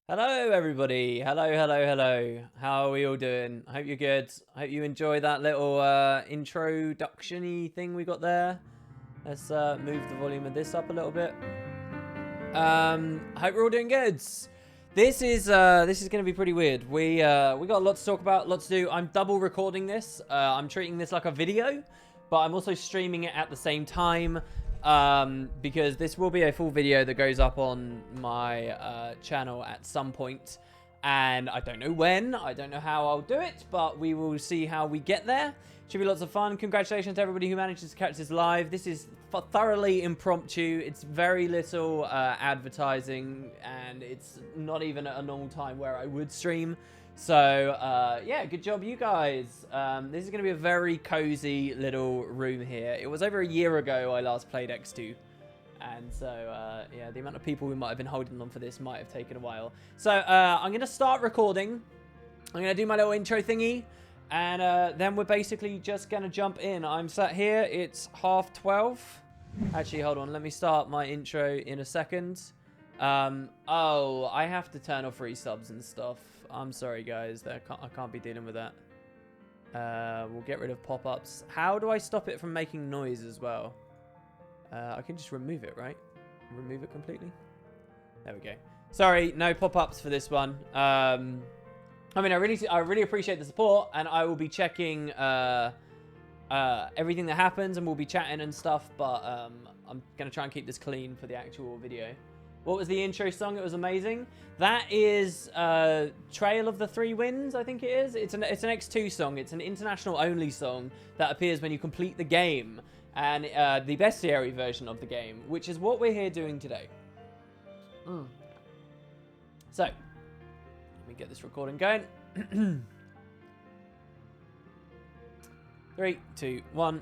Hello, everybody. Hello. How are we all doing? I hope you're good. I hope you enjoy that little introduction-y thing we got there. Let's move the volume of this up a little bit. I hope we're all doing good. This is going to be pretty weird. We got a lot to talk about, lots to do. I'm double recording this. I'm treating this like a video, but I'm also streaming it at the same time. Because this will be a full video that goes up on my channel at some point, and I don't know when, I don't know how I'll do it, but we will see how we get there. Should be lots of fun. Congratulations to everybody who manages to catch this live. This is thoroughly impromptu. It's very little advertising, and it's not even at a normal time where I would stream. So, yeah, good job, you guys. This is going to be a very cozy little room here. It was over a year ago I last played X-2. And so, yeah, the amount of people who might have been holding on for this might have taken a while. So, I'm going to start recording. I'm going to do my little intro thingy. And then we're basically just going to jump in. I'm sat here. It's 12:30. Actually, hold on. Let me start my intro in a second. Oh, I have to turn off resubs and stuff. I'm sorry, guys. I can't be dealing with that. We'll get rid of pop-ups. How do I stop it from making noise as well? I can just remove it, right? Remove it completely. There we go. Sorry, no pop-ups for this one. I mean, I really appreciate the support, and I will be checking everything that happens, and we'll be chatting and stuff. But I'm gonna try and keep this clean for the actual video. What was the intro song? It was amazing. That is Trail of the Three Winds, I think it is. It's an X-2 song. It's an international only song that appears when you complete the game. And the Bestiary version of the game, which is what we're here doing today. So, let me get this recording going. 3, 2, 1.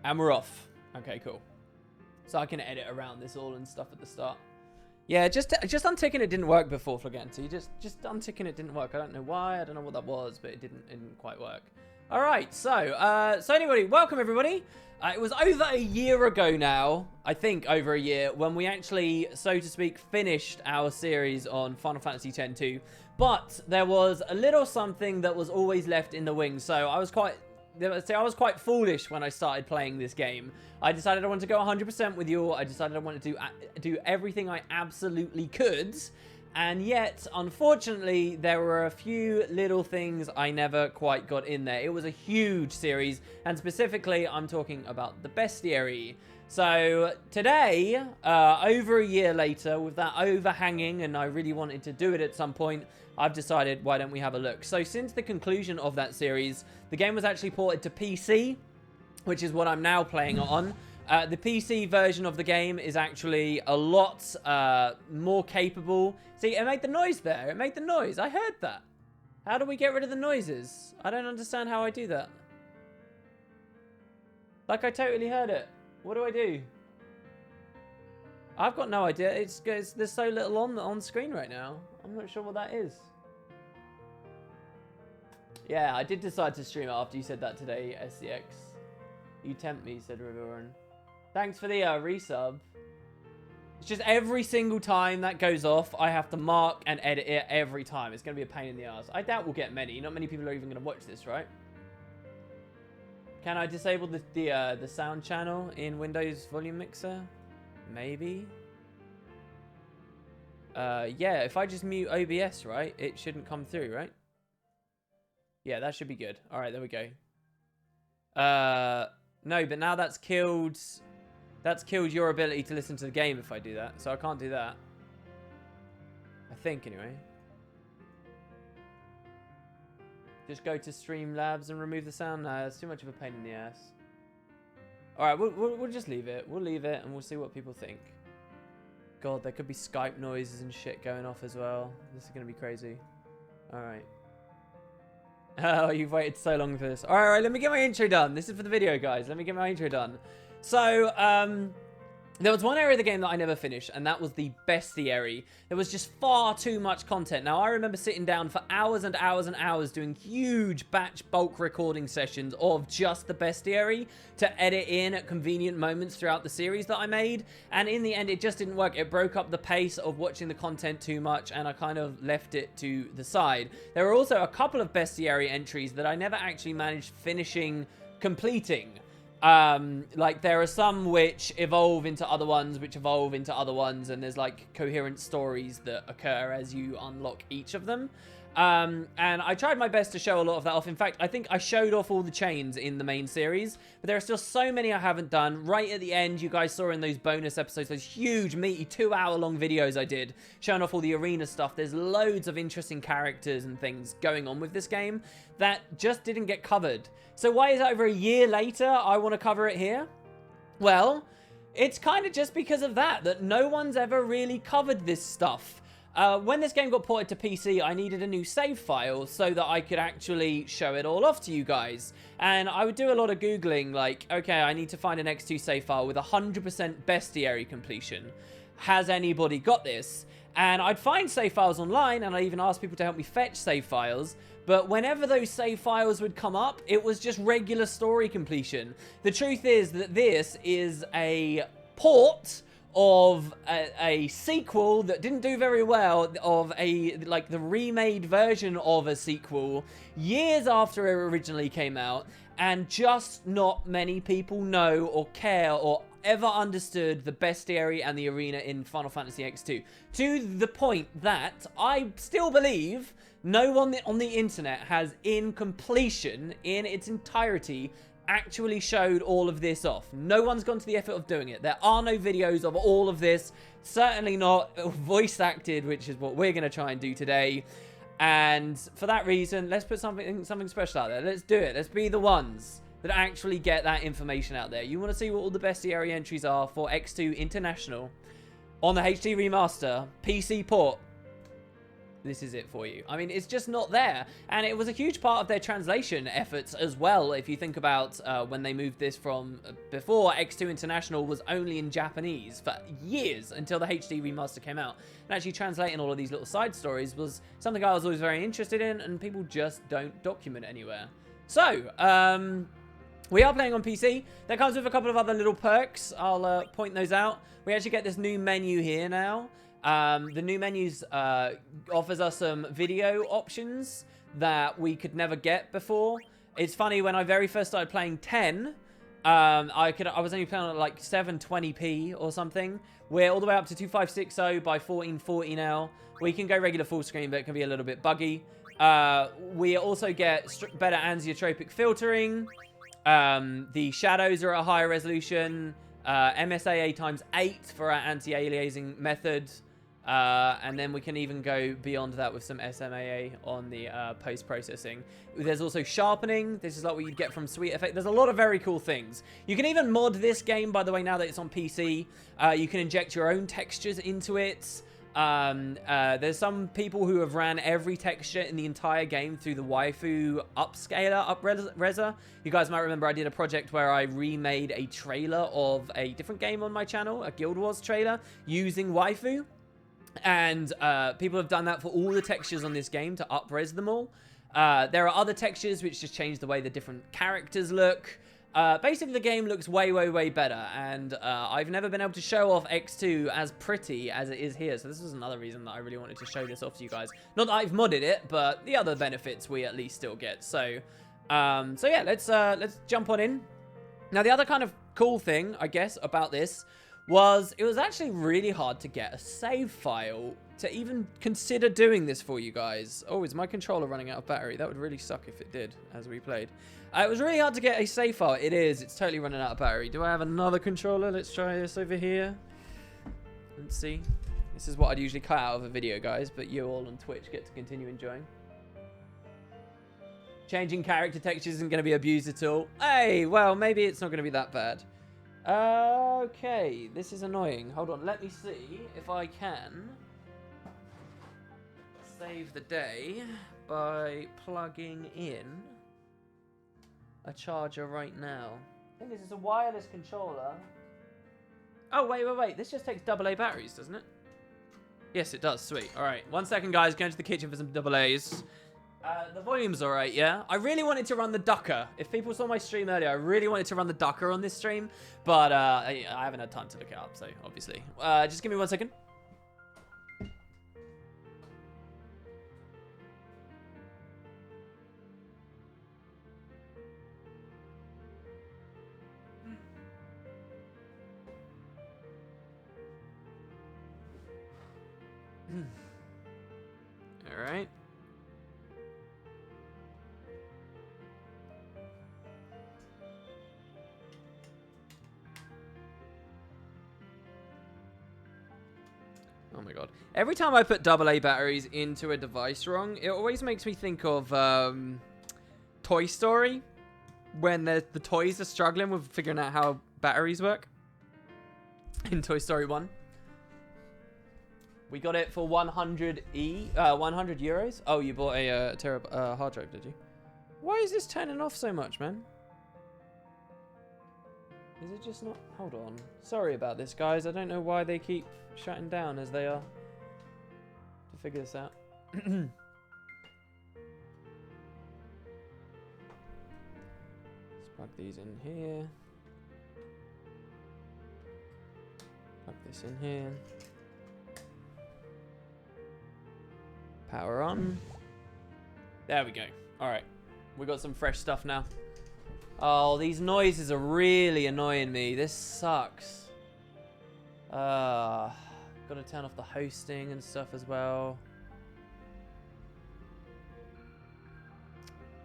And we're off. Okay, cool. So I can edit around this all and stuff at the start. Yeah, just unticking it didn't work before, Flagenti. Just unticking it didn't work. I don't know why. I don't know what that was, but it didn't quite work. All right, so anyway, welcome everybody. It was over a year ago now, I think over a year, when we actually, so to speak, finished our series on Final Fantasy X-2. But there was a little something that was always left in the wings. So I was quite foolish when I started playing this game. I decided I wanted to go 100% with you all. I decided I wanted to do everything I absolutely could. And yet, unfortunately, there were a few little things I never quite got in there. It was a huge series, and specifically, I'm talking about the Bestiary. So today, over a year later, with that overhanging, and I really wanted to do it at some point, I've decided, why don't we have a look? So since the conclusion of that series, the game was actually ported to PC, which is what I'm now playing on. The PC version of the game is actually a lot more capable. See, it made the noise there. It made the noise. I heard that. How do we get rid of the noises? I don't understand how I do that. Like, I totally heard it. What do I do? I've got no idea. There's so little on screen right now. I'm not sure what that is. Yeah, I did decide to stream it after you said that today, SCX. You tempt me, said Riverrun. Thanks for the resub. It's just every single time that goes off, I have to mark and edit it every time. It's going to be a pain in the ass. I doubt we'll get many. Not many people are even going to watch this, right? Can I disable the sound channel in Windows Volume Mixer? Maybe. Yeah, if I just mute OBS, right, it shouldn't come through, right? Yeah, that should be good. All right, there we go. No, but now that's killed your ability to listen to the game if I do that. So I can't do that. I think, anyway. Just go to Streamlabs and remove the sound. No, that's too much of a pain in the ass. Alright, we'll just leave it. We'll leave it and we'll see what people think. God, there could be Skype noises and shit going off as well. This is going to be crazy. Alright. Oh, you've waited so long for this. Alright, let me get my intro done. This is for the video, guys. Let me get my intro done. So, There was one area of the game that I never finished, and that was the Bestiary. There was just far too much content. Now, I remember sitting down for hours and hours and hours doing huge batch bulk recording sessions of just the Bestiary to edit in at convenient moments throughout the series that I made. And in the end, it just didn't work. It broke up the pace of watching the content too much, and I kind of left it to the side. There were also a couple of Bestiary entries that I never actually managed completing. Like there are some which evolve into other ones, and there's like coherent stories that occur as you unlock each of them. And I tried my best to show a lot of that off. In fact, I think I showed off all the chains in the main series, but there are still so many I haven't done. Right at the end, you guys saw in those bonus episodes, those huge, meaty 2-hour-long videos I did, showing off all the arena stuff. There's loads of interesting characters and things going on with this game that just didn't get covered. So why is it over a year later I want to cover it here? Well, it's kind of just because of that no one's ever really covered this stuff. When this game got ported to PC, I needed a new save file so that I could actually show it all off to you guys. And I would do a lot of Googling, like, okay, I need to find an X-2 save file with 100% bestiary completion. Has anybody got this? And I'd find save files online, and I even asked people to help me fetch save files. But whenever those save files would come up, it was just regular story completion. The truth is that this is a port of a sequel that didn't do very well, of the remade version of a sequel years after it originally came out, and just not many people know or care or ever understood the bestiary and the arena in Final Fantasy X-2, to the point that I still believe no one on the internet has, in completion, in its entirety, actually showed all of this off. No one's gone to the effort of doing it. There are no videos of all of this, certainly not voice acted, which is what we're going to try and do today. And for that reason, let's put something special out there. Let's do it. Let's be the ones that actually get that information out there. You want to see what all the bestiary entries are for X-2 International on the HD remaster PC port? This is it for you. I mean, it's just not there. And it was a huge part of their translation efforts as well. If you think about when they moved this from before, X-2 International was only in Japanese for years until the HD remaster came out. And actually translating all of these little side stories was something I was always very interested in, and people just don't document anywhere. So, we are playing on PC. That comes with a couple of other little perks. I'll point those out. We actually get this new menu here now. The new menus offers us some video options that we could never get before. It's funny, when I very first started playing 10, I was only playing on like 720p or something. We're all the way up to 2560 by 1440 now. We can go regular full screen, but it can be a little bit buggy. We also get better anisotropic filtering. The shadows are at a higher resolution. MSAA ×8 for our anti-aliasing method. And then we can even go beyond that with some SMAA on the post-processing. There's also sharpening. This is like what you'd get from Sweet Effect. There's a lot of very cool things. You can even mod this game, by the way, now that it's on PC. You can inject your own textures into it. There's some people who have ran every texture in the entire game through the waifu upscaler, upreser. You guys might remember I did a project where I remade a trailer of a different game on my channel, a Guild Wars trailer, using waifu. And people have done that for all the textures on this game to up-res them all. There are other textures which just change the way the different characters look. Basically, the game looks way, way, way better. And I've never been able to show off X-2 as pretty as it is here. So this was another reason that I really wanted to show this off to you guys. Not that I've modded it, but the other benefits we at least still get. So yeah, let's jump on in. Now, the other kind of cool thing, I guess, about this was it was actually really hard to get a save file to even consider doing this for you guys. Oh, is my controller running out of battery? That would really suck if it did as we played. It was really hard to get a save file. It is. It's totally running out of battery. Do I have another controller? Let's try this over here. Let's see. This is what I'd usually cut out of a video, guys, but you all on Twitch get to continue enjoying. Changing character textures isn't going to be abused at all. Hey, well, maybe it's not going to be that bad. Okay, this is annoying. Hold on, let me see if I can save the day by plugging in a charger right now. I think this is a wireless controller. Oh, wait. This just takes AA batteries, doesn't it? Yes, it does. Sweet. All right. 1 second, guys. Going to the kitchen for some AAs. The volume's all right, yeah? I really wanted to run the ducker. If people saw my stream earlier, I really wanted to run the ducker on this stream. But I haven't had time to look it up, so obviously. Just give me 1 second. All right. Oh my god. Every time I put AA batteries into a device wrong, it always makes me think of Toy Story, when the toys are struggling with figuring out how batteries work in Toy Story 1. We got it for 100 euros. Oh, you bought a hard drive, did you? Why is this turning off so much, man? Is it just not? Hold on. Sorry about this, guys. I don't know why they keep shutting down as they are. To figure this out. Let's plug these in here. Plug this in here. Power on. There we go. All right. We got some fresh stuff now. Oh, these noises are really annoying me. This sucks. Got to turn off the hosting and stuff as well.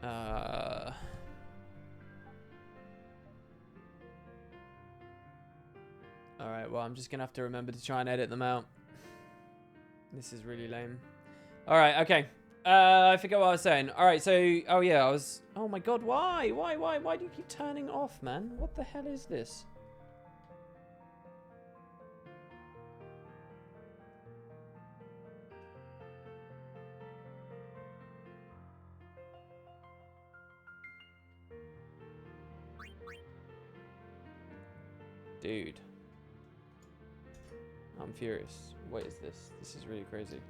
All right, well, I'm just going to have to remember to try and edit them out. This is really lame. All right, okay. I forget what I was saying. All right, so, oh yeah, oh my god, why? Why do you keep turning off, man? What the hell is this? Dude. I'm furious. What is this? This is really crazy.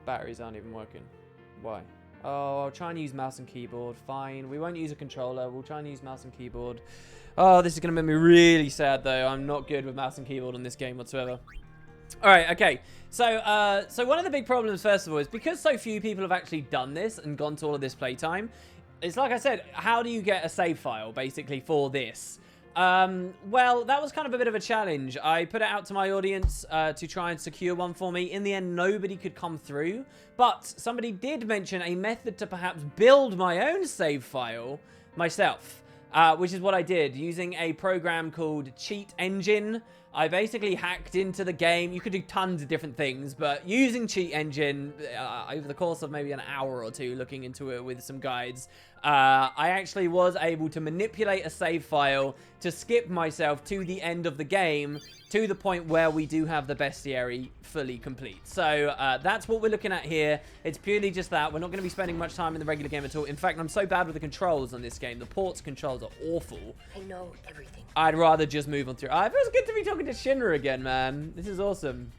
Batteries aren't even working. Why? Oh, I'll try and use mouse and keyboard. Fine. We won't use a controller. We'll try and use mouse and keyboard. Oh, this is going to make me really sad, though. I'm not good with mouse and keyboard in this game whatsoever. All right, okay. So, so one of the big problems, first of all, is because so few people have actually done this and gone to all of this playtime, it's like I said, how do you get a save file, basically, for this? Well, that was kind of a bit of a challenge. I put it out to my audience to try and secure one for me. In the end, nobody could come through, but somebody did mention a method to perhaps build my own save file myself, which is what I did using a program called Cheat Engine. I basically hacked into the game. You could do tons of different things, but using Cheat Engine over the course of maybe an hour or two looking into it with some guides, I actually was able to manipulate a save file to skip myself to the end of the game to the point where we do have the bestiary fully complete. So that's what we're looking at here. It's purely just that. We're not going to be spending much time in the regular game at all. In fact, I'm so bad with the controls on this game. The ports controls are awful. I know everything. I'd rather just move on through. It feels good to be talking to Shinra again, man. This is awesome.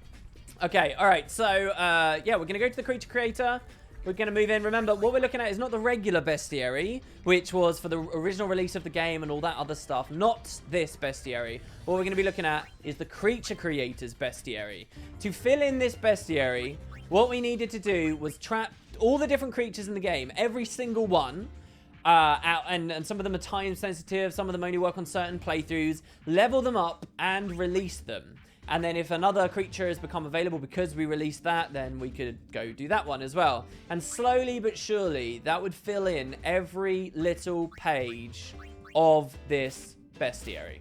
Okay, all right. So, yeah, we're going to go to the creature creator. We're going to move in. Remember, what we're looking at is not the regular bestiary, which was for the original release of the game and all that other stuff. Not this bestiary. What we're going to be looking at is the creature creator's bestiary. To fill in this bestiary, what we needed to do was trap all the different creatures in the game, every single one, out, and some of them are time sensitive, some of them only work on certain playthroughs, level them up and release them. And then if another creature has become available because we released that, then we could go do that one as well. And slowly but surely, that would fill in every little page of this bestiary.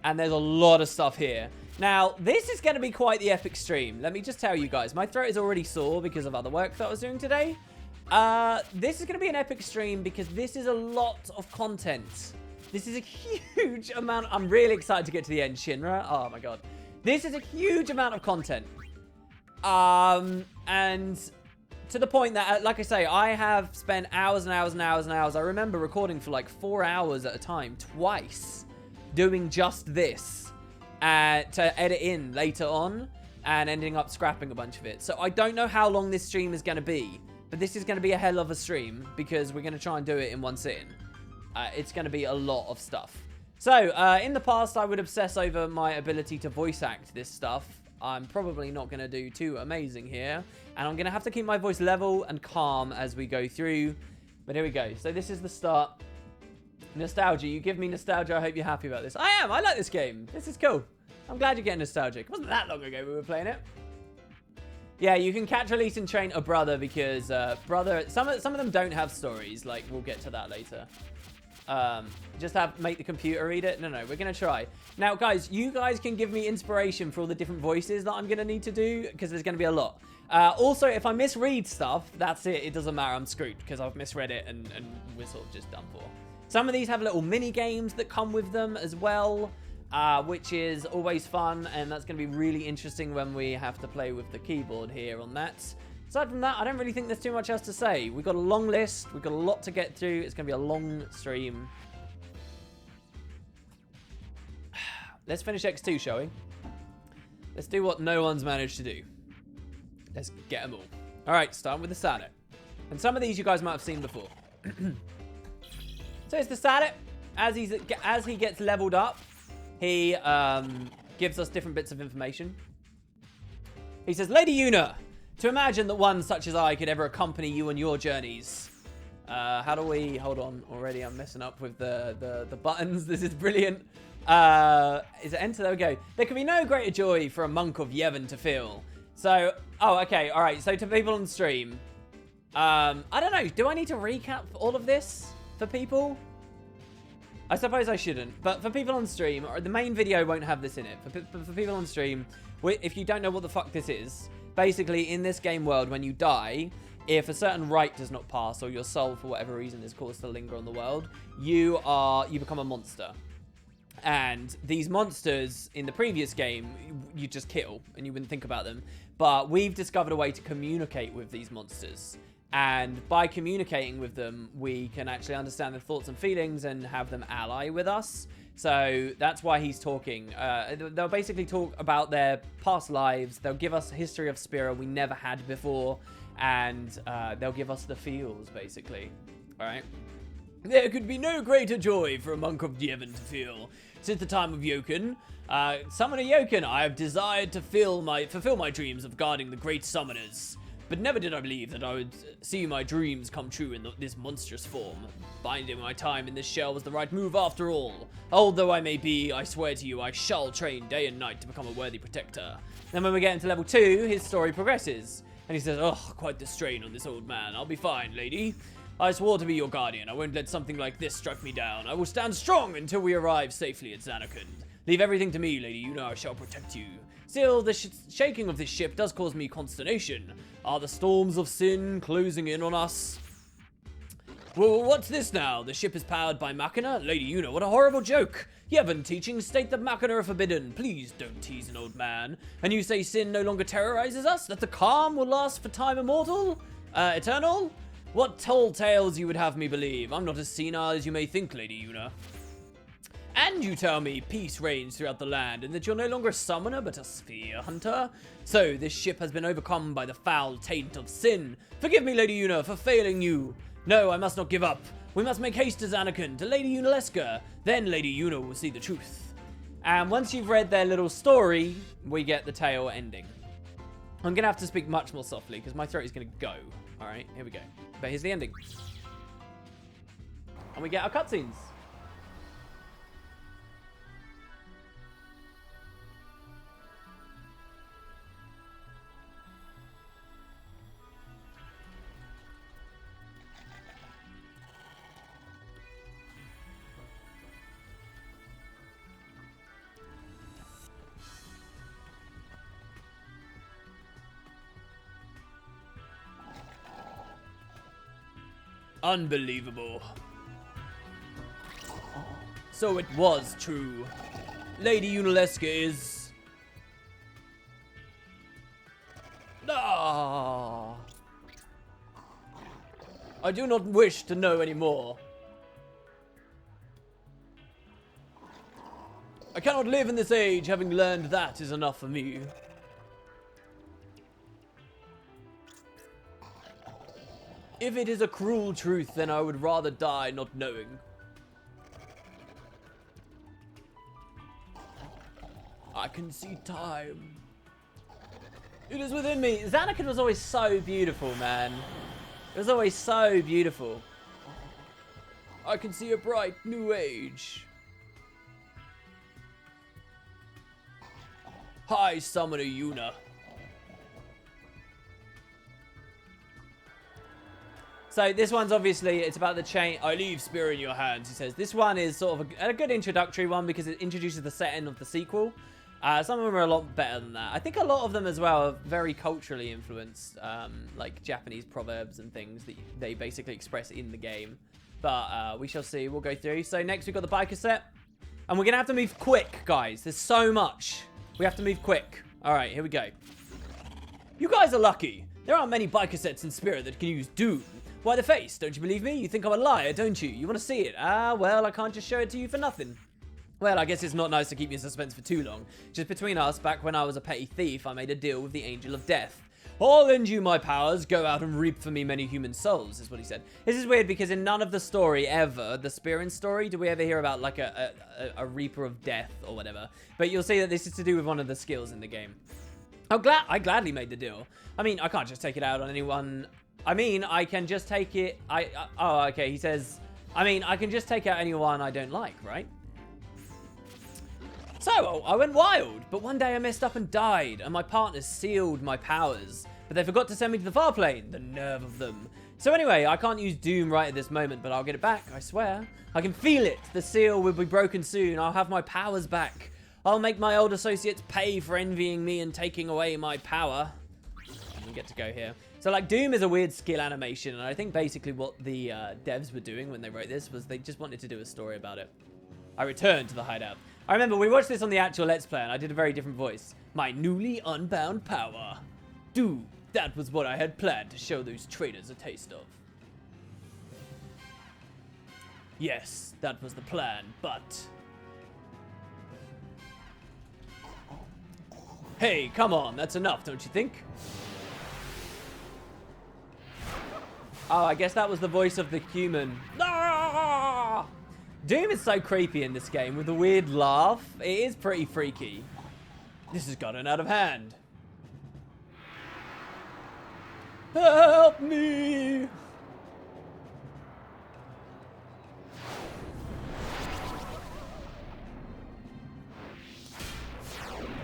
And there's a lot of stuff here. Now, this is going to be quite the epic stream. Let me just tell you guys, my throat is already sore because of other work that I was doing today. This is going to be an epic stream because this is a lot of content. This is a huge amount. I'm really excited to get to the end, Shinra. Oh my god. This is a huge amount of content. And to the point that, like I say, I have spent hours and hours and hours and hours. I remember recording for like 4 hours at a time, twice, doing just this to edit in later on and ending up scrapping a bunch of it. So I don't know how long this stream is going to be, but this is going to be a hell of a stream because we're going to try and do it in one sitting. It's going to be a lot of stuff. So, in the past, I would obsess over my ability to voice act this stuff. I'm probably not going to do too amazing here. And I'm going to have to keep my voice level and calm as we go through. But here we go. So this is the start. Nostalgia. You give me nostalgia. I hope you're happy about this. I am. I like this game. This is cool. I'm glad you're getting nostalgic. It wasn't that long ago we were playing it. Yeah, you can catch, release, and train a brother because brother... Some of them don't have stories. Like, we'll get to that later. Just make the computer read it. No, we're gonna try. Now, guys, you guys can give me inspiration for all the different voices that I'm gonna need to do because there's gonna be a lot. Also, if I misread stuff, that's it. It doesn't matter. I'm screwed because I've misread it and we're sort of just done for. Some of these have little mini games that come with them as well, which is always fun, and that's gonna be really interesting when we have to play with the keyboard here on that. Aside from that, I don't really think there's too much else to say. We've got a long list. We've got a lot to get through. It's going to be a long stream. Let's finish X-2, shall we? Let's do what no one's managed to do. Let's get them all. All right, starting with the Sadet. And some of these you guys might have seen before. So it's the Sadet. As he gets leveled up, he gives us different bits of information. He says, Lady Una, to imagine that one such as I could ever accompany you on your journeys. How do we... Hold on. Already I'm messing up with the buttons. This is brilliant. Is it enter? There we go. There can be no greater joy for a monk of Yevon to feel. So... Oh, okay. All right. So to people on stream... I don't know. Do I need to recap all of this for people? I suppose I shouldn't. But for people on stream... The main video won't have this in it. For people on stream... If you don't know what the fuck this is... Basically, in this game world, when you die, if a certain rite does not pass, or your soul, for whatever reason, is caused to linger on the world, you become a monster. And these monsters, in the previous game, you just kill, and you wouldn't think about them. But we've discovered a way to communicate with these monsters. And by communicating with them, we can actually understand their thoughts and feelings and have them ally with us. So that's why he's talking. They'll basically talk about their past lives. They'll give us a history of Spira we never had before. And they'll give us the feels, basically. All right. There could be no greater joy for a monk of Yevon to feel. Since the time of Jokun, summoner Jokun, I have desired to fulfill my dreams of guarding the great summoners. But never did I believe that I would see my dreams come true in this monstrous form. Binding my time in this shell was the right move after all. Old though I may be, I swear to you I shall train day and night to become a worthy protector. Then when we get into level 2, his story progresses. And he says, oh, quite the strain on this old man. I'll be fine, lady. I swore to be your guardian. I won't let something like this strike me down. I will stand strong until we arrive safely at Zanarkand. Leave everything to me, lady. You know I shall protect you. Still, the shaking of this ship does cause me consternation. Are the storms of sin closing in on us? Well, what's this now? The ship is powered by Machina? Lady Una, what a horrible joke. Yevon teachings state that Machina are forbidden. Please don't tease an old man. And you say sin no longer terrorizes us? That the calm will last for time immortal? Eternal? What tall tales you would have me believe. I'm not as senile as you may think, Lady Una. And you tell me peace reigns throughout the land, and that you're no longer a summoner, but a sphere hunter? So, this ship has been overcome by the foul taint of sin. Forgive me, Lady Una, for failing you. No, I must not give up. We must make haste to Zanarkand, to Lady Unaleska. Then Lady Una will see the truth. And once you've read their little story, we get the tale ending. I'm going to have to speak much more softly, because my throat is going to go. Alright, here we go. But here's the ending. And we get our cutscenes. Unbelievable. So it was true. Lady Unaleska is... Ah. I do not wish to know any more. I cannot live in this age, having learned that is enough for me. If it is a cruel truth, then I would rather die not knowing. I can see time. It is within me. Xanarkand was always so beautiful, man. It was always so beautiful. I can see a bright new age. Hi, Summoner Yuna. So this one's obviously, it's about the chain. I leave spear in your hands, he says. This one is sort of a good introductory one because it introduces the setting of the sequel. Some of them are a lot better than that. I think a lot of them as well are very culturally influenced, like Japanese proverbs and things that they basically express in the game. But we shall see. We'll go through. So next we've got the biker set. And we're going to have to move quick, guys. There's so much. We have to move quick. All right, here we go. You guys are lucky. There aren't many biker sets in Spirit that can use Doom. Why the face? Don't you believe me? You think I'm a liar, don't you? You want to see it? Ah, well, I can't just show it to you for nothing. Well, I guess it's not nice to keep you in suspense for too long. Just between us, back when I was a petty thief, I made a deal with the Angel of Death. I'll lend you my powers, go out and reap for me many human souls, is what he said. This is weird because in none of the story ever, the Spirin story, do we ever hear about like a Reaper of Death or whatever. But you'll see that this is to do with one of the skills in the game. I gladly made the deal. I mean, I can't just take it out on anyone. I mean, I can just take it. Oh, okay. He says, I mean, I can just take out anyone I don't like, right? So, I went wild, but one day I messed up and died, and my partners sealed my powers. But they forgot to send me to the far plane. The nerve of them. So anyway, I can't use Doom right at this moment, but I'll get it back, I swear. I can feel it. The seal will be broken soon. I'll have my powers back. I'll make my old associates pay for envying me and taking away my power. We get to go here. So, like, Doom is a weird skill animation, and I think basically what the devs were doing when they wrote this was they just wanted to do a story about it. I returned to the hideout. I remember we watched this on the actual Let's Play, and I did a very different voice. My newly unbound power. Dude, that was what I had planned to show those traitors a taste of. Yes, that was the plan, but... Hey, come on, that's enough, don't you think? Oh, I guess that was the voice of the human. Ah! Doom is so creepy in this game with the weird laugh. It is pretty freaky. This has gotten out of hand. Help me!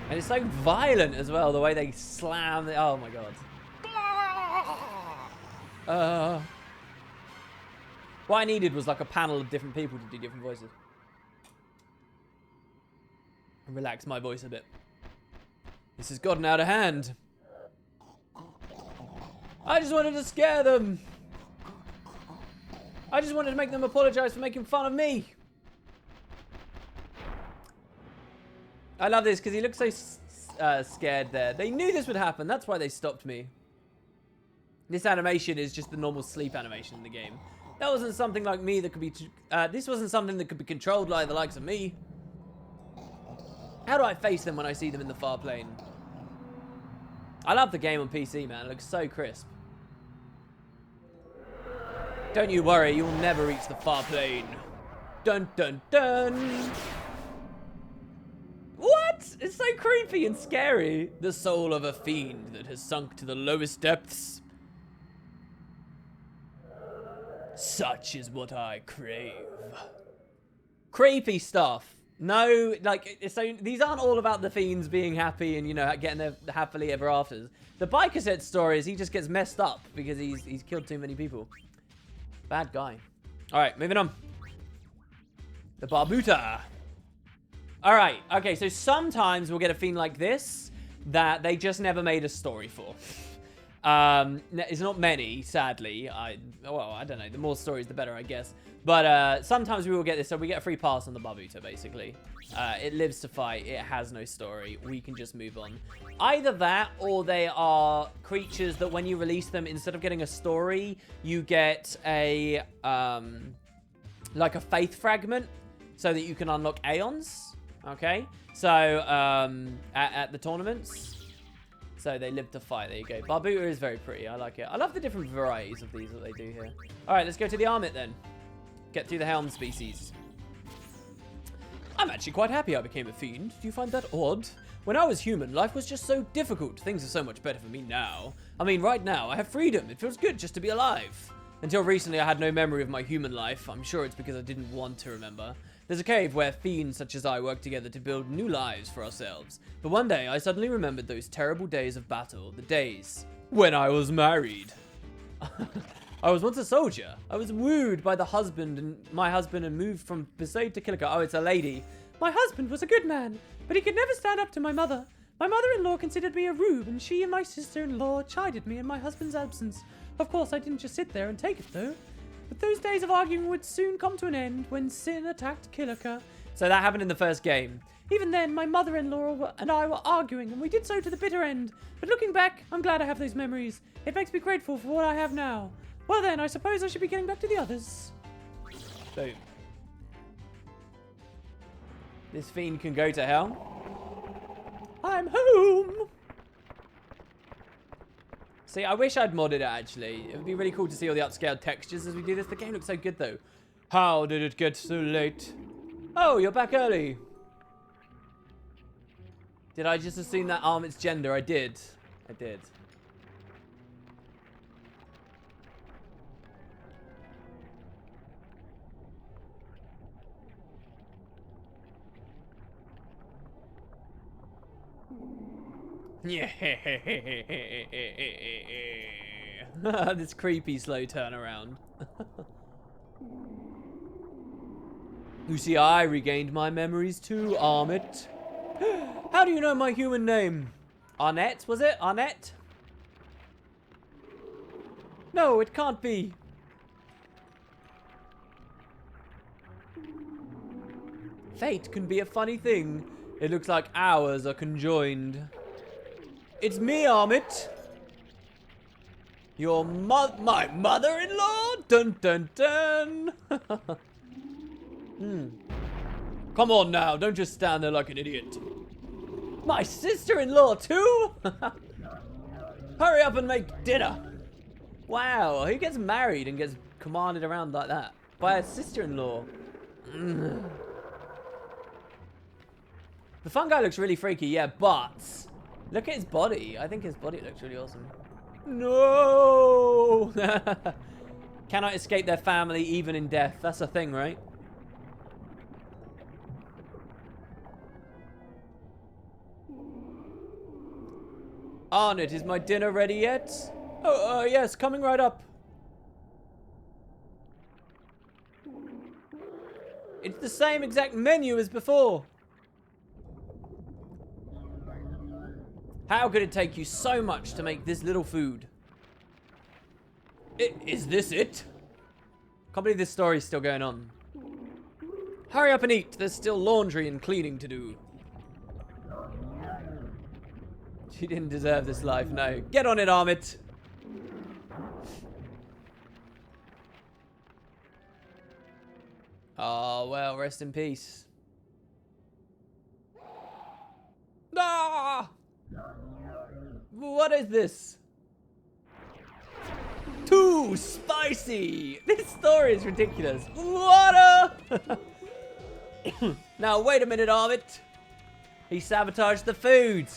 And it's so violent as well, the way they slam the... Oh my god. What I needed was like a panel of different people to do different voices. And relax my voice a bit. This has gotten out of hand. I just wanted to scare them. I just wanted to make them apologize for making fun of me. I love this because he looks so scared there. They knew this would happen. That's why they stopped me. This animation is just the normal sleep animation in the game. That wasn't something like me that could be... this wasn't something that could be controlled by the likes of me. How do I face them when I see them in the far plane? I love the game on PC, man. It looks so crisp. Don't you worry, you'll never reach the far plane. Dun dun dun! What? It's so creepy and scary. The soul of a fiend that has sunk to the lowest depths. Such is what I crave. Creepy stuff. No, like, so these aren't all about the fiends being happy and, you know, getting their happily ever afters. The biker set story is he just gets messed up because he's killed too many people. Bad guy. All right, moving on. The Barbuta. All right, okay, so sometimes we'll get a fiend like this that they just never made a story for. It's not many, sadly. Well, I don't know. The more stories, the better, I guess. But sometimes we will get this. So we get a free pass on the Barbuta, basically. It lives to fight. It has no story. We can just move on. Either that, or they are creatures that when you release them, instead of getting a story, you get a like a faith fragment, so that you can unlock Aeons. Okay, so at the tournaments. So they live to fight. There you go. Barbuta is very pretty. I like it. I love the different varieties of these that they do here. All right, let's go to the Armit then. Get through the Helm species. I'm actually quite happy I became a fiend. Do you find that odd? When I was human, life was just so difficult. Things are so much better for me now. I mean, right now, I have freedom. It feels good just to be alive. Until recently, I had no memory of my human life. I'm sure it's because I didn't want to remember. There's a cave where fiends such as I work together to build new lives for ourselves. But one day, I suddenly remembered those terrible days of battle. The days when I was married. I was once a soldier. I was wooed by my husband and moved from Bestiary to Kilika. Oh, it's a lady. My husband was a good man, but he could never stand up to my mother. My mother-in-law considered me a rube, and she and my sister-in-law chided me in my husband's absence. Of course, I didn't just sit there and take it, though. But those days of arguing would soon come to an end when sin attacked Kilika. So that happened in the first game. Even then, my mother-in-law and I were arguing, and we did so to the bitter end. But looking back, I'm glad I have those memories. It makes me grateful for what I have now. Well then, I suppose I should be getting back to the others. Boom. This fiend can go to hell. I'm home! See, I wish I'd modded it, actually. It would be really cool to see all the upscaled textures as we do this. The game looks so good, though. How did it get so late? Oh, you're back early. Did I just assume that Armit's gender? I did. I did. Yeah. This creepy slow turnaround. You see, I regained my memories too, Armit. How do you know my human name? Arnett, was it? Arnett? No, it can't be. Fate can be a funny thing. It looks like ours are conjoined. It's me, Armit. My mother-in-law? Dun dun dun. Come on now, don't just stand there like an idiot. My sister-in-law too? Hurry up and make dinner. Wow, who gets married and gets commanded around like that? By a sister-in-law. The fun guy looks really freaky, yeah, but look at his body. I think his body looks really awesome. No! Cannot escape their family even in death. That's a thing, right? Arnett, is my dinner ready yet? Oh, yes, coming right up. It's the same exact menu as before. How could it take you so much to make this little food? Is this it? Can't believe this story's still going on. Hurry up and eat. There's still laundry and cleaning to do. She didn't deserve this life, no. Get on it, Armit. Oh, well, rest in peace. Ah! What is this? Too spicy! This story is ridiculous. Water! Now, wait a minute, Armit. He sabotaged the food.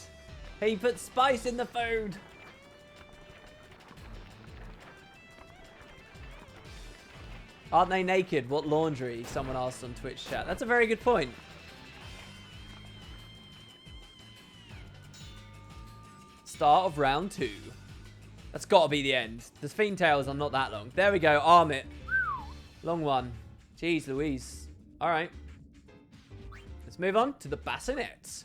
He put spice in the food. Aren't they naked? What laundry? Someone asked on Twitch chat. That's a very good point. Start of round 2. That's got to be the end. The fiend tails are not that long. There we go. Armit. Long one. Jeez Louise. All right. Let's move on to the bassinet.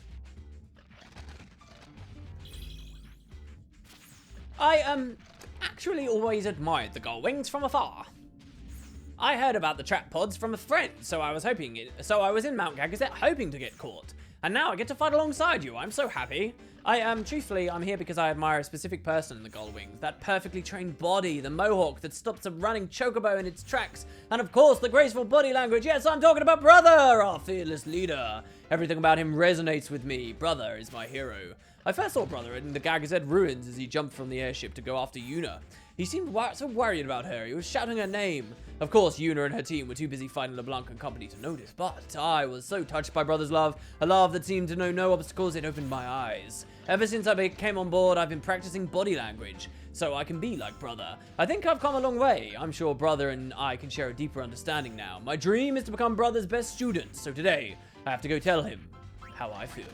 I actually always admired the gull wings from afar. I heard about the trap pods from a friend, so I was in Mount Gagazet hoping to get caught. And now I get to fight alongside you. I'm so happy. Truthfully, I'm here because I admire a specific person in the gull wings. That perfectly trained body, the mohawk that stops a running chocobo in its tracks, and of course, the graceful body language. Yes, I'm talking about Brother, our fearless leader. Everything about him resonates with me. Brother is my hero. I first saw Brother in the Gagazet ruins as he jumped from the airship to go after Yuna. He seemed so worried about her, he was shouting her name. Of course, Yuna and her team were too busy fighting LeBlanc and company to notice, but I was so touched by Brother's love, a love that seemed to know no obstacles. It opened my eyes. Ever since I came on board, I've been practicing body language, so I can be like Brother. I think I've come a long way. I'm sure Brother and I can share a deeper understanding now. My dream is to become Brother's best student, so today, I have to go tell him how I feel.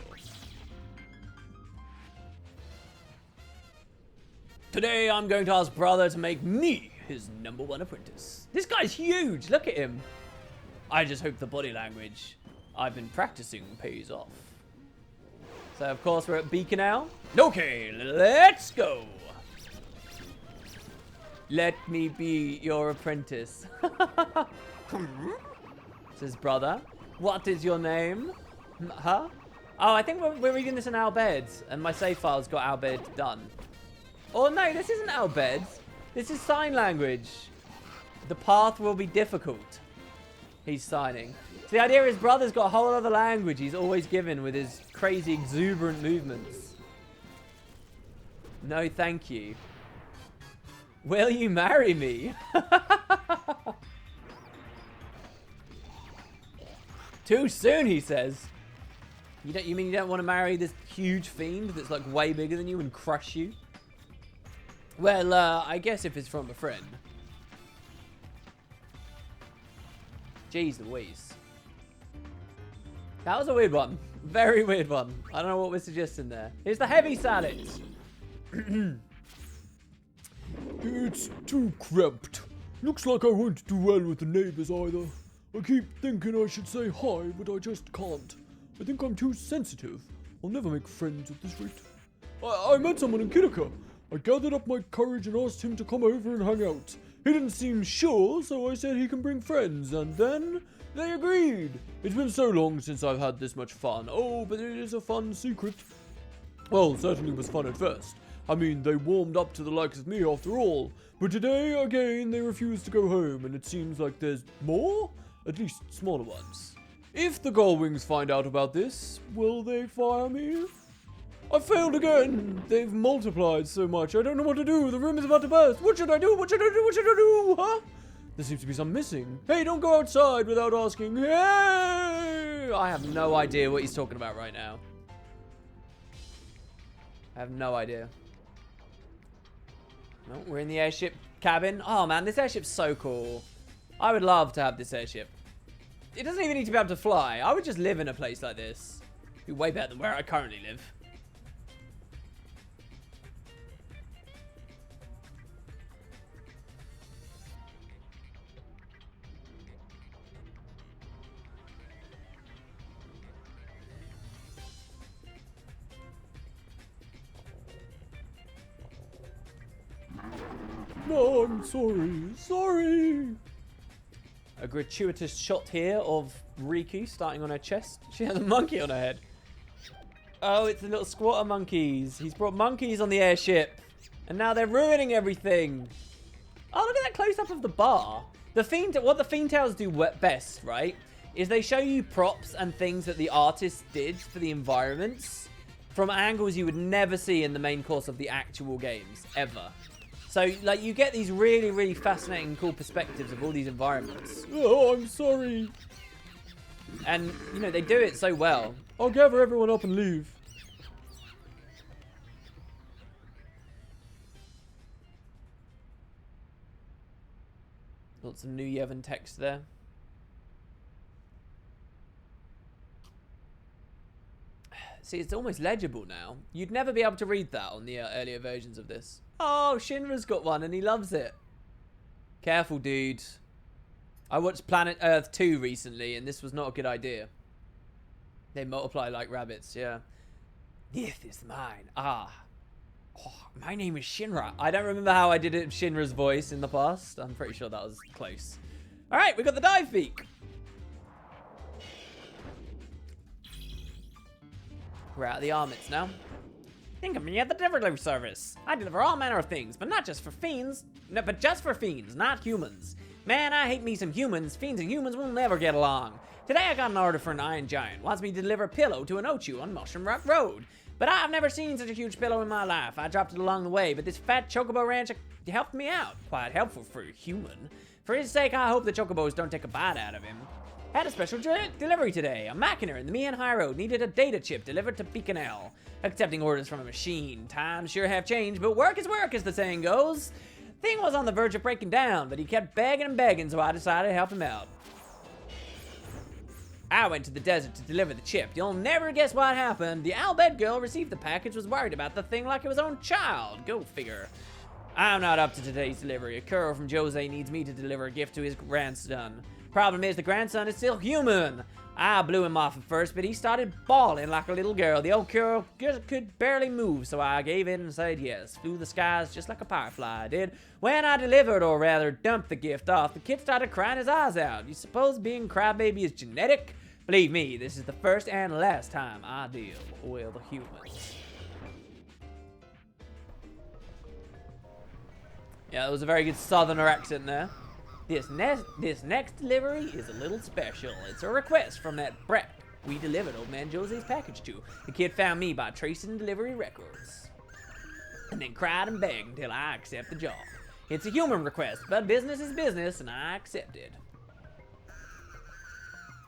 Today, I'm going to ask Brother to make me his #1 apprentice. This guy's huge. Look at him. I just hope the body language I've been practicing pays off. So, of course, we're at Beacon now. Okay, let's go. Let me be your apprentice. Says Brother. What is your name? Huh? Oh, I think we're reading this in Al Bed, and my save file's got Al Bed done. Oh no, this isn't Al Bed. This is sign language. The path will be difficult. He's signing. So the idea is Brother's got a whole other language he's always given with his crazy exuberant movements. No, thank you. Will you marry me? Too soon, he says. You mean you don't want to marry this huge fiend that's like way bigger than you and crush you? Well, I guess if it's from a friend. Jeez Louise. That was a weird one. Very weird one. I don't know what we're suggesting there. Here's the heavy salad. It's too cramped. Looks like I won't do well with the neighbors either. I keep thinking I should say hi, but I just can't. I think I'm too sensitive. I'll never make friends at this rate. I met someone in Kitika. I gathered up my courage and asked him to come over and hang out. He didn't seem sure, so I said he can bring friends, and then they agreed. It's been so long since I've had this much fun. Oh, but it is a fun secret. Well, certainly was fun at first. I mean, they warmed up to the likes of me after all. But today, again, they refuse to go home, and it seems like there's more? At least smaller ones. If the Gullwings find out about this, will they fire me? I failed again! They've multiplied so much, I don't know what to do. The room is about to burst. What should I do? What should I do? What should I do? Huh? There seems to be some missing. Hey, don't go outside without asking. Hey! I have no idea what he's talking about right now. I have no idea. No, we're in the airship cabin. Oh man, this airship's so cool. I would love to have this airship. It doesn't even need to be able to fly. I would just live in a place like this. It'd be way better than where I currently live. No, I'm sorry. Sorry. A gratuitous shot here of Riku starting on her chest. She has a monkey on her head. Oh, it's the little squatter monkeys. He's brought monkeys on the airship. And now they're ruining everything. Oh, look at that close-up of the bar. What the Fiend Tales do best, right, is they show you props and things that the artist did for the environments from angles you would never see in the main course of the actual games, ever. So, like, you get these really, really fascinating, cool perspectives of all these environments. Oh, I'm sorry. And, you know, they do it so well. I'll gather everyone up and leave. Lots of New Yevon text there. See, it's almost legible now. You'd never be able to read that on the earlier versions of this. Oh, Shinra's got one and he loves it. Careful, dude. I watched Planet Earth 2 recently and this was not a good idea. They multiply like rabbits, yeah. This is mine. Ah. Oh, my name is Shinra. I don't remember how I did it Shinra's voice in the past. I'm pretty sure that was close. All right, we got the dive beak. We're out of the armaments now. Think of me at the delivery service. I deliver all manner of things, but not just for fiends. No, but just for fiends, not humans. Man, I hate me some humans. Fiends and humans will never get along. Today I got an order for an iron giant. Wants me to deliver a pillow to an Ochu on Mushroom Rock Road. But I've never seen such a huge pillow in my life. I dropped it along the way, but this fat chocobo rancher helped me out. Quite helpful for a human. For his sake, I hope the chocobos don't take a bite out of him. Had a special delivery today. A machiner in the Mian High Road needed a data chip delivered to Beaconell. Accepting orders from a machine. Times sure have changed, but work is work, as the saying goes. Thing was on the verge of breaking down, but he kept begging and begging, so I decided to help him out. I went to the desert to deliver the chip. You'll never guess what happened. The Albed girl received the package, was worried about the thing like it was her own child. Go figure. I'm not up to today's delivery. A girl from Jose needs me to deliver a gift to his grandson. Problem is, the grandson is still human. I blew him off at first, but he started bawling like a little girl. The old girl could barely move, so I gave in and said yes. Flew the skies just like a firefly I did. When I delivered, or rather dumped the gift off, the kid started crying his eyes out. You suppose being crybaby is genetic? Believe me, this is the first and last time I deal with humans. Yeah, that was a very good southerner accent there. This next delivery is a little special. It's a request from that brat we delivered old man Jose's package to. The kid found me by tracing delivery records. And then cried and begged until I accept the job. It's a human request, but business is business, and I accepted.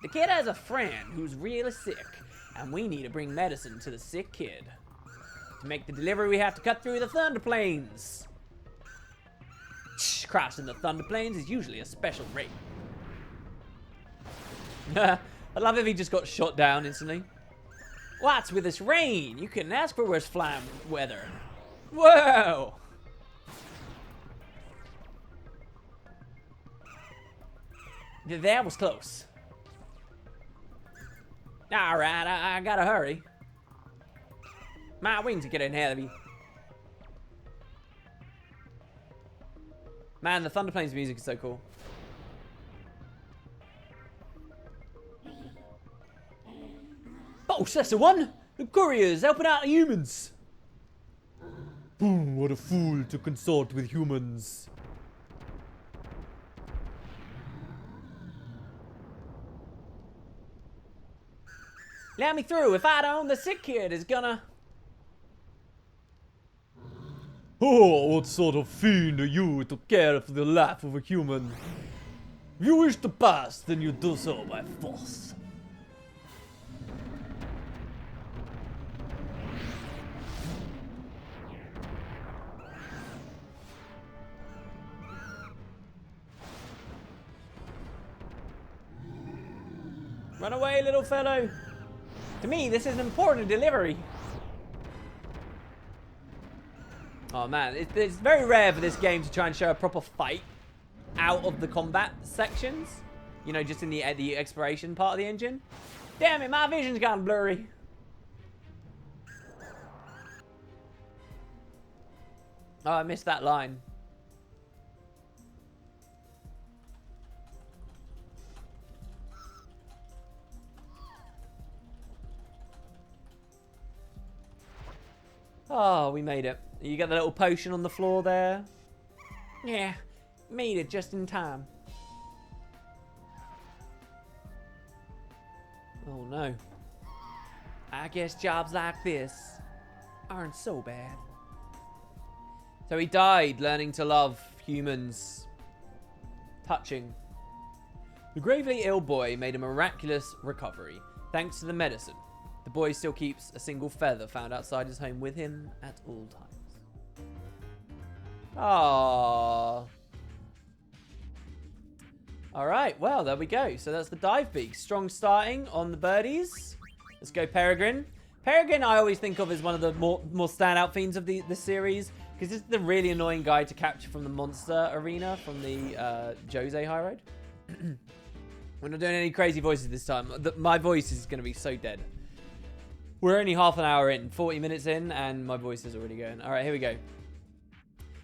The kid has a friend who's really sick, and we need to bring medicine to the sick kid. To make the delivery, we have to cut through the Thunder Plains. Crossing the Thunder Plains is usually a special rate. I love if he just got shot down instantly. What's with this rain? You couldn't ask for worse flying weather. Whoa! That was close. Alright, I gotta hurry. My wings are getting heavy. Man, the Thunder Plains music is so cool. Boss, that's the one! The courier's helping out the humans! Boom, what a fool to consort with humans. Let me through. If I don't, the sick kid is gonna... Oh, what sort of fiend are you to care for the life of a human? If you wish to pass, then you do so by force. Run away, little fellow. To me, this is an important delivery. Oh man, it's very rare for this game to try and show a proper fight out of the combat sections. You know, just in the exploration part of the engine. Damn it, my vision's gone blurry. Oh, I missed that line. Oh, we made it. You got the little potion on the floor there. Yeah, made it just in time. Oh no. I guess jobs like this aren't so bad. So he died learning to love humans. Touching. The gravely ill boy made a miraculous recovery, thanks to the medicine. The boy still keeps a single feather found outside his home with him at all times. Aww. Alright, well, there we go. So that's the dive beak. Strong starting on the birdies. Let's go Peregrine. Peregrine I always think of as one of the more standout fiends of the series, because this is the really annoying guy to capture from the monster arena from the Jose High Road. We're not doing any crazy voices this time. My voice is going to be so dead. We're only half an hour in, 40 minutes in, and my voice is already going. All right, here we go.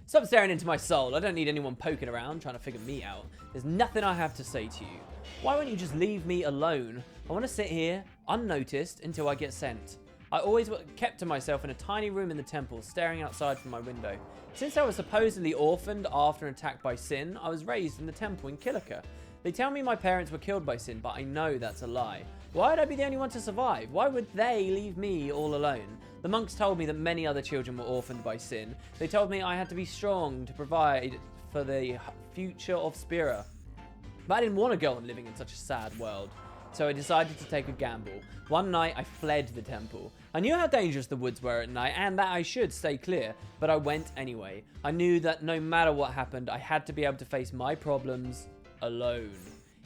Stop staring into my soul. I don't need anyone poking around trying to figure me out. There's nothing I have to say to you. Why won't you just leave me alone? I want to sit here, unnoticed, until I get sent. I always kept to myself in a tiny room in the temple, staring outside from my window. Since I was supposedly orphaned after an attack by Sin, I was raised in the temple in Kilika. They tell me my parents were killed by Sin, but I know that's a lie. Why would I be the only one to survive? Why would they leave me all alone? The monks told me that many other children were orphaned by Sin. They told me I had to be strong to provide for the future of Spira. But I didn't want to go on living in such a sad world. So I decided to take a gamble. One night, I fled the temple. I knew how dangerous the woods were at night and that I should stay clear, but I went anyway. I knew that no matter what happened, I had to be able to face my problems alone.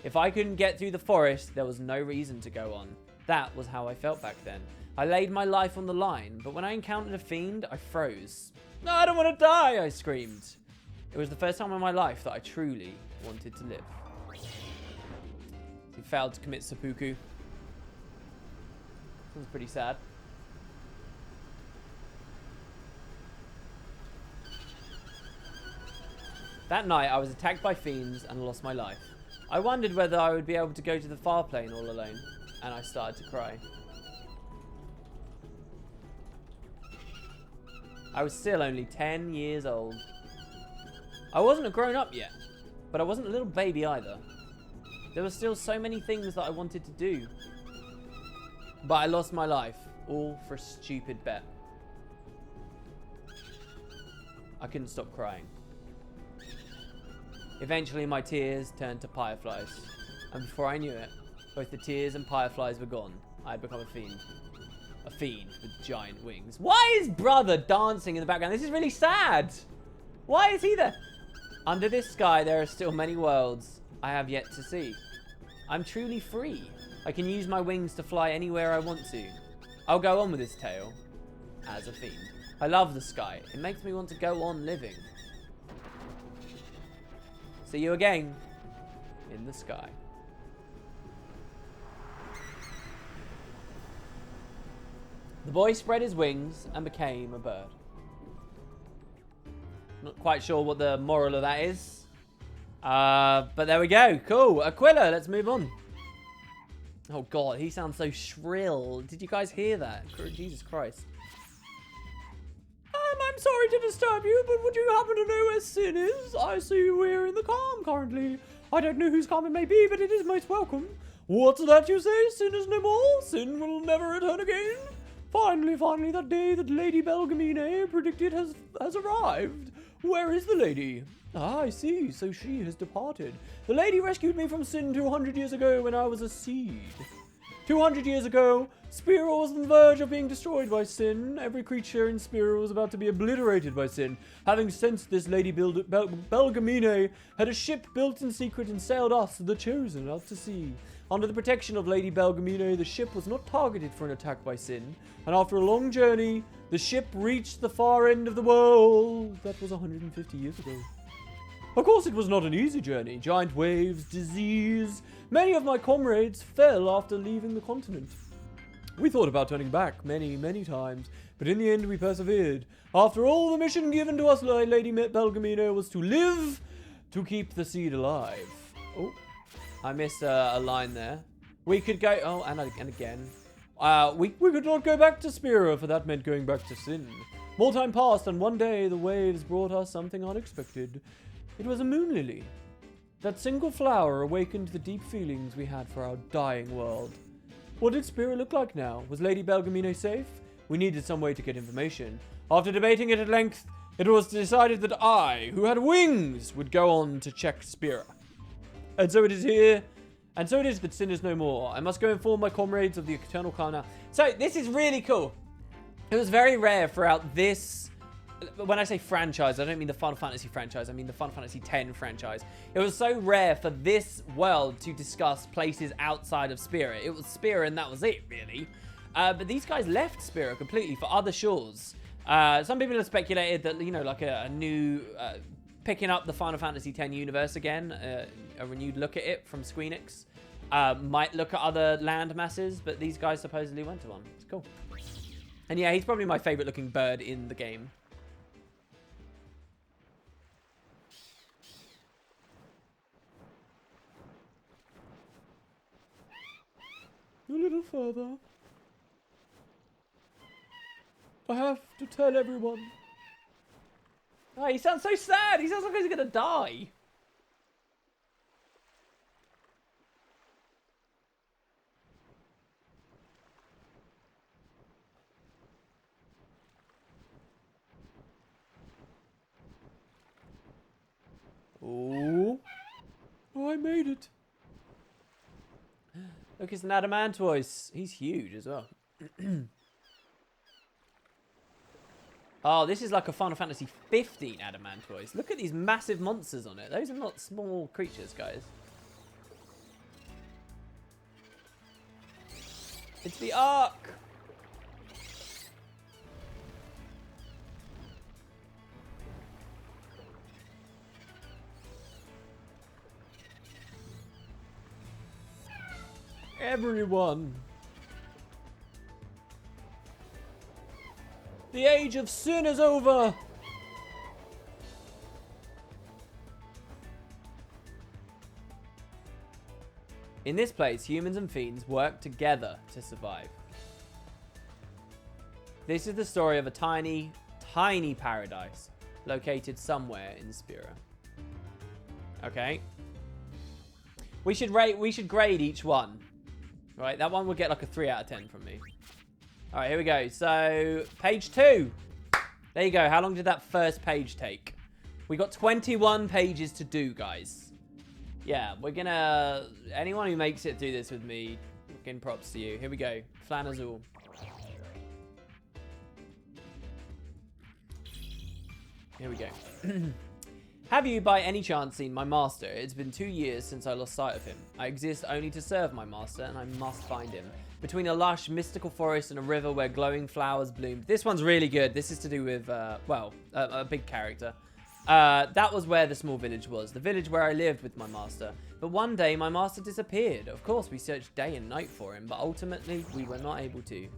If I couldn't get through the forest, there was no reason to go on. That was how I felt back then. I laid my life on the line, but when I encountered a fiend, I froze. No, I don't want to die, I screamed. It was the first time in my life that I truly wanted to live. He failed to commit seppuku. Sounds pretty sad. That night, I was attacked by fiends and lost my life. I wondered whether I would be able to go to the far plane all alone, and I started to cry. I was still only 10 years old. I wasn't a grown-up yet, but I wasn't a little baby either. There were still so many things that I wanted to do. But I lost my life, all for a stupid bet. I couldn't stop crying. Eventually my tears turned to fireflies. And before I knew it, both the tears and fireflies were gone. I had become a fiend. A fiend with giant wings. Why is brother dancing in the background? This is really sad. Why is he there? Under this sky, there are still many worlds I have yet to see. I'm truly free. I can use my wings to fly anywhere I want to. I'll go on with this tale as a fiend. I love the sky. It makes me want to go on living. See you again in the sky. The boy spread his wings and became a bird. Not quite sure what the moral of that is. But there we go. Cool. Aquila, let's move on. Oh, God. He sounds so shrill. Did you guys hear that? Jesus Christ. I'm sorry to disturb you, but would you happen to know where Sin is? I see we're in the calm currently. I don't know whose calm it may be, but it is most welcome. What's that you say? Sin is no more? Sin will never return again? Finally, that day that Lady Belgamine predicted has arrived. Where is the lady? Ah, I see. So she has departed. The lady rescued me from Sin 200 years ago when I was a seed. 200 years ago, Spira was on the verge of being destroyed by Sin. Every creature in Spira was about to be obliterated by Sin. Having sensed this, Lady Belgamine had a ship built in secret and sailed us, the Chosen, out to sea. Under the protection of Lady Belgamine, the ship was not targeted for an attack by Sin, and after a long journey, the ship reached the far end of the world. That was 150 years ago. Of course, it was not an easy journey. Giant waves, disease. Many of my comrades fell after leaving the continent. We thought about turning back many times, but in the end we persevered. After all, the mission given to us by Lady Belgamino was to live, to keep the seed alive. Oh, I missed a line there. We could go... Oh, and again. We could not go back to Spira, for that meant going back to Sin. More time passed, and one day the waves brought us something unexpected. It was a moon lily. That single flower awakened the deep feelings we had for our dying world. What did Spira look like now? Was Lady Belgamino safe? We needed some way to get information. After debating it at length, it was decided that I, who had wings, would go on to check Spira. And so it is here, and so it is that Sin is no more. I must go inform my comrades of the eternal calm now. So, this is really cool. It was very rare throughout this... When I say franchise, I don't mean the Final Fantasy franchise. I mean the Final Fantasy X franchise. It was so rare for this world to discuss places outside of Spira. It was Spira and that was it, really. But these guys left Spira completely for other shores. Some people have speculated that, you know, like a new... picking up the Final Fantasy X universe again, a renewed look at it from Squeenix. might look at other land masses, but these guys supposedly went to one. It's cool. And yeah, he's probably my favorite looking bird in the game. A little further. I have to tell everyone. Oh, he sounds so sad. He sounds like he's gonna die. Ooh. Oh, I made it. Look, it's an adamantoise. He's huge as well. Oh, this is like a Final Fantasy 15 adamantoise. Look at these massive monsters on it. Those are not small creatures, guys. It's the Ark. Everyone. The age of sin is over. In this place, humans and fiends work together to survive. This is the story of a tiny, tiny paradise located somewhere in Spira. Okay. We should grade each one. Right, that one will get like a 3 out of 10 from me. All right, here we go. So, page 2. There you go. How long did that first page take? We got 21 pages to do, guys. Yeah, we're gonna... Anyone who makes it through this with me, fucking props to you. Here we go. Flan Azul. Here we go. Have you, by any chance, seen my master? It's been 2 years since I lost sight of him. I exist only to serve my master, and I must find him. Between a lush, mystical forest and a river where glowing flowers bloomed. This one's really good. This is to do with, a big character. That was where the small village was. The village where I lived with my master. But one day, my master disappeared. Of course, we searched day and night for him, but ultimately, we were not able to.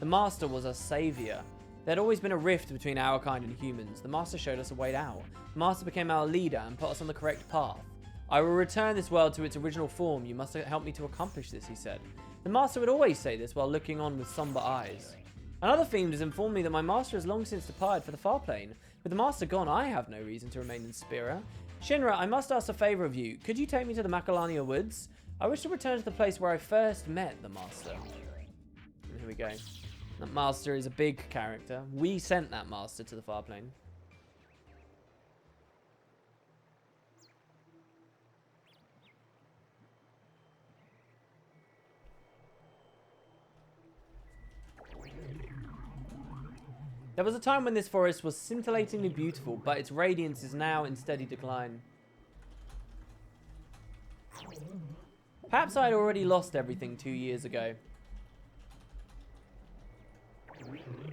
The master was our savior. There had always been a rift between our kind and humans. The master showed us a way out. The master became our leader and put us on the correct path. I will return this world to its original form. You must help me to accomplish this, he said. The master would always say this while looking on with somber eyes. Another fiend has informed me that my master has long since departed for the far plane. With the master gone, I have no reason to remain in Spira. Shinra, I must ask a favor of you. Could you take me to the Macalania Woods? I wish to return to the place where I first met the master. And here we go. That master is a big character. We sent that master to the far plane. There was a time when this forest was scintillatingly beautiful, but its radiance is now in steady decline. Perhaps I had already lost everything 2 years ago.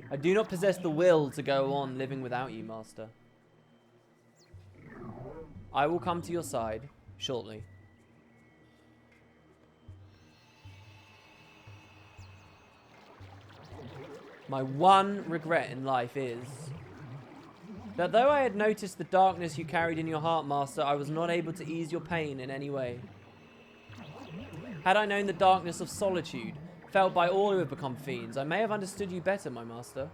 I do not possess the will to go on living without you, master. I will come to your side shortly. My one regret in life is that though I had noticed the darkness you carried in your heart, master, I was not able to ease your pain in any way. Had I known the darkness of solitude felt by all who have become fiends, I may have understood you better, my master.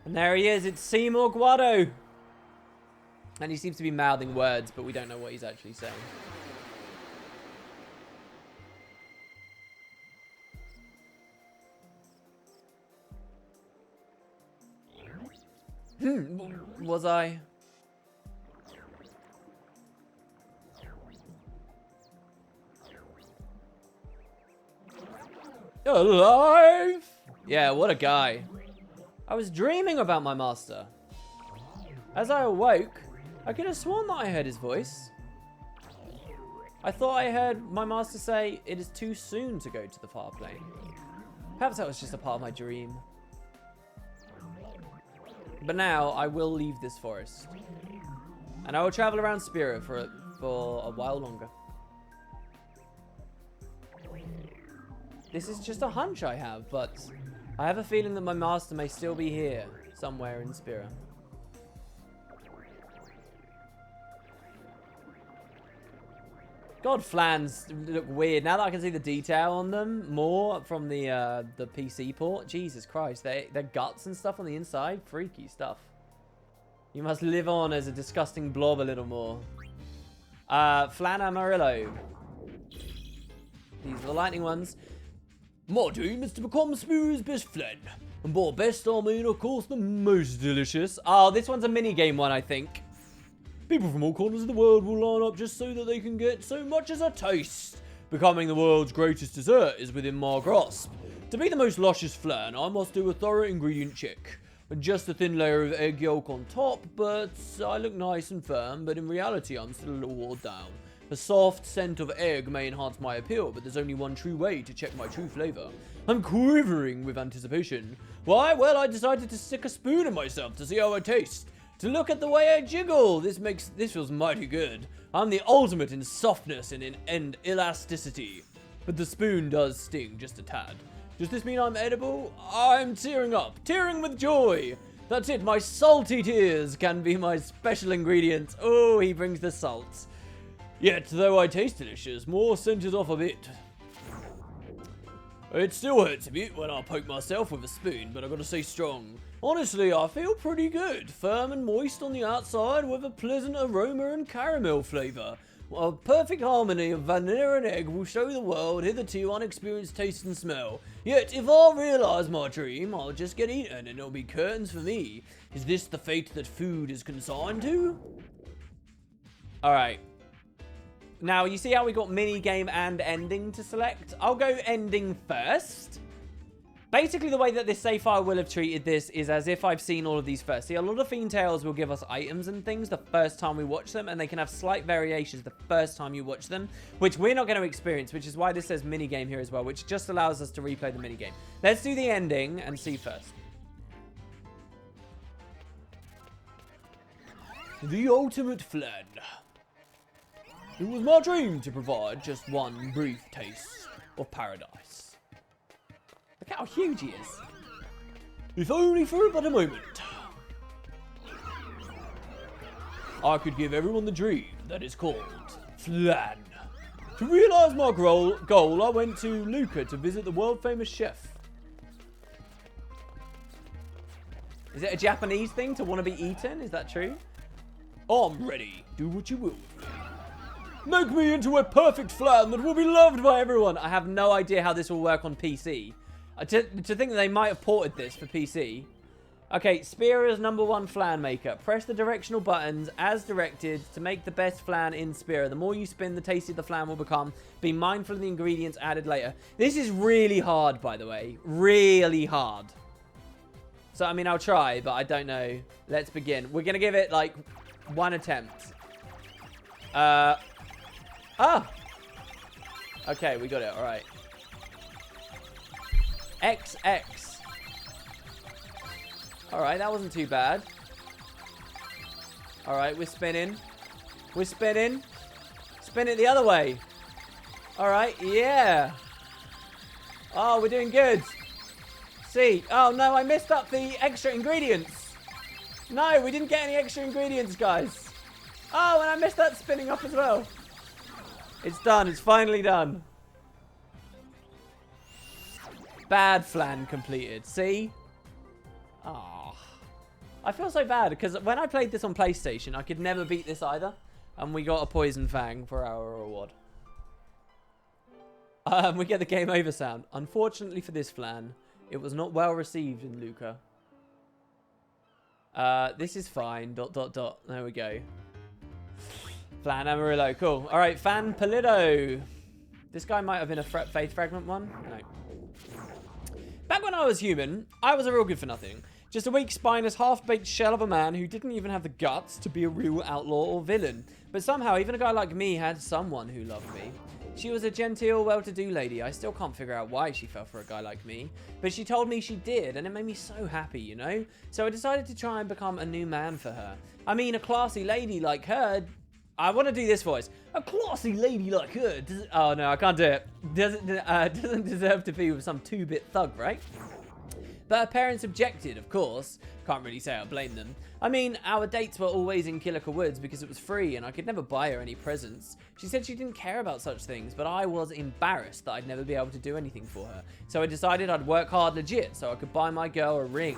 And there he is, it's Seymour Guado. And he seems to be mouthing words, but we don't know what he's actually saying. Was I? Alive! Yeah, what a guy. I was dreaming about my master. As I awoke, I could have sworn that I heard his voice. I thought I heard my master say, "It is too soon to go to the far plane." Perhaps that was just a part of my dream. But now, I will leave this forest. And I will travel around Spira for a while longer. This is just a hunch I have, but I have a feeling that my master may still be here, somewhere in Spira. God, flans look weird. Now that I can see the detail on them more from the PC port. Jesus Christ, their guts and stuff on the inside. Freaky stuff. You must live on as a disgusting blob a little more. Flan Amarillo. These are the lightning ones. My dream is to become Spira's best flan. And by best, I mean, of course, the most delicious. Oh, this one's a minigame one, I think. People from all corners of the world will line up just so that they can get so much as a taste. Becoming the world's greatest dessert is within my grasp. To be the most luscious flan, I must do a thorough ingredient check. Just a thin layer of egg yolk on top, but I look nice and firm, but in reality I'm still a little worn down. The soft scent of egg may enhance my appeal, but there's only one true way to check my true flavour. I'm quivering with anticipation. Why? Well, I decided to stick a spoon in myself to see how I taste. To look at the way I jiggle, this feels mighty good. I'm the ultimate in softness and in elasticity. But the spoon does sting just a tad. Does this mean I'm edible? I'm tearing up, tearing with joy. That's it, my salty tears can be my special ingredient. Oh, he brings the salt. Yet, though I taste delicious, more centers off a bit. It still hurts a bit when I poke myself with a spoon, but I gotta stay strong. Honestly, I feel pretty good. Firm and moist on the outside with a pleasant aroma and caramel flavour. A perfect harmony of vanilla and egg will show the world hitherto unexperienced taste and smell. Yet, if I realise my dream, I'll just get eaten and it'll be curtains for me. Is this the fate that food is consigned to? Alright. Now, you see how we got minigame and ending to select? I'll go ending first. Basically, the way that this save file will have treated this is as if I've seen all of these first. See, a lot of Fiend Tales will give us items and things the first time we watch them, and they can have slight variations the first time you watch them, which we're not going to experience, which is why this says minigame here as well, which just allows us to replay the minigame. Let's do the ending and see first. The ultimate flan. It was my dream to provide just one brief taste of paradise. Look how huge he is. If only for but a moment. I could give everyone the dream that is called flan. To realise my goal, I went to Lucca to visit the world-famous chef. Is it a Japanese thing to want to be eaten? Is that true? I'm ready. Do what you will with me. Make me into a perfect flan that will be loved by everyone. I have no idea how this will work on PC. To think that they might have ported this for PC. Okay, Spira's #1 flan maker. Press the directional buttons as directed to make the best flan in Spira. The more you spin, the tastier the flan will become. Be mindful of the ingredients added later. This is really hard, by the way. Really hard. So, I mean, I'll try, but I don't know. Let's begin. We're going to give it, like, one attempt. Okay, we got it. All right. XX. Alright, that wasn't too bad. Alright, we're spinning. We're spinning. Spin it the other way. Alright, yeah. Oh, we're doing good. See. Oh, no, I messed up the extra ingredients. No, we didn't get any extra ingredients, guys. Oh, and I messed that spinning up as well. It's done. It's finally done. Bad flan completed. See? Ah, I feel so bad because when I played this on PlayStation, I could never beat this either. And we got a poison fang for our reward. We get the game over sound. Unfortunately for this flan, it was not well received in Lucca. This is fine. ... There we go. Flan Amarillo. Cool. All right, Fan Polito. This guy might have been a Faith Fragment one. No. Back when I was human, I was a real good for nothing. Just a weak, spineless, half-baked shell of a man who didn't even have the guts to be a real outlaw or villain. But somehow, even a guy like me had someone who loved me. She was a genteel, well-to-do lady. I still can't figure out why she fell for a guy like me. But she told me she did, and it made me so happy, you know? So I decided to try and become a new man for her. I mean, a classy lady like her... I want to do this voice. A classy lady like her... Oh, no, I can't do it. Doesn't deserve to be with some two-bit thug, right? But her parents objected, of course. Can't really say I blame them. I mean, our dates were always in Killiker Woods because it was free and I could never buy her any presents. She said she didn't care about such things, but I was embarrassed that I'd never be able to do anything for her. So I decided I'd work hard legit so I could buy my girl a ring.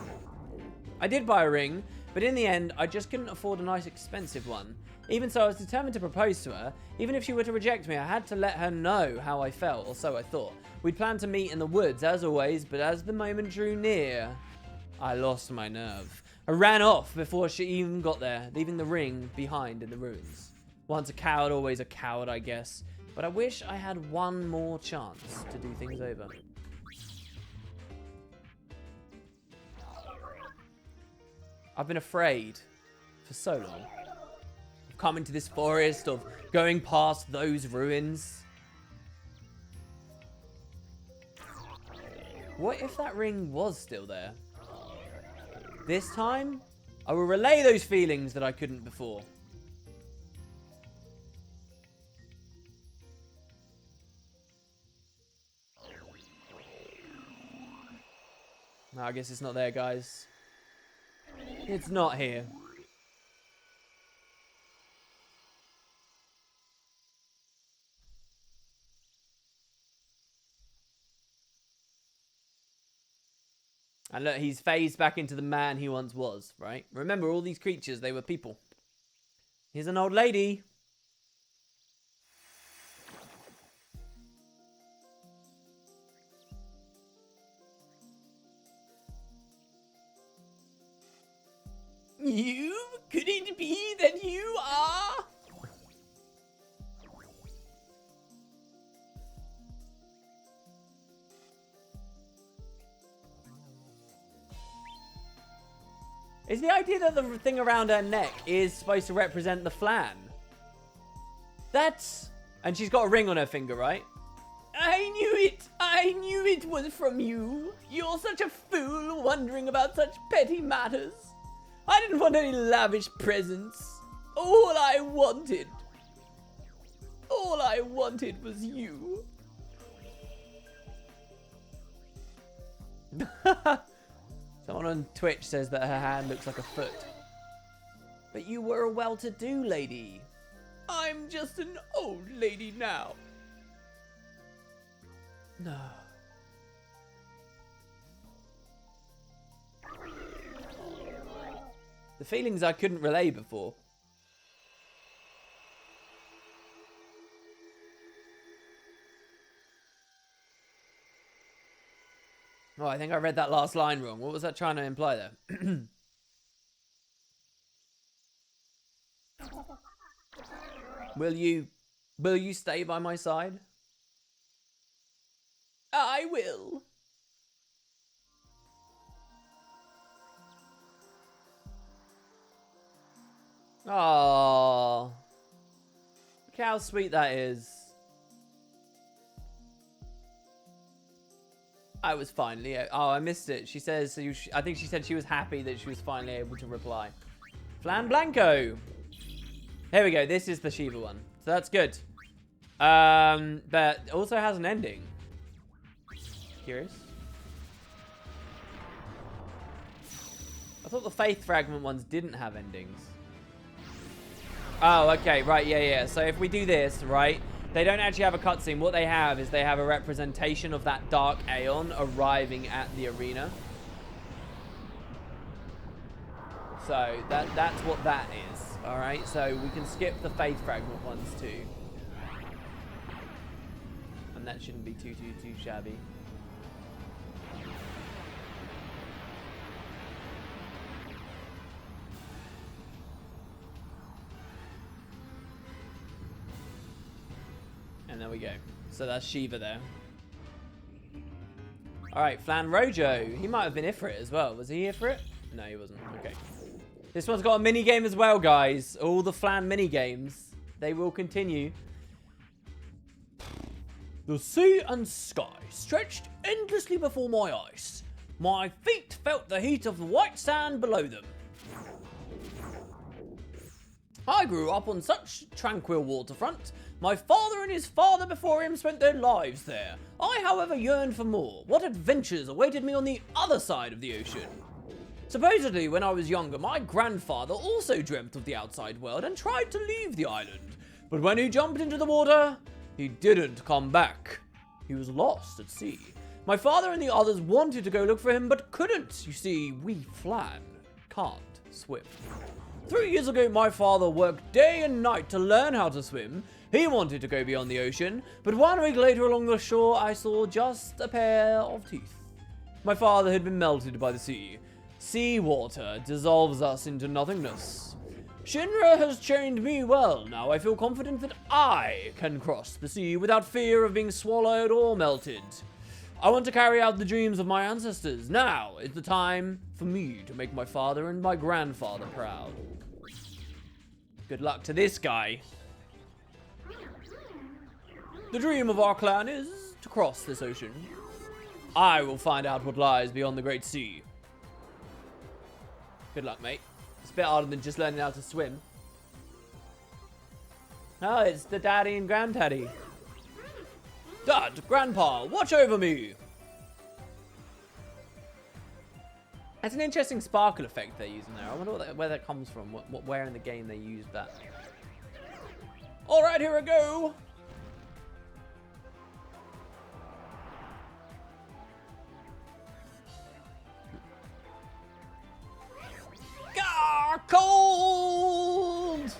I did buy a ring, but in the end, I just couldn't afford a nice expensive one. Even so, I was determined to propose to her. Even if she were to reject me, I had to let her know how I felt, or so I thought. We'd planned to meet in the woods, as always, but as the moment drew near, I lost my nerve. I ran off before she even got there, leaving the ring behind in the ruins. Once a coward, always a coward, I guess. But I wish I had one more chance to do things over. I've been afraid for so long. I've come into this forest of going past those ruins. What if that ring was still there? This time, I will relay those feelings that I couldn't before. No, I guess it's not there, guys. It's not here. And look, he's phased back into the man he once was, right? Remember, all these creatures, they were people. Here's an old lady. You? Could it be that you are? Is the idea that the thing around her neck is supposed to represent the flan? That's... And she's got a ring on her finger, right? I knew it! I knew it was from you! You're such a fool wondering about such petty matters. I didn't want any lavish presents. All I wanted was you. Someone on Twitch says that her hand looks like a foot. But you were a well-to-do lady. I'm just an old lady now. No. The feelings I couldn't relay before. Oh, I think I read that last line wrong. What was that trying to imply there? Will you stay by my side? I will. Oh, look how sweet that is. I was finally... Oh, I missed it. She says... So I think she said she was happy that she was finally able to reply. Flan Blanco. Here we go. This is the Shiva one. So that's good. But it also has an ending. Curious. I thought the Faith Fragment ones didn't have endings. Oh, okay. Right. Yeah. So if we do this, right... They don't actually have a cutscene. What they have is they have a representation of that Dark Aeon arriving at the arena. So that's what that is. All right. So we can skip the Faith Fragment ones too, and that shouldn't be too shabby. And there we go. So that's Shiva there. All right, Flan Rojo. He might have been here for it as well. Was he here for it? No, he wasn't. Okay. This one's got a mini game as well, guys. All the Flan mini games. They will continue. The sea and sky stretched endlessly before my eyes. My feet felt the heat of the white sand below them. I grew up on such tranquil waterfront. My father and his father before him spent their lives there. I, however, yearned for more. What adventures awaited me on the other side of the ocean? Supposedly, when I was younger, my grandfather also dreamt of the outside world and tried to leave the island. But when he jumped into the water, he didn't come back. He was lost at sea. My father and the others wanted to go look for him, but couldn't. You see, we Flan can't swim. 3 years ago, my father worked day and night to learn how to swim. He wanted to go beyond the ocean, but 1 week later along the shore, I saw just a pair of teeth. My father had been melted by the sea. Seawater dissolves us into nothingness. Shinra has trained me well. Now I feel confident that I can cross the sea without fear of being swallowed or melted. I want to carry out the dreams of my ancestors. Now is the time for me to make my father and my grandfather proud. Good luck to this guy. The dream of our clan is to cross this ocean. I will find out what lies beyond the great sea. Good luck, mate. It's a bit harder than just learning how to swim. Oh, it's the daddy and granddaddy. Dad, Grandpa, watch over me! That's an interesting sparkle effect they're using there. I wonder where that comes from. Where in the game they used that. Alright, here we go! Gah, cold!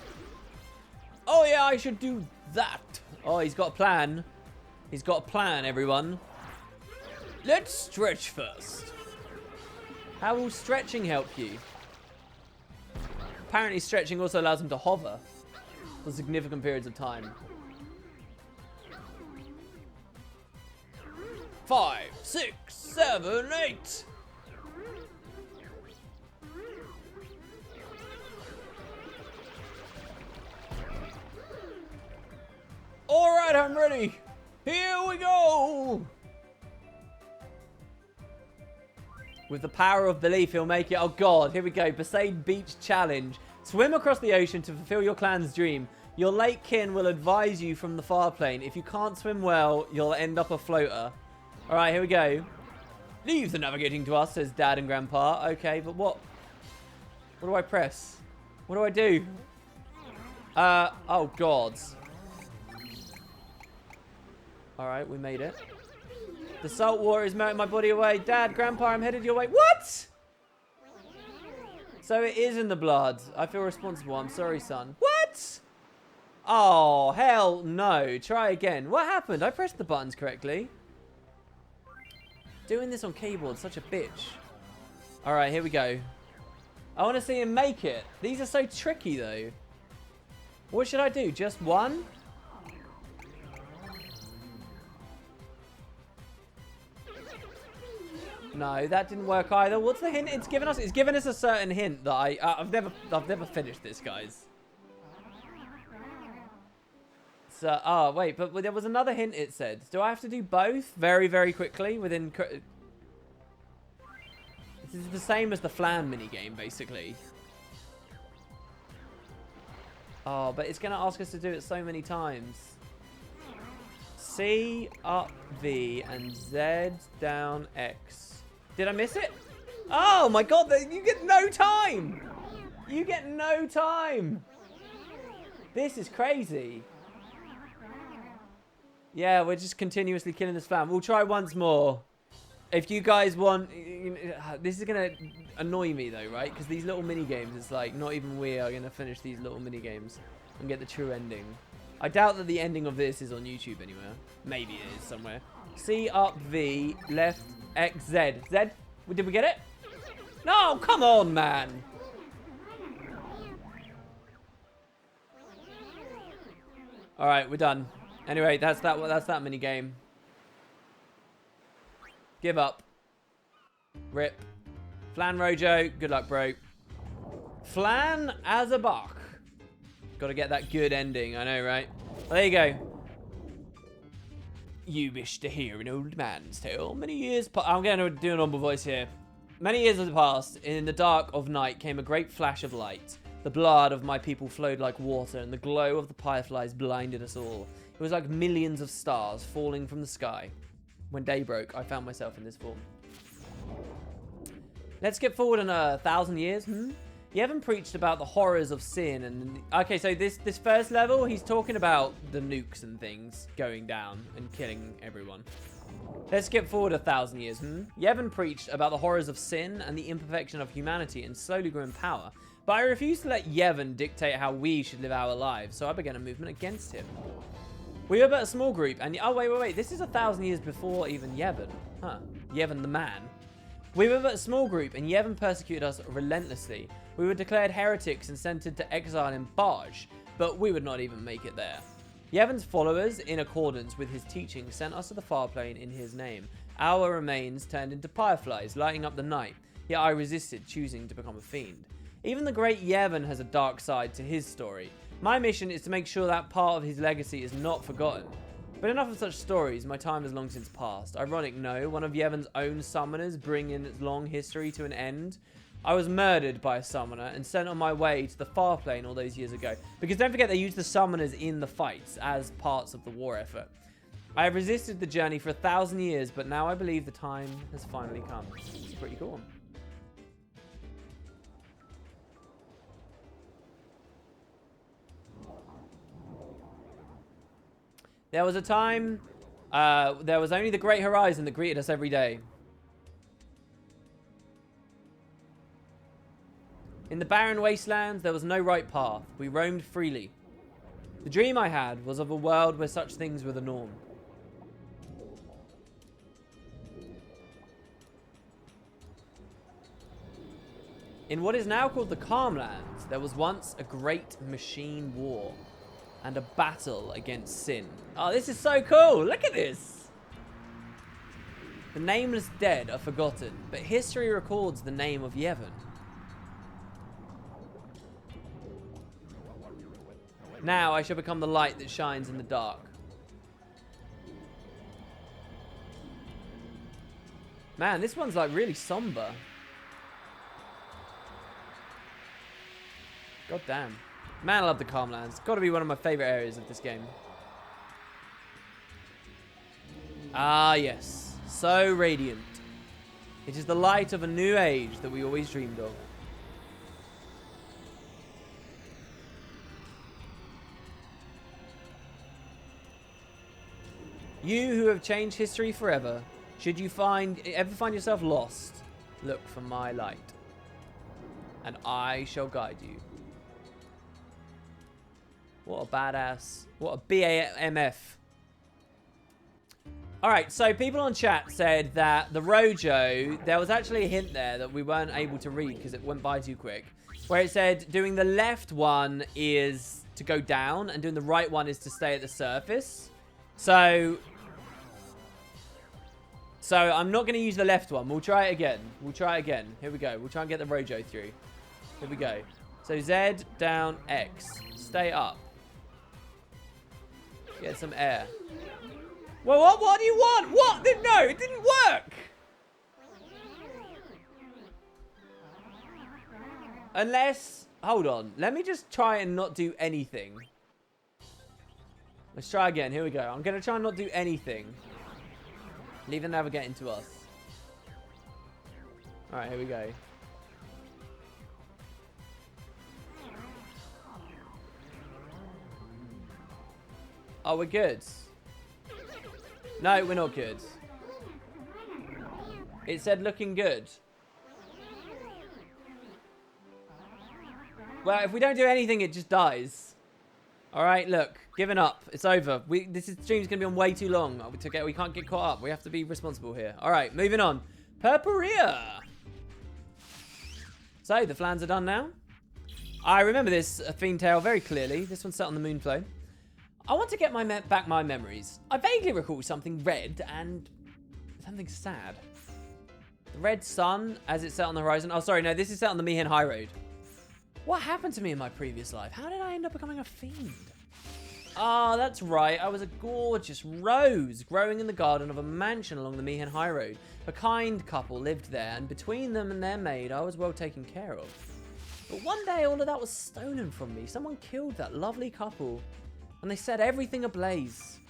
Oh yeah, I should do that. Oh, he's got a plan. He's got a plan, everyone. Let's stretch first. How will stretching help you? Apparently stretching also allows him to hover for significant periods of time. 5, 6, 7, 8. All right, I'm ready. Here we go! With the power of belief, he'll make it. Oh god, here we go. Besaid Beach Challenge. Swim across the ocean to fulfill your clan's dream. Your late kin will advise you from the far plane. If you can't swim well, you'll end up a floater. Alright, here we go. Leave the navigating to us, says Dad and Grandpa. Okay, but what? What do I press? What do I do? Oh god. Alright, we made it. The salt water is melting my body away. Dad, Grandpa, I'm headed your way. What? So it is in the blood. I feel responsible. I'm sorry, son. What? Oh, hell no. Try again. What happened? I pressed the buttons correctly. Doing this on keyboard, such a bitch. Alright, here we go. I want to see him make it. These are so tricky, though. What should I do? Just one? No, that didn't work either. What's the hint it's given us? It's given us a certain hint that I've never finished this, guys. So, oh wait, but there was another hint it said. Do I have to do both very, very quickly within? This is the same as the Flan minigame, basically. Oh, but it's gonna ask us to do it so many times. C up V and Z down X. Did I miss it? Oh my god, you get no time! You get no time! This is crazy. Yeah, we're just continuously killing this Flan. We'll try once more. If you guys want... This is going to annoy me though, right? Because these little mini-games, it's like, not even we are going to finish these little mini-games and get the true ending. I doubt that the ending of this is on YouTube anywhere. Maybe it is somewhere. C up V, left X Z. Z? Did we get it? No, come on, man. All right, we're done. Anyway, that's that mini game. Give up. Rip. Flan Rojo. Good luck, bro. Flan Azabach. Got to get that good ending. I know, right? Well, there you go. You wish to hear an old man's tale. Many years... I'm going to do a normal voice here. Many years have passed. In the dark of night came a great flash of light. The blood of my people flowed like water, and the glow of the fireflies blinded us all. It was like millions of stars falling from the sky. When day broke, I found myself in this form. Let's skip forward in 1,000 years. Yevon preached about the horrors of sin and... Okay, so this first level, he's talking about the nukes and things going down and killing everyone. Let's skip forward 1,000 years. Yevon preached about the horrors of sin and the imperfection of humanity and slowly grew in power. But I refused to let Yevon dictate how we should live our lives, so I began a movement against him. We were but a small group, and... Oh, wait. This is 1,000 years before even Yevon. Huh. Yevon the man. We were but a small group, and Yevon persecuted us relentlessly. We were declared heretics and sent into exile in Barge, but we would not even make it there. Yevon's followers, in accordance with his teaching, sent us to the far plane in his name. Our remains turned into fireflies, lighting up the night, yet I resisted, choosing to become a fiend. Even the great Yevon has a dark side to his story. My mission is to make sure that part of his legacy is not forgotten. But enough of such stories, my time has long since passed. Ironic, no, one of Yevon's own summoners bringing its long history to an end. I was murdered by a summoner and sent on my way to the far plane all those years ago. Because don't forget, they used the summoners in the fights as parts of the war effort. I have resisted the journey for 1,000 years, but now I believe the time has finally come. It's pretty cool. There was a time, there was only the great horizon that greeted us every day. In the barren wastelands, there was no right path. We roamed freely. The dream I had was of a world where such things were the norm. In what is now called the Calmlands, there was once a great machine war and a battle against sin. Oh, this is so cool. Look at this. The nameless dead are forgotten, but history records the name of Yevon. Now I shall become the light that shines in the dark. Man, this one's like really somber. God damn. Man, I love the Calmlands. Got to be one of my favorite areas of this game. Ah, yes. So radiant. It is the light of a new age that we always dreamed of. You who have changed history forever, should you ever find yourself lost, look for my light, and I shall guide you. What a badass. What a BAMF. Alright, so people on chat said that the Rojo, there was actually a hint there that we weren't able to read because it went by too quick. Where it said doing the left one is to go down and doing the right one is to stay at the surface. So I'm not going to use the left one. We'll try it again. Here we go. We'll try and get the Rojo through. Here we go. So Z, down, X. Stay up. Get some air. Well, what do you want? What? No, it didn't work. Unless... Hold on. Let me just try and not do anything. Let's try again. Here we go. I'm going to try and not do anything. Leave the navigating to us. Alright, here we go. Oh, we're good. No, we're not good. It said looking good. Well, if we don't do anything, it just dies. Alright, look. Giving up. It's over. This stream's going to be on way too long. We can't get caught up. We have to be responsible here. Alright, moving on. Purpurea. So, the flans are done now. I remember this Fiend Tale very clearly. This one's set on the Moonflow. I want to get back my memories. I vaguely recall something red and Something sad. The red sun as it set on the horizon. Oh, sorry, no, this is set on the Mihin High Road. What happened to me in my previous life? How did I end up becoming a fiend? Ah, that's right. I was a gorgeous rose growing in the garden of a mansion along the Mihin High Road. A kind couple lived there, and between them and their maid, I was well taken care of. But one day, all of that was stolen from me. Someone killed that lovely couple, and they set everything ablaze.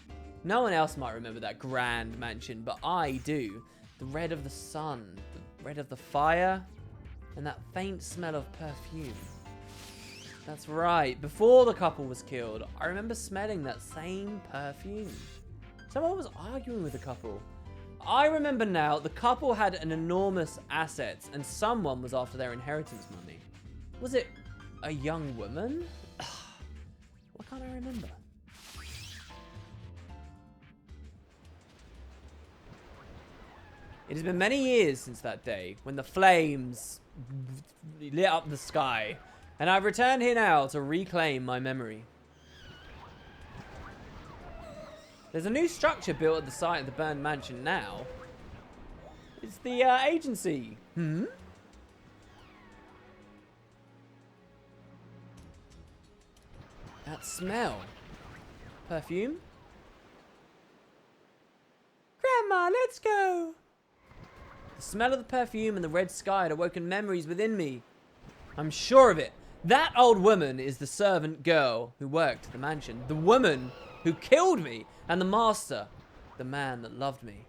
No one else might remember that grand mansion, but I do. The red of the sun, the red of the fire, and that faint smell of perfume. That's right, before the couple was killed, I remember smelling that same perfume. Someone was arguing with the couple. I remember now, the couple had an enormous assets, and someone was after their inheritance money. Was it a young woman? Why can't I remember? It has been many years since that day, when the flames lit up the sky, and I've returned here now to reclaim my memory. There's a new structure built at the site of the burned mansion now. It's the agency. That smell. Perfume? Grandma, let's go! The smell of the perfume and the red sky had awoken memories within me. I'm sure of it. That old woman is the servant girl who worked at the mansion. The woman who killed me. And the master. The man that loved me.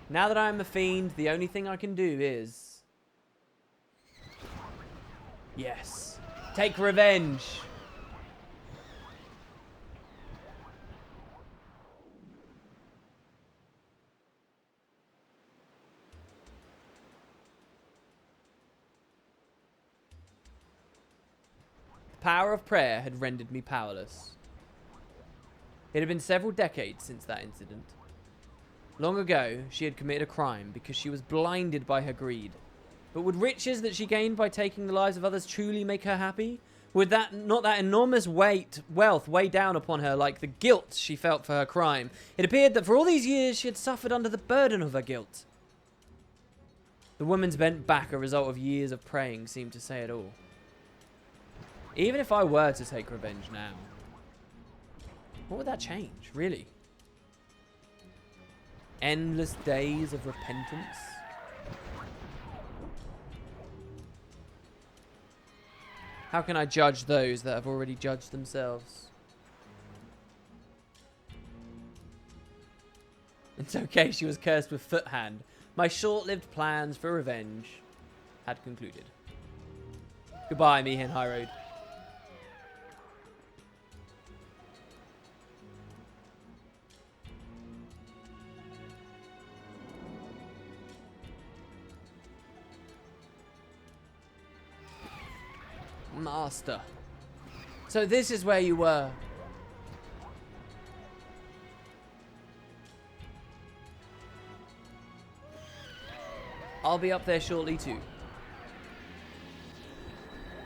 Now that I am a fiend, the only thing I can do is... yes. Take revenge. The power of prayer had rendered me powerless. It had been several decades since that incident. Long ago, she had committed a crime because she was blinded by her greed. But would riches that she gained by taking the lives of others truly make her happy? Would not that enormous wealth weigh down upon her like the guilt she felt for her crime? It appeared that for all these years she had suffered under the burden of her guilt. The woman's bent back, a result of years of praying, seemed to say it all. Even if I were to take revenge now, what would that change, really? Endless days of repentance? How can I judge those that have already judged themselves? It's okay, she was cursed with foot hand. My short-lived plans for revenge had concluded. Goodbye, Mihin High Road. Master. So this is where you were. I'll be up there shortly too.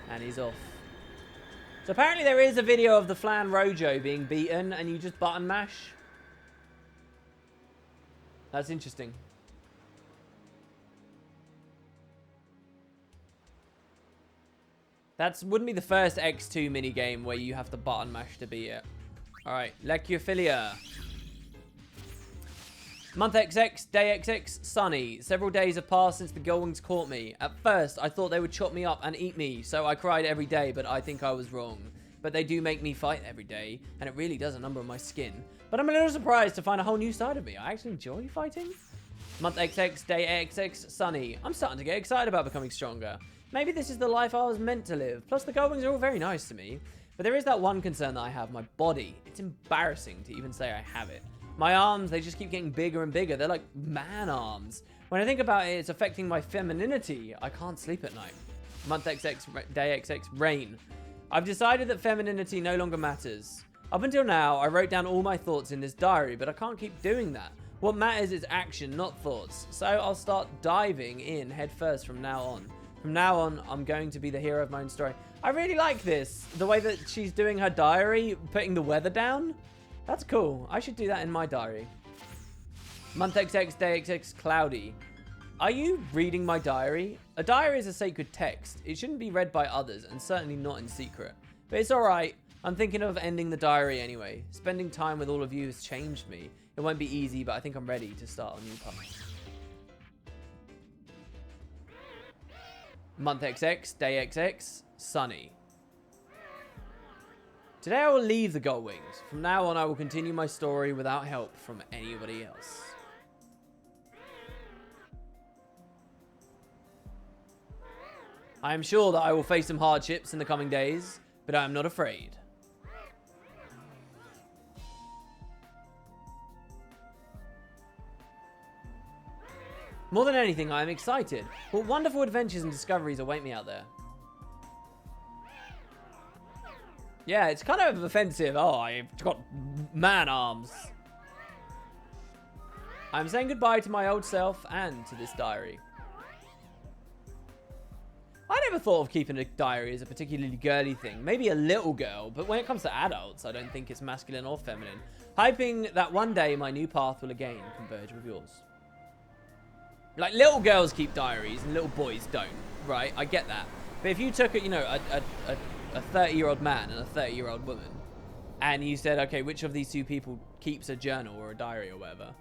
And he's off. So apparently there is a video of the Flan Rojo being beaten and you just button mash. That's interesting. That wouldn't be the first X-2 minigame where you have to button mash to beat it. Alright, Lecuphilia. Month XX, day XX, sunny. Several days have passed since the Gullwings caught me. At first, I thought they would chop me up and eat me, so I cried every day, but I think I was wrong. But they do make me fight every day, and it really does a number on my skin. But I'm a little surprised to find a whole new side of me. I actually enjoy fighting. Month XX, day XX, sunny. I'm starting to get excited about becoming stronger. Maybe this is the life I was meant to live. Plus, the Gullwings are all very nice to me. But there is that one concern that I have, my body. It's embarrassing to even say I have it. My arms, they just keep getting bigger and bigger. They're like man arms. When I think about it, it's affecting my femininity. I can't sleep at night. Month XX, day XX, rain. I've decided that femininity no longer matters. Up until now, I wrote down all my thoughts in this diary, but I can't keep doing that. What matters is action, not thoughts. So I'll start diving in head first from now on. From now on, I'm going to be the hero of my own story. I really like this. The way that she's doing her diary, putting the weather down. That's cool. I should do that in my diary. Month XX, day XX, cloudy. Are you reading my diary? A diary is a sacred text. It shouldn't be read by others, and certainly not in secret. But it's alright. I'm thinking of ending the diary anyway. Spending time with all of you has changed me. It won't be easy, but I think I'm ready to start a new path. Month XX, day XX, sunny. Today I will leave the Gull Wings. From now on, I will continue my story without help from anybody else. I am sure that I will face some hardships in the coming days, but I am not afraid. More than anything, I am excited. What wonderful adventures and discoveries await me out there. Yeah, it's kind of offensive. Oh, I've got man arms. I'm saying goodbye to my old self and to this diary. I never thought of keeping a diary as a particularly girly thing. Maybe a little girl, but when it comes to adults, I don't think it's masculine or feminine. Hoping that one day my new path will again converge with yours. Like, little girls keep diaries and little boys don't, right? I get that. But if you took, a 30-year-old man and a 30-year-old woman, and you said, okay, which of these two people keeps a journal or a diary or whatever,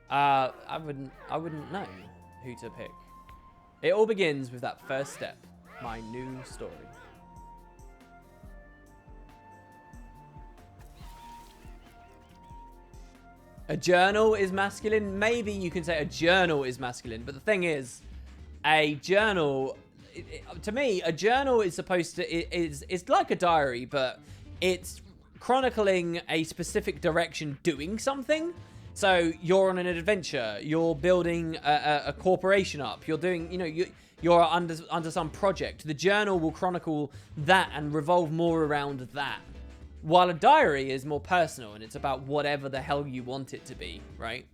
I wouldn't know who to pick. It all begins with that first step, my new story. A journal is masculine. Maybe you can say a journal is masculine, but the thing is, a journal, to me, a journal is supposed to, it's like a diary, but it's chronicling a specific direction doing something. So you're on an adventure, you're building a corporation up, you're doing, you're under some project. The journal will chronicle that and revolve more around that. While a diary is more personal and it's about whatever the hell you want it to be, right?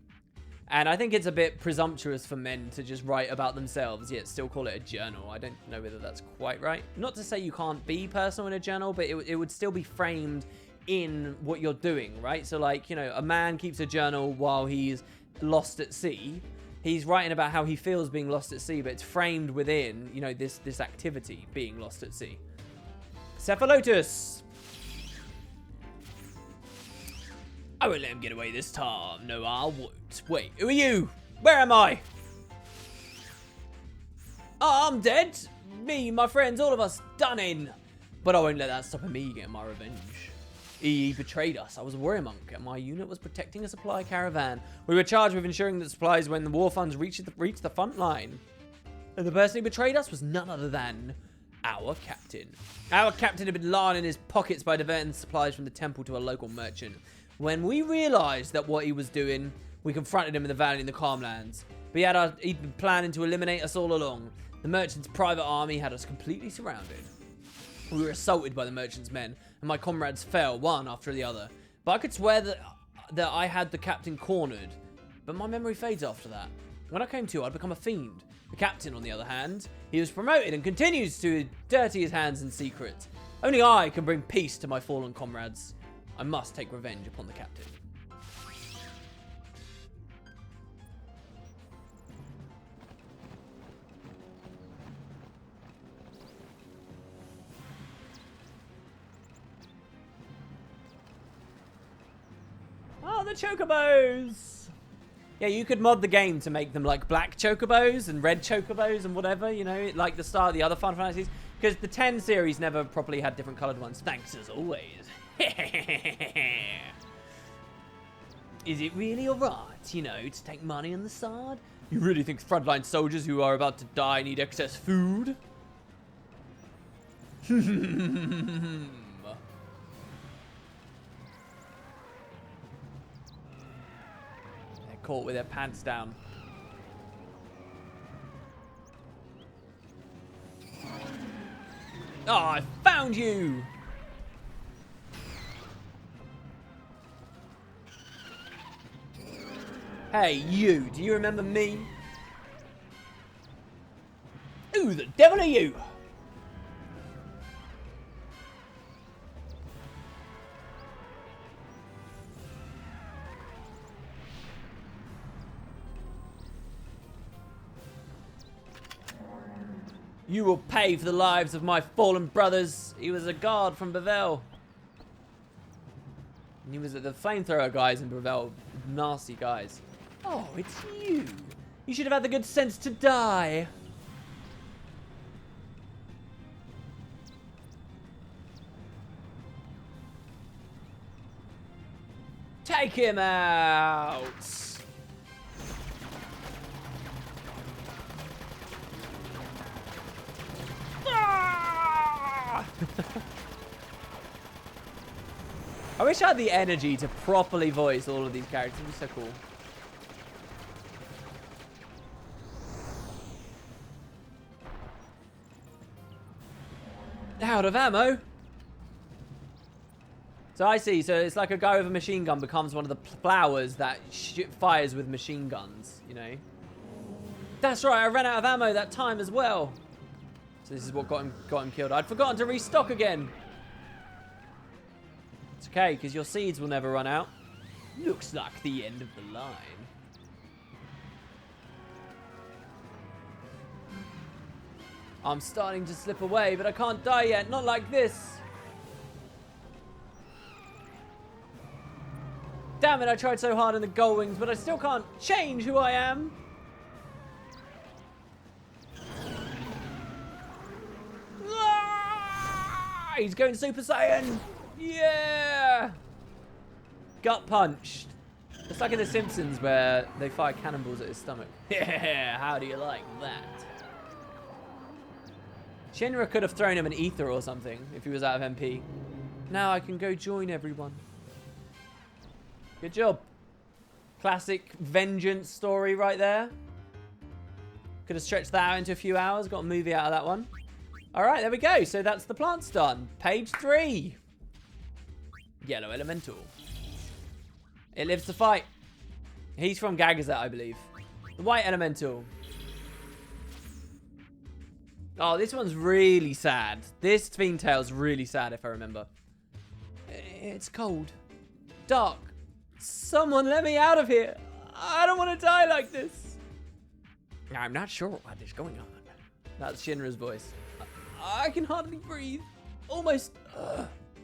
And I think it's a bit presumptuous for men to just write about themselves, yet still call it a journal. I don't know whether that's quite right. Not to say you can't be personal in a journal, but it would still be framed in what you're doing, right? So like, a man keeps a journal while he's lost at sea. He's writing about how he feels being lost at sea, but it's framed within, this activity, being lost at sea. Cephalotus. I won't let him get away this time. No, I won't. Wait, who are you? Where am I? Oh, I'm dead. Me, my friends, all of us done in. But I won't let that stop me getting my revenge. He betrayed us. I was a warrior monk, and my unit was protecting a supply caravan. We were charged with ensuring that supplies when the war funds reached the front line. And the person who betrayed us was none other than our captain. Our captain had been lying in his pockets by diverting supplies from the temple to a local merchant. When we realized that what he was doing, we confronted him in the valley in the Calmlands. But he'd been planning to eliminate us all along. The merchant's private army had us completely surrounded. We were assaulted by the merchant's men, and my comrades fell one after the other. But I could swear that I had the captain cornered. But my memory fades after that. When I came to, I'd become a fiend. The captain, on the other hand, he was promoted and continues to dirty his hands in secret. Only I can bring peace to my fallen comrades. I must take revenge upon the captain. Oh, the chocobos! Yeah, you could mod the game to make them like black chocobos and red chocobos and whatever, like the start of the other Final Fantasies. Because the 10 series never properly had different coloured ones. Thanks as always. Is it really alright, to take money on the side? You really think frontline soldiers who are about to die need excess food? They're caught with their pants down. Oh, I found you! Hey, you, do you remember me? Who Who the devil are you? You will pay for the lives of my fallen brothers. He was a guard from Bevel. And he was the flamethrower guys in Bevel. Nasty guys. Oh, it's you. You should have had the good sense to die. Take him out. I wish I had the energy to properly voice all of these characters. It would be so cool. Out of ammo. So I see. So it's like a guy with a machine gun becomes one of the flowers that fires with machine guns, you know. That's right. I ran out of ammo that time as well. So this is what got him killed. I'd forgotten to restock again. It's okay, because your seeds will never run out. Looks like the end of the line. I'm starting to slip away, but I can't die yet. Not like this. Damn it, I tried so hard in the Gull Wings, but I still can't change who I am. Ah, he's going Super Saiyan. Yeah. Gut punched. It's like in The Simpsons where they fire cannonballs at his stomach. Yeah, how do you like that? Shinra could have thrown him an ether or something if he was out of MP. Now I can go join everyone. Good job. Classic vengeance story right there. Could have stretched that out into a few hours. Got a movie out of that one. All right, there we go. So that's the plants done. Page 3. Yellow Elemental. It lives to fight. He's from Gagazet, I believe. The White Elemental. Oh, this one's really sad. This Fiend Tale's really sad, if I remember. It's cold. Dark. Someone let me out of here. I don't want to die like this. I'm not sure what is going on. That's Shinra's voice. I can hardly breathe. Almost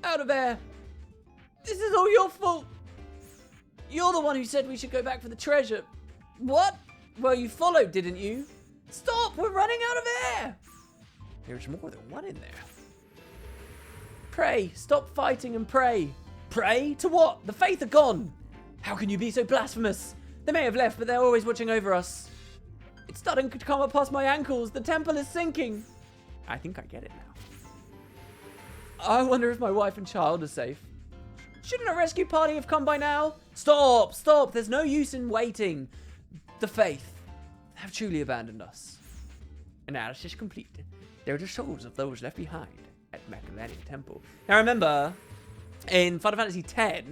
out of air. This is all your fault. You're the one who said we should go back for the treasure. What? Well, you followed, didn't you? Stop! We're running out of air! There's more than one in there. Pray. Stop fighting and pray. Pray? To what? The faith are gone. How can you be so blasphemous? They may have left, but they're always watching over us. It's starting to come up past my ankles. The temple is sinking. I think I get it now. I wonder if my wife and child are safe. Shouldn't a rescue party have come by now? Stop! Stop! There's no use in waiting. The faith have truly abandoned us. Analysis complete. They're the souls of those left behind at Macalania Temple. Now remember, in Final Fantasy X,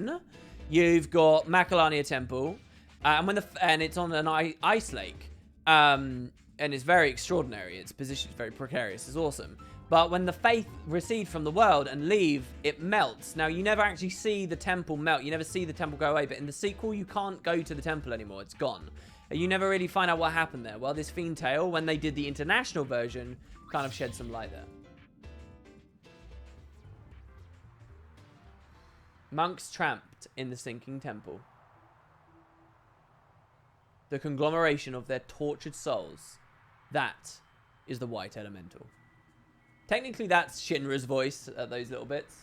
you've got Macalania Temple, and it's on an ice lake, and it's very extraordinary. Its position is very precarious. It's awesome. But when the faith recede from the world and leave, it melts. Now, you never actually see the temple melt. You never see the temple go away. But in the sequel, you can't go to the temple anymore. It's gone. You never really find out what happened there. Well, this Fiend Tale, when they did the international version, kind of shed some light there. Monks trapped in the sinking temple. The conglomeration of their tortured souls. That is the White Elemental. Technically, that's Shinra's voice at those little bits.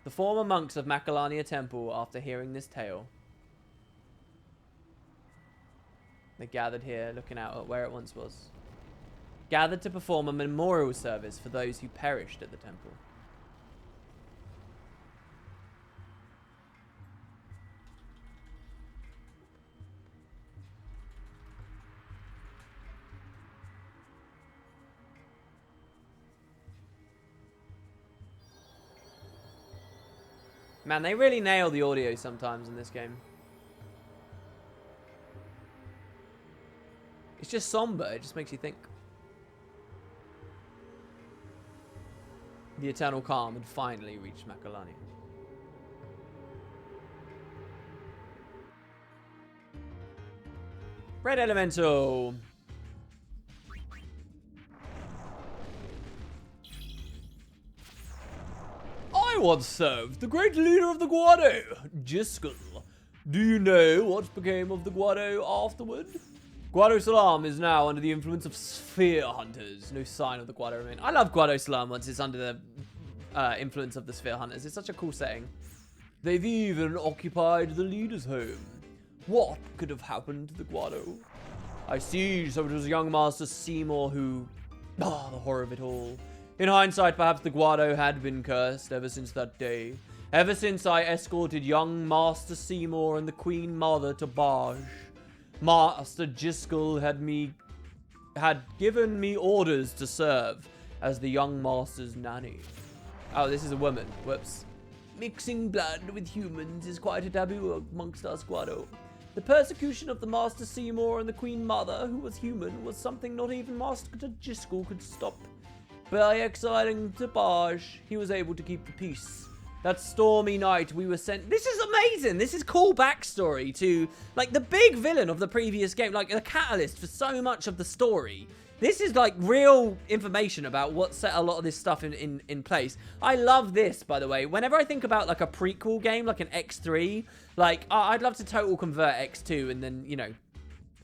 The former monks of Macalania Temple, after hearing this tale, they gathered here, looking out at where it once was. Gathered to perform a memorial service for those who perished at the temple. Man, they really nail the audio sometimes in this game. It's just somber. It just makes you think. The eternal calm had finally reached Makalani. Red Elemental. I once served the great leader of the Guado, Jiskel. Do you know what became of the Guado afterward? Guado Salam is now under the influence of sphere hunters. No sign of the Guado remain. I love Guado Salam once it's under the influence of the sphere hunters. It's such a cool setting. They've even occupied the leader's home. What could have happened to the Guado? I see, so it was young Master Seymour who... Ah, the horror of it all. In hindsight, perhaps the Guado had been cursed ever since that day. Ever since I escorted young Master Seymour and the Queen Mother to Barge. Master Jiskel had given me orders to serve as the young Master's nanny. Oh, this is a woman. Whoops. Mixing blood with humans is quite a taboo amongst us Guado. The persecution of the Master Seymour and the Queen Mother, who was human, was something not even Master Jiskel could stop. By exiling to Barge, he was able to keep the peace. That stormy night we were sent... This is amazing! This is cool backstory to, like, the big villain of the previous game. Like, the catalyst for so much of the story. This is, like, real information about what set a lot of this stuff in place. I love this, by the way. Whenever I think about, like, a prequel game, like an X-3, like, I'd love to total convert X-2 and then, you know,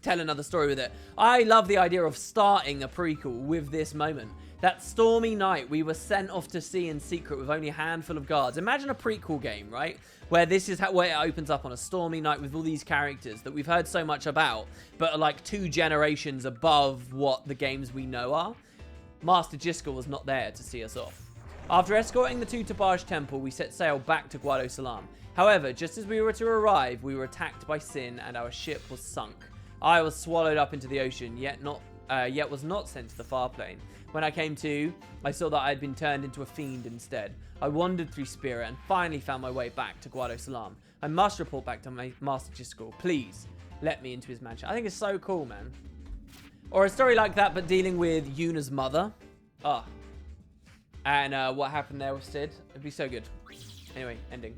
tell another story with it. I love the idea of starting a prequel with this moment. That stormy night, we were sent off to sea in secret with only a handful of guards. Imagine a prequel game, right? Where this is where it opens up on a stormy night with all these characters that we've heard so much about, but are like 2 generations above what the games we know are. Master Jiskel was not there to see us off. After escorting the 2 to Barge Temple, we set sail back to Guado Salam. However, just as we were to arrive, we were attacked by Sin and our ship was sunk. I was swallowed up into the ocean, yet was not sent to the far plane. When I came to, I saw that I had been turned into a fiend instead. I wandered through Spirit and finally found my way back to Guado Salam. I must report back to my Master Jiskel. Please, let me into his mansion. I think it's so cool, man. Or a story like that, but dealing with Yuna's mother. Ah. And what happened there with Sid. It'd be so good. Anyway, ending.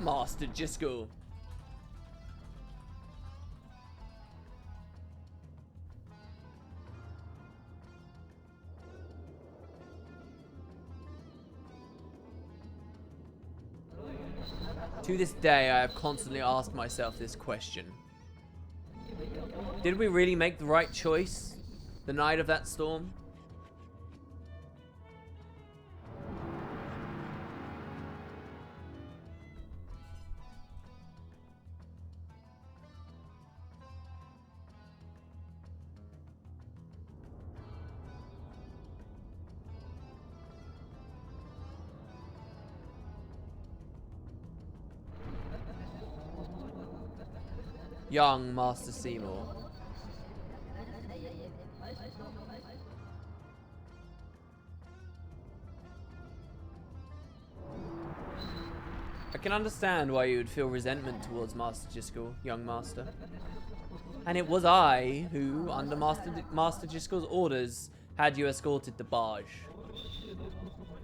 Master Jiskel. To this day, I have constantly asked myself this question. Did we really make the right choice the night of that storm? Young Master Seymour. I can understand why you would feel resentment towards Master Jiskel, young Master. And it was I who, under Master Jiskel's orders, had you escorted the barge.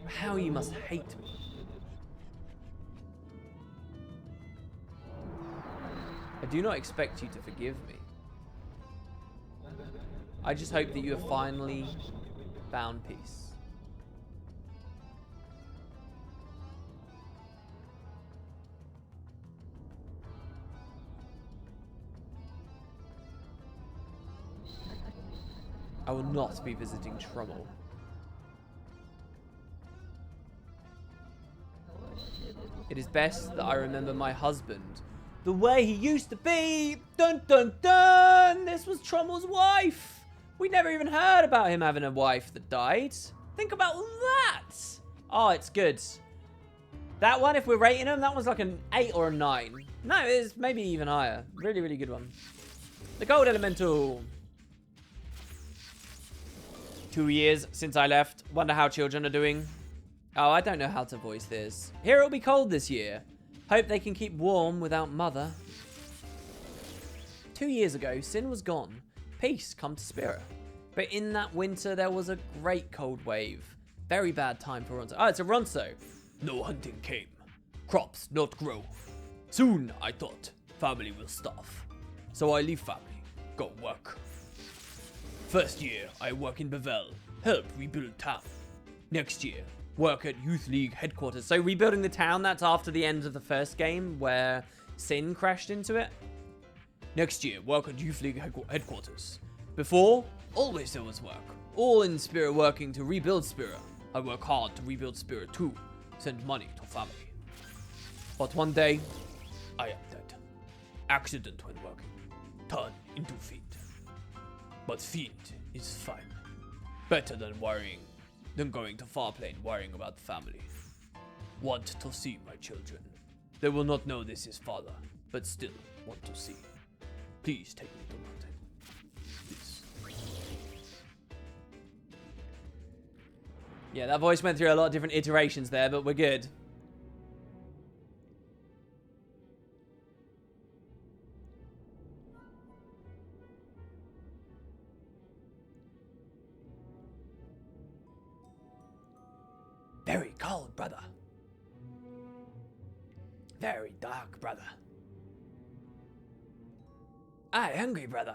How you must hate me. I do not expect you to forgive me. I just hope that you have finally found peace. I will not be visiting Trummel. It is best that I remember my husband the way he used to be. Dun dun dun! This was Trummel's wife. We never even heard about him having a wife that died. Think about that. Oh, it's good. That one, if we're rating him, that one's like an 8 or a 9. No, it's maybe even higher. Really, really good one. The Gold Elemental. 2 years since I left. Wonder how children are doing. Oh, I don't know how to voice this. Here it'll be cold this year. Hope they can keep warm without mother. 2 years ago, Sin was gone. Peace come to Spirit. But in that winter, there was a great cold wave. Very bad time for Ronso. Oh, it's a Ronso. No hunting came. Crops not grow. Soon, I thought, family will starve. So I leave family, go work. First year, I work in Bevel, help rebuild town. Next year, work at Youth League headquarters. So rebuilding the town, that's after the end of the first game where Sin crashed into it. Next year, work at Youth League headquarters. Before, always there was work. All in Spirit working to rebuild Spirit. I work hard to rebuild Spirit too. Send money to family. But one day, I am dead. Accident when working. Turn into fiend. But fiend is fine. Better than worrying. Than going to Farplane worrying about the family. Want to see my children. They will not know this is father, but still want to see. Please take me to mountain. Please. Yeah, that voice went through a lot of different iterations there, but we're good. Very cold, brother. Very dark, brother. I hungry, brother.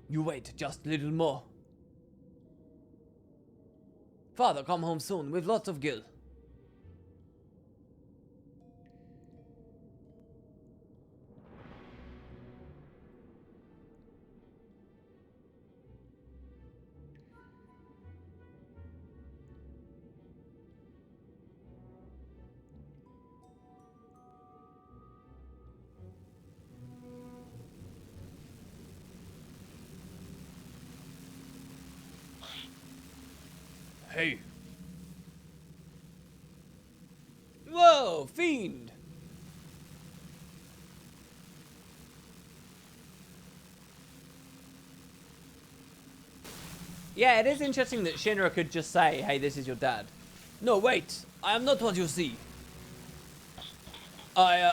You wait just a little more. Father, come home soon with lots of gil. Hey. Whoa, fiend! Yeah, it is interesting that Shinra could just say, hey, this is your dad. No, wait. I am not what you see. Oh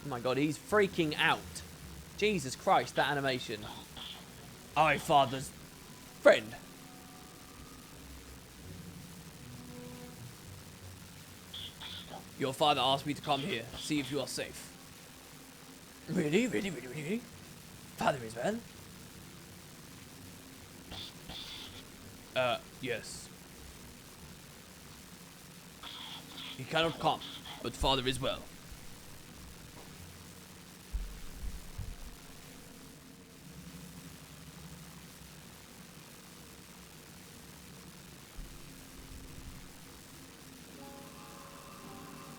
my god, he's freaking out. Jesus Christ, that animation. I, father's friend. Your father asked me to come here, see if you are safe. Really? Really, really, really? Father is well? Yes. He cannot come, but father is well.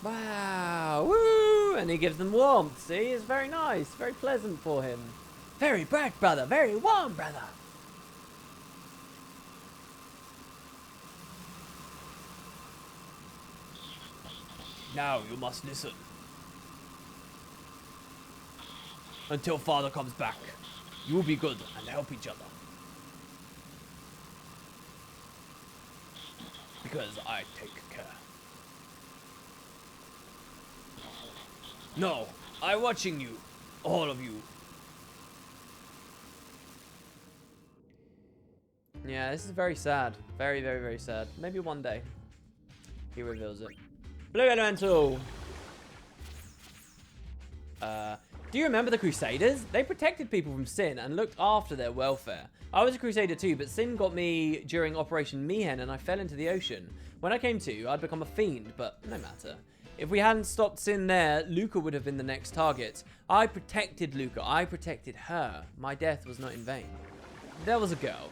Wow, woo! And he gives them warmth, see? It's very nice, very pleasant for him. Very bright, brother, very warm, brother. Now you must listen. Until father comes back, you will be good and help each other. Because I take care. No, I'm watching you. All of you. Yeah, this is very sad. Very, very, very sad. Maybe one day he reveals it. Blue Elemental! Do you remember the Crusaders? They protected people from Sin and looked after their welfare. I was a Crusader too, but Sin got me during Operation Mihen and I fell into the ocean. When I came to, I'd become a fiend, but no matter. If we hadn't stopped Sin there, Luca would have been the next target. I protected Luca. I protected her. My death was not in vain. There was a girl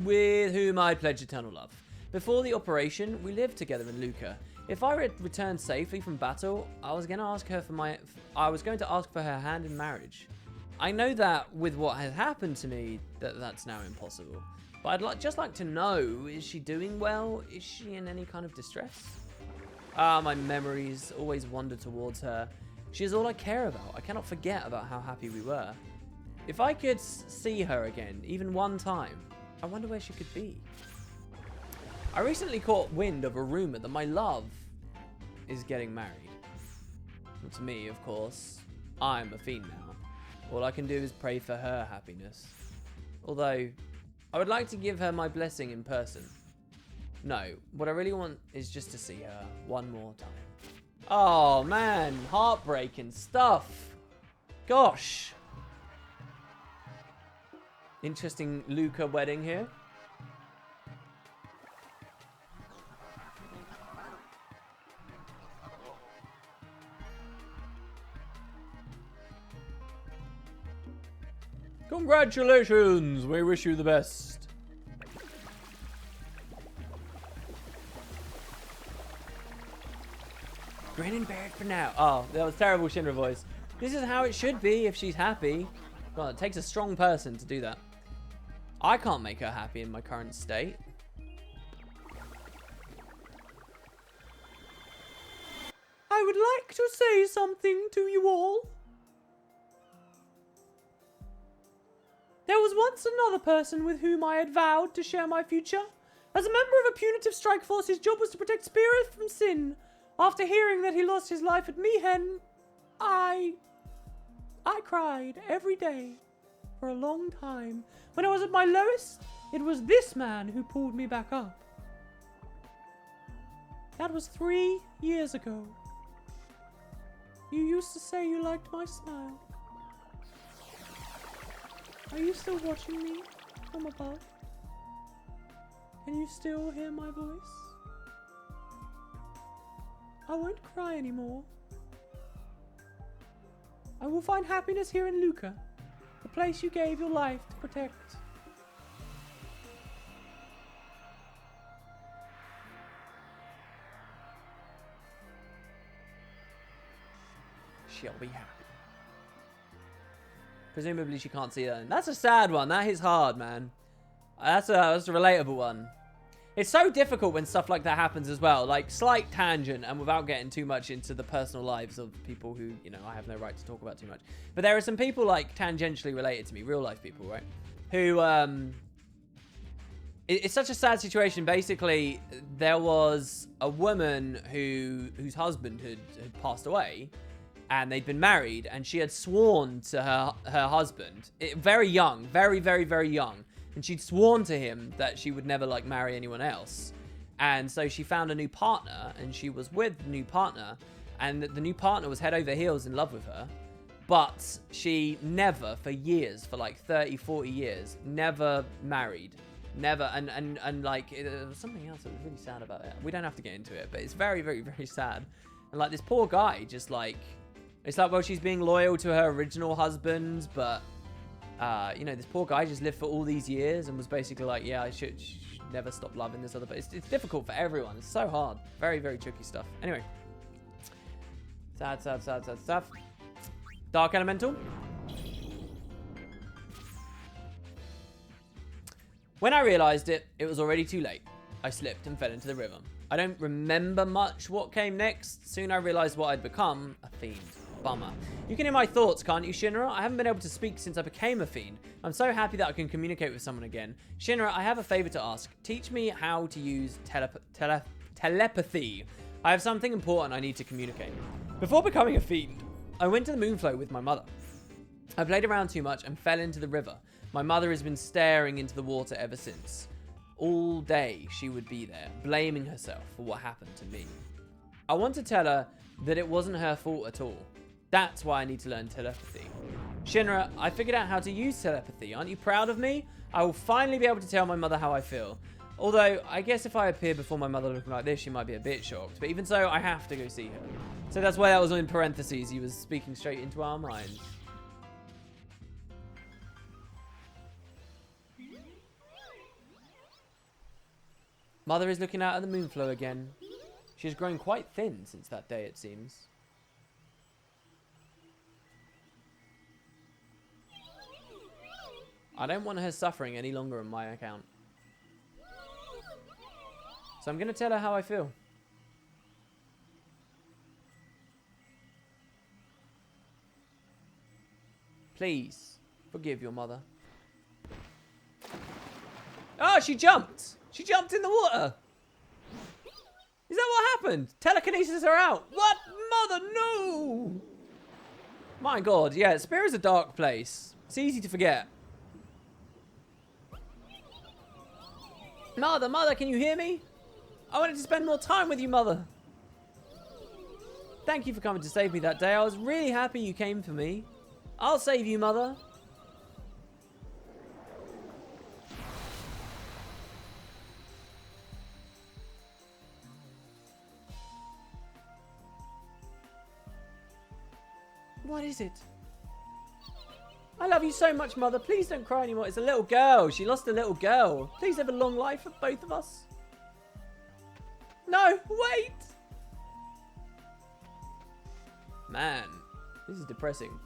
with whom I pledged eternal love. Before the operation, we lived together in Luca. If I returned safely from battle, I was going to ask for her hand in marriage. I know that with what has happened to me, that's now impossible. But I'd just like to know, is she doing well? Is she in any kind of distress? Ah, my memories always wander towards her. She is all I care about. I cannot forget about how happy we were. If I could see her again, even one time, I wonder where she could be. I recently caught wind of a rumor that my love is getting married. And to me, of course, I'm a fiend now. All I can do is pray for her happiness. Although, I would like to give her my blessing in person. No, what I really want is just to see her one more time. Oh man, heartbreaking stuff. Gosh. Interesting Luca wedding here. Congratulations! We wish you the best. Grin and bear it for now. Oh, that was terrible Shinra voice. This is how it should be if she's happy. Well, it takes a strong person to do that. I can't make her happy in my current state. I would like to say something to you all. There was once another person with whom I had vowed to share my future. As a member of a punitive strike force, his job was to protect Spirit from sin. After hearing that he lost his life at Mihen, I cried every day for a long time. When I was at my lowest, it was this man who pulled me back up. That was 3 years ago. You used to say you liked my smile. Are you still watching me from above? Can you still hear my voice? I won't cry anymore. I will find happiness here in Luca, the place you gave your life to protect. She'll be happy. Presumably she can't see that. And that's a sad one. That hits hard, man. That's a relatable one. It's so difficult when stuff like that happens as well. Like, slight tangent, and without getting too much into the personal lives of people who, you know, I have no right to talk about too much. But there are some people, like, tangentially related to me, real life people, right? Who, it's such a sad situation. Basically, there was a woman whose husband had passed away, and they'd been married, and she had sworn to her husband, very young, very, very, very young. And she'd sworn to him that she would never, like, marry anyone else. And so she found a new partner, and she was with the new partner, and the new partner was head over heels in love with her. But she never, for years, for like 30, 40 years, never married. Never. And like, there was something else that was really sad about it. We don't have to get into it, but it's very, very, very sad. And like, this poor guy just like, it's like, well, she's being loyal to her original husband, but you know, this poor guy just lived for all these years and was basically like, yeah, I should never stop loving this other. But it's difficult for everyone. It's so hard. Very, very tricky stuff. Anyway. Sad, sad, sad, sad stuff. Dark Elemental. When I realized it, it was already too late. I slipped and fell into the river. I don't remember much what came next. Soon I realized what I'd become, a fiend. Bummer. You can hear my thoughts, can't you, Shinra? I haven't been able to speak since I became a fiend. I'm so happy that I can communicate with someone again. Shinra, I have a favor to ask. Teach me how to use telepathy. I have something important I need to communicate. Before becoming a fiend, I went to the Moonflow with my mother. I played around too much and fell into the river. My mother has been staring into the water ever since. All day she would be there, blaming herself for what happened to me. I want to tell her that it wasn't her fault at all. That's why I need to learn telepathy. Shinra, I figured out how to use telepathy. Aren't you proud of me? I will finally be able to tell my mother how I feel. Although, I guess if I appear before my mother looking like this, she might be a bit shocked. But even so, I have to go see her. So that's why that was in parentheses. He was speaking straight into our minds. Mother is looking out at the Moonflow again. She has grown quite thin since that day, it seems. I don't want her suffering any longer on my account. So I'm going to tell her how I feel. Please, forgive your mother. Oh, she jumped! She jumped in the water! Is that what happened? Telekinesis her out. What? Mother, no! My god, yeah, Spear is a dark place. It's easy to forget. Mother, mother, can you hear me? I wanted to spend more time with you, mother. Thank you for coming to save me that day. I was really happy you came for me. I'll save you, mother. What is it? I love you so much, mother. Please don't cry anymore. It's a little girl. She lost a little girl. Please have a long life for both of us. No, wait. Man, this is depressing.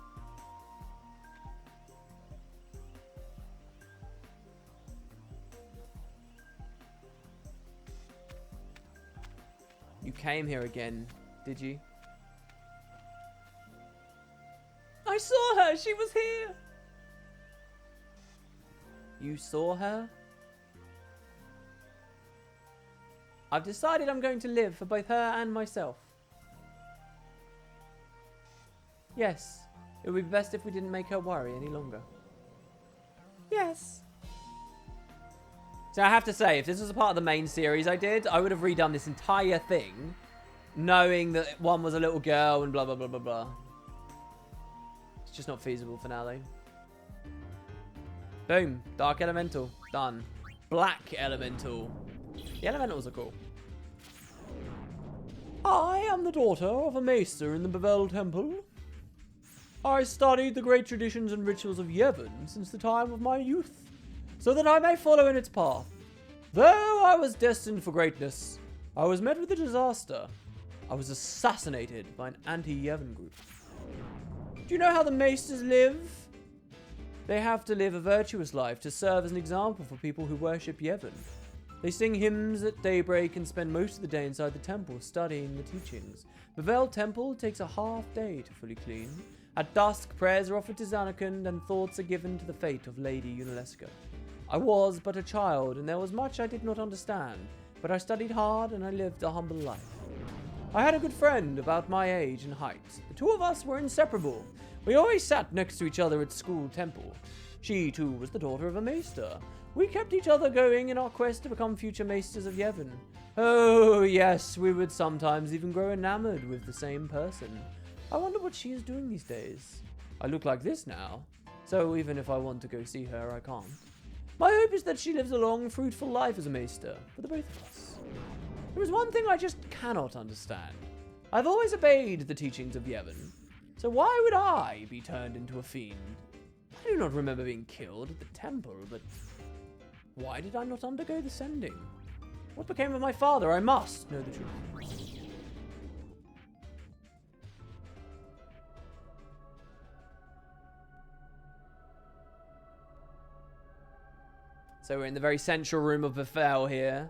You came here again, did you? I saw her. She was here. You saw her? I've decided I'm going to live for both her and myself. Yes, it would be best if we didn't make her worry any longer. Yes. So I have to say, if this was a part of the main series I did, I would have redone this entire thing, knowing that one was a little girl and blah, blah, blah, blah, blah. It's just not feasible for now, though. Boom. Dark Elemental. Done. Black Elemental. The Elementals are cool. I am the daughter of a maester in the Bevel Temple. I studied the great traditions and rituals of Yevon since the time of my youth, so that I may follow in its path. Though I was destined for greatness, I was met with a disaster. I was assassinated by an anti-Yevon group. Do you know how the maesters live? They have to live a virtuous life to serve as an example for people who worship Yevon. They sing hymns at daybreak and spend most of the day inside the temple studying the teachings. Bevel Temple takes a half day to fully clean. At dusk, prayers are offered to Zanarkand and thoughts are given to the fate of Lady Unalesca. I was but a child and there was much I did not understand, but I studied hard and I lived a humble life. I had a good friend about my age and height. The two of us were inseparable. We always sat next to each other at school temple. She, too, was the daughter of a maester. We kept each other going in our quest to become future maesters of Yevon. Oh, yes, we would sometimes even grow enamored with the same person. I wonder what she is doing these days. I look like this now, so even if I want to go see her, I can't. My hope is that she lives a long, fruitful life as a maester for the both of us. There is one thing I just cannot understand. I've always obeyed the teachings of Yevon, so why would I be turned into a fiend? I do not remember being killed at the temple, but why did I not undergo the sending? What became of my father? I must know the truth. So we're in the very central room of Bevel here,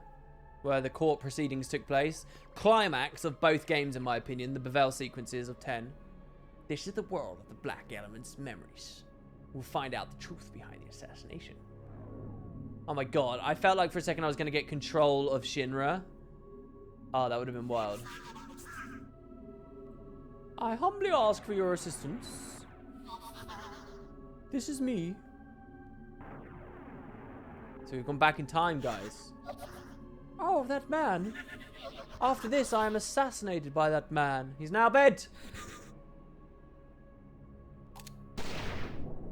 where the court proceedings took place. Climax of both games, in my opinion, the Bevel sequences of 10. This is the world of the Black Element's memories. We'll find out the truth behind the assassination. Oh my god, I felt like for a second I was going to get control of Shinra. Oh, that would have been wild. I humbly ask for your assistance. This is me. So we've gone back in time, guys. Oh, that man. After this, I am assassinated by that man. He's now dead.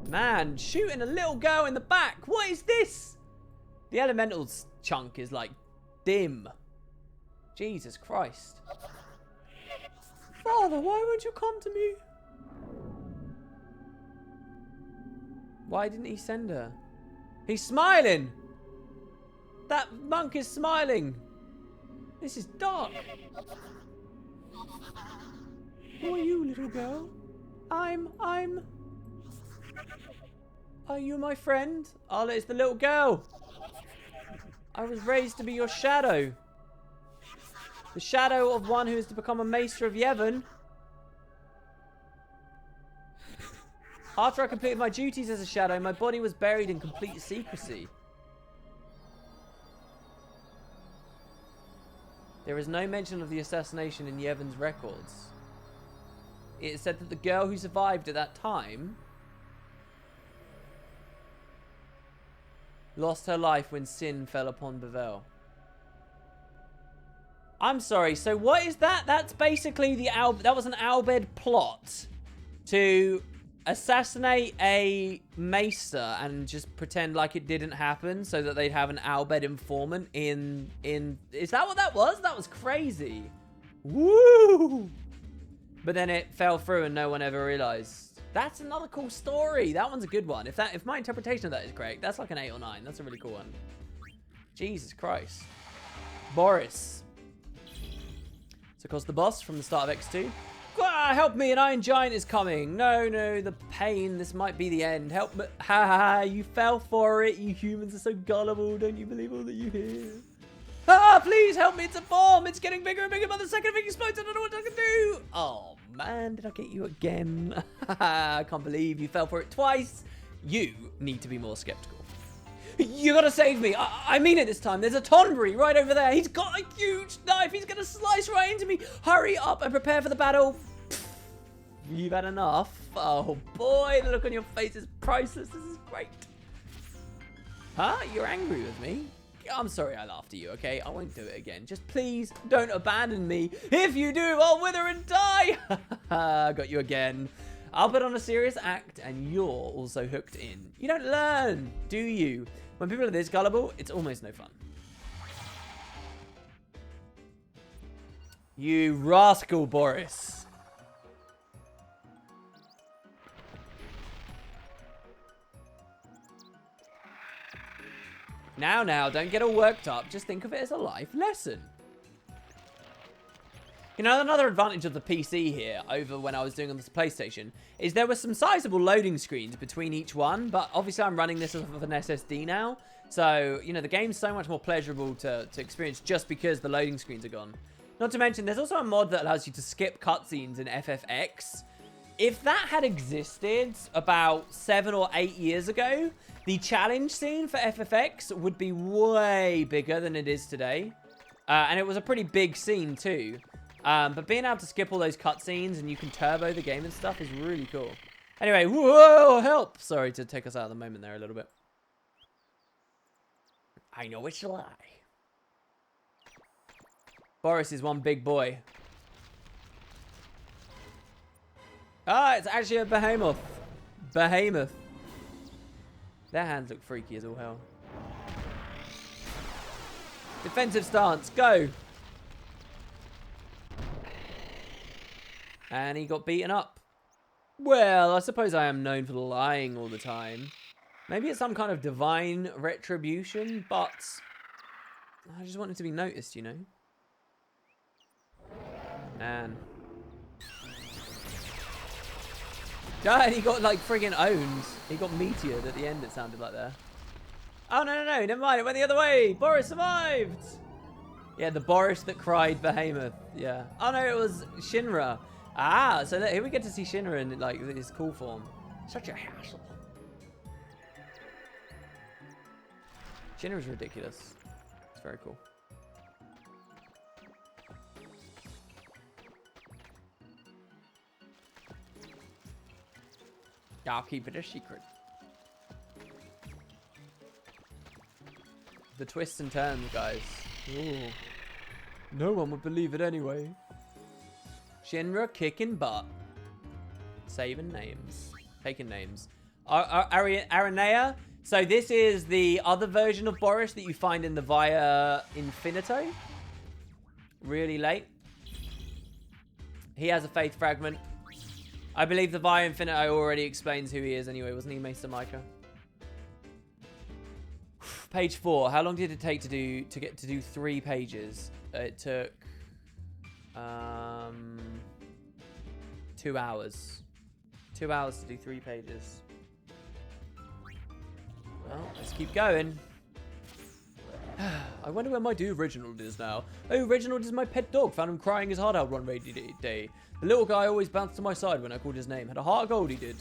Man, shooting a little girl in the back. What is this? The Elementals chunk is like dim. Jesus Christ. Father, why won't you come to me? Why didn't he send her? He's smiling. That monk is smiling. This is dark. Who are you, little girl? Are you my friend? Oh, it's the little girl. I was raised to be your shadow. The shadow of one who is to become a maester of Yevon. After I completed my duties as a shadow, my body was buried in complete secrecy. There is no mention of the assassination in Yevon's records. It is said that the girl who survived at that time lost her life when sin fell upon Bevel. I'm sorry, so what is that? That's basically that was an Albed plot to assassinate a maester and just pretend like it didn't happen so that they'd have an Albed informant in is that what that was? That was crazy. Woo! But then it fell through and no one ever realized. That's another cool story. That one's a good one. If my interpretation of that is correct, that's like an 8 or 9. That's a really cool one. Jesus Christ. Boris. So, of course, the boss from the start of X-2. Help me, an Iron Giant is coming. No, the pain. This might be the end. Help me. Ha ha ha, you fell for it. You humans are so gullible. Don't you believe all that you hear? Ah, please help me. It's a bomb. It's getting bigger and bigger by the second it explodes. I don't know what I can do. Oh, man, did I get you again? I can't believe you fell for it twice. You need to be more skeptical. You gotta save me. I mean it this time. There's a Tonbury right over there. He's got a huge knife. He's gonna slice right into me. Hurry up and prepare for the battle. You've had enough. Oh boy, the look on your face is priceless. This is great. Huh? You're angry with me? I'm sorry I laughed at you, okay? I won't do it again. Just please don't abandon me. If you do, I'll wither and die. Got you again. I'll put on a serious act and you're also hooked in. You don't learn, do you? When people are this gullible, it's almost no fun. You rascal, Boris. Now, don't get all worked up. Just think of it as a life lesson. You know, another advantage of the PC here over when I was doing on this PlayStation is there were some sizable loading screens between each one, but obviously I'm running this off of an SSD now. So, you know, the game's so much more pleasurable to experience just because the loading screens are gone. Not to mention, there's also a mod that allows you to skip cutscenes in FFX. If that had existed about 7 or 8 years ago, the challenge scene for FFX would be way bigger than it is today. And it was a pretty big scene too. But being able to skip all those cutscenes and you can turbo the game and stuff is really cool. Anyway, whoa, help! Sorry to take us out of the moment there a little bit. I know it's a lie. Boris is one big boy. Ah, it's actually a behemoth. Behemoth. Their hands look freaky as all hell. Defensive stance, go! And he got beaten up. Well, I suppose I am known for lying all the time. Maybe it's some kind of divine retribution, but I just wanted to be noticed, you know? Man. God, he got like friggin' owned. He got meteored at the end, it sounded like there. Oh, no, never mind. It went the other way. Boris survived. Yeah, the Boris that cried behemoth. Yeah. Oh, no, it was Shinra. Ah, so here we get to see Shinra in like his cool form. Such a hassle. Shinra's ridiculous. It's very cool. I'll keep it a secret. The twists and turns, guys. Ooh. No one would believe it anyway. Shinra kicking butt. Saving names. Taking names. Aranea. So this is the other version of Boris that you find in the Via Infinito. Really late. He has a faith fragment. I believe the Via Infinito already explains who he is anyway, wasn't he, Maester Micah? Page 4. How long did it take to do 3 pages? It took 2 hours. 2 hours to do 3 pages. Well, let's keep going. I wonder where my dude Reginald is now. Oh, Reginald is my pet dog. Found him crying his heart out one rainy day. The little guy always bounced to my side when I called his name. Had a heart of gold, he did.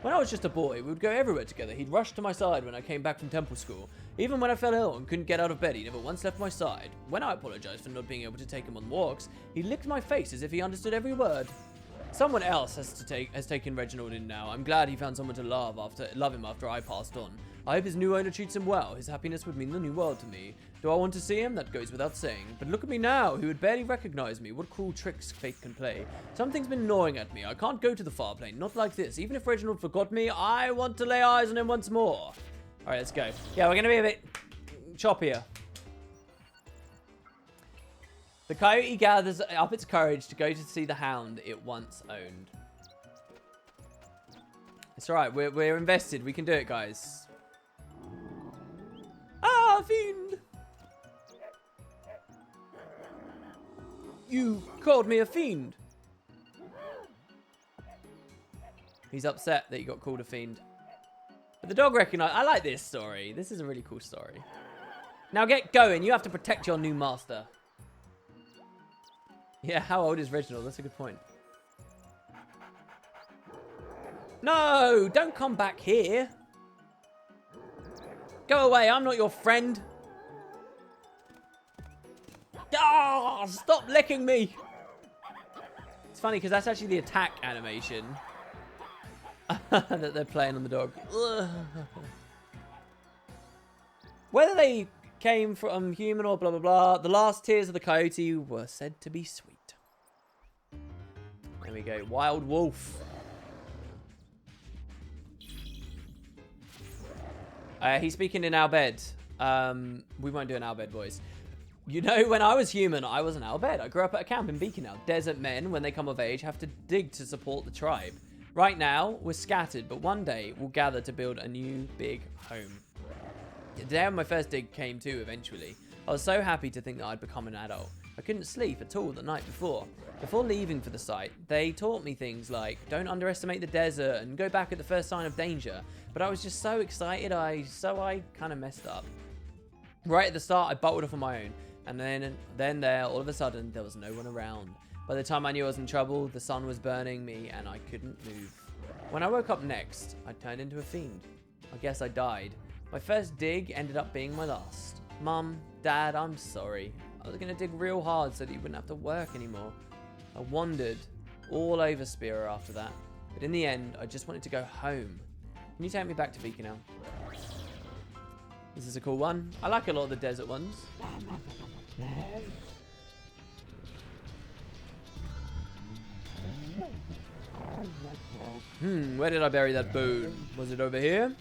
When I was just a boy, we would go everywhere together. He'd rush to my side when I came back from temple school. Even when I fell ill and couldn't get out of bed, he never once left my side. When I apologized for not being able to take him on walks, he licked my face as if he understood every word. Someone else has taken Reginald in now. I'm glad he found someone to love him after I passed on. I hope his new owner treats him well. His happiness would mean the new world to me. Do I want to see him? That goes without saying. But look at me now. He would barely recognize me. What cruel tricks fate can play. Something's been gnawing at me. I can't go to the far plane. Not like this. Even if Reginald forgot me, I want to lay eyes on him once more. All right, let's go. Yeah, we're going to be a bit choppier. The coyote gathers up its courage to go to see the hound it once owned. It's alright, we're invested. We can do it, guys. Ah, fiend! You called me a fiend. He's upset that he got called a fiend. But the dog recognized... I like this story. This is a really cool story. Now get going. You have to protect your new master. Yeah, how old is Reginald? That's a good point. No! Don't come back here. Go away. I'm not your friend. Ah! Stop licking me. It's funny because that's actually the attack animation that they're playing on the dog. Ugh. Whether they came from human or blah blah blah, the last tears of the coyote were said to be sweet. There we go. Wild wolf. He's speaking in our bed. We won't do an our bed voice. You know, when I was human, I was an our bed. I grew up at a camp in Beacon. Desert men, when they come of age, have to dig to support the tribe. Right now, we're scattered, but one day we'll gather to build a new big home. The day of my first dig came too, eventually. I was so happy to think that I'd become an adult. I couldn't sleep at all the night before. Before leaving for the site, they taught me things like, don't underestimate the desert and go back at the first sign of danger. But I was just so excited, so I kind of messed up. Right at the start, I bolted off on my own. And then there, all of a sudden, there was no one around. By the time I knew I was in trouble, the sun was burning me and I couldn't move. When I woke up next, I turned into a fiend. I guess I died. My first dig ended up being my last. Mum, Dad, I'm sorry. I was going to dig real hard so that you wouldn't have to work anymore. I wandered all over Spira after that. But in the end, I just wanted to go home. Can you take me back to Beacon now? This is a cool one. I like a lot of the desert ones. Where did I bury that bone? Was it over here?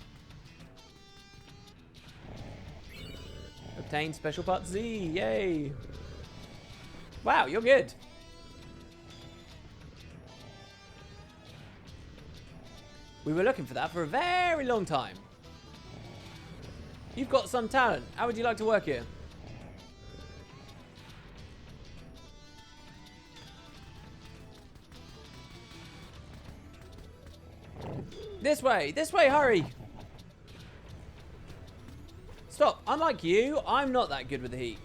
Obtain special part Z, yay! Wow, you're good. We were looking for that for a very long time. You've got some talent. How would you like to work here? This way, hurry! Stop, unlike you, I'm not that good with the heat.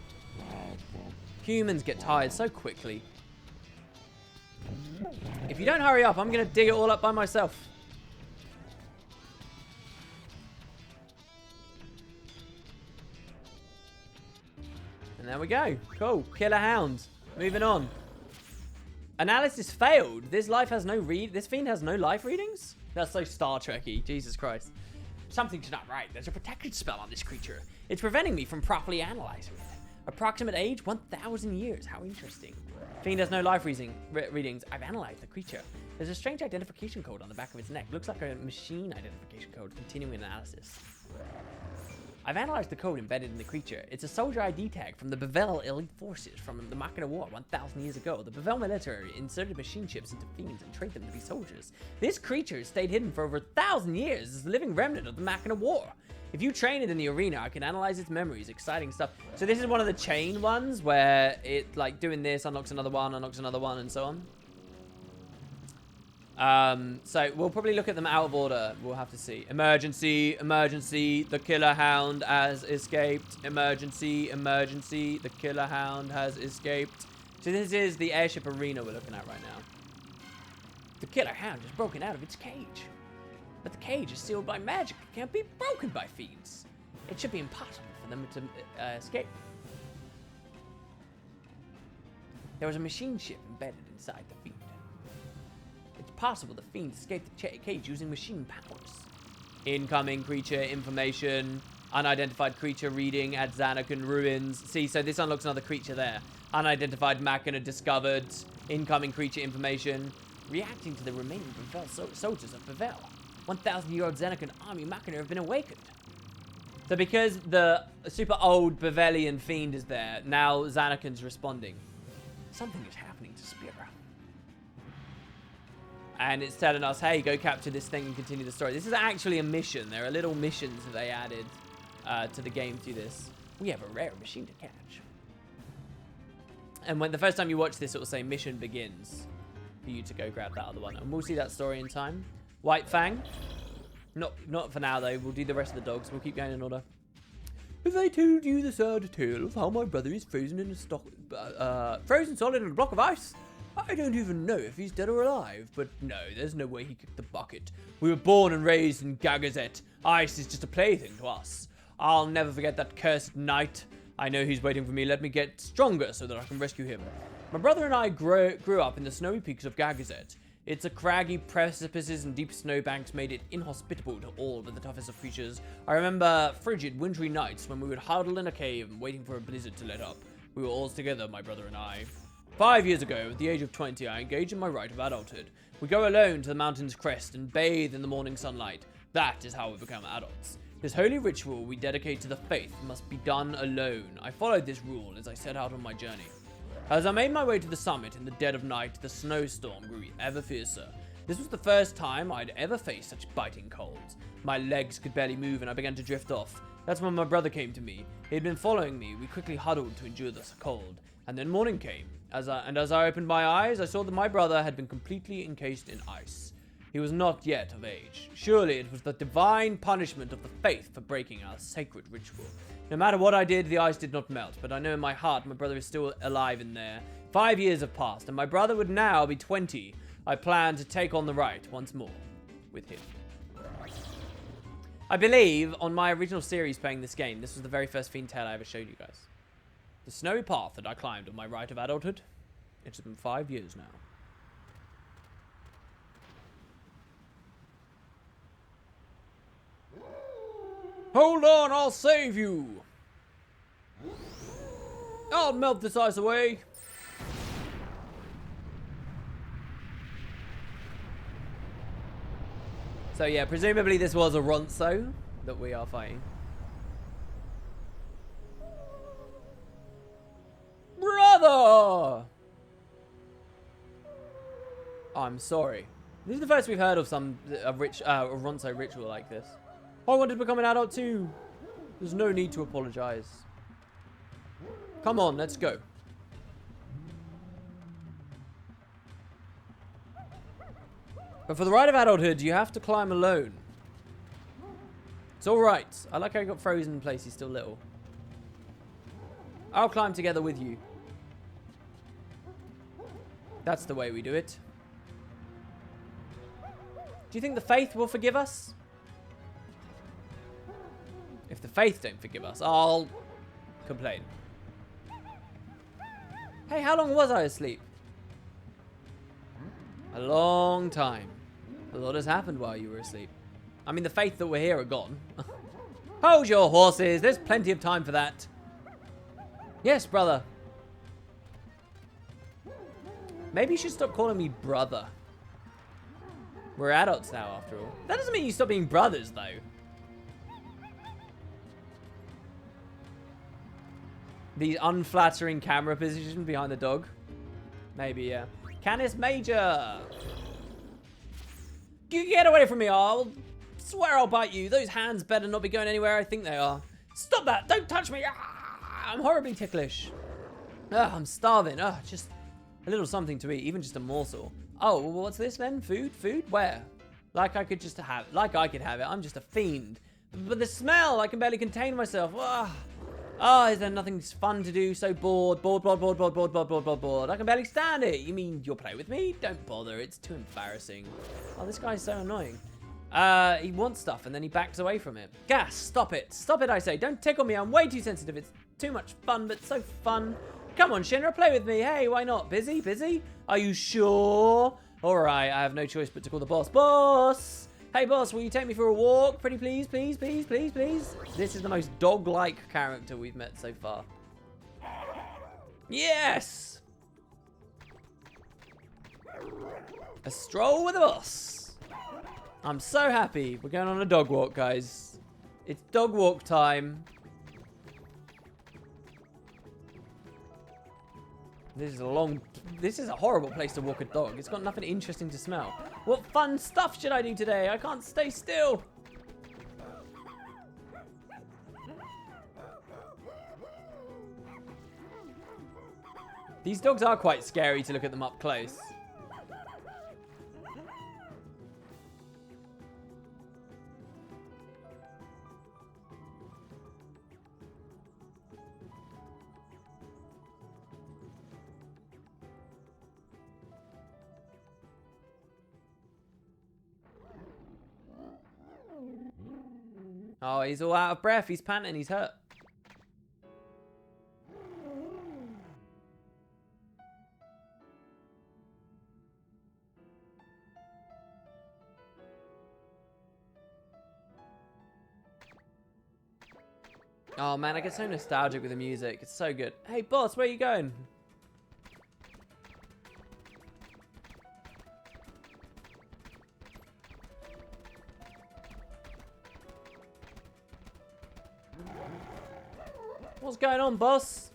Humans get tired so quickly. If you don't hurry up, I'm gonna dig it all up by myself. And there we go. Cool. Killer hound. Moving on. Analysis failed. This fiend has no life readings? That's so Star Trek-y. Jesus Christ. Something's not right. There's a protection spell on this creature. It's preventing me from properly analyzing it. Approximate age, 1,000 years. How interesting. Fiend has no life readings. I've analyzed the creature. There's a strange identification code on the back of its neck. Looks like a machine identification code. Continuing analysis. I've analyzed the code embedded in the creature. It's a soldier ID tag from the Bevel elite forces from the Machina War 1,000 years ago. The Bevel military inserted machine chips into fiends and trained them to be soldiers. This creature stayed hidden for over 1,000 years as a living remnant of the Machina War. If you train it in the arena, I can analyze its memories. Exciting stuff. So this is one of the chain ones where it, like, doing this unlocks another one, and so on. So we'll probably look at them out of order. We'll have to see. Emergency, emergency, the killer hound has escaped. Emergency, emergency, the killer hound has escaped. So this is the airship arena we're looking at right now. The killer hound has broken out of its cage. But the cage is sealed by magic. It can't be broken by fiends. It should be impossible for them to escape. There was a machine chip embedded inside the fiend. It's possible the fiend escaped the cage using machine powers. Incoming creature information. Unidentified creature reading at Xanacan ruins. See, so this unlocks another creature there. Unidentified machina discovered. Incoming creature information. Reacting to the remaining soldiers of Bevel. 1,000-year-old Xanacan army machina have been awakened. So because the super old Bevelian fiend is there, now Xanacan's responding. Something is happening to Spira. And it's telling us, hey, go capture this thing and continue the story. This is actually a mission. There are little missions that they added to the game through this. We have a rare machine to catch. And when the first time you watch this, it will say mission begins for you to go grab that other one. And we'll see that story in time. White Fang. Not for now, though. We'll do the rest of the dogs. We'll keep going in order. If I told you the sad tale of how my brother is frozen in a frozen solid in a block of ice, I don't even know if he's dead or alive. But no, there's no way he kicked the bucket. We were born and raised in Gagazet. Ice is just a plaything to us. I'll never forget that cursed night. I know he's waiting for me. Let me get stronger so that I can rescue him. My brother and I grew up in the snowy peaks of Gagazet. Its craggy precipices and deep snowbanks made it inhospitable to all but the toughest of creatures. I remember frigid, wintry nights when we would huddle in a cave waiting for a blizzard to let up. We were all together, my brother and I. 5 years ago, at the age of 20, I engaged in my rite of adulthood. We go alone to the mountain's crest and bathe in the morning sunlight. That is how we become adults. This holy ritual we dedicate to the faith must be done alone. I followed this rule as I set out on my journey. As I made my way to the summit in the dead of night, the snowstorm grew ever fiercer. This was the first time I'd ever faced such biting colds. My legs could barely move and I began to drift off. That's when my brother came to me. He had been following me. We quickly huddled to endure the cold. And then morning came. As I opened my eyes, I saw that my brother had been completely encased in ice. He was not yet of age. Surely it was the divine punishment of the faith for breaking our sacred ritual. No matter what I did, the ice did not melt, but I know in my heart my brother is still alive in there. 5 years have passed, and my brother would now be 20. I plan to take on the rite once more with him. I believe on my original series playing this game, this was the very first Fiend Tale I ever showed you guys. The snowy path that I climbed on my rite of adulthood. It's been 5 years now. Hold on, I'll save you. I'll melt this ice away. So yeah, presumably this was a Ronso that we are fighting. Brother! I'm sorry. This is the first we've heard of a Ronso ritual like this. I wanted to become an adult too. There's no need to apologize. Come on, let's go. But for the rite of adulthood, you have to climb alone. It's alright. I like how he got frozen in place. He's still little. I'll climb together with you. That's the way we do it. Do you think the faith will forgive us? If the faith don't forgive us, I'll complain. Hey, how long was I asleep? A long time. A lot has happened while you were asleep. I mean, the faith that were here are gone. Hold your horses. There's plenty of time for that. Yes, brother. Maybe you should stop calling me brother. We're adults now, after all. That doesn't mean you stop being brothers, though. The unflattering camera position behind the dog. Maybe, yeah. Canis Major! Get away from me, I'll swear I'll bite you. Those hands better not be going anywhere I think they are. Stop that! Don't touch me! Ah, I'm horribly ticklish. I'm starving. Just a little something to eat, even just a morsel. Oh, well, what's this then? Food? Food? Where? Like I could have it. I'm just a fiend. But the smell, I can barely contain myself. Is there nothing fun to do? So bored. Bored. I can barely stand it. You mean you'll play with me? Don't bother. It's too embarrassing. Oh, this guy's so annoying. He wants stuff and then he backs away from it. Gas, stop it. Stop it, I say. Don't tickle me. I'm way too sensitive. It's too much fun, but so fun. Come on, Shinra, play with me. Hey, why not? Busy? Busy? Are you sure? All right, I have no choice but to call the boss. Boss! Hey, boss, will you take me for a walk? Pretty please, please, please, please, please. This is the most dog-like character we've met so far. Yes! A stroll with the boss. I'm so happy. We're going on a dog walk, guys. It's dog walk time. This is a horrible place to walk a dog. It's got nothing interesting to smell. What fun stuff should I do today? I can't stay still. These dogs are quite scary to look at them up close. Oh, he's all out of breath. He's panting. He's hurt. Oh, man, I get so nostalgic with the music. It's so good. Hey, boss, where are you going? What's going on, boss?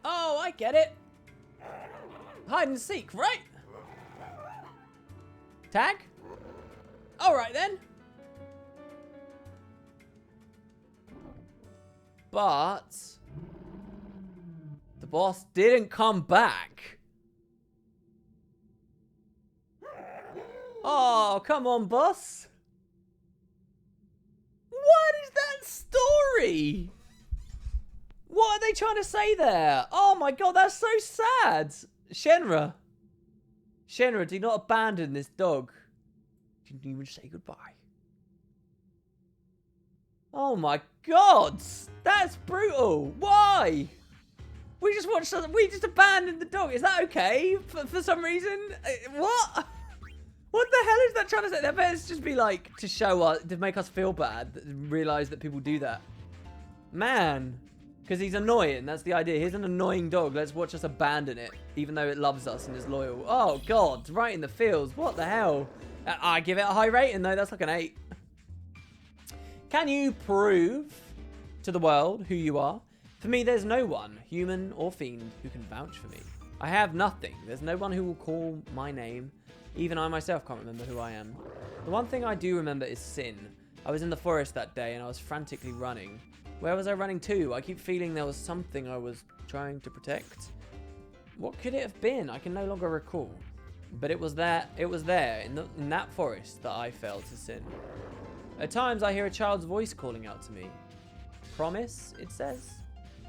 Oh, I get it. Hide and seek, right? Tag? All right, then. But the boss didn't come back. Oh, come on, boss. What is that story? What are they trying to say there? Oh my god, that's so sad. Shenra, do not abandon this dog. Didn't even say goodbye. Oh my god, that's brutal. Why? We just abandoned the dog. Is that okay? For some reason? What? What the hell is that trying to say? That better just be like to show us, to make us feel bad, realize that people do that. Man, because he's annoying. That's the idea. Here's an annoying dog. Let's watch us abandon it, even though it loves us and is loyal. Oh god, right in the feels. What the hell? I give it a high rating though. That's like an 8. Can you prove to the world who you are? For me, there's no one, human or fiend, who can vouch for me. I have nothing. There's no one who will call my name. Even I myself can't remember who I am. The one thing I do remember is sin. I was in the forest that day and I was frantically running. Where was I running to? I keep feeling there was something I was trying to protect. What could it have been? I can no longer recall. But it was there in that forest that I fell to sin. At times I hear a child's voice calling out to me. Promise, it says.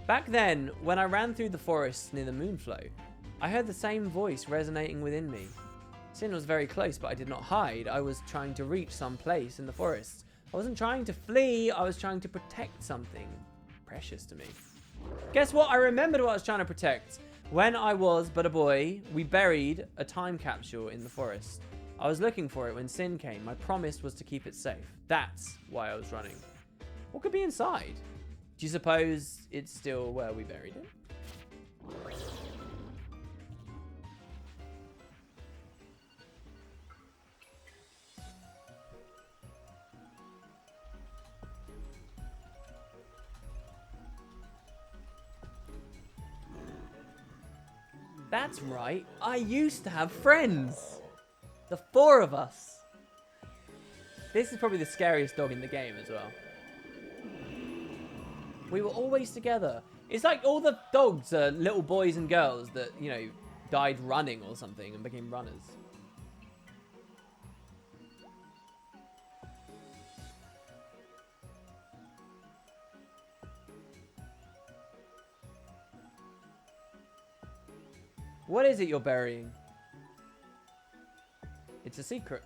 Back then, when I ran through the forest near the moonflow, I heard the same voice resonating within me. Sin was very close, but I did not hide. I was trying to reach some place in the forest. I wasn't trying to flee. I was trying to protect something precious to me. Guess what? I remembered what I was trying to protect. When I was but a boy, we buried a time capsule in the forest. I was looking for it when Sin came. My promise was to keep it safe. That's why I was running. What could be inside? Do you suppose it's still where we buried it? That's right, I used to have friends. The 4 of us. This is probably the scariest dog in the game as well. We were always together. It's like all the dogs are little boys and girls that, you know, died running or something and became runners. What is it you're burying? It's a secret.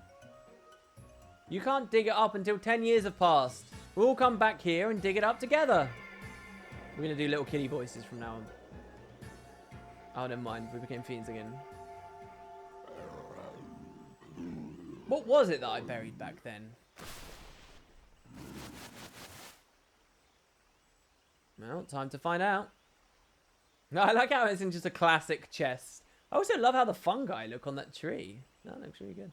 You can't dig it up until 10 years have passed. We'll come back here and dig it up together. We're going to do little kitty voices from now on. Oh, never mind. We became fiends again. What was it that I buried back then? Well, time to find out. No, I like how it's in just a classic chest. I also love how the fungi look on that tree. That looks really good.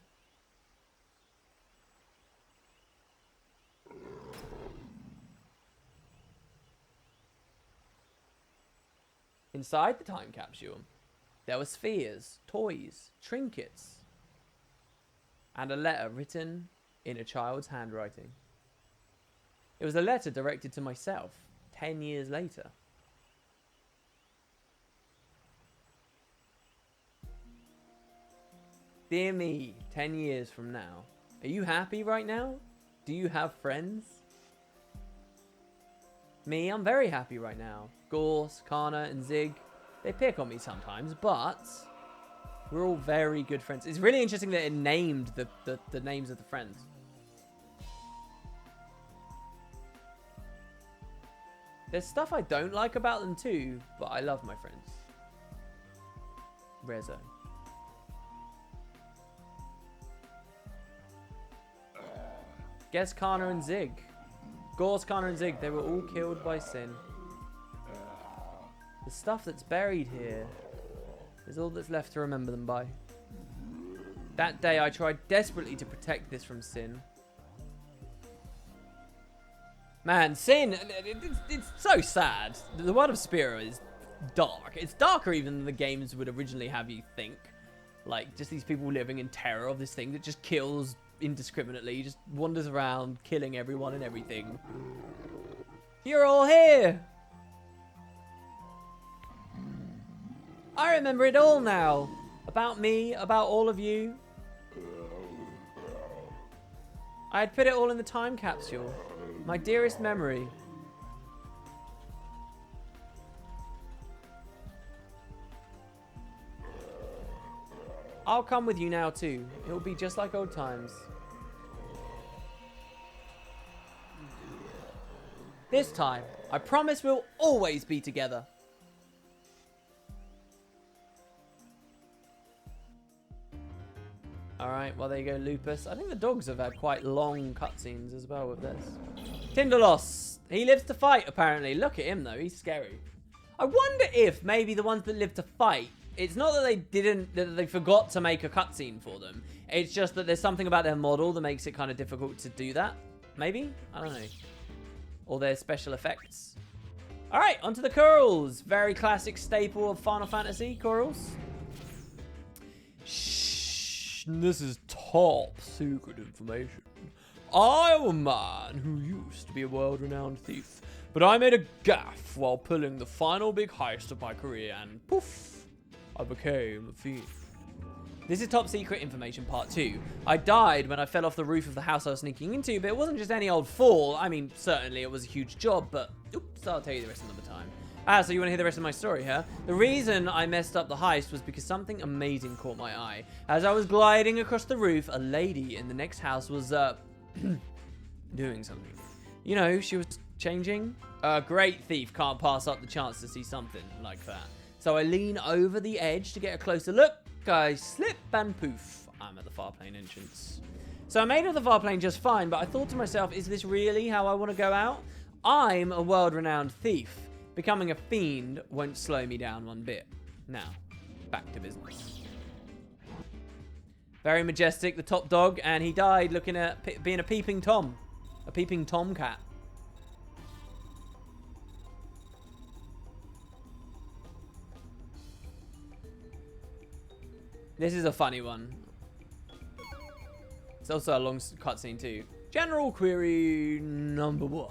Inside the time capsule, there were spheres, toys, trinkets, and a letter written in a child's handwriting. It was a letter directed to myself 10 years later. Dear me, 10 years from now. Are you happy right now? Do you have friends? Me, I'm very happy right now. Gorse, Kana, and Zig, they pick on me sometimes, but we're all very good friends. It's really interesting that it named the names of the friends. There's stuff I don't like about them too, but I love my friends. Rezo. Guess Kana and Zig. Gorse, Kana, and Zig, they were all killed by sin. The stuff that's buried here is all that's left to remember them by. That day I tried desperately to protect this from sin. Man, sin, it's so sad. The world of Spiro is dark. It's darker even than the games would originally have you think. Like, just these people living in terror of this thing that just kills indiscriminately, just wanders around killing everyone and everything. You're all here! I remember it all now. About me, about all of you. I had put it all in the time capsule. My dearest memory. I'll come with you now too. It'll be just like old times. This time, I promise we'll always be together. Alright, well there you go, Lupus. I think the dogs have had quite long cutscenes as well with this. Tindalos. He lives to fight, apparently. Look at him, though. He's scary. I wonder if maybe the ones that live to fight, it's not that they forgot to make a cutscene for them. It's just that there's something about their model that makes it kind of difficult to do that. Maybe? I don't know. Or their special effects. Alright, onto the corals. Very classic staple of Final Fantasy, corals. Shh, this is top secret information. I'm a man who used to be a world-renowned thief, but I made a gaffe while pulling the final big heist of my career, and poof, I became a fiend. This is top secret information part 2. I died when I fell off the roof of the house I was sneaking into, but it wasn't just any old fall. I mean, certainly it was a huge job, but oops, I'll tell you the rest another time. So you want to hear the rest of my story here? The reason I messed up the heist was because something amazing caught my eye. As I was gliding across the roof, a lady in the next house was, doing something. You know, she was changing. A great thief can't pass up the chance to see something like that. So I lean over the edge to get a closer look. I slip and poof, I'm at the far plane entrance. So I made it to the far plane just fine, but I thought to myself, is this really how I want to go out? I'm a world-renowned thief. Becoming a fiend won't slow me down one bit. Now, back to business. Very majestic, the top dog, and he died looking at being a peeping Tom. A peeping tomcat. This is a funny one. It's also a long cutscene too. General query number 1.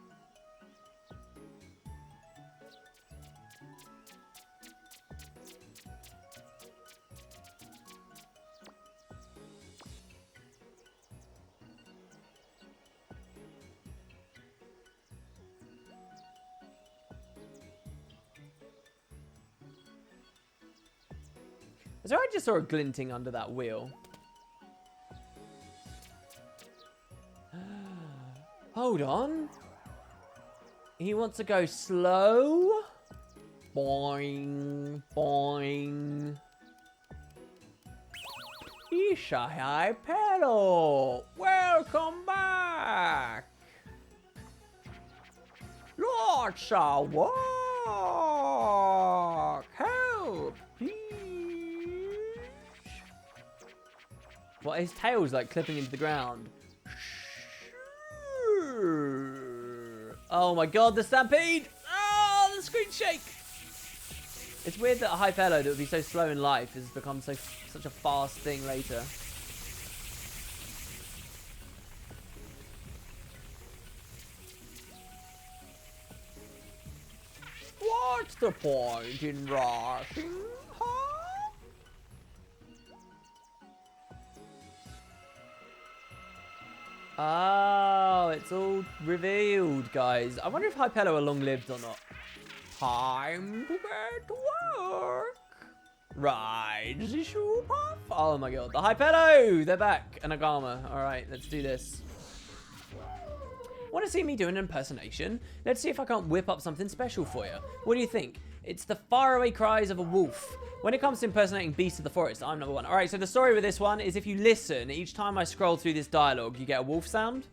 So I just saw a glinting under that wheel. Hold on. He wants to go slow. Boing, boing. Isha, hi, pedal. Welcome back. Lots of work. Help, please. What, his tail's like clipping into the ground. Oh my god, the stampede! Oh, the screen shake! It's weird that a Hypello that would be so slow in life has become such a fast thing later. What's the point in rushing, huh? Oh, it's all revealed, guys. I wonder if Hypello are long-lived or not. Time to get to work. Ride the shoe puff. Oh my god, the Hypello! They're back. And Agama. Alright, let's do this. Want to see me do an impersonation? Let's see if I can't whip up something special for you. What do you think? It's the faraway cries of a wolf. When it comes to impersonating beasts of the forest, I'm number one. Alright, so the story with this one is if you listen, each time I scroll through this dialogue, you get a wolf sound.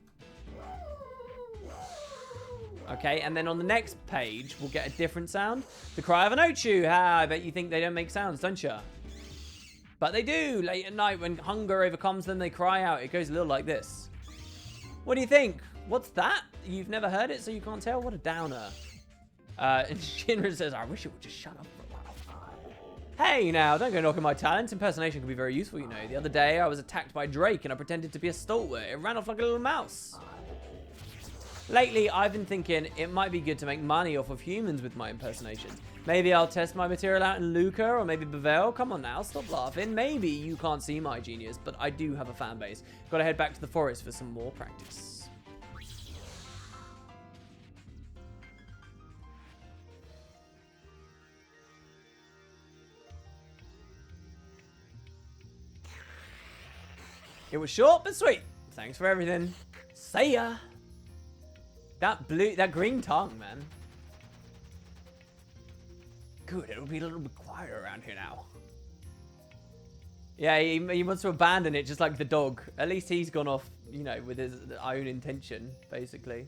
Okay, and then on the next page, we'll get a different sound. The cry of an Ochu. I bet you think they don't make sounds, don't you? But they do. Late at night, when hunger overcomes them, they cry out. It goes a little like this. What do you think? What's that? You've never heard it, so you can't tell? What a downer. And Shinra says, I wish it would just shut up for a while. Hey, now, don't go knocking my talents. Impersonation can be very useful, you know. The other day, I was attacked by Drake, and I pretended to be a stalwart. It ran off like a little mouse. Lately, I've been thinking it might be good to make money off of humans with my impersonations. Maybe I'll test my material out in Luca or maybe Bevel. Come on now, stop laughing. Maybe you can't see my genius, but I do have a fan base. Gotta head back to the forest for some more practice. It was short but sweet. Thanks for everything. See ya. That green tongue, man. Good, it'll be a little bit quieter around here now. Yeah, he wants to abandon it just like the dog. At least he's gone off, you know, with his own intention, basically.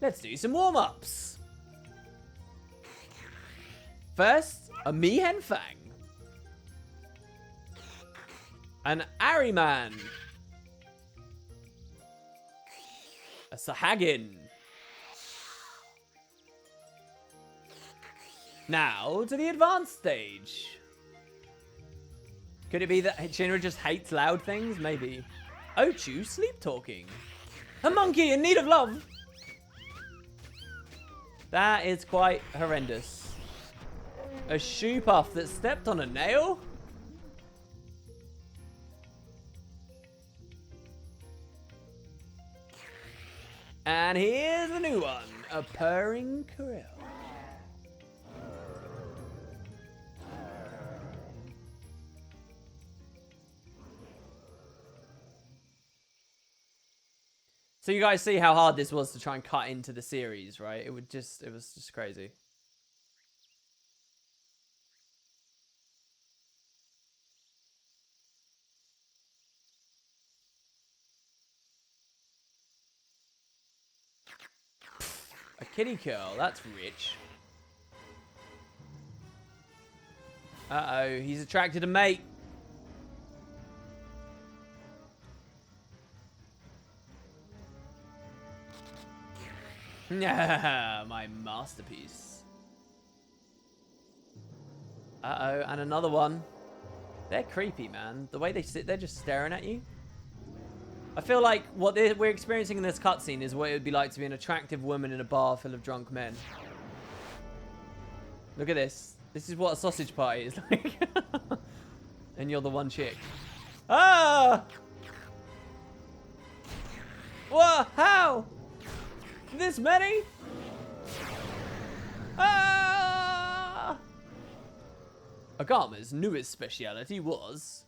Let's do some warm-ups. First, a Mihen Fang. An Ariman. A Sahagin. Now to the advanced stage. Could it be that Shinra just hates loud things? Maybe. Ochu sleep talking. A monkey in need of love. That is quite horrendous. A shoe puff that stepped on a nail? And here's a new one. A purring krill. So you guys see how hard this was to try and cut into the series, right? It was just crazy. A kitty curl, that's rich. Uh-oh, he's attracted a mate. My masterpiece. Uh-oh, and another one. They're creepy, man. The way they sit there just staring at you. I feel like what we're experiencing in this cutscene is what it would be like to be an attractive woman in a bar full of drunk men. Look at this. This is what a sausage party is like. And you're the one chick. Ah! Whoa, how? This many? Ah! Agama's newest speciality was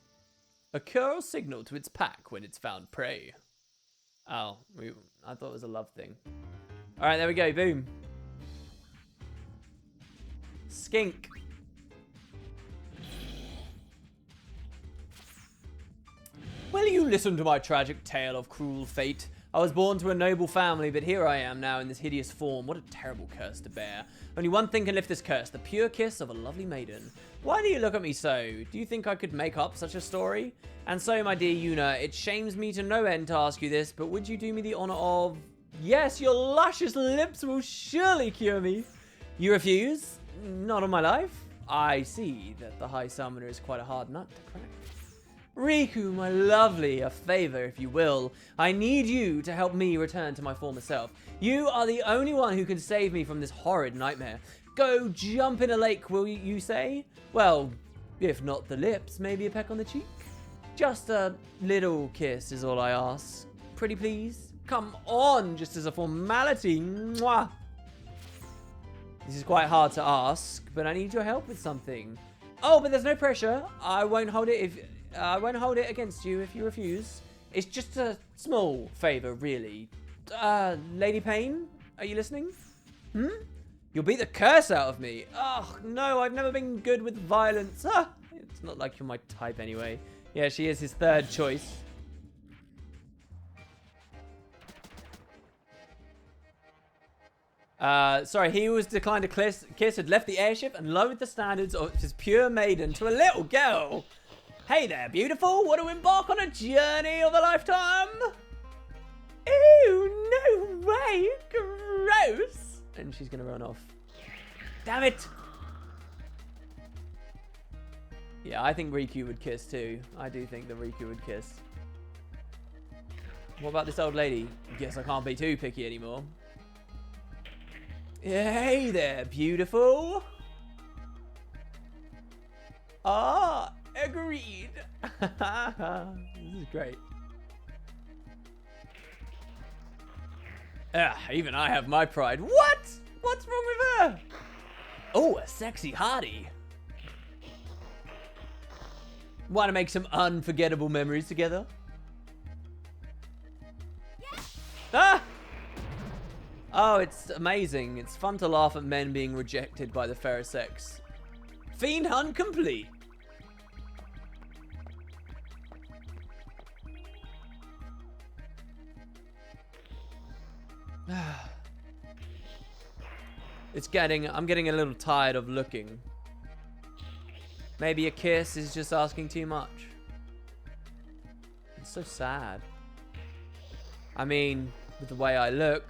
a call signal to its pack when it's found prey. Oh, I thought it was a love thing. All right, there we go. Boom. Skink. Will you listen to my tragic tale of cruel fate? I was born to a noble family, but here I am now in this hideous form. What a terrible curse to bear. Only one thing can lift this curse, the pure kiss of a lovely maiden. Why do you look at me so? Do you think I could make up such a story? And so, my dear Yuna, it shames me to no end to ask you this, but would you do me the honor of... Yes, your luscious lips will surely cure me. You refuse? Not on my life. I see that the High Summoner is quite a hard nut to crack. Riku, my lovely, a favor, if you will. I need you to help me return to my former self. You are the only one who can save me from this horrid nightmare. Go jump in a lake, will you say? Well, if not the lips, maybe a peck on the cheek? Just a little kiss is all I ask. Pretty please? Come on, just as a formality. Mwah! This is quite hard to ask, but I need your help with something. Oh, but there's no pressure. I won't hold it against you if you refuse. It's just a small favor, really. Lady Payne, are you listening? You'll beat the curse out of me. Oh, no, I've never been good with violence. It's not like you're my type anyway. Yeah, she is his third choice. Sorry, he who was declined a kiss had left the airship and lowered the standards of his pure maiden to a little girl. Hey there, beautiful. Want to embark on a journey of a lifetime? Ew, no way. Gross. And she's going to run off. Damn it. Yeah, I think Riku would kiss too. I do think that Riku would kiss. What about this old lady? Guess I can't be too picky anymore. Hey there, beautiful. Ah, agreed. This is great. Even I have my pride. What? What's wrong with her? Oh, a sexy hottie. Want to make some unforgettable memories together? Ah! Oh, it's amazing. It's fun to laugh at men being rejected by the fair sex. Fiend hunt complete. I'm getting a little tired of looking. Maybe a kiss is just asking too much. It's so sad. I mean, with the way I look.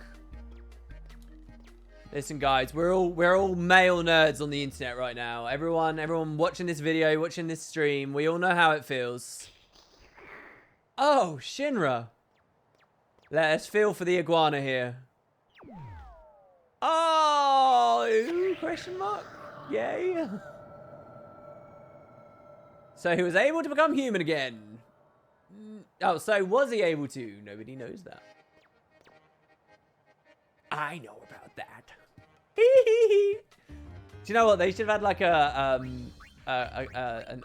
Listen, guys, we're all male nerds on the internet right now. Everyone watching this video, watching this stream, we all know how it feels. Oh, Shinra. Let us feel for the iguana here. Oh, question mark? Yay. So he was able to become human again. Oh, so was he able to? Nobody knows that. I know about that. Do you know what? They should have had like an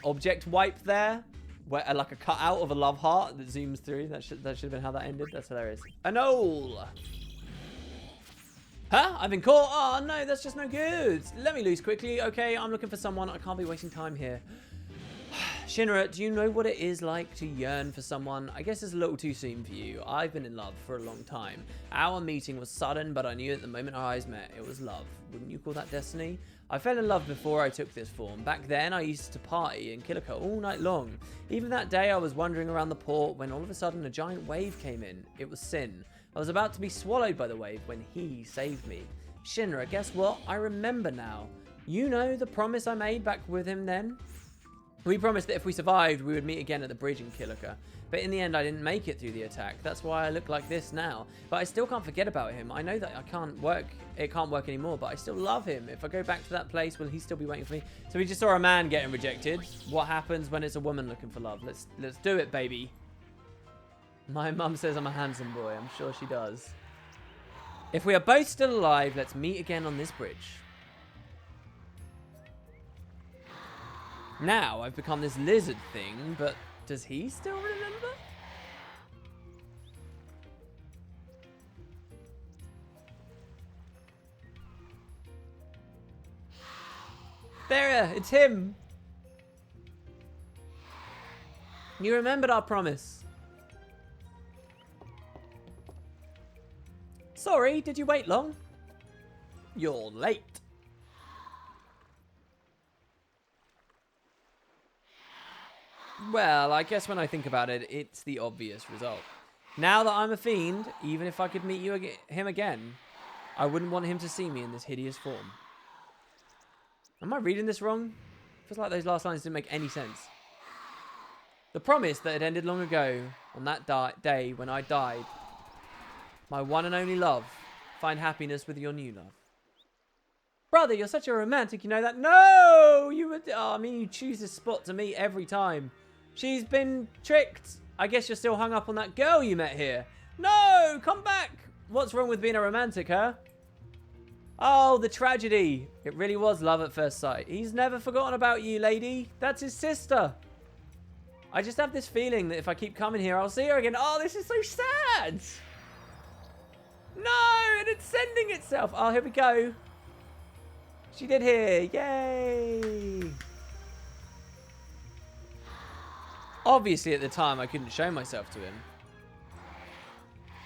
object wipe there, where like a cutout of a love heart that zooms through. That should have been how that ended. That's hilarious. Anole. Huh? I've been caught. Oh no, that's just no good. Let me loose quickly. Okay, I'm looking for someone. I can't be wasting time here. Shinra, do you know what it is like to yearn for someone? I guess it's a little too soon for you. I've been in love for a long time. Our meeting was sudden, but I knew at the moment our eyes met, it was love. Wouldn't you call that destiny? I fell in love before I took this form. Back then, I used to party in Kilika all night long. Even that day, I was wandering around the port when all of a sudden a giant wave came in. It was Sin. I was about to be swallowed by the wave when he saved me. Shinra, guess what? I remember now. You know the promise I made back with him then? We promised that if we survived, we would meet again at the bridge in Kilika. But in the end, I didn't make it through the attack. That's why I look like this now. But I still can't forget about him. I know that it can't work anymore, but I still love him. If I go back to that place, will he still be waiting for me? So we just saw a man getting rejected. What happens when it's a woman looking for love? Let's do it, baby. My mum says I'm a handsome boy. I'm sure she does. If we are both still alive, let's meet again on this bridge. Now I've become this lizard thing, but does he still remember? There, it's him. You remembered our promise. Sorry, did you wait long? You're late. Well, I guess when I think about it, it's the obvious result. Now that I'm a fiend, even if I could meet him again, I wouldn't want him to see me in this hideous form. Am I reading this wrong? Feels like those last lines didn't make any sense. The promise that had ended long ago, on that day when I died. My one and only love. Find happiness with your new love. Brother, you're such a romantic, you know that? No! You would. Oh, I mean, you choose this spot to meet every time. She's been tricked. I guess you're still hung up on that girl you met here. No! Come back! What's wrong with being a romantic, huh? Oh, the tragedy. It really was love at first sight. He's never forgotten about you, lady. That's his sister. I just have this feeling that if I keep coming here, I'll see her again. Oh, this is so sad. No, and it's sending itself. Oh, here we go. She did hear. Yay. Obviously, at the time, I couldn't show myself to him.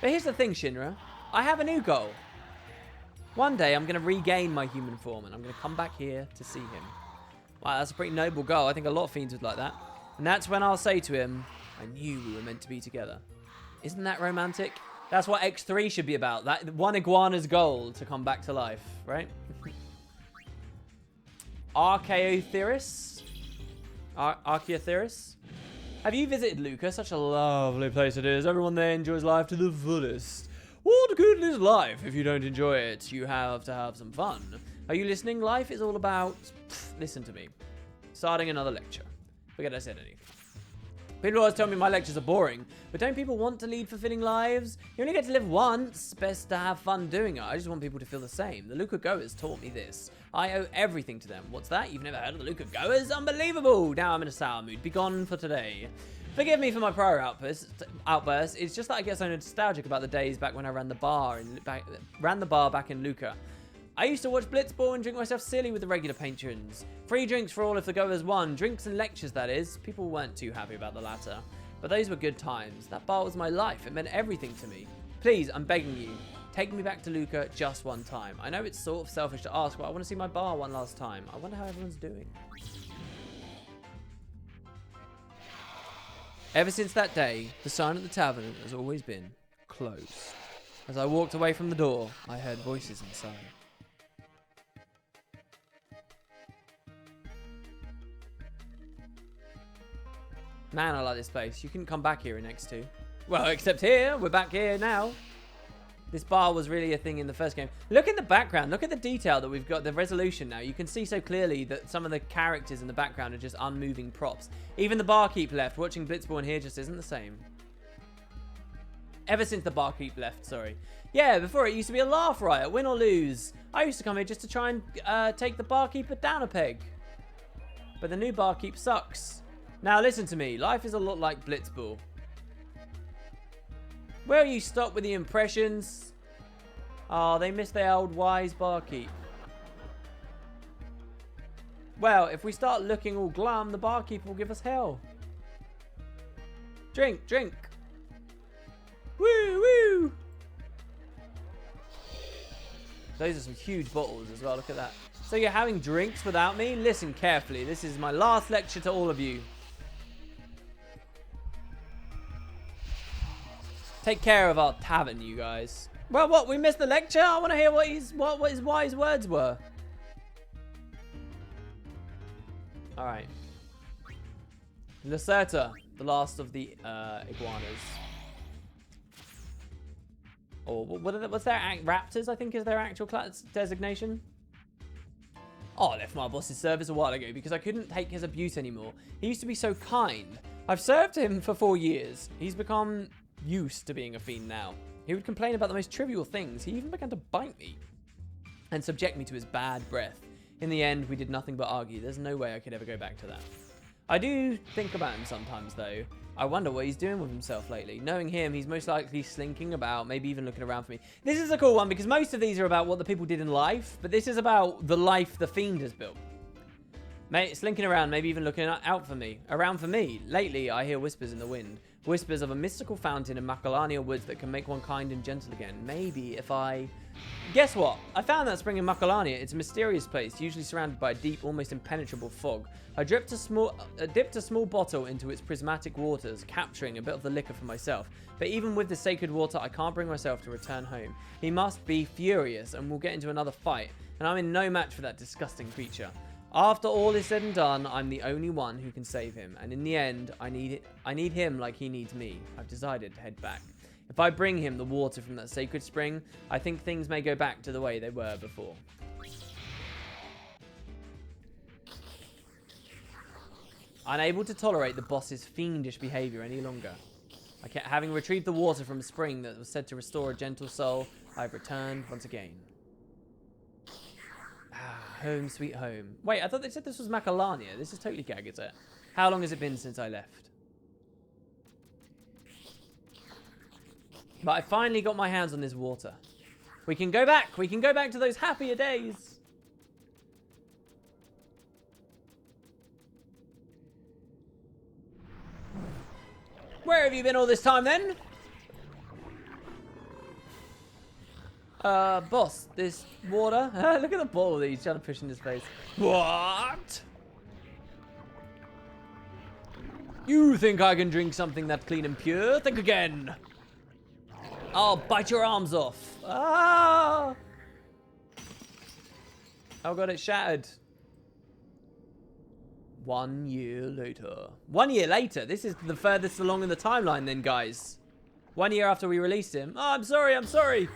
But here's the thing, Shinra. I have a new goal. One day, I'm going to regain my human form, and I'm going to come back here to see him. Wow, that's a pretty noble goal. I think a lot of fiends would like that. And that's when I'll say to him, I knew we were meant to be together. Isn't that romantic? That's what X-2 should be about. That one iguana's goal to come back to life, right? Archaeotheris? Archaeotheris? Have you visited Luca? Such a lovely place it is. Everyone there enjoys life to the fullest. What good is life if you don't enjoy it? You have to have some fun. Are you listening? Life is all about... Listen to me. Starting another lecture. Forget I said anything. People always tell me my lectures are boring, but don't people want to lead fulfilling lives? You only get to live once. Best to have fun doing it. I just want people to feel the same. The Luca Goers taught me this. I owe everything to them. What's that? You've never heard of the Luca Goers? Unbelievable! Now I'm in a sour mood. Be gone for today. Forgive me for my prior outburst. It's just that I get so nostalgic about the days back when I ran the bar back in Luca. I used to watch Blitzball and drink myself silly with the regular patrons. Free drinks for all if the goers won. Drinks and lectures, that is. People weren't too happy about the latter. But those were good times. That bar was my life. It meant everything to me. Please, I'm begging you. Take me back to Luca just one time. I know it's sort of selfish to ask, but I want to see my bar one last time. I wonder how everyone's doing. Ever since that day, the sign at the tavern has always been closed. As I walked away from the door, I heard voices inside. Man, I like this place. You couldn't come back here in X-2. Well, except here. We're back here now. This bar was really a thing in the first game. Look in the background. Look at the detail that we've got. The resolution now. You can see so clearly that some of the characters in the background are just unmoving props. Even the barkeep left. Watching Blitzball in here just isn't the same. Ever since the barkeep left, sorry. Yeah, before it used to be a laugh riot. Win or lose. I used to come here just to try and take the barkeeper down a peg. But the new barkeep sucks. Now listen to me, life is a lot like Blitzball. Will you stop with the impressions? Oh, they missed their old wise barkeep. Well, if we start looking all glum, the barkeep will give us hell. Drink, drink. Woo, woo. Those are some huge bottles as well, look at that. So you're having drinks without me? Listen carefully, this is my last lecture to all of you. Take care of our tavern, you guys. Well, what? We missed the lecture? I want to hear what his wise words were. All right. Lacerta, the last of the iguanas. Or what's their raptors? I think is their actual class designation. Oh, I left my boss's service a while ago because I couldn't take his abuse anymore. He used to be so kind. I've served him for 4 years. He's become used to being a fiend now. He would complain about the most trivial things. He even began to bite me and subject me to his bad breath. In the end, we did nothing but argue. There's no way I could ever go back to that. I do think about him sometimes, though. I wonder what he's doing with himself lately. Knowing him, he's most likely slinking about, maybe even looking around for me. This is a cool one, because most of these are about what the people did in life, but this is about the life the fiend has built. Slinking around, maybe even looking out for me. Around for me. Lately, I hear whispers in the wind. Whispers of a mystical fountain in Macalania woods that can make one kind and gentle again. Maybe if I... Guess what? I found that spring in Macalania. It's a mysterious place, usually surrounded by a deep, almost impenetrable fog. I dipped a small bottle into its prismatic waters, capturing a bit of the liquor for myself. But even with the sacred water, I can't bring myself to return home. He must be furious, and we'll get into another fight. And I'm in no match for that disgusting creature. After all is said and done, I'm the only one who can save him. And in the end, I need him like he needs me. I've decided to head back. If I bring him the water from that sacred spring, I think things may go back to the way they were before. Unable to tolerate the boss's fiendish behavior any longer. Having retrieved the water from a spring that was said to restore a gentle soul, I've returned once again. Home, sweet home. Wait, I thought they said this was Macalania. This is totally Gagatet. How long has it been since I left? But I finally got my hands on this water. We can go back. We can go back to those happier days. Where have you been all this time then? Boss, this water. Look at the ball that he's trying to push in his face. What? You think I can drink something that clean and pure? Think again. I'll bite your arms off. Ah! Oh god, it shattered. 1 year later. 1 year later? This is the furthest along in the timeline then, guys. 1 year after we released him. Oh, I'm sorry, I'm sorry.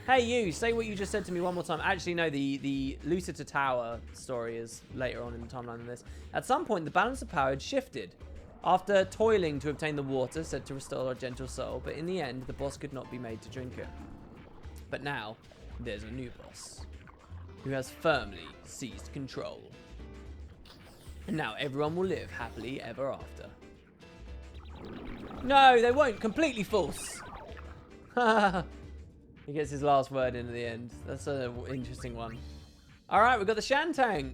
Hey, you, say what you just said to me one more time. Actually, no, the Lucita Tower story is later on in the timeline than this. At some point, the balance of power had shifted. After toiling to obtain the water said to restore a gentle soul, but in the end, the boss could not be made to drink it. But now, there's a new boss, who has firmly seized control. And now everyone will live happily ever after. No, they won't. Completely false. He gets his last word in at the end. That's an interesting one. All right, we've got the Shantank.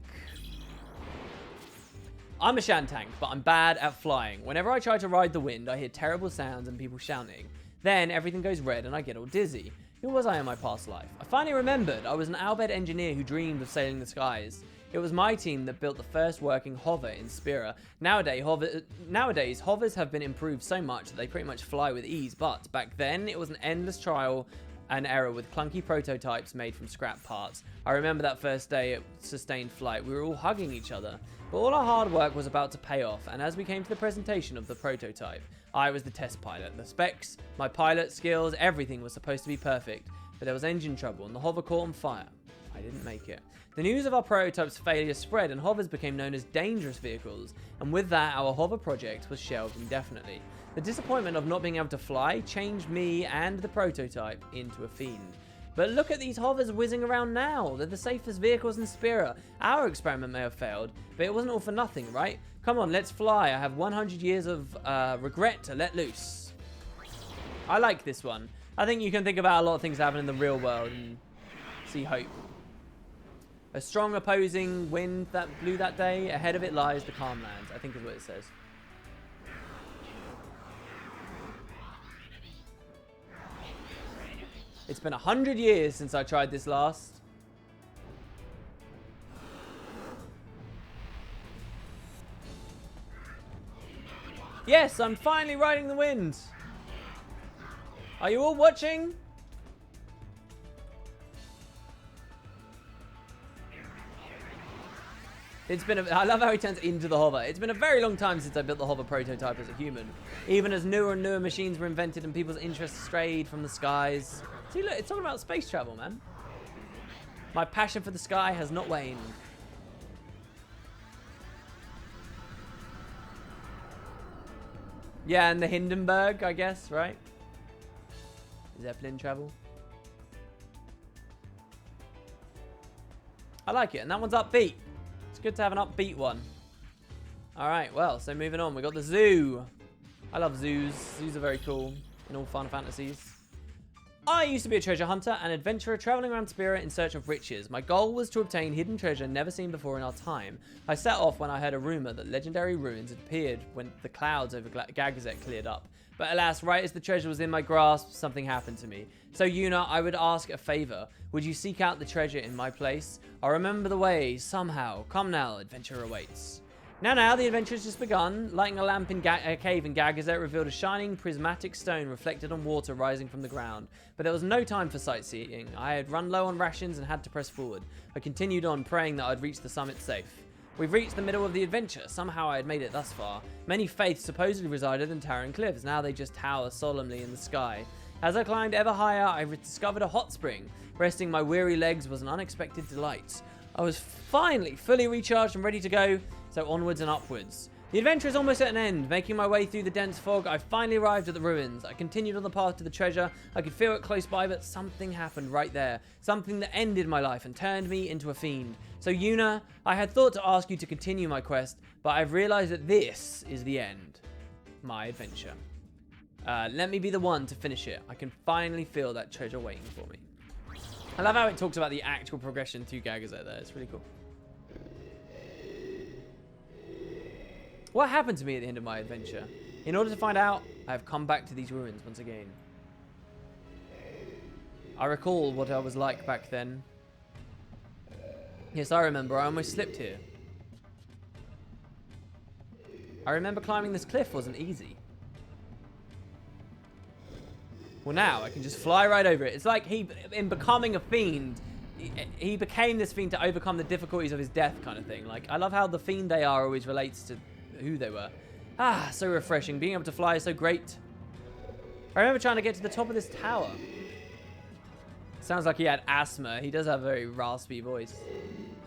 I'm a Shantank, but I'm bad at flying. Whenever I try to ride the wind, I hear terrible sounds and people shouting. Then everything goes red and I get all dizzy. Who was I in my past life? I finally remembered I was an Albed engineer who dreamed of sailing the skies. It was my team that built the first working hover in Spira. Nowadays, hovers have been improved so much that they pretty much fly with ease, but back then it was an endless trial and error with clunky prototypes made from scrap parts. I remember that first day at sustained flight, we were all hugging each other. But all our hard work was about to pay off, and as we came to the presentation of the prototype, I was the test pilot. The specs, my pilot skills, everything was supposed to be perfect, but there was engine trouble and the hover caught on fire. I didn't make it. The news of our prototype's failure spread and hovers became known as dangerous vehicles, and with that our hover project was shelved indefinitely. The disappointment of not being able to fly changed me and the prototype into a fiend. But look at these hovers whizzing around now. They're the safest vehicles in Spira. Our experiment may have failed, but it wasn't all for nothing, right? Come on, let's fly. I have 100 years of regret to let loose. I like this one. I think you can think about a lot of things that happen in the real world and see hope. A strong opposing wind that blew that day. Ahead of it lies the calm lands, I think is what it says. It's been 100 years since I tried this last. Yes, I'm finally riding the wind. Are you all watching? I love how he turns into the hover. It's been a very long time since I built the hover prototype as a human. Even as newer and newer machines were invented and people's interests strayed from the skies. See, look, it's talking about space travel, man. My passion for the sky has not waned. Yeah, and the Hindenburg, I guess, right? Zeppelin travel. I like it, and that one's upbeat. It's good to have an upbeat one. All right, well, so moving on, we got the zoo. I love zoos. Zoos are very cool in all Final Fantasies. I used to be a treasure hunter and adventurer traveling around Spira in search of riches. My goal was to obtain hidden treasure never seen before in our time. I set off when I heard a rumor that legendary ruins had appeared when the clouds over Gagazet cleared up. But alas, right as the treasure was in my grasp, something happened to me. So Yuna, I would ask a favor. Would you seek out the treasure in my place? I'll remember the way, somehow. Come now, adventure awaits. Now, the adventure has just begun. Lighting a lamp in a cave in Gagazet revealed a shining prismatic stone reflected on water rising from the ground. But there was no time for sightseeing. I had run low on rations and had to press forward. I continued on, praying that I'd reach the summit safe. We've reached the middle of the adventure. Somehow I had made it thus far. Many faiths supposedly resided in towering cliffs. Now they just tower solemnly in the sky. As I climbed ever higher, I discovered a hot spring. Resting my weary legs was an unexpected delight. I was finally fully recharged and ready to go, so onwards and upwards. The adventure is almost at an end. Making my way through the dense fog, I finally arrived at the ruins. I continued on the path to the treasure. I could feel it close by, but something happened right there. Something that ended my life and turned me into a fiend. So Yuna, I had thought to ask you to continue my quest, but I've realized that this is the end. My adventure. Let me be the one to finish it. I can finally feel that treasure waiting for me. I love how it talks about the actual progression through Gagazet there. It's really cool. What happened to me at the end of my adventure? In order to find out, I have come back to these ruins once again. I recall what I was like back then. Yes, I remember. I almost slipped here. I remember climbing this cliff wasn't easy. Well, now I can just fly right over it. It's like in becoming a fiend, he became this fiend to overcome the difficulties of his death kind of thing. Like, I love how the fiend they are always relates to who they were. Ah, so refreshing. Being able to fly is so great. I remember trying to get to the top of this tower. Sounds like he had asthma. He does have a very raspy voice.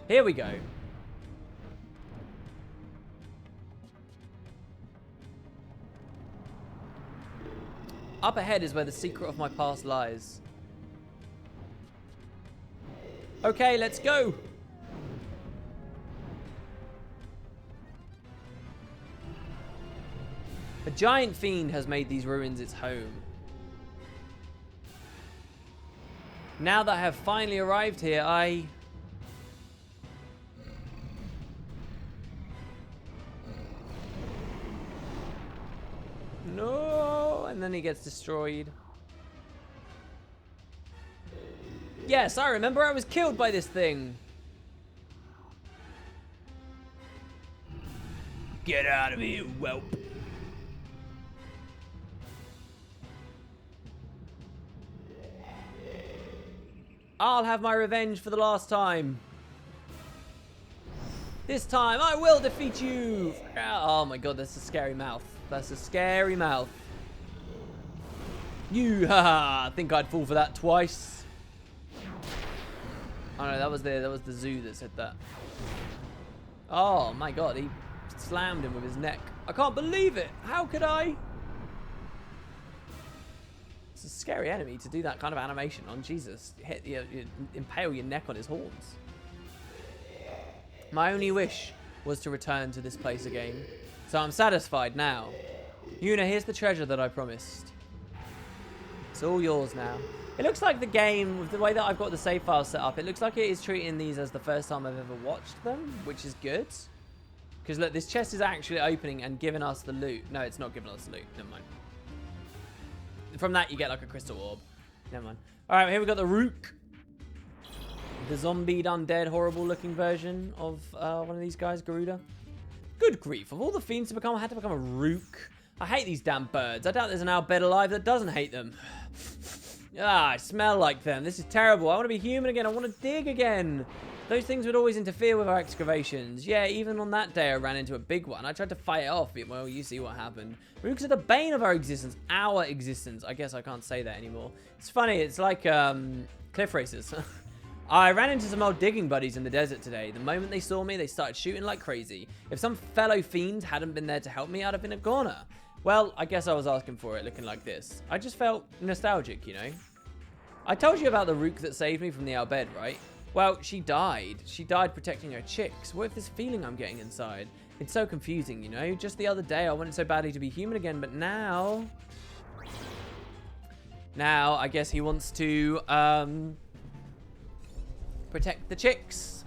Here we go. Up ahead is where the secret of my past lies. Okay, let's go. A giant fiend has made these ruins its home. Now that I have finally arrived here, No! And then he gets destroyed. Yes, I remember I was killed by this thing. Get out of here, whelp. I'll have my revenge for the last time. This time, I will defeat you. Oh my god, that's a scary mouth. That's a scary mouth. You, haha, think I'd fall for that twice. Oh no, that was the zoo that said that. Oh my god, he slammed him with his neck. I can't believe it. How could I? It's a scary enemy to do that kind of animation on. Jesus. You impale your neck on his horns. My only wish was to return to this place again. So I'm satisfied now. Yuna, here's the treasure that I promised. It's all yours now. It looks like the game, with the way that I've got the save file set up, it looks like it is treating these as the first time I've ever watched them, which is good. Because look, this chest is actually opening and giving us the loot. No, it's not giving us the loot. Never mind. From that, you get like a crystal orb. Never mind. All right, here we got the Rook. The zombied, undead, horrible-looking version of one of these guys, Garuda. Good grief. Of all the fiends to become, I had to become a Rook. I hate these damn birds. I doubt there's an Albed alive that doesn't hate them. Ah, I smell like them. This is terrible. I want to be human again. I want to dig again. Those things would always interfere with our excavations. Yeah, even on that day I ran into a big one. I tried to fight it off. Well, you see what happened. Rooks are the bane of our existence. Our existence. I guess I can't say that anymore. It's funny. It's like cliff racers. I ran into some old digging buddies in the desert today. The moment they saw me, they started shooting like crazy. If some fellow fiend hadn't been there to help me, I'd have been a goner. Well, I guess I was asking for it looking like this. I just felt nostalgic, you know? I told you about the rook that saved me from the Al Bhed, right? Well, she died. She died protecting her chicks. What if this feeling I'm getting inside? It's so confusing, you know? Just the other day, I wanted so badly to be human again, but now... Now, I guess he wants to, protect the chicks.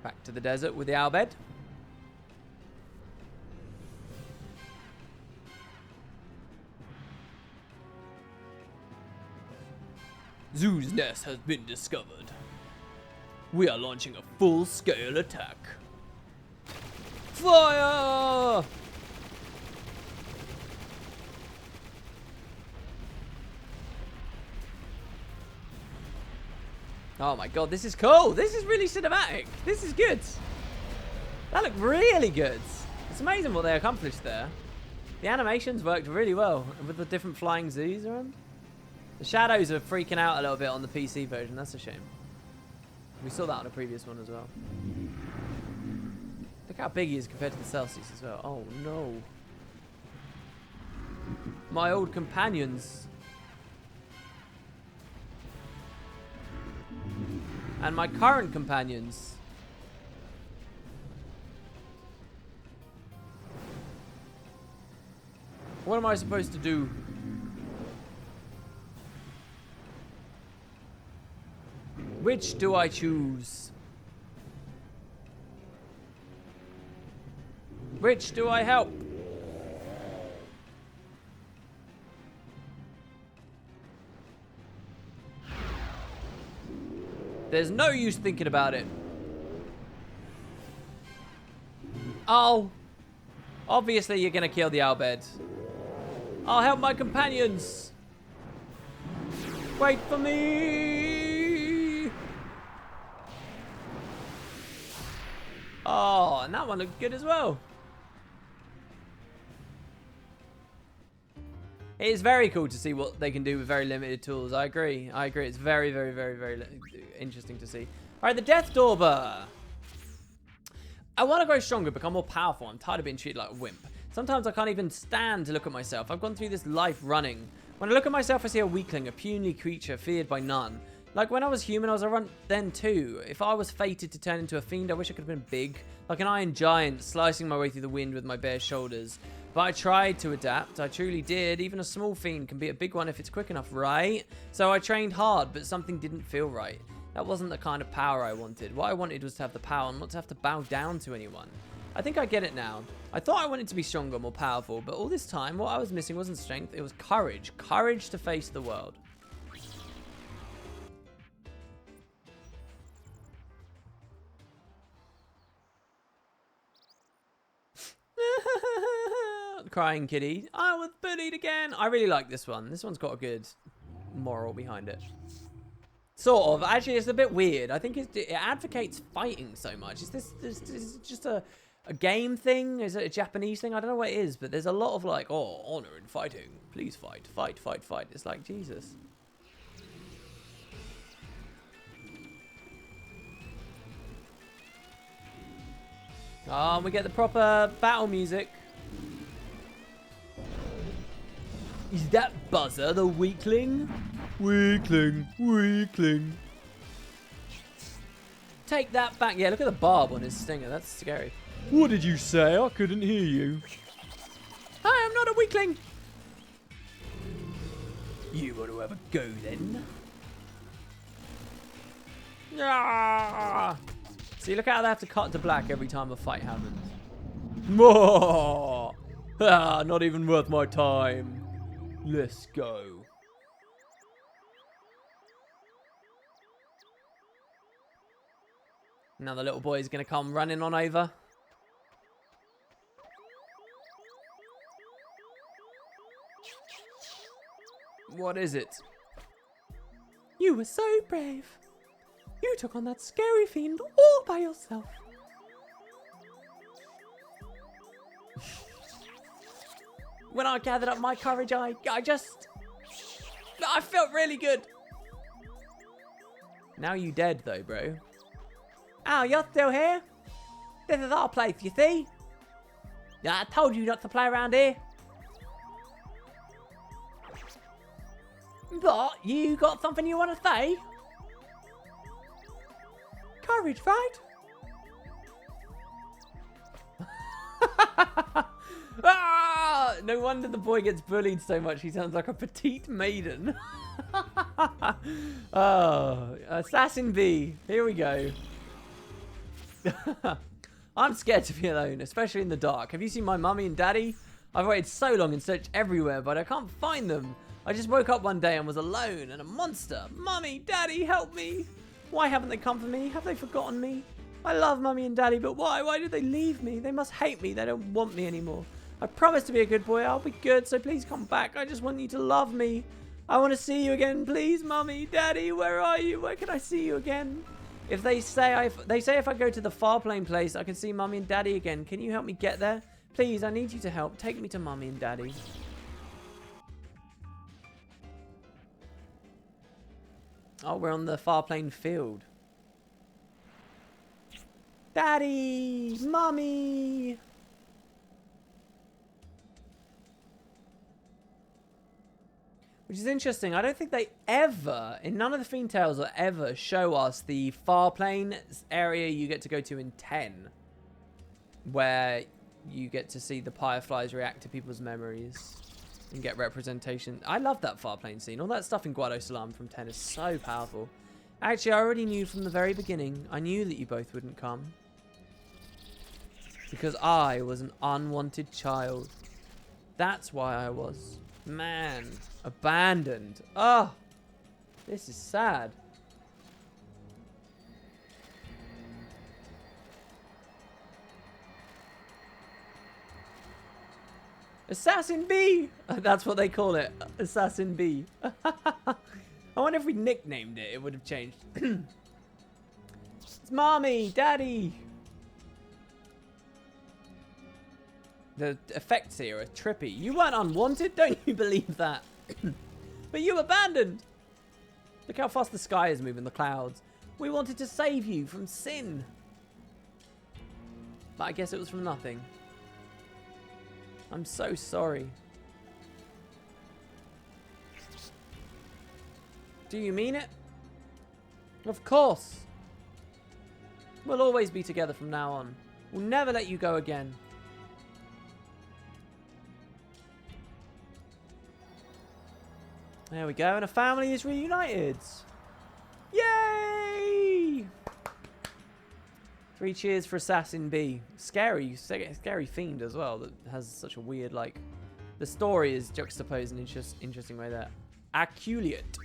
Back to the desert with the Al Bhed. Zoo's nest has been discovered. We are launching a full-scale attack. Fire! Oh my god, this is cool. This is really cinematic. This is good. That looked really good. It's amazing what they accomplished there. The animations worked really well with the different flying zoos around. The shadows are freaking out a little bit on the PC version. That's a shame. We saw that on a previous one as well. Look how big he is compared to the Celsius as well. Oh no. My old companions. And my current companions. What am I supposed to do? Which do I choose? Which do I help? There's no use thinking about it. Oh. Obviously you're gonna kill the Al Bhed. I'll help my companions. Wait for me. Oh, and that one looked good as well. It is very cool to see what they can do with very limited tools. I agree. I agree. It's very, very, very, very interesting to see. All right, the Death Dauber. I want to grow stronger, become more powerful. I'm tired of being treated like a wimp. Sometimes I can't even stand to look at myself. I've gone through this life running. When I look at myself, I see a weakling, a puny creature feared by none. Like when I was human, I was a runt then too. If I was fated to turn into a fiend, I wish I could have been big. Like an iron giant, slicing my way through the wind with my bare shoulders. But I tried to adapt. I truly did. Even a small fiend can be a big one if it's quick enough, right? So I trained hard, but something didn't feel right. That wasn't the kind of power I wanted. What I wanted was to have the power and not to have to bow down to anyone. I think I get it now. I thought I wanted to be stronger, more powerful, but all this time, what I was missing wasn't strength, it was courage. Courage to face the world. Crying kitty. I was bullied again. I really like this one. This one's got a good moral behind it. Sort of. Actually, it's a bit weird. I think it advocates fighting so much. Is this just a game thing? Is it a Japanese thing? I don't know what it is, but there's a lot of like, oh, honor in fighting. Please fight, fight, fight, fight. It's like, Jesus. Oh, we get the proper battle music. Is that Buzzer, the weakling? Weakling, weakling. Take that back. Yeah, look at the barb on his stinger. That's scary. What did you say? I couldn't hear you. Hi, I'm not a weakling. You want to have a go then? Ah! See, look how they have to cut to black every time a fight happens. More. Ah, not even worth my time. Let's go. Now the little boy is going to come running on over. What is it? You were so brave. You took on that scary fiend all by yourself. When I gathered up my courage, I felt really good. Now you dead, though, bro. Oh, you're still here? This is our place, you see? Yeah, I told you not to play around here. What? You got something you want to say? Courage, right? Ah! No wonder the boy gets bullied so much. He sounds like a petite maiden. Oh, Assassin B. Here we go. I'm scared to be alone, especially in the dark. Have you seen my mummy and daddy? I've waited so long and searched everywhere, but I can't find them. I just woke up one day and was alone and a monster. Mummy, daddy, help me. Why haven't they come for me? Have they forgotten me? I love mummy and daddy, but why? Why did they leave me? They must hate me. They don't want me anymore. I promised to be a good boy. I'll be good, so please come back. I just want you to love me. I want to see you again, please, mummy, daddy. Where are you? Where can I see you again? If they say if I go to the far plane place, I can see mummy and daddy again. Can you help me get there? Please, I need you to help. Take me to mummy and daddy. Oh, we're on the far plane field. Daddy! Mummy! Which is interesting. I don't think they ever, in none of the Fiend Tales, will ever show us the far plane area you get to go to in 10. Where you get to see the Fireflies react to people's memories and get representation. I love that far plane scene. All that stuff in Guado Salam from 10 is so powerful. Actually, I already knew from the very beginning. I knew that you both wouldn't come. Because I was an unwanted child. That's why I was. Man, abandoned. Oh, this is sad. Assassin B! That's what they call it. Assassin B. I wonder if we nicknamed it, it would have changed. It's mommy, daddy. The effects here are trippy. You weren't unwanted, don't you believe that? But you abandoned. Look how fast the sky is moving, the clouds. We wanted to save you from sin. But I guess it was from nothing. I'm so sorry. Do you mean it? Of course. We'll always be together from now on. We'll never let you go again. There we go, and a family is reunited. Yay! 3 cheers for Assassin B. Scary fiend as well that has such a weird, like... The story is juxtaposed in an interesting way there. Aculeate.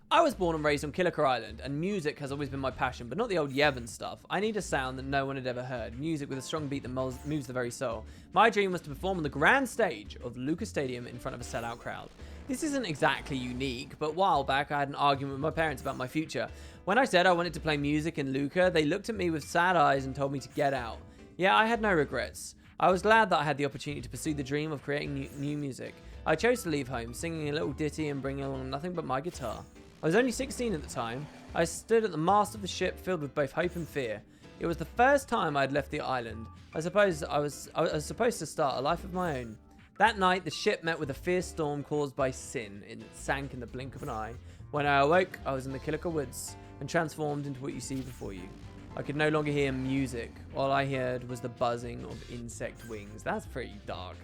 I was born and raised on Killiker Island, and music has always been my passion, but not the old Yevon stuff. I need a sound that no one had ever heard. Music with a strong beat that moves the very soul. My dream was to perform on the grand stage of Lucas Stadium in front of a sellout crowd. This isn't exactly unique, but a while back I had an argument with my parents about my future. When I said I wanted to play music in Luca, they looked at me with sad eyes and told me to get out. Yeah, I had no regrets. I was glad that I had the opportunity to pursue the dream of creating new music. I chose to leave home, singing a little ditty and bringing along nothing but my guitar. I was only 16 at the time. I stood at the mast of the ship filled with both hope and fear. It was the first time I had left the island. I suppose I was supposed to start a life of my own. That night, the ship met with a fierce storm caused by sin. It sank in the blink of an eye. When I awoke, I was in the Killiker Woods and transformed into what you see before you. I could no longer hear music. All I heard was the buzzing of insect wings. That's pretty dark.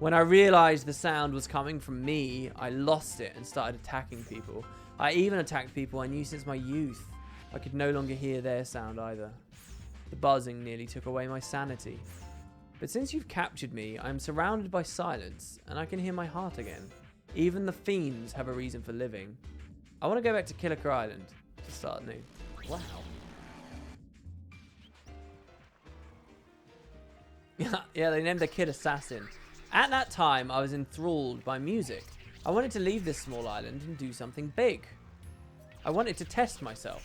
When I realized the sound was coming from me, I lost it and started attacking people. I even attacked people I knew since my youth. I could no longer hear their sound either. The buzzing nearly took away my sanity. But since you've captured me, I am surrounded by silence, and I can hear my heart again. Even the fiends have a reason for living. I want to go back to Killiker Island to start new. Wow. Yeah, they named their kid Assassin. At that time, I was enthralled by music. I wanted to leave this small island and do something big. I wanted to test myself.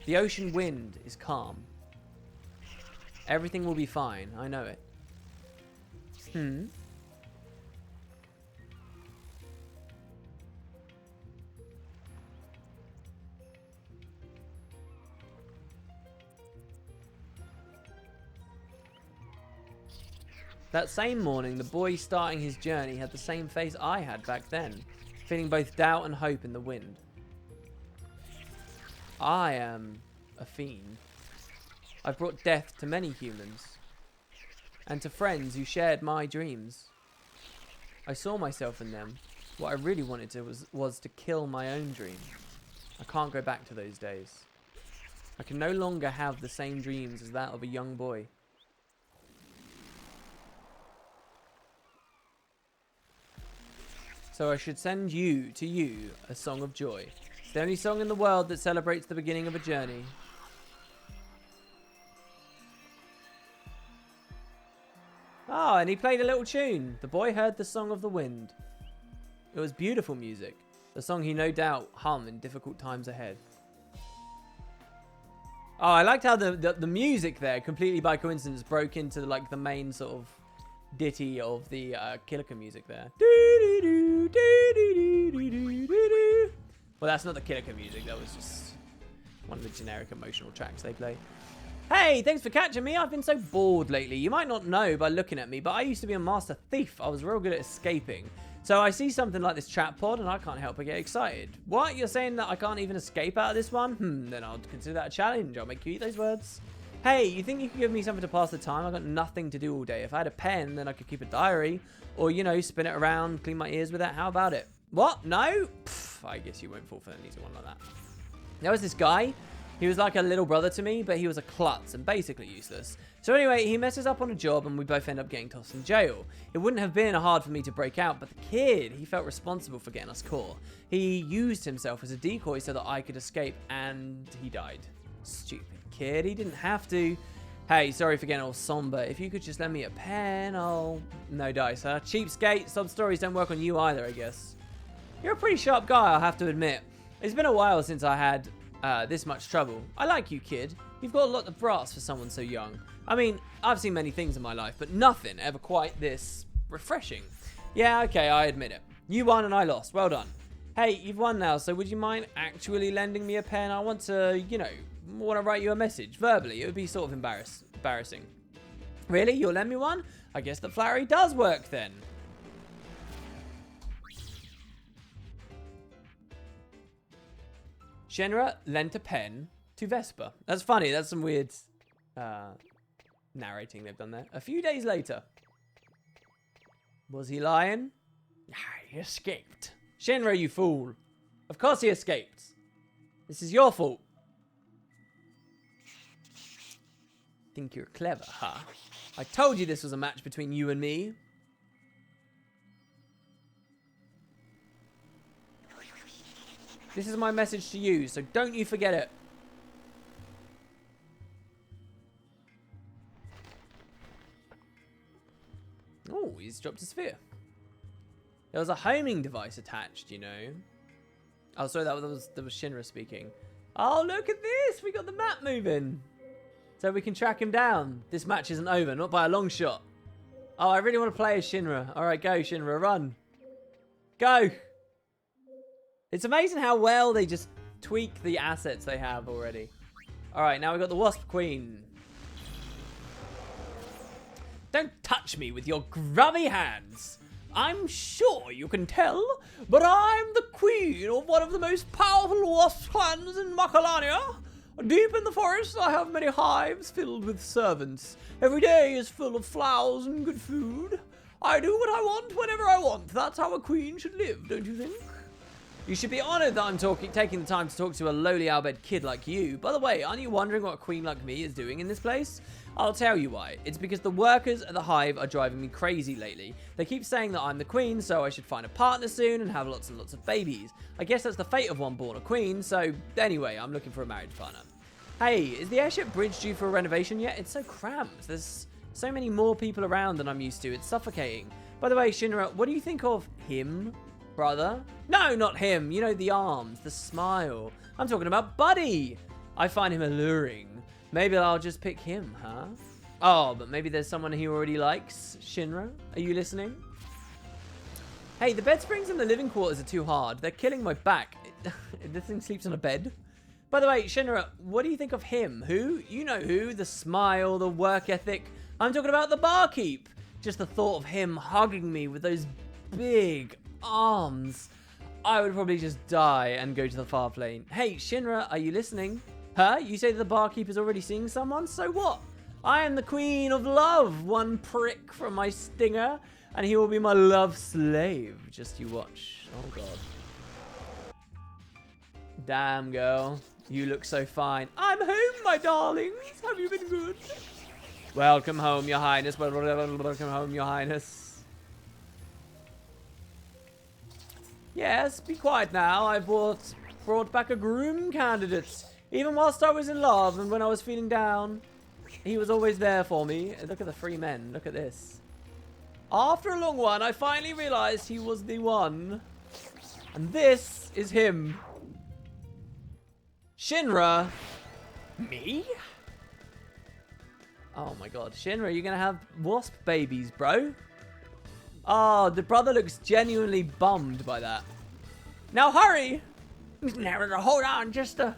The ocean wind is calm. Everything will be fine. I know it. That same morning, the boy starting his journey had the same face I had back then, feeling both doubt and hope in the wind. I am a fiend. I've brought death to many humans, and to friends who shared my dreams. I saw myself in them. What I really wanted to was to kill my own dream. I can't go back to those days. I can no longer have the same dreams as that of a young boy. So I should send you a song of joy. It's the only song in the world that celebrates the beginning of a journey. Oh, and he played a little tune. The boy heard the song of the wind. It was beautiful music. The song he no doubt hum in difficult times ahead. Oh, I liked how the music there, completely by coincidence, broke into like the main sort of ditty of the Killiker music there. Well, that's not the Killiker music. That was just one of the generic emotional tracks they play. Hey, thanks for catching me. I've been so bored lately. You might not know by looking at me, but I used to be a master thief. I was real good at escaping. So I see something like this trap pod and I can't help but get excited. What? You're saying that I can't even escape out of this one? Then I'll consider that a challenge. I'll make you eat those words. Hey, you think you could give me something to pass the time? I've got nothing to do all day. If I had a pen, then I could keep a diary. Or, you know, spin it around, clean my ears with it. How about it? What? No? Pff, I guess you won't fall for an easy one like that. There was this guy. He was like a little brother to me, but he was a klutz and basically useless. So anyway, he messes up on a job and we both end up getting tossed in jail. It wouldn't have been hard for me to break out, but the kid, he felt responsible for getting us caught. He used himself as a decoy so that I could escape and he died. Stupid kid, he didn't have to. Hey, sorry for getting all somber. If you could just lend me a pen, I'll... No dice, huh? Cheapskate, sob stories don't work on you either, I guess. You're a pretty sharp guy, I'll have to admit. It's been a while since I had... this much trouble. I like you, kid. You've got a lot of brass for someone so young. I mean, I've seen many things in my life, but nothing ever quite this refreshing. Yeah, okay, I admit it. You won and I lost. Well done. Hey, you've won now, so would you mind actually lending me a pen? I want to, you know, want to write you a message verbally. It would be sort of embarrassing. Really? You'll lend me one? I guess the flattery does work then. Shenra lent a pen to Vesper. That's funny. That's some weird narrating they've done there. A few days later. Was he lying? He escaped. Shenra, you fool. Of course he escaped. This is your fault. Think you're clever, huh? I told you this was a match between you and me. This is my message to you, so don't you forget it. Oh, he's dropped a sphere. There was a homing device attached, you know. Oh, sorry, that was Shinra speaking. Oh, look at this. We got the map moving. So we can track him down. This match isn't over, not by a long shot. Oh, I really want to play as Shinra. All right, go, Shinra, run. Go. It's amazing how well they just tweak the assets they have already. All right, now we've got the Wasp Queen. Don't touch me with your grubby hands. I'm sure you can tell, but I'm the queen of one of the most powerful wasp clans in Macalania. Deep in the forest, I have many hives filled with servants. Every day is full of flowers and good food. I do what I want whenever I want. That's how a queen should live, don't you think? You should be honoured that I'm taking the time to talk to a lowly Albed kid like you. By the way, aren't you wondering what a queen like me is doing in this place? I'll tell you why. It's because the workers at the hive are driving me crazy lately. They keep saying that I'm the queen, so I should find a partner soon and have lots and lots of babies. I guess that's the fate of one born a queen, so anyway, I'm looking for a marriage partner. Hey, is the airship bridge due for a renovation yet? It's so cramped. There's so many more people around than I'm used to. It's suffocating. By the way, Shinra, what do you think of him? Brother? No, not him. You know, the arms, the smile. I'm talking about Buddy. I find him alluring. Maybe I'll just pick him, huh? Oh, but maybe there's someone he already likes. Shinra, are you listening? Hey, the bed springs in the living quarters are too hard. They're killing my back. This thing sleeps on a bed. By the way, Shinra, what do you think of him? Who? You know who. The smile, the work ethic. I'm talking about the barkeep. just the thought of him hugging me with those big arms, I would probably just die and go to the far plane. Hey, Shinra, are you listening? Huh? You say that the barkeeper's already seeing someone? So what? I am the queen of love. One prick from my stinger, and he will be my love slave. Just you watch. Oh, God. Damn, girl. You look so fine. I'm home, my darlings. Have you been good? Welcome home, your highness. Welcome home, your highness. Yes, be quiet now. I brought back a groom candidate. Even whilst I was in love and when I was feeling down, he was always there for me. Look at the three men. Look at this. After a long one, I finally realized he was the one. And this is him. Shinra. Me? Oh my god. Shinra, you're gonna have wasp babies, bro. Oh, the brother looks genuinely bummed by that. Now hurry! Now, hold on, just a...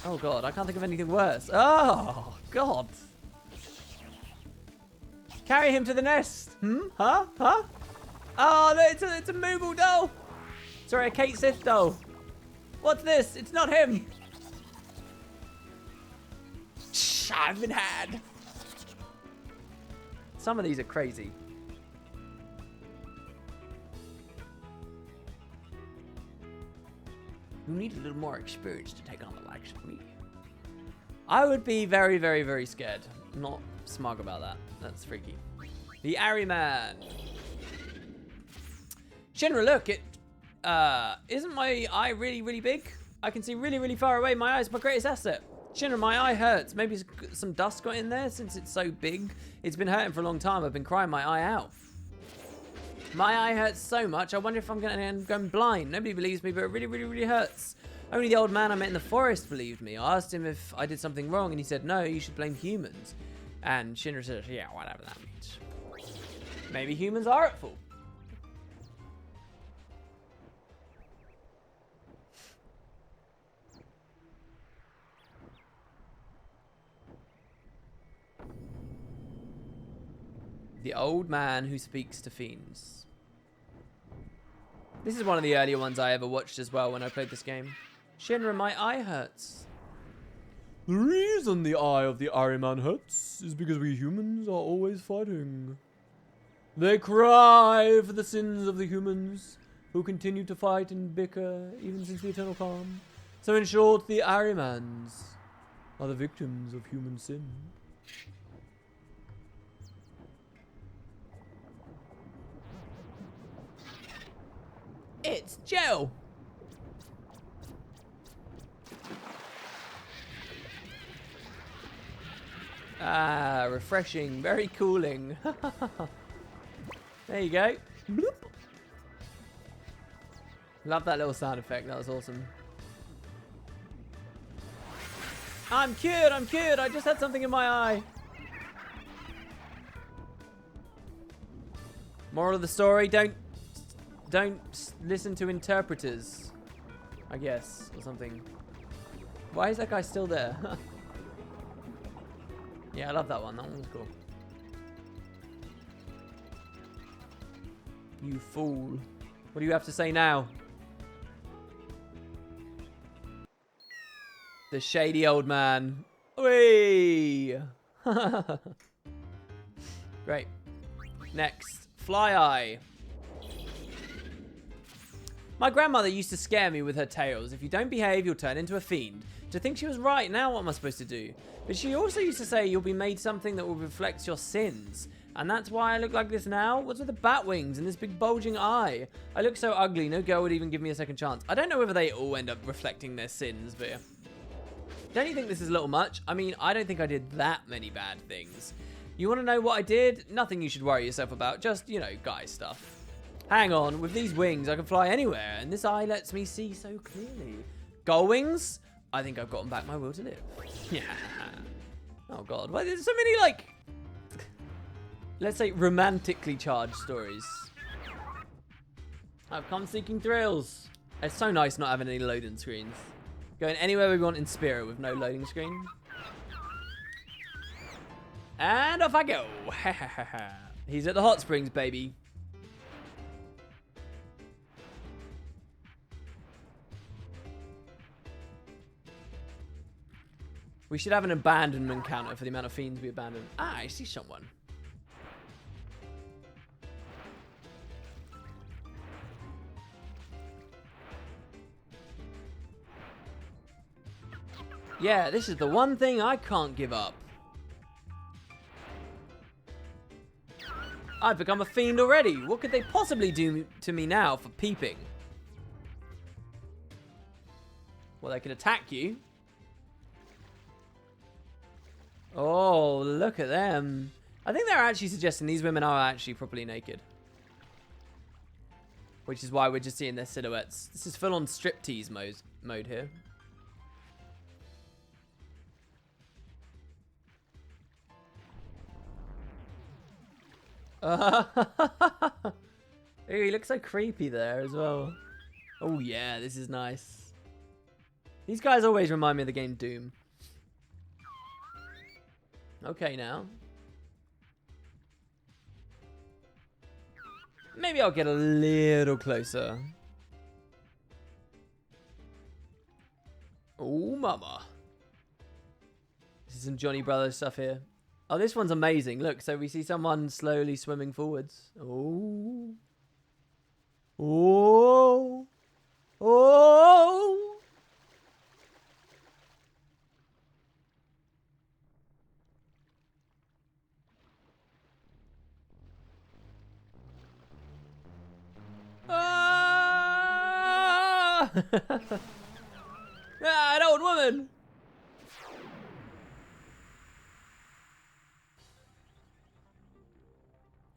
Oh god, I can't think of anything worse. Oh god. Carry him to the nest. Huh? Huh? Oh, no, it's a Moogle doll. Sorry, a Kate Sith doll. What's this? It's not him. Shh, I've been had. Some of these are crazy. You need a little more experience to take on the likes of me. I would be very, very, very scared. I'm not smug about that. That's freaky. The Ariman. Shinra, look, isn't my eye really, really big? I can see really, really far away. My eye's my greatest asset. Shinra, my eye hurts. Maybe some dust got in there since it's so big. It's been hurting for a long time. I've been crying my eye out. My eye hurts so much, I wonder if I'm going to end up going blind. Nobody believes me, but it really, really, really hurts. Only the old man I met in the forest believed me. I asked him if I did something wrong, and he said, no, you should blame humans. And Shinra said, yeah, whatever that means. Maybe humans are at fault. The old man who speaks to fiends. This is one of the earlier ones I ever watched as well when I played this game. Shinra, my eye hurts. The reason the eye of the Ariman hurts is because we humans are always fighting. They cry for the sins of the humans who continue to fight and bicker even since the eternal calm. So in short, the Arimans are the victims of human sin. It's Joe. Ah, refreshing, very cooling. There you go. Bloop. Love that little sound effect, that was awesome. I'm cured, I just had something in my eye. Moral of the story, don't listen to interpreters, I guess, or something. Why is that guy still there? Yeah, I love that one. That one was cool. You fool. What do you have to say now? The shady old man. Whee! Great. Next. Fly Eye. My grandmother used to scare me with her tales. If you don't behave, you'll turn into a fiend. To think she was right, now what am I supposed to do? But she also used to say you'll be made something that will reflect your sins. And that's why I look like this now? What's with the bat wings and this big bulging eye? I look so ugly, no girl would even give me a second chance. I don't know whether they all end up reflecting their sins, but... Don't you think this is a little much? I mean, I don't think I did that many bad things. You want to know what I did? Nothing you should worry yourself about. Just, you know, guy stuff. Hang on, with these wings, I can fly anywhere, and this eye lets me see so clearly. Gull wings? I think I've gotten back my will to live. Yeah. Oh, God. Well, there's so many, like, let's say, romantically charged stories. I've come seeking thrills. It's so nice not having any loading screens. Going anywhere we want in spirit with no loading screen. And off I go. He's at the hot springs, baby. We should have an abandonment counter for the amount of fiends we abandon. Ah, I see someone. Yeah, this is the one thing I can't give up. I've become a fiend already. What could they possibly do to me now for peeping? Well, they could attack you. Oh, look at them. I think they're actually suggesting these women are actually properly naked. Which is why we're just seeing their silhouettes. This is full-on striptease mode here. Ooh, he looks so creepy there as well. Oh yeah, this is nice. These guys always remind me of the game Doom. Okay, now. Maybe I'll get a little closer. Oh, mama. This is some Johnny Brothers stuff here. Oh, this one's amazing. Look, so we see someone slowly swimming forwards. Oh. Oh. Oh. Ah! Ah, an old woman.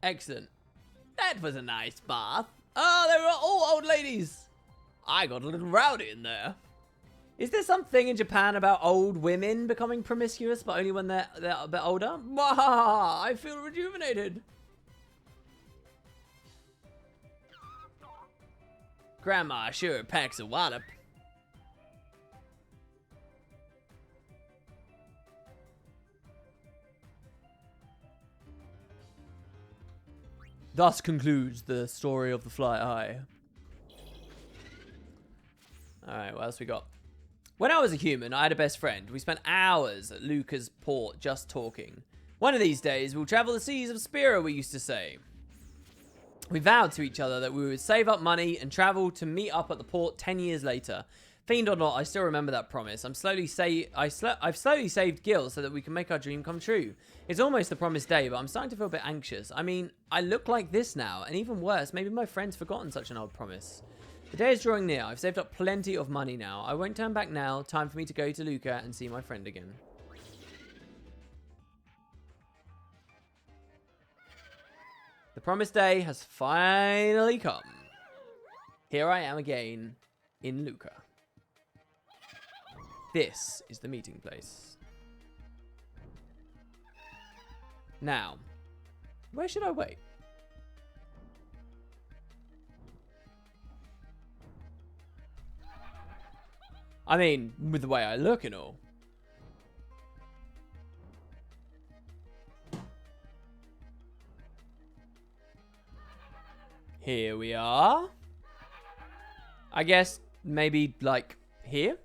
Excellent. That was a nice bath. Oh, they were all old ladies. I got a little rowdy in there. Is there something in Japan about old women becoming promiscuous, but only when they're a bit older? Mwah, I feel rejuvenated. Grandma sure packs a wallop. Thus concludes the story of the Fly Eye. Alright, what else we got? When I was a human, I had a best friend. We spent hours at Luca's port just talking. One of these days, we'll travel the seas of Spira, we used to say. We vowed to each other that we would save up money and travel to meet up at the port 10 years later. Fiend or not, I still remember that promise. I've slowly saved gil so that we can make our dream come true. It's almost the promised day, but I'm starting to feel a bit anxious. I mean, I look like this now, and even worse, maybe my friend's forgotten such an old promise. The day is drawing near. I've saved up plenty of money now. I won't turn back now. Time for me to go to Luca and see my friend again. The promised day has finally come. Here I am again in Luca. This is the meeting place. Now, where should I wait? I mean, with the way I look and all. Here we are. I guess maybe like here.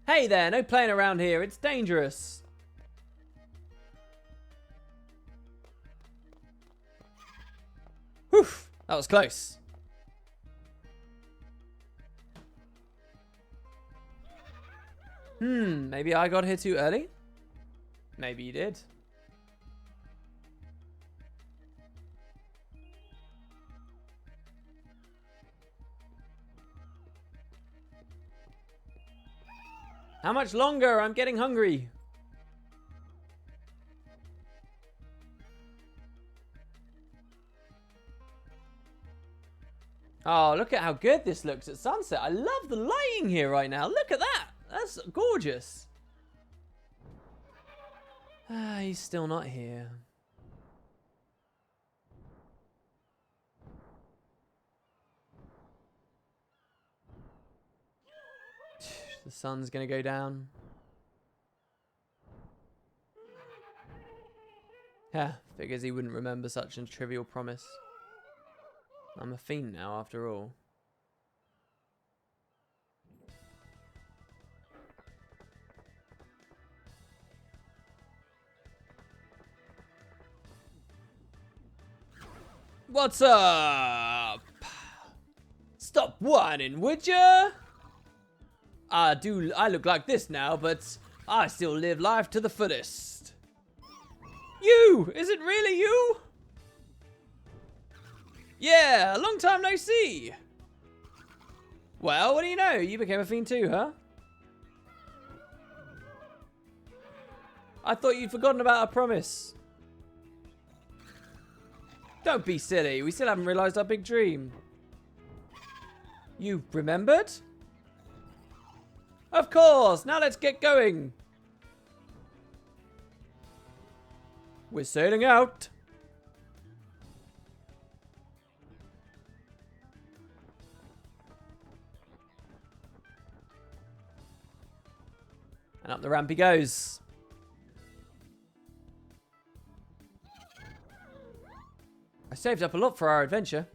Hey there, no playing around here. It's dangerous. Whew, that was close. Maybe I got here too early? Maybe you did. How much longer? I'm getting hungry. Oh, look at how good this looks at sunset. I love the lighting here right now. Look at that. That's gorgeous. Ah, he's still not here. The sun's gonna go down. Yeah, figures he wouldn't remember such a trivial promise. I'm a fiend now, after all. What's up? Stop whining, would ya? I look like this now, but I still live life to the fullest. You! Is it really you? Yeah, long time no see. Well, what do you know? You became a fiend too, huh? I thought you'd forgotten about our promise. Don't be silly. We still haven't realized our big dream. You remembered? Of course. Now let's get going. We're sailing out. And up the ramp he goes. I saved up a lot for our adventure.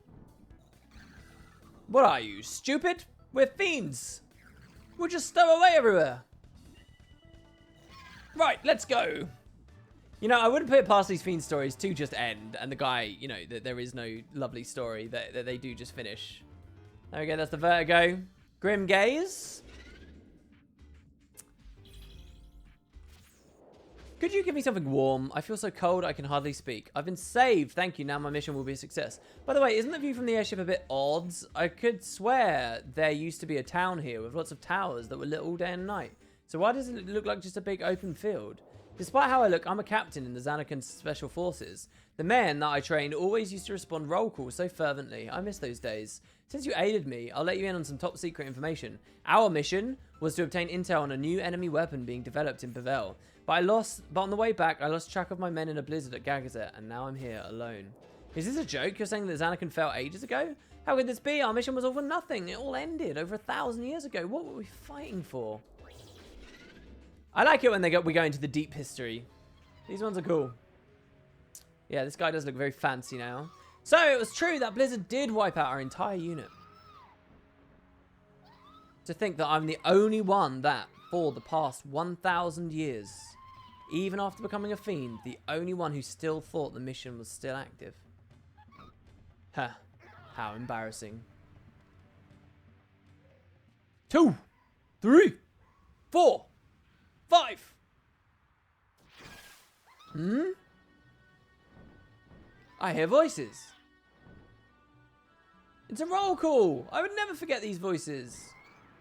What are you, stupid? We're fiends. We'll just stow away everywhere. Right, let's go. You know, I wouldn't put it past these fiend stories to just end, and the guy, you know, that there is no lovely story, that they do just finish. There we go, that's the Vertigo. Grim Gaze. Could you give me something warm? I feel so cold I can hardly speak. I've been saved. Thank you. Now my mission will be a success. By the way, isn't the view from the airship a bit odd? I could swear there used to be a town here with lots of towers that were lit all day and night. So why does it look like just a big open field? Despite how I look, I'm a captain in the Xanacan Special Forces. The men that I trained always used to respond roll calls so fervently. I miss those days. Since you aided me, I'll let you in on some top secret information. Our mission was to obtain intel on a new enemy weapon being developed in Pavel. But on the way back, I lost track of my men in a blizzard at Gagazet, and now I'm here alone. Is this a joke? You're saying that Xanacan fell ages ago? How could this be? Our mission was all for nothing. It all ended over 1,000 years ago. What were we fighting for? I like it when we go into the deep history. These ones are cool. Yeah, this guy does look very fancy now. So, it was true that Blizzard did wipe out our entire unit. To think that I'm the only one that, for the past 1,000 years, even after becoming a fiend, the only one who still thought the mission was still active. Huh. How embarrassing. 2, 3, 4, 5. I hear voices. It's a roll call. I would never forget these voices.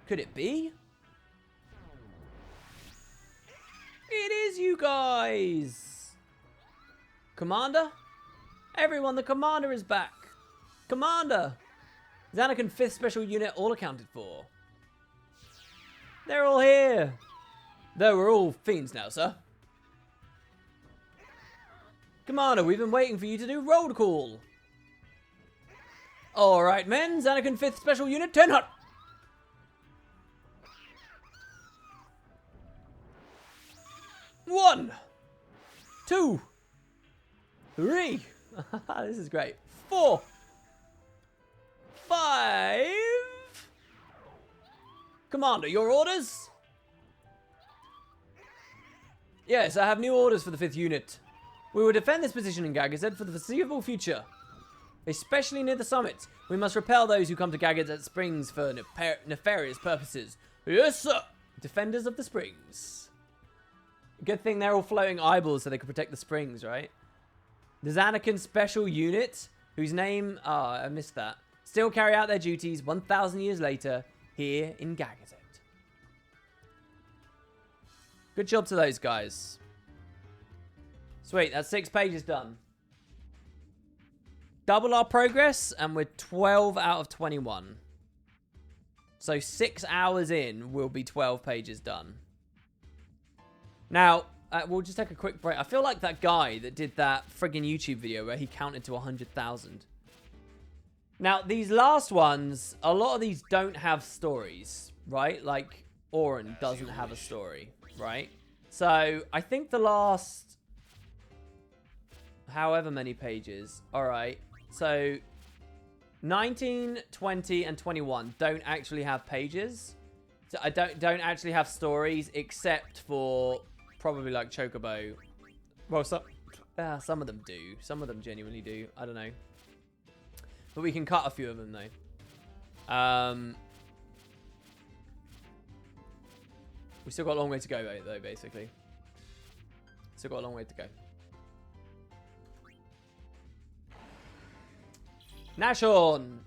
Could it be? It is you guys. Commander? Everyone, the commander is back. Commander! Xanacan 5th Special Unit all accounted for. They're all here. Though we're all fiends now, sir. Commander, we've been waiting for you to do roll call. Alright, men. Xanacan 5th Special Unit, 10 hut. One, 2, 3. This is great. 4, 5. Commander, your orders? Yes, I have new orders for the 5th unit. We will defend this position in Gagazet for the foreseeable future. Especially near the summit. We must repel those who come to Gagazet Springs for nefarious purposes. Yes, sir. Defenders of the Springs. Good thing they're all floating eyeballs so they can protect the springs, right? The Xanacan Special Unit, whose name... Oh, I missed that. Still carry out their duties 1,000 years later here in Gagazet. Good job to those guys. Sweet, that's 6 pages done. Double our progress, and we're 12 out of 21. So 6 hours in, we'll be 12 pages done. Now, we'll just take a quick break. I feel like that guy that did that friggin' YouTube video where he counted to 100,000. Now, these last ones, a lot of these don't have stories, right? Like, Oren doesn't have a story, right? So I think the last however many pages. All right. So 19, 20, and 21 don't actually have pages. So I don't actually have stories except for probably like Chocobo. Well, some of them do. Some of them genuinely do. I don't know. But we can cut a few of them though. We still got a long way to go though, basically. Still got a long way to go. Nashorn!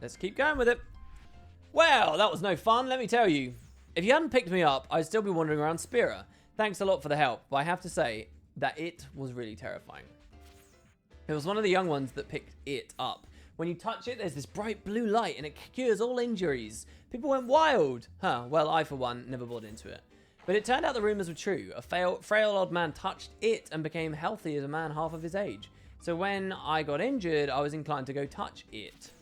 Let's keep going with it. Well, that was no fun, let me tell you. If you hadn't picked me up, I'd still be wandering around Spira. Thanks a lot for the help, but I have to say that it was really terrifying. It was one of the young ones that picked it up. When you touch it, there's this bright blue light and it cures all injuries. People went wild. Huh, well, I for one never bought into it. But it turned out the rumors were true. A frail old man touched it and became healthy as a man half of his age. So when I got injured, I was inclined to go touch it.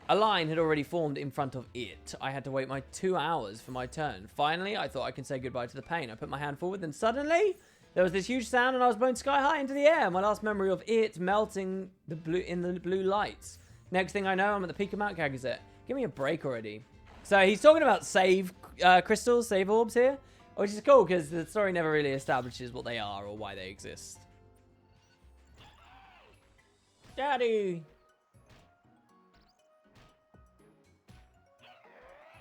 A line had already formed in front of it. I had to wait my 2 hours for my turn. Finally, I thought I could say goodbye to the pain. I put my hand forward, then suddenly, there was this huge sound and I was blown sky high into the air. My last memory of it melting in the blue lights. Next thing I know, I'm at the peak of Mount Gagazet. Give me a break already. So he's talking about save crystals, save orbs here, which is cool because the story never really establishes what they are or why they exist. Daddy!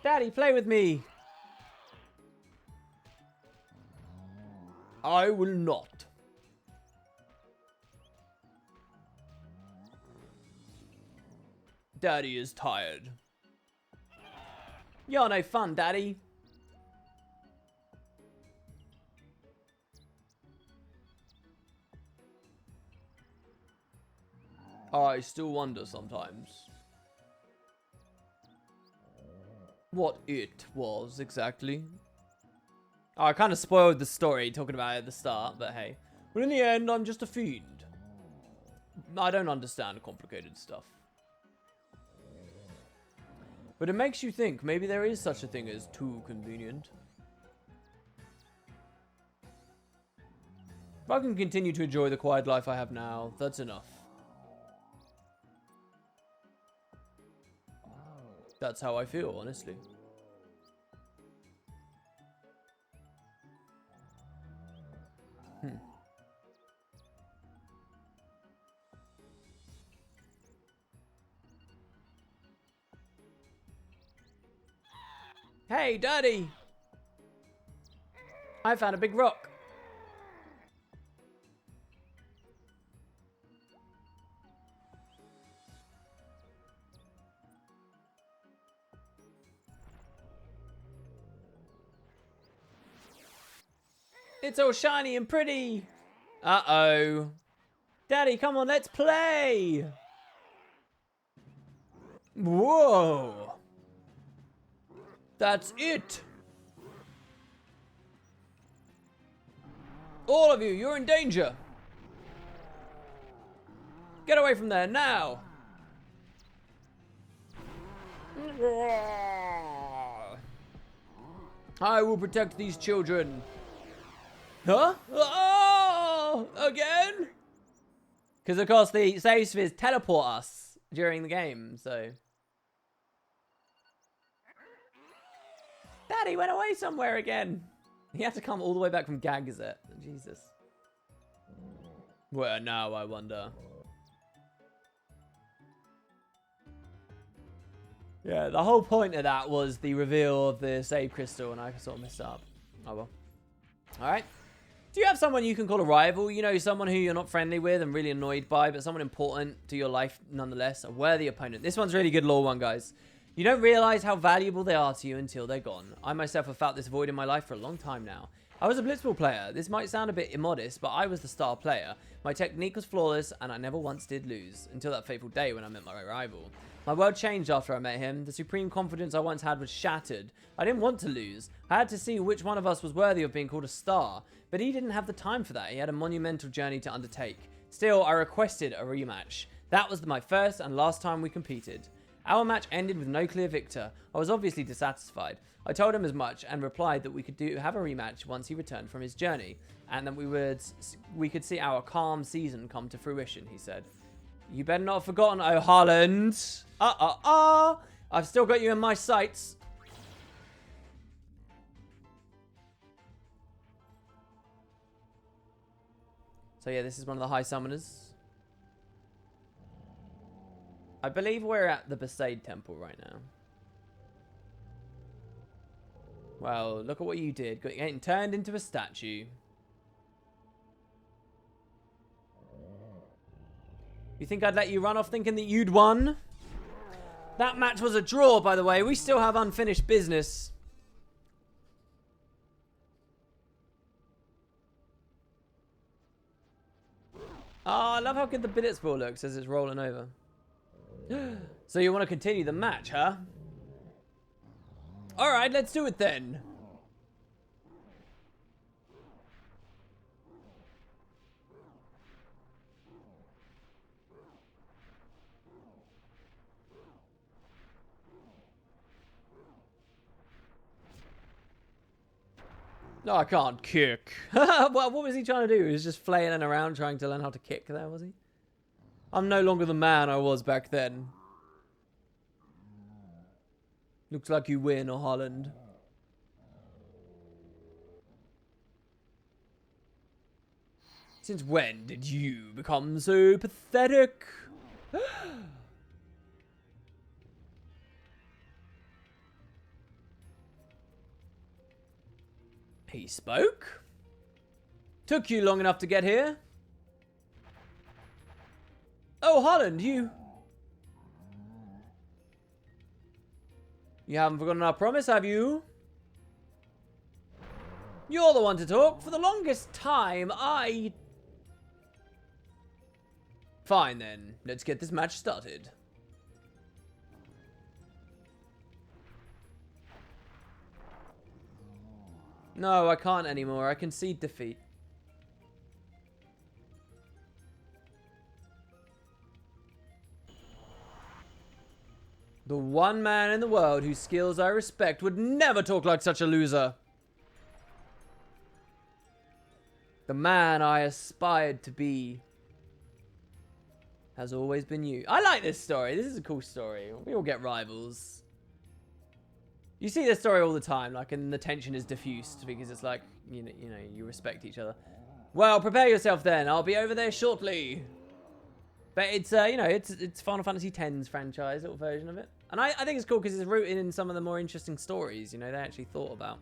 Daddy, play with me! I will not. Daddy is tired. You're no fun, Daddy. I still wonder sometimes what it was exactly. Oh, I kind of spoiled the story talking about it at the start, but hey. But in the end, I'm just a fiend. I don't understand complicated stuff. But it makes you think maybe there is such a thing as too convenient. If I can continue to enjoy the quiet life I have now, that's enough. That's how I feel, honestly. Hey, Daddy! I found a big rock. It's all shiny and pretty. Uh-oh. Daddy, come on, let's play. Whoa. That's it. All of you, you're in danger. Get away from there now. I will protect these children. Huh? Oh! Again? Because, of course, the save spheres teleport us during the game, so... Daddy went away somewhere again. He had to come all the way back from Gagazet. Jesus. Where now, I wonder? Yeah, the whole point of that was the reveal of the save crystal, and I sort of messed up. Oh well. Alright. Do you have someone you can call a rival? You know, someone who you're not friendly with and really annoyed by, but someone important to your life nonetheless? A worthy opponent. This one's really good lore one, guys. You don't realize how valuable they are to you until they're gone. I myself have felt this void in my life for a long time now. I was a blitzball player. This might sound a bit immodest, but I was the star player. My technique was flawless, and I never once did lose, until that fateful day when I met my rival. My world changed after I met him. The supreme confidence I once had was shattered. I didn't want to lose. I had to see which one of us was worthy of being called a star, but he didn't have the time for that. He had a monumental journey to undertake. Still, I requested a rematch. That was my first and last time we competed. Our match ended with no clear victor. I was obviously dissatisfied. I told him as much and replied that we could have a rematch once he returned from his journey, and that we could see our calm season come to fruition, he said. You better not have forgotten, oh Holland. I've still got you in my sights. So yeah, this is one of the high summoners. I believe we're at the Bestiary temple right now. Well, look at what you did. Getting turned into a statue. You think I'd let you run off thinking that you'd won? That match was a draw, by the way. We still have unfinished business. Oh, I love how good the billets ball looks as it's rolling over. So you want to continue the match, huh? Alright, let's do it then. No, I can't kick. Well, what was he trying to do? He was just flailing around trying to learn how to kick there, was he? I'm no longer the man I was back then. Looks like you win, Holland. Since when did you become so pathetic? He spoke? Took you long enough to get here? Oh, Holland, you haven't forgotten our promise, have you? You're the one to talk. For the longest time, Fine then, let's get this match started. No, I can't anymore. I concede defeat. The one man in the world whose skills I respect would never talk like such a loser. The man I aspired to be has always been you. I like this story. This is a cool story. We all get rivals. You see this story all the time, like, and the tension is diffused because it's like, you know, you respect each other. Well, prepare yourself then. I'll be over there shortly. But it's, you know, it's Final Fantasy X's franchise, little version of it. And I think it's cool because it's rooted in some of the more interesting stories, you know, they actually thought about.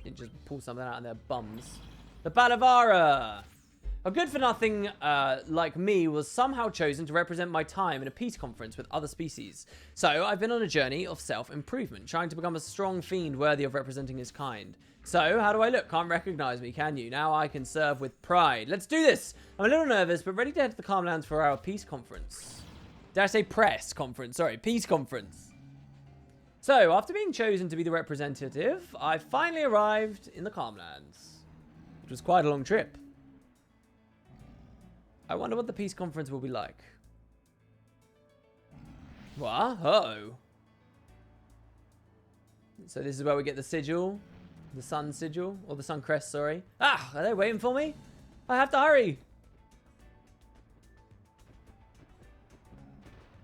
Didn't just pull something out of their bums. The Balavara! A good-for-nothing like me was somehow chosen to represent my time in a peace conference with other species. So I've been on a journey of self-improvement, trying to become a strong fiend worthy of representing his kind. So, how do I look? Can't recognize me, can you? Now I can serve with pride. Let's do this! I'm a little nervous, but ready to head to the Calmlands for our peace conference. Did I say press conference? Sorry, peace conference. So, after being chosen to be the representative, I finally arrived in the Calmlands. It was quite a long trip. I wonder what the peace conference will be like. What? Uh-oh. So this is where we get the sigil. The sun sigil. Or the sun crest, sorry. Ah! Are they waiting for me? I have to hurry.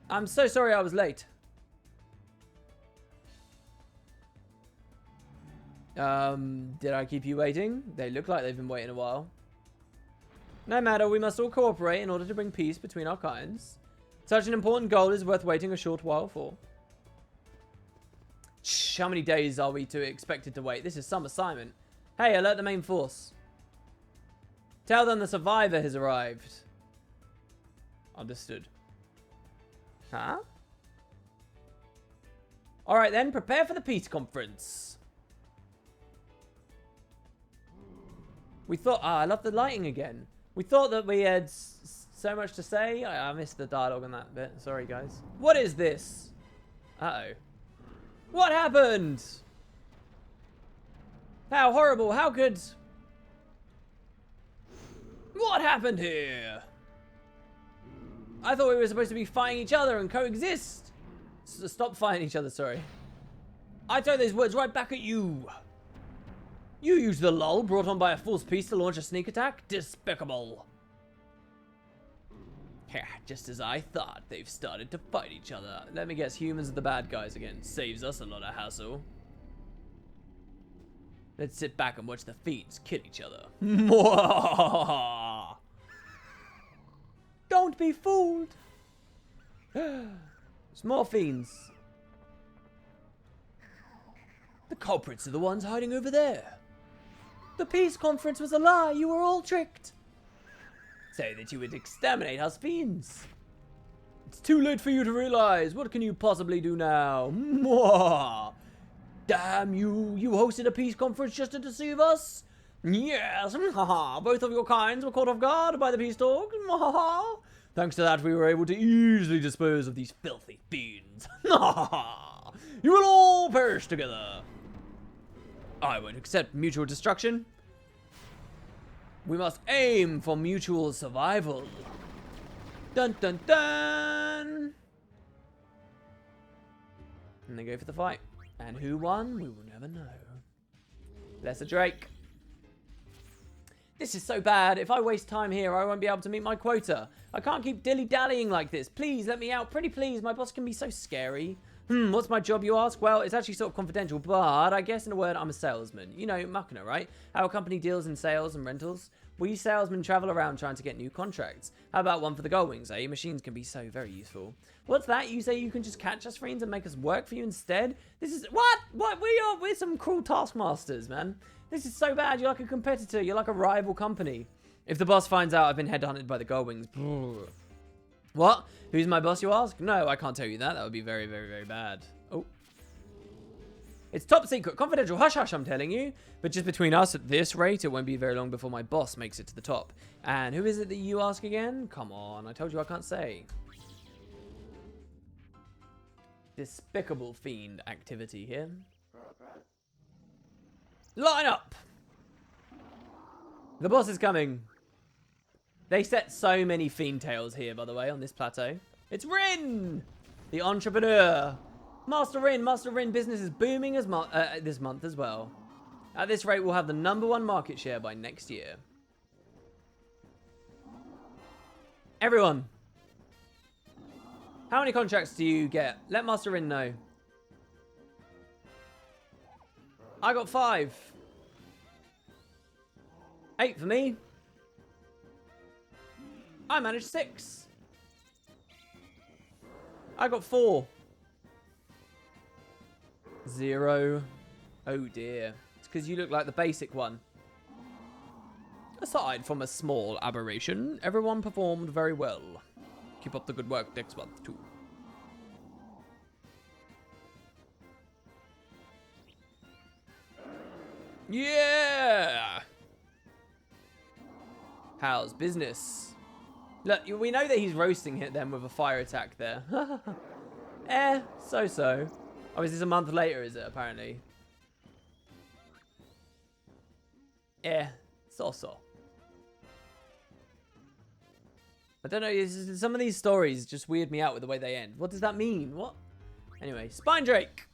I'm so sorry I was late. Did I keep you waiting? They look like they've been waiting a while. No matter, we must all cooperate in order to bring peace between our kinds. Such an important goal is worth waiting a short while for. Shh, how many days are we expected to wait? This is some assignment. Hey, alert the main force. Tell them the survivor has arrived. Understood. Huh? Alright then, prepare for the peace conference. We thought... Ah, I love the lighting again. We thought that we had so much to say. I missed the dialogue on that bit. Sorry, guys. What is this? Uh-oh. What happened? How horrible. How could... What happened here? I thought we were supposed to be fighting each other and coexist. Stop fighting each other, sorry. I throw those words right back at you. You used the lull brought on by a false peace to launch a sneak attack? Despicable. Just as I thought, they've started to fight each other. Let me guess, humans are the bad guys again. Saves us a lot of hassle. Let's sit back and watch the fiends kill each other. Don't be fooled. There's more fiends. The culprits are the ones hiding over there. The peace conference was a lie. You were all tricked. So that you would exterminate us fiends. It's too late for you to realize. What can you possibly do now? Mwah. Damn you. You hosted a peace conference just to deceive us? Yes. Both of your kinds were caught off guard by the peace talk. Thanks to that, we were able to easily dispose of these filthy fiends. You will all perish together. I won't accept mutual destruction. We must aim for mutual survival. Dun dun dun! And they go for the fight. And who won? We will never know. Lesser Drake. This is so bad. If I waste time here, I won't be able to meet my quota. I can't keep dilly-dallying like this. Please, let me out. Pretty please. My boss can be so scary. What's my job, you ask? Well, it's actually sort of confidential, but I guess in a word, I'm a salesman. You know, Machina, right? Our company deals in sales and rentals. We salesmen travel around trying to get new contracts. How about one for the Gullwings, eh? Machines can be so very useful. What's that? You say you can just catch us fiends and make us work for you instead? This is... What? We're some cruel taskmasters, man. This is so bad. You're like a competitor. You're like a rival company. If the boss finds out I've been headhunted by the Gullwings... What? Who's my boss, you ask? No, I can't tell you that. That would be very, very, very bad. Oh. It's top secret. Confidential. Hush, hush, I'm telling you. But just between us, at this rate, it won't be very long before my boss makes it to the top. And who is it that you ask again? Come on. I told you I can't say. Despicable fiend activity here. Line up! The boss is coming. They set so many fiend tales here, by the way, on this plateau. It's Rin! The entrepreneur. Master Rin business is booming as this month as well. At this rate, we'll have the #1 market share by next year. Everyone. How many contracts do you get? Let Master Rin know. I got 5. 8 for me. I managed 6. I got 4. 0. Oh dear. It's because you look like the basic one. Aside from a small aberration, everyone performed very well. Keep up the good work next month too. Yeah! How's business? Look, we know that he's roasting them with a fire attack there. So-so. Oh, is this a month later, is it, apparently? So-so. I don't know, some of these stories just weird me out with the way they end. What does that mean? What? Anyway, Spine Drake!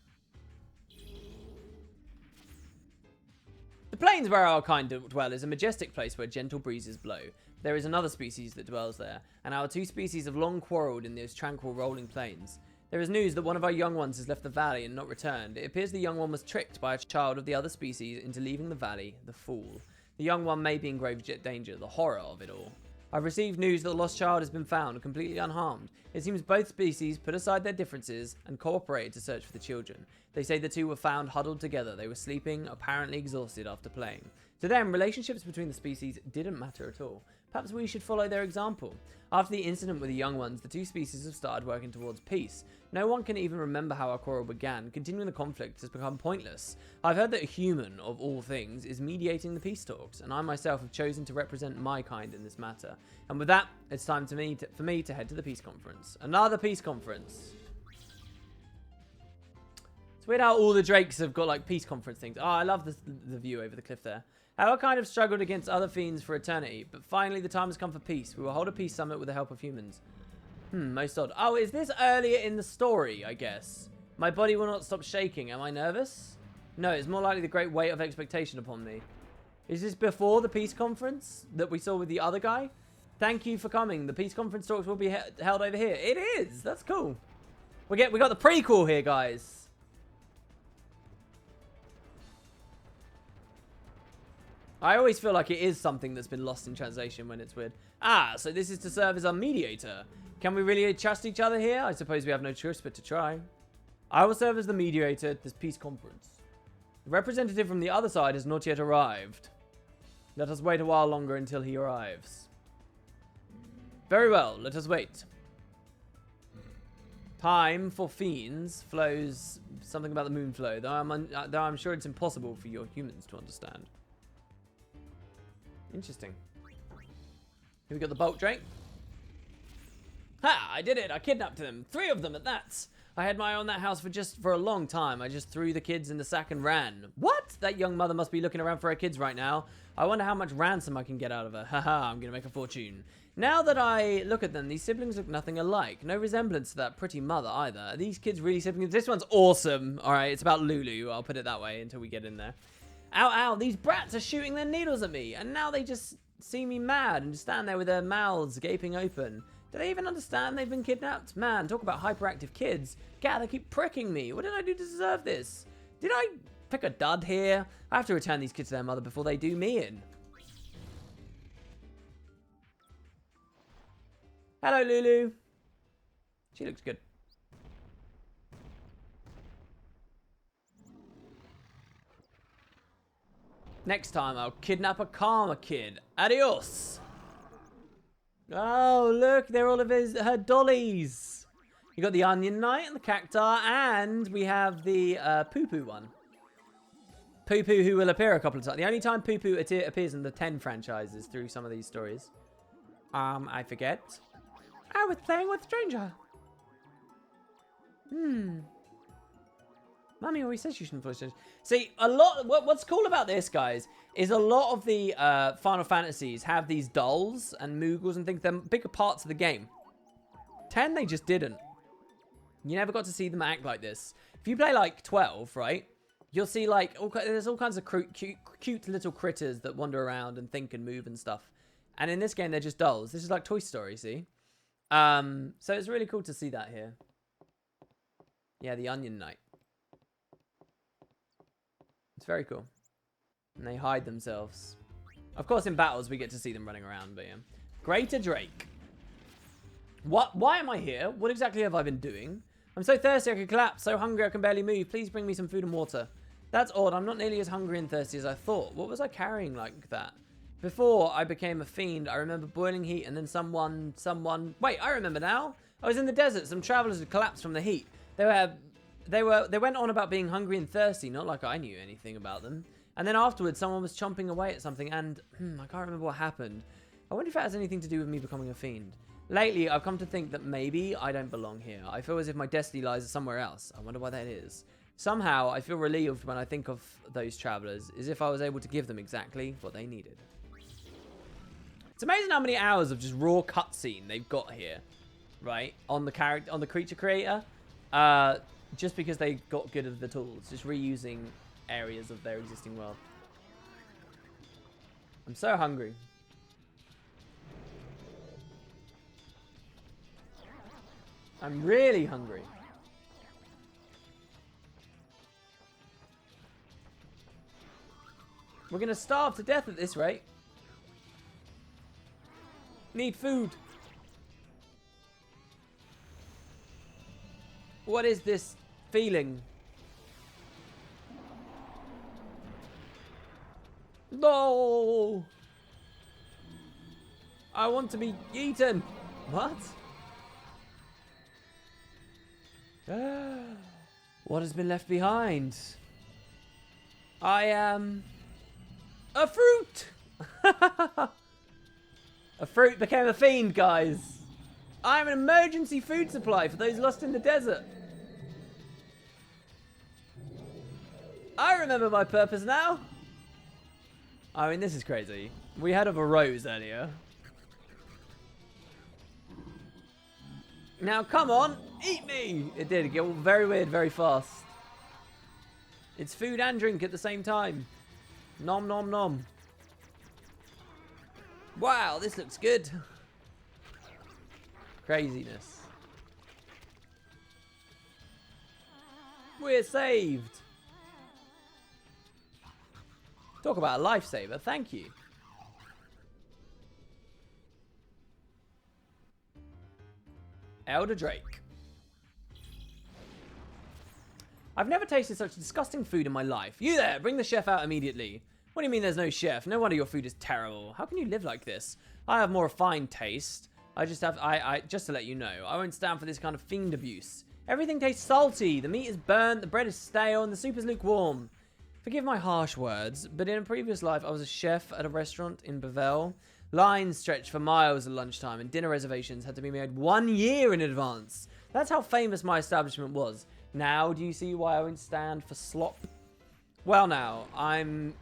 The plains where our kind dwell is a majestic place where gentle breezes blow. There is another species that dwells there, and our two species have long quarrelled in those tranquil rolling plains. There is news that one of our young ones has left the valley and not returned. It appears the young one was tricked by a child of the other species into leaving the valley, the fool. The young one may be in grave danger, the horror of it all. I've received news that the lost child has been found, completely unharmed. It seems both species put aside their differences and cooperated to search for the children. They say the two were found huddled together. They were sleeping, apparently exhausted after playing. To them, relationships between the species didn't matter at all. Perhaps we should follow their example. After the incident with the young ones, the two species have started working towards peace. No one can even remember how our quarrel began. Continuing the conflict has become pointless. I've heard that a human, of all things, is mediating the peace talks, and I myself have chosen to represent my kind in this matter. And with that, it's time for me to head to the peace conference. Another peace conference. It's weird how all the Drakes have got like peace conference things. Oh, I love the view over the cliff there. Our kind of struggled against other fiends for eternity, but finally the time has come for peace. We will hold a peace summit with the help of humans. Most odd. Oh, is this earlier in the story, I guess? My body will not stop shaking. Am I nervous? No, it's more likely the great weight of expectation upon me. Is this before the peace conference that we saw with the other guy? Thank you for coming. The peace conference talks will be held over here. It is. That's cool. We got the prequel here, guys. I always feel like it is something that's been lost in translation when it's weird. Ah, so this is to serve as our mediator. Can we really trust each other here? I suppose we have no choice but to try. I will serve as the mediator at this peace conference. The representative from the other side has not yet arrived. Let us wait a while longer until he arrives. Very well, let us wait. Time for fiends flows something about the moon flow, though I'm sure it's impossible for your humans to understand. Interesting. Here we got the bolt drake. Ha! I did it! I kidnapped them! 3 of them at that! I had my eye on that house for a long time. I just threw the kids in the sack and ran. What? That young mother must be looking around for her kids right now. I wonder how much ransom I can get out of her. Haha, I'm gonna make a fortune. Now that I look at them, these siblings look nothing alike. No resemblance to that pretty mother either. Are these kids really siblings? This one's awesome. Alright, it's about Lulu. I'll put it that way until we get in there. Ow, ow, these brats are shooting their needles at me. And now they just see me mad and stand there with their mouths gaping open. Do they even understand they've been kidnapped? Man, talk about hyperactive kids. God, they keep pricking me. What did I do to deserve this? Did I pick a dud here? I have to return these kids to their mother before they do me in. Hello, Lulu. She looks good. Next time, I'll kidnap a karma kid. Adios. Oh, look, they're all of her dollies. You got the Onion Knight and the Cactar, and we have the Poo-Poo one. Poo-Poo, who will appear a couple of times. The only time Poo-Poo appears in the 10 franchises through some of these stories. I forget. I was playing with a stranger. Mummy always says you shouldn't follow strangers. See, what's cool about this, guys, is a lot of the Final Fantasies have these dolls and Moogles and things. They're bigger parts of the game. 10, they just didn't. You never got to see them act like this. If you play, like, 12, right, you'll see, like, there's all kinds of cute little critters that wander around and think and move and stuff. And in this game, they're just dolls. This is like Toy Story, see? So it's really cool to see that here. Yeah, the Onion Knight. It's very cool. And they hide themselves. Of course, in battles, we get to see them running around, but yeah. Greater Drake. What? Why am I here? What exactly have I been doing? I'm so thirsty I could collapse. So hungry I can barely move. Please bring me some food and water. That's odd. I'm not nearly as hungry and thirsty as I thought. What was I carrying like that? Before I became a fiend, I remember boiling heat and then someone... Wait, I remember now. I was in the desert. Some travelers had collapsed from the heat. They went on about being hungry and thirsty, not like I knew anything about them. And then afterwards, someone was chomping away at something and... I can't remember what happened. I wonder if it has anything to do with me becoming a fiend. Lately, I've come to think that maybe I don't belong here. I feel as if my destiny lies somewhere else. I wonder why that is. Somehow, I feel relieved when I think of those travelers, as if I was able to give them exactly what they needed. It's amazing how many hours of just raw cutscene they've got here, right? On the creature creator, just because they got good at the tools, just reusing areas of their existing world. I'm so hungry. I'm really hungry. We're gonna starve to death at this rate. Need food. What is this feeling? No! I want to be eaten. What? What has been left behind? I am a fruit. A fruit became a fiend, guys. I'm an emergency food supply for those lost in the desert. I remember my purpose now. I mean, this is crazy. We had of a rose earlier. Now, come on. Eat me. It did. It got very weird very fast. It's food and drink at the same time. Nom, nom, nom. Wow, this looks good. Craziness. We're saved. Talk about a lifesaver. Thank you. Elder Drake. I've never tasted such disgusting food in my life. You there, bring the chef out immediately. What do you mean there's no chef? No wonder your food is terrible. How can you live like this? I have more refined taste. Just to let you know, I won't stand for this kind of fiend abuse. Everything tastes salty. The meat is burnt, the bread is stale, and the soup is lukewarm. Forgive my harsh words, but in a previous life, I was a chef at a restaurant in Bevel. Lines stretched for miles at lunchtime, and dinner reservations had to be made 1 year in advance. That's how famous my establishment was. Now, do you see why I won't stand for slop? Well now, I'm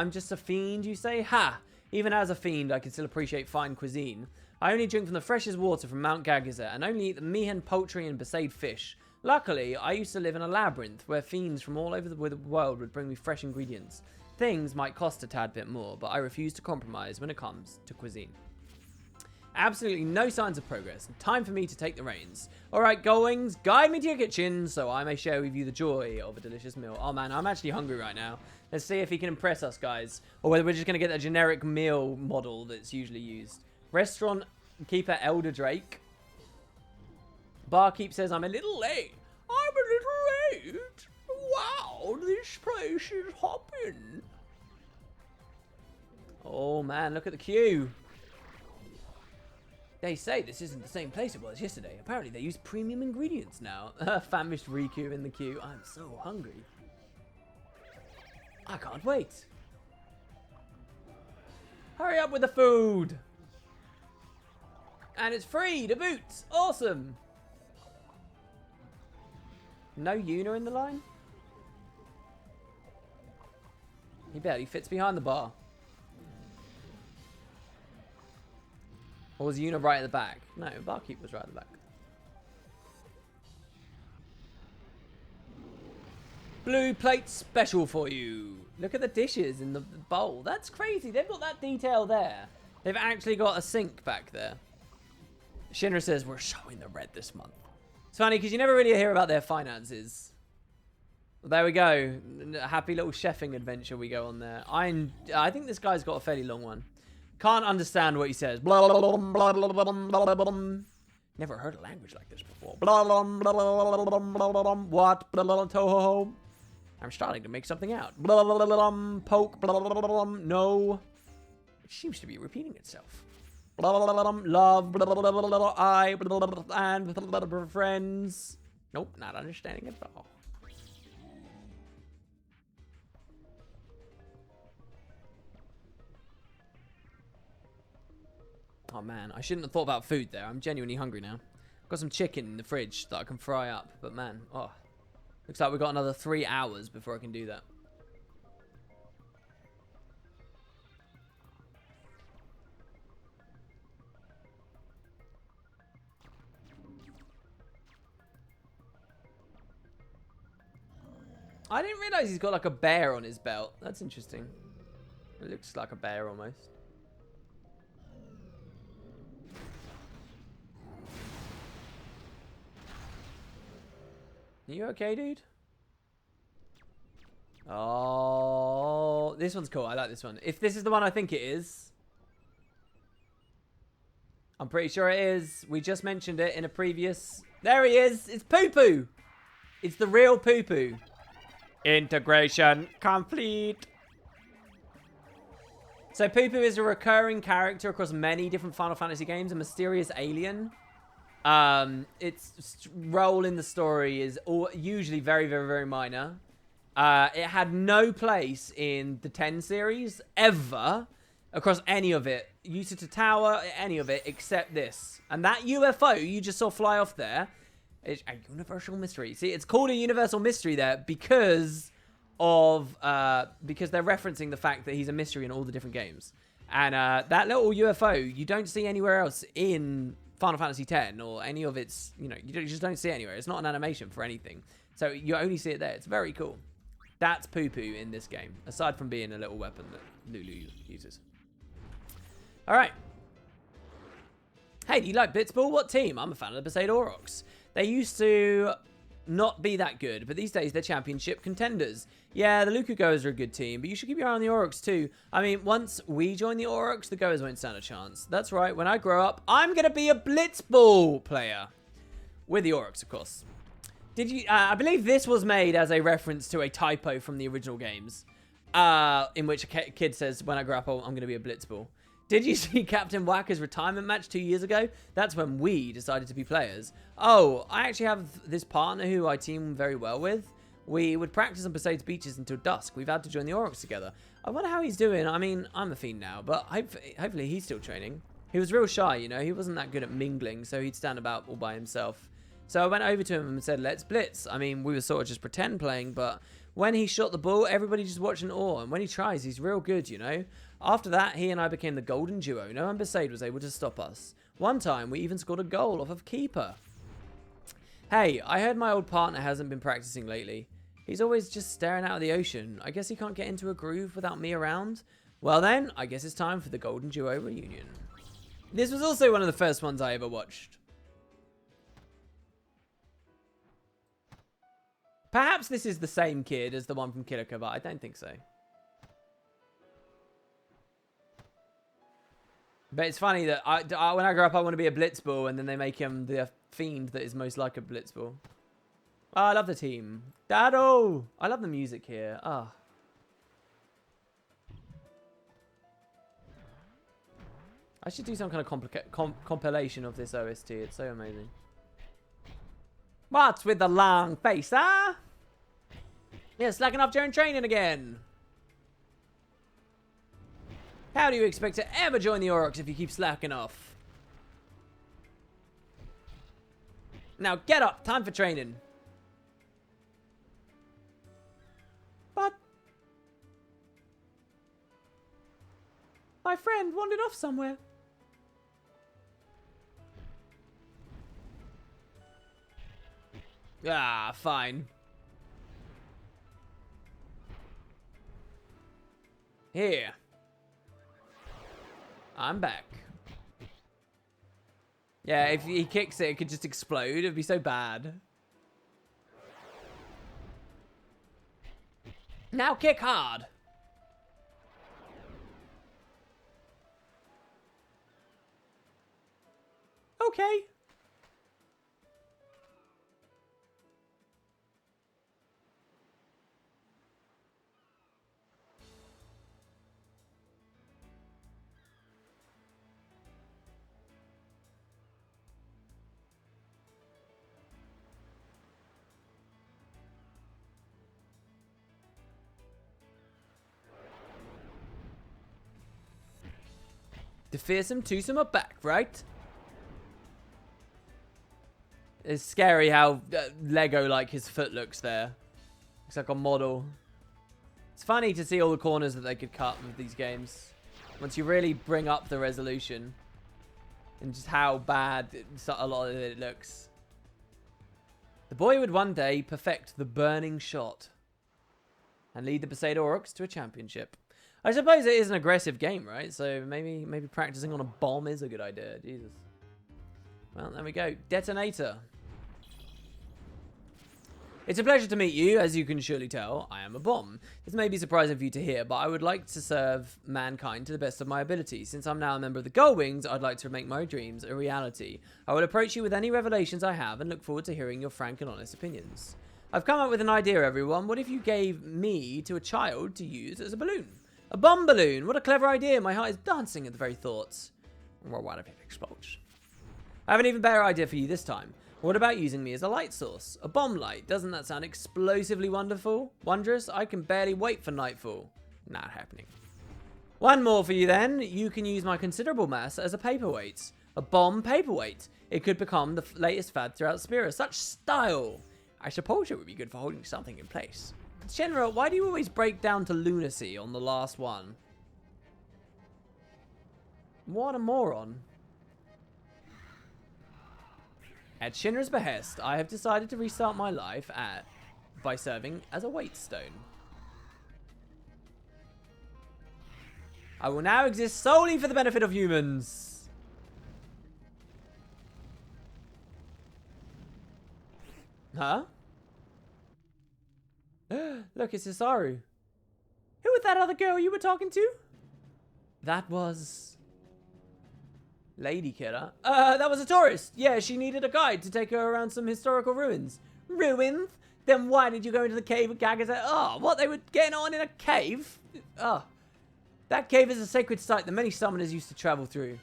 just a fiend, you say? Ha! Even as a fiend, I can still appreciate fine cuisine. I only drink from the freshest water from Mount Gagazet, and only eat the mihen poultry and besaid fish. Luckily, I used to live in a labyrinth where fiends from all over the world would bring me fresh ingredients. Things might cost a tad bit more, but I refuse to compromise when it comes to cuisine. Absolutely no signs of progress. Time for me to take the reins. Alright, Goings, guide me to your kitchen so I may share with you the joy of a delicious meal. Oh man, I'm actually hungry right now. Let's see if he can impress us, guys. Or whether we're just going to get a generic meal model that's usually used. Restaurant keeper Elder Drake. Barkeep says, I'm a little late. I'm a little late. Wow, this place is hopping. Oh man, look at the queue. They say this isn't the same place it was yesterday. Apparently they use premium ingredients now. Famished Riku in the queue. I'm so hungry. I can't wait. Hurry up with the food. And it's free to boot. Awesome. No Yuna in the line? He barely fits behind the bar. Or was Yuna right at the back? No, Barkeep was right at the back. Blue plate special for you. Look at the dishes in the bowl. That's crazy. They've got that detail there. They've actually got a sink back there. Shinra says, we're showing the red this month. It's funny because you never really hear about their finances. Well, there we go. A happy little chefing adventure we go on there. I think this guy's got a fairly long one. Can't understand what he says. Blah, blah, blah, blah, blah, blah, blah, blah, blah. Never heard a language like this before. Blah, blah, blah, blah, blah, blah, blah, blah, what? Blah, blah, toho. I'm starting to make something out. Blah, blah, blah, blah, poke. Blah, blah, blah, blah, no. It seems to be repeating itself. Blah, blah, blah, blah, love. Blah, blah, blah, blah, blah, I. Blah, blah, blah, and blah, blah, blah, friends. Nope, not understanding at all. Oh man, I shouldn't have thought about food there. I'm genuinely hungry now. I've got some chicken in the fridge that I can fry up, but man, oh. Looks like we've got another 3 hours before I can do that. I didn't realize he's got like a bear on his belt. That's interesting. It looks like a bear almost. Are you okay, dude? Oh, this one's cool. I like this one. If this is the one I think it is. I'm pretty sure it is. We just mentioned it in a previous... There he is. It's Poo Poo. It's the real Poo Poo. Integration complete. So Poo Poo is a recurring character across many different Final Fantasy games. A mysterious alien. Its role in the story is usually very, very, very minor. It had no place in the 10 series ever across any of it. Yusita Tower, any of it except this. And that UFO you just saw fly off there is a universal mystery. See, it's called a universal mystery there because they're referencing the fact that he's a mystery in all the different games. And that little UFO you don't see anywhere else in Final Fantasy X or any of its, you just don't see it anywhere. It's not an animation for anything. So you only see it there. It's very cool. That's poo-poo in this game, aside from being a little weapon that Lulu uses. All right. Hey, do you like Blitzball? What team? I'm a fan of the Betrayal Aurochs. They used to not be that good, but these days they're championship contenders. Yeah, the Luku Goers are a good team, but you should keep your eye on the Aurochs too. I mean, once we join the Aurochs, the Goers won't stand a chance. That's right, when I grow up, I'm going to be a Blitzball player. With the Aurochs, of course. Did you? I believe this was made as a reference to a typo from the original games, in which a kid says, when I grow up, I'm going to be a Blitzball. Did you see Captain Whacker's retirement match 2 years ago? That's when we decided to be players. Oh, I actually have this partner who I team very well with. We would practice on Poseidon's beaches until dusk. We've had to join the Aurochs together. I wonder how he's doing. I mean, I'm a fiend now, but hopefully he's still training. He was real shy, He wasn't that good at mingling, so he'd stand about all by himself. So I went over to him and said, let's blitz. I mean, we were sort of just pretend playing, but when he shot the ball, everybody just watched in awe. And when he tries, he's real good, After that, he and I became the golden duo. No one beside was able to stop us. One time, we even scored a goal off of keeper. Hey, I heard my old partner hasn't been practicing lately. He's always just staring out at the ocean. I guess he can't get into a groove without me around. Well then, I guess it's time for the golden duo reunion. This was also one of the first ones I ever watched. Perhaps this is the same kid as the one from Kilika, but I don't think so. But it's funny that when I grow up, I want to be a Blitzball, and then they make him the fiend that is most like a Blitzball. Oh, I love the team. Dado! I love the music here. Ah. Oh. I should do some kind of compilation of this OST. It's so amazing. What's with the long face, huh? Yeah, slacking off during training again. How do you expect to ever join the Aurochs if you keep slacking off? Now get up, time for training. But my friend wandered off somewhere. Ah, fine. Here. I'm back. Yeah, if he kicks it, it could just explode. It'd be so bad. Now kick hard. Okay. The fearsome twosome are back, right? It's scary how Lego-like his foot looks there. Looks like a model. It's funny to see all the corners that they could cut with these games. Once you really bring up the resolution. And just how bad a lot of it looks. The boy would one day perfect the burning shot. And lead the Betrayal Aurochs to a championship. I suppose it is an aggressive game, right? So maybe practicing on a bomb is a good idea. Jesus. Well, there we go. Detonator. It's a pleasure to meet you. As you can surely tell, I am a bomb. This may be surprising for you to hear, but I would like to serve mankind to the best of my ability. Since I'm now a member of the Gullwings, I'd like to make my dreams a reality. I will approach you with any revelations I have and look forward to hearing your frank and honest opinions. I've come up with an idea, everyone. What if you gave me to a child to use as a balloon? A bomb balloon! What a clever idea! My heart is dancing at the very thoughts. Well, what if it explodes? I have an even better idea for you this time. What about using me as a light source? A bomb light. Doesn't that sound explosively wonderful? Wondrous? I can barely wait for nightfall. Not happening. One more for you then. You can use my considerable mass as a paperweight. A bomb paperweight. It could become the latest fad throughout Spira. Such style! I suppose it would be good for holding something in place. Shenra, why do you always break down to lunacy on the last one? What a moron. At Shinra's behest, I have decided to restart my life by serving as a waitstone. I will now exist solely for the benefit of humans. Huh? Look, it's Hisaru. Who was that other girl you were talking to? That was... Lady Killer. That was a tourist. Yeah, she needed a guide to take her around some historical ruins. Ruins? Then why did you go into the cave with Gaga's? Oh, what? They were getting on in a cave? Oh. That cave is a sacred site that many summoners used to travel through.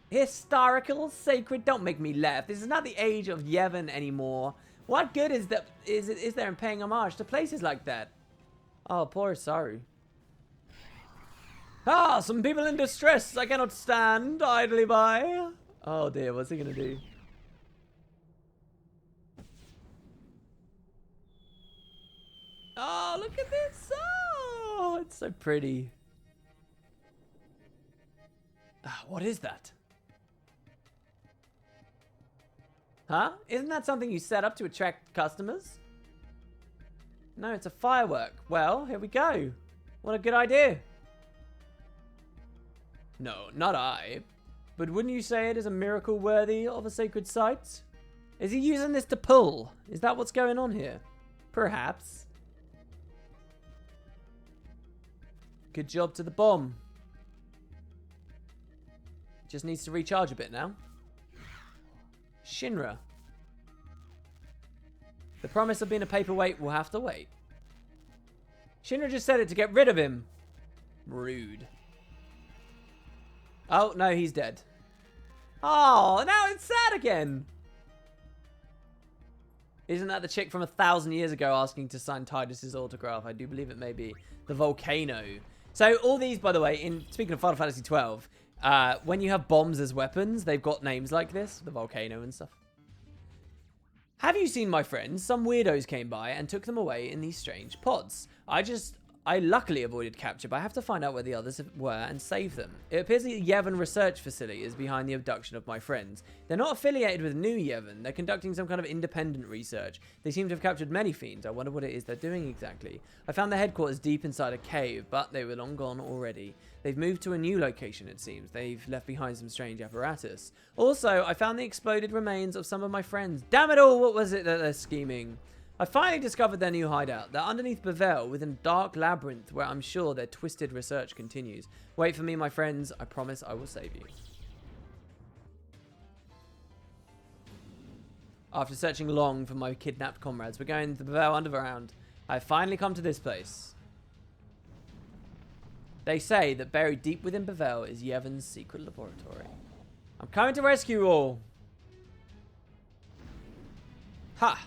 Historical? Sacred? Don't make me laugh. This is not the age of Yevon anymore. What good is there in paying homage to places like that? Oh, poor Hisaru. Ah, some people in distress I cannot stand idly by. Oh dear, what's he gonna do? Oh, look at this. Oh, it's so pretty. What is that? Huh? Isn't that something you set up to attract customers? No, it's a firework. Well, here we go. What a good idea. No, not I. But wouldn't you say it is a miracle worthy of a sacred site? Is he using this to pull? Is that what's going on here? Perhaps. Good job to the bomb. Just needs to recharge a bit now. Shinra. The promise of being a paperweight will have to wait. Shinra just said it to get rid of him. Rude. Oh, no, he's dead. Oh, now it's sad again. Isn't that the chick from 1,000 years ago asking to sign Tidus's autograph? I do believe it may be. The volcano. So all these, by the way, speaking of Final Fantasy 12, when you have bombs as weapons, they've got names like this. The volcano and stuff. Have you seen my friends? Some weirdos came by and took them away in these strange pods. I luckily avoided capture, but I have to find out where the others were and save them. It appears the Yevon research facility is behind the abduction of my friends. They're not affiliated with New Yevon. They're conducting some kind of independent research. They seem to have captured many fiends. I wonder what it is they're doing exactly. I found their headquarters deep inside a cave, but they were long gone already. They've moved to a new location, it seems. They've left behind some strange apparatus. Also, I found the exploded remains of some of my friends. Damn it all, what was it that they're scheming? I finally discovered their new hideout. They're underneath Bevel within a dark labyrinth where I'm sure their twisted research continues. Wait for me, my friends. I promise I will save you. After searching long for my kidnapped comrades, we're going to the Bevel Underground. I've finally come to this place. They say that buried deep within Bevel is Yevon's secret laboratory. I'm coming to rescue you all. Ha!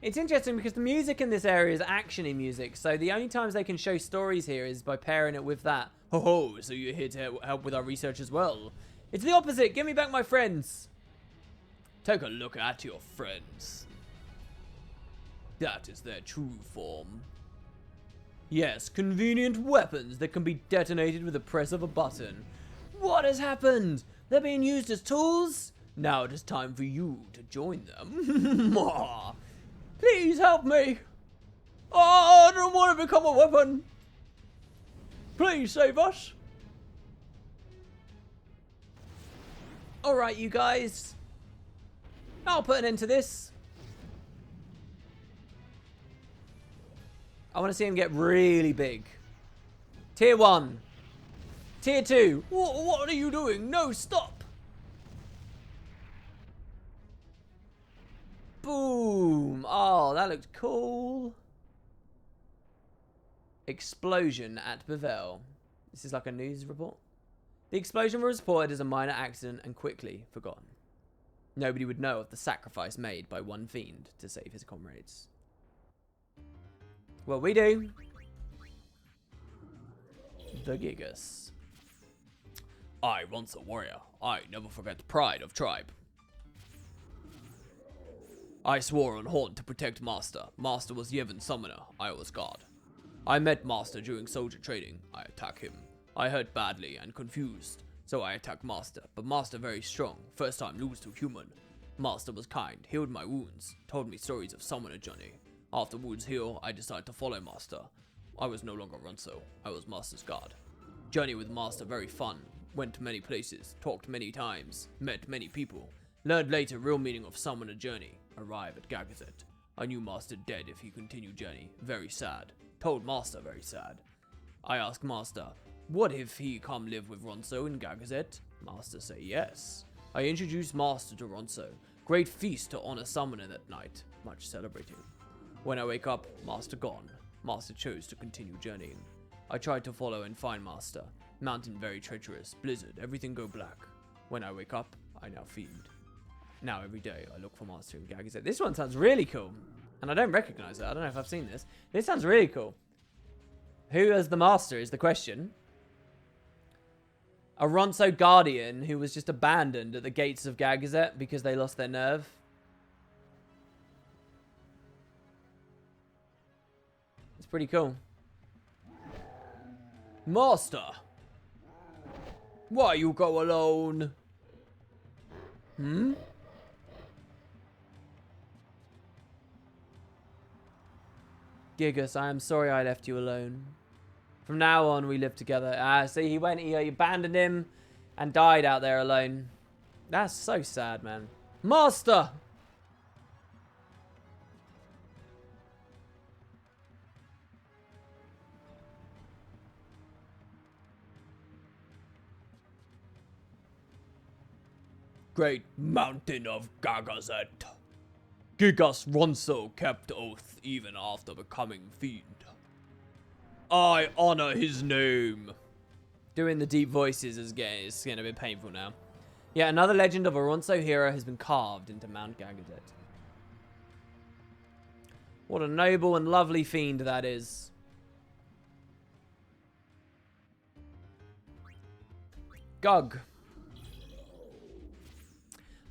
It's interesting because the music in this area is action-y music, so the only times they can show stories here is by pairing it with that. Ho-ho, so you're here to help with our research as well. It's the opposite. Give me back my friends. Take a look at your friends. That is their true form. Yes, convenient weapons that can be detonated with the press of a button. What has happened? They're being used as tools? Now it is time for you to join them. Please help me. Oh, I don't want to become a weapon. Please save us. Alright, you guys. I'll put an end to this. I want to see him get really big. Tier 1. Tier 2. What are you doing? No, stop. Boom. Oh, that looked cool. Explosion at Bevel. This is like a news report. The explosion was reported as a minor accident and quickly forgotten. Nobody would know of the sacrifice made by one fiend to save his comrades. Well, we do. The Gigas. I once a warrior. I never forget the pride of tribe. I swore on Horn to protect Master. Master was Yevon's summoner. I was God. I met Master during soldier training. I attack him. I hurt badly and confused, so I attack Master. But Master very strong. First time lose to human. Master was kind, healed my wounds, told me stories of summoner journey. After wounds heal, I decided to follow Master. I was no longer Ronso. I was Master's God. Journey with Master very fun. Went to many places, talked many times, met many people. Learned later real meaning of summoner journey. Arrive at Gagazet. I knew Master dead if he continued journey. Very sad. Told Master very sad. I asked Master, what if he come live with Ronso in Gagazet? Master say yes. I introduced Master to Ronso. Great feast to honor summoner that night. Much celebrating. When I wake up, Master gone. Master chose to continue journeying. I tried to follow and find Master. Mountain very treacherous. Blizzard. Everything go black. When I wake up, I now fiend. Now every day I look for Master in Gagazet. This one sounds really cool. And I don't recognize it. I don't know if I've seen this. This sounds really cool. Who as the Master is the question. A Ronso Guardian who was just abandoned at the gates of Gagazet because they lost their nerve. It's pretty cool. Master! Why you go alone? Gigas, I am sorry I left you alone. From now on, we live together. See, he abandoned him and died out there alone. That's so sad, man. Master! Great mountain of Gagazet. Gigas Ronso kept oath even after becoming fiend. I honor his name. Doing the deep voices is getting a bit painful now. Yeah, another legend of a Ronso hero has been carved into Mount Gagazet. What a noble and lovely fiend that is. Gug.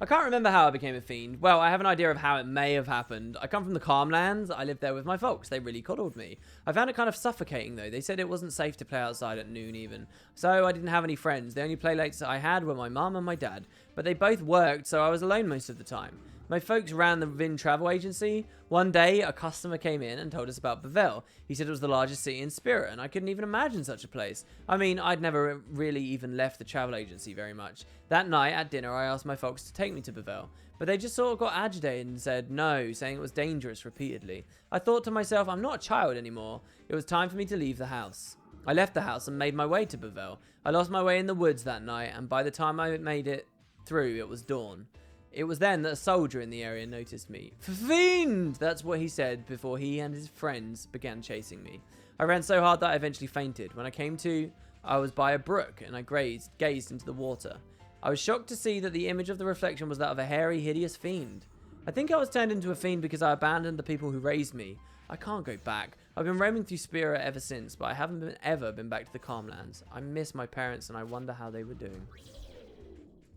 I can't remember how I became a fiend. Well, I have an idea of how it may have happened. I come from the Calmlands. I lived there with my folks. They really coddled me. I found it kind of suffocating, though. They said it wasn't safe to play outside at noon, even. So I didn't have any friends. The only playmates I had were my mum and my dad. But they both worked, so I was alone most of the time. My folks ran the Vin travel agency. One day, a customer came in and told us about Bevel. He said it was the largest city in Spirit, and I couldn't even imagine such a place. I mean, I'd never really even left the travel agency very much. That night at dinner, I asked my folks to take me to Bevel, but they just sort of got agitated and said no, saying it was dangerous repeatedly. I thought to myself, I'm not a child anymore. It was time for me to leave the house. I left the house and made my way to Bevel. I lost my way in the woods that night, and by the time I made it through, it was dawn. It was then that a soldier in the area noticed me. Fiend! That's what he said before he and his friends began chasing me. I ran so hard that I eventually fainted. When I came to, I was by a brook and I gazed into the water. I was shocked to see that the image of the reflection was that of a hairy, hideous fiend. I think I was turned into a fiend because I abandoned the people who raised me. I can't go back. I've been roaming through Spirit ever since, but I haven't ever been back to the Calmlands. I miss my parents and I wonder how they were doing.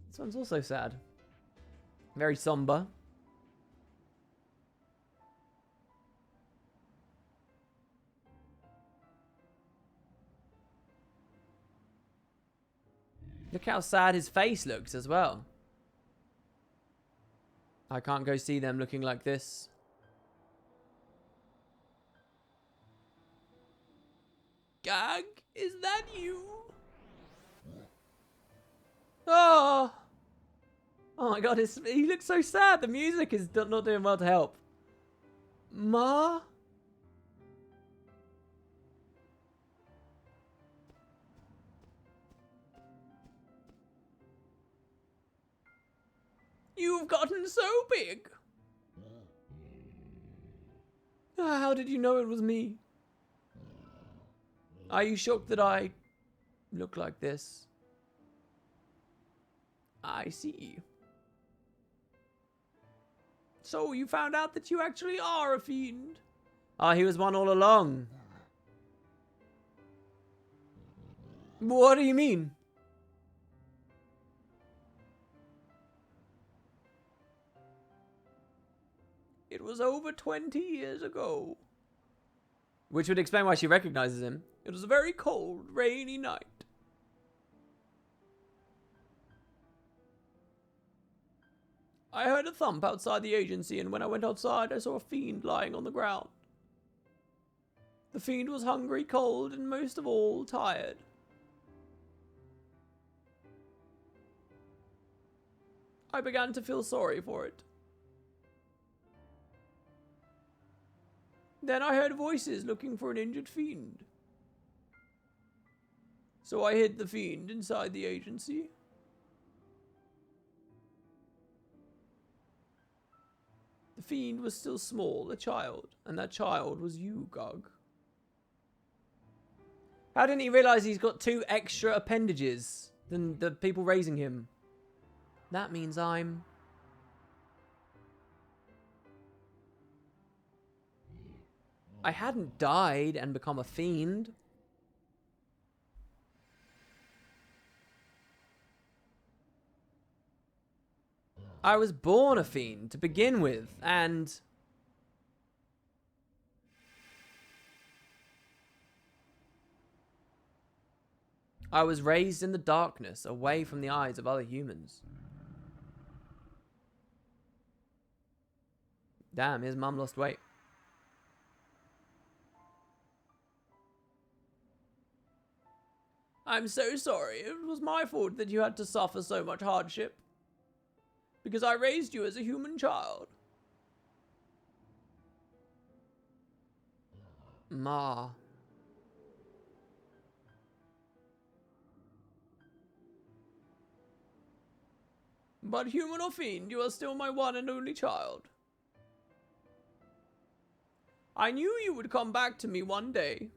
This one's also sad. Very somber. Look how sad his face looks as well. I can't go see them looking like this. Gag, is that you? Oh! Oh my god, he looks so sad. The music is not doing well to help. Ma? You've gotten so big. How did you know it was me? Are you shocked that I look like this? I see. So you found out that you actually are a fiend? Ah, he was one all along. What do you mean? It was over 20 years ago. Which would explain why she recognizes him. It was a very cold, rainy night. I heard a thump outside the agency, and when I went outside, I saw a fiend lying on the ground. The fiend was hungry, cold, and most of all, tired. I began to feel sorry for it. Then I heard voices looking for an injured fiend. So I hid the fiend inside the agency. The fiend was still small, a child, and that child was you, Gug. How didn't he realize he's got 2 extra appendages than the people raising him? That means I hadn't died and become a fiend. I was born a fiend to begin with, and I was raised in the darkness, away from the eyes of other humans. Damn, his mum lost weight. I'm so sorry. It was my fault that you had to suffer so much hardship. Because I raised you as a human child. Ma. But human or fiend, you are still my one and only child. I knew you would come back to me one day.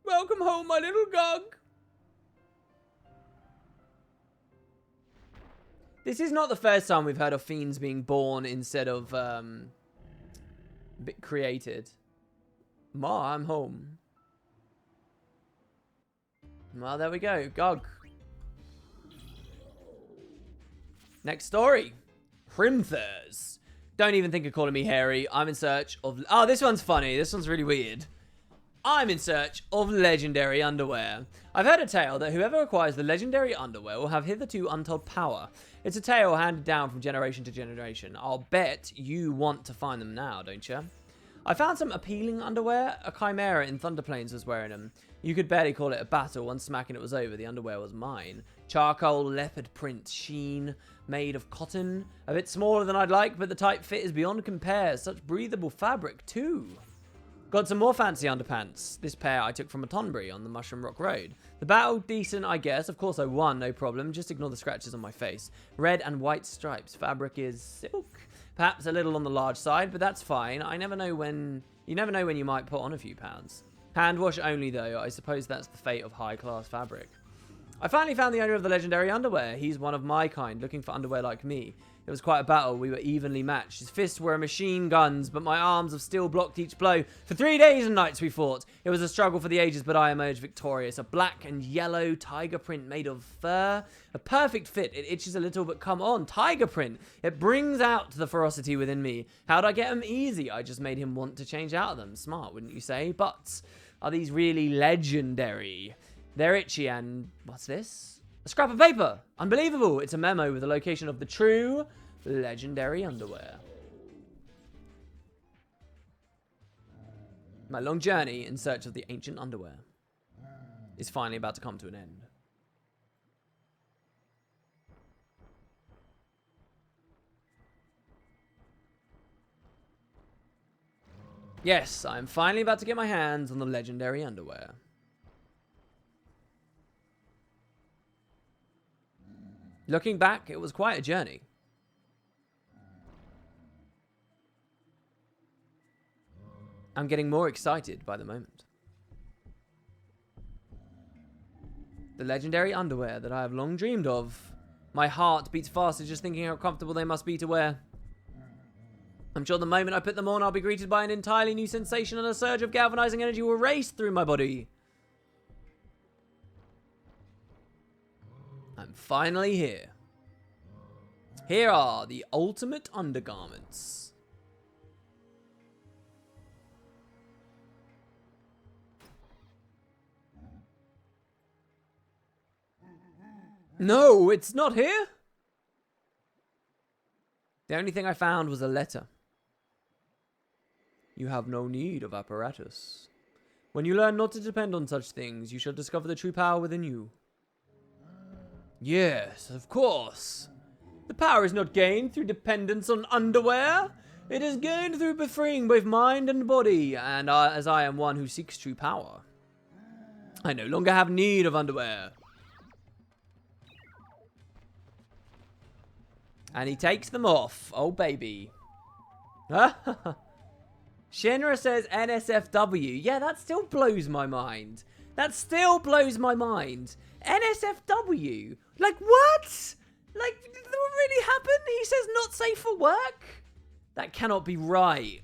Welcome home, my little Gug. This is not the first time we've heard of fiends being born instead of created. Ma, I'm home. Well, there we go. Gug. Next story. Primthers. Don't even think of calling me Harry. I'm in search of... Oh, this one's funny. This one's really weird. I'm in search of legendary underwear. I've heard a tale that whoever acquires the legendary underwear will have hitherto untold power. It's a tale handed down from generation to generation. I'll bet you want to find them now, don't you? I found some appealing underwear. A chimera in Thunderplains was wearing them. You could barely call it a battle. One smack and it was over. The underwear was mine. Charcoal leopard print sheen, made of cotton. A bit smaller than I'd like, but the tight fit is beyond compare. Such breathable fabric, too. Got some more fancy underpants. This pair I took from a Tonbury on the Mushroom Rock Road. The battle, decent, I guess. Of course I won, no problem. Just ignore the scratches on my face. Red and white stripes. Fabric is silk. Perhaps a little on the large side, but that's fine. You never know when you might put on a few pounds. Hand wash only, though. I suppose that's the fate of high-class fabric. I finally found the owner of the legendary underwear. He's one of my kind, looking for underwear like me. It was quite a battle. We were evenly matched. His fists were machine guns, but my arms of steel blocked each blow. For 3 days and nights we fought. It was a struggle for the ages, but I emerged victorious. A black and yellow tiger print made of fur. A perfect fit. It itches a little, but come on. Tiger print. It brings out the ferocity within me. How'd I get him? Easy. I just made him want to change out of them. Smart, wouldn't you say? But are these really legendary? They're itchy and... what's this? A scrap of paper. Unbelievable. It's a memo with the location of the true legendary underwear. My long journey in search of the ancient underwear is finally about to come to an end. Yes, I'm finally about to get my hands on the legendary underwear. Looking back, it was quite a journey. I'm getting more excited by the moment. The legendary underwear that I have long dreamed of. My heart beats faster just thinking how comfortable they must be to wear. I'm sure the moment I put them on, I'll be greeted by an entirely new sensation and a surge of galvanizing energy will race through my body. I'm I'm finally here. Here are the ultimate undergarments. No, it's not here. The only thing I found was a letter. You have no need of apparatus. When you learn not to depend on such things, you shall discover the true power within you. Yes, of course. The power is not gained through dependence on underwear. It is gained through freeing both mind and body, and as I am one who seeks true power, I no longer have need of underwear. And he takes them off. Oh, baby. Shinra says NSFW. Yeah, that still blows my mind. That still blows my mind. NSFW? Like, what? Like, did that really happen? He says not safe for work? That cannot be right.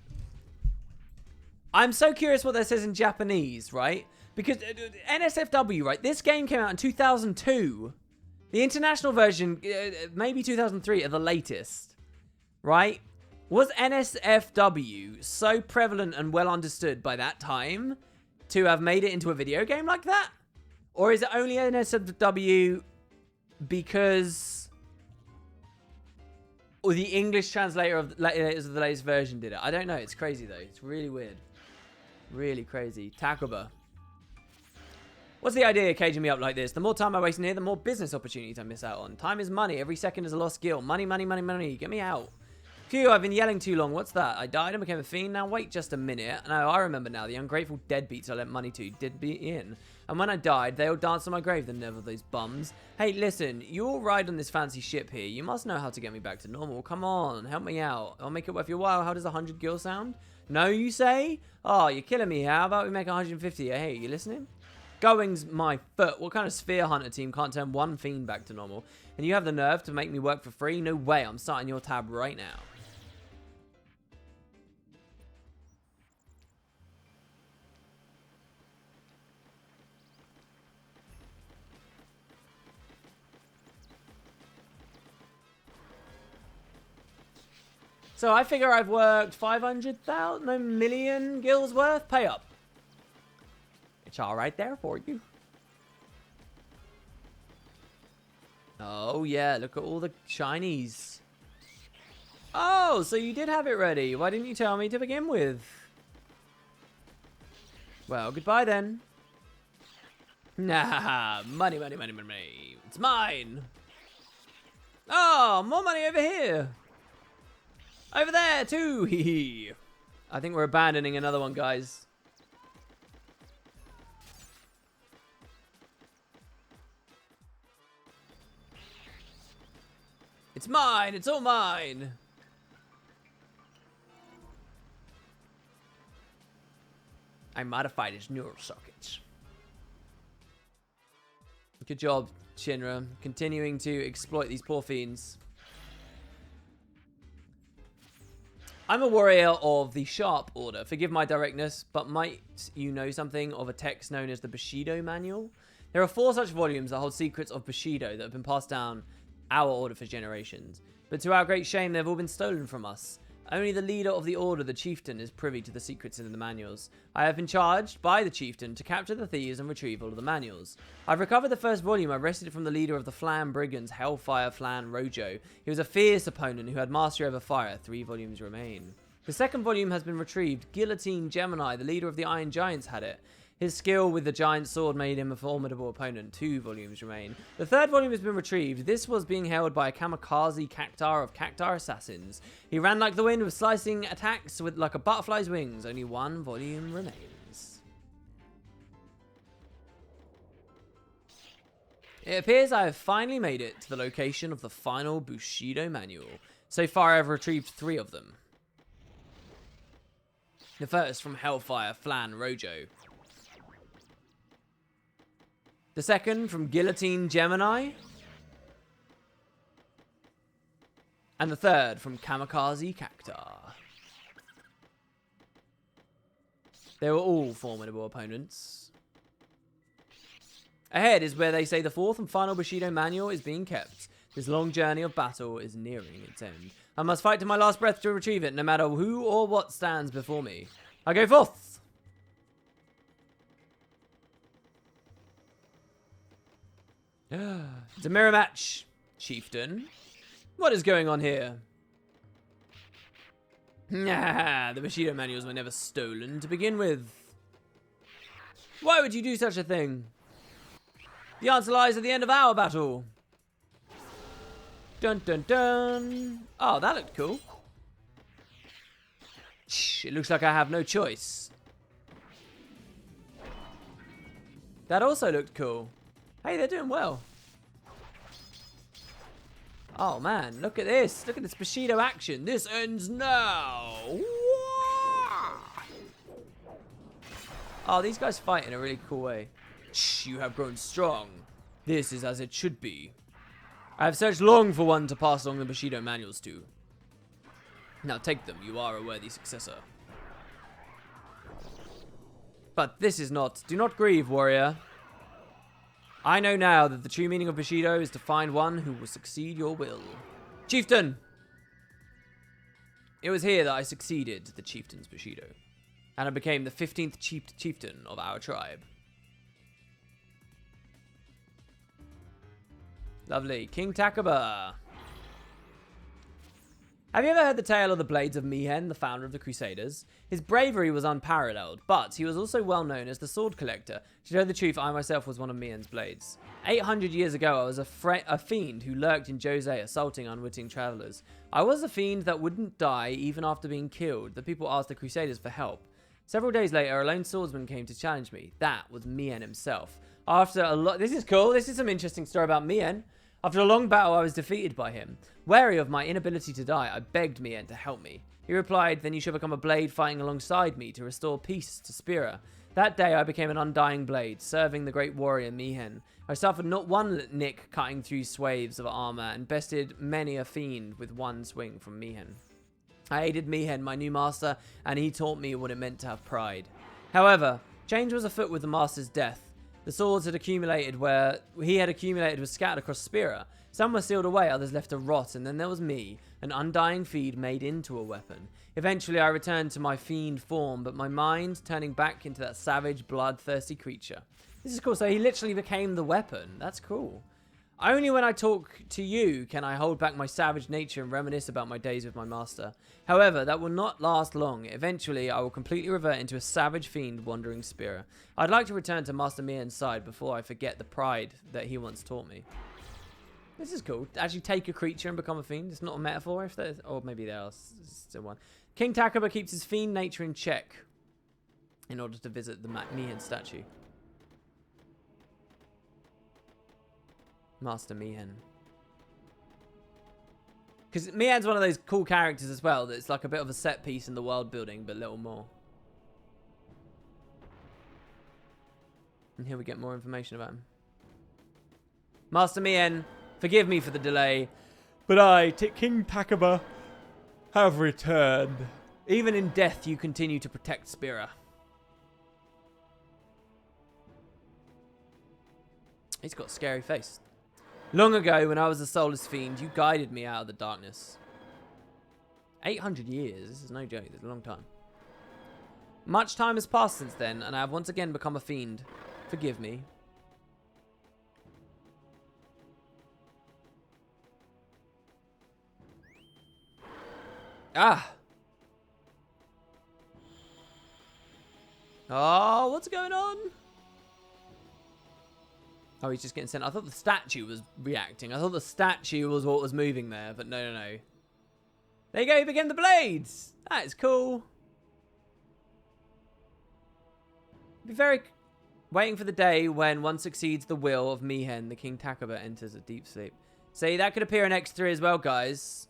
I'm so curious what that says in Japanese, right? Because NSFW, right? This game came out in 2002. The international version, maybe 2003 at the latest, right? Was NSFW so prevalent and well understood by that time to have made it into a video game like that? Or is it only NSFW because the English translator of the latest version did it? I don't know. It's crazy, though. It's really weird. Really crazy. Takoba. What's the idea of caging me up like this? The more time I waste in here, the more business opportunities I miss out on. Time is money. Every second is a lost skill. Money, money, money, money. Get me out. Phew, I've been yelling too long. What's that? I died and became a fiend. Now wait just a minute. No, I remember now. The ungrateful deadbeats I lent money to did be in. And when I died, they all danced on my grave, the nerve of those bums. Hey, listen, you all ride on this fancy ship here. You must know how to get me back to normal. Come on, help me out. I'll make it worth your while. How does 100 gil sound? No, you say? Oh, you're killing me. How about we make 150? Hey, you listening? Going's my foot. What kind of sphere hunter team can't turn one fiend back to normal? And you have the nerve to make me work for free? No way. I'm starting your tab right now. So I figure I've worked 500,000, no, million gills worth. Pay up. It's all right there for you. Oh, yeah. Look at all the shinies. Oh, so you did have it ready. Why didn't you tell me to begin with? Well, goodbye then. Nah, money, money, money, money, money. It's mine. Oh, more money over here. Over there, too. Hee hee. I think we're abandoning another one, guys. It's mine. It's all mine. I modified his neural sockets. Good job, Shinra. Continuing to exploit these poor fiends. I'm a warrior of the Sharp Order. Forgive my directness, but might you know something of a text known as the Bushido Manual? There are 4 such volumes that hold secrets of Bushido that have been passed down our order for generations. But to our great shame, they've all been stolen from us. Only the leader of the order, the chieftain, is privy to the secrets in the manuals. I have been charged by the chieftain to capture the thieves and retrieve all of the manuals. I've recovered the first volume. I wrested it from the leader of the Flan Brigands, Hellfire Flan Rojo. He was a fierce opponent who had mastery over fire. 3 volumes remain. The second volume has been retrieved. Guillotine Gemini, the leader of the Iron Giants, had it. His skill with the giant sword made him a formidable opponent. 2 volumes remain. The third volume has been retrieved. This was being held by a kamikaze cactar of cactar assassins. He ran like the wind with slicing attacks with like a butterfly's wings. Only 1 volume remains. It appears I have finally made it to the location of the final Bushido Manual. So far I have retrieved 3 of them. The first from Hellfire Flan Rojo. The second from Guillotine Gemini. And the third from Kamikaze Cactar. They were all formidable opponents. Ahead is where they say the fourth and final Bushido manual is being kept. This long journey of battle is nearing its end. I must fight to my last breath to retrieve it, no matter who or what stands before me. I go forth! It's a mirror match, chieftain. What is going on here? Nah, the Bushido manuals were never stolen to begin with. Why would you do such a thing? The answer lies at the end of our battle. Dun dun dun. Oh, that looked cool. Shh, it looks like I have no choice. That also looked cool. Hey, they're doing well. Oh man, look at this. Look at this Bushido action. This ends now. Oh, these guys fight in a really cool way. Shh, you have grown strong. This is as it should be. I have searched long for one to pass along the Bushido manuals to. Now take them, you are a worthy successor. But this is not. Do not grieve, warrior. I know now that the true meaning of Bushido is to find one who will succeed your will. Chieftain! It was here that I succeeded the chieftain's Bushido, and I became the 15th chieftain of our tribe. Lovely. King Takaba. Have you ever heard the tale of the blades of Mihen, the founder of the Crusaders? His bravery was unparalleled, but he was also well known as the sword collector. To tell the truth, I myself was one of Mihen's blades. 800 years ago, I was a fiend who lurked in Jose, assaulting unwitting travelers. I was a fiend that wouldn't die even after being killed. The people asked the Crusaders for help. Several days later, a lone swordsman came to challenge me. That was Mihen himself. After a lot... This is cool. This is some interesting story about Mihen. After a long battle, I was defeated by him. Wary of my inability to die, I begged Mihen to help me. He replied, then you shall become a blade fighting alongside me to restore peace to Spira. That day, I became an undying blade, serving the great warrior Mihen. I suffered not one nick cutting through swathes of armor and bested many a fiend with one swing from Mihen. I aided Mihen, my new master, and he taught me what it meant to have pride. However, change was afoot with the master's death. The swords had accumulated where he had accumulated was scattered across Spira. Some were sealed away, others left to rot, and then there was me, an undying fiend made into a weapon. Eventually, I returned to my fiend form, but my mind turning back into that savage, bloodthirsty creature. This is cool. So he literally became the weapon. That's cool. Only when I talk to you can I hold back my savage nature and reminisce about my days with my master. However, that will not last long. Eventually, I will completely revert into a savage fiend wandering Spira. I'd like to return to Master Mihen's side before I forget the pride that he once taught me. This is cool. Actually take a creature and become a fiend. It's not a metaphor, if there's, or maybe there are still one. King Takaba keeps his fiend nature in check in order to visit the Mihen statue. Master Mihen. Because Mihen's one of those cool characters as well, that's like a bit of a set piece in the world building, but a little more. And here we get more information about him. Master Mihen, forgive me for the delay, but I, King Takaba, have returned. Even in death, you continue to protect Spira. He's got a scary face. Long ago, when I was a soulless fiend, you guided me out of the darkness. 800 years. This is no joke. This is a long time. Much time has passed since then, and I have once again become a fiend. Forgive me. Ah! Oh, what's going on? Oh, he's just getting sent. I thought the statue was reacting. I thought the statue was what was moving there, but no, no, no. There you go, he became the blades. That is cool. Be very waiting for the day when one succeeds the will of Mihen, the King Takaba enters a deep sleep. See, that could appear in X-2 as well, guys.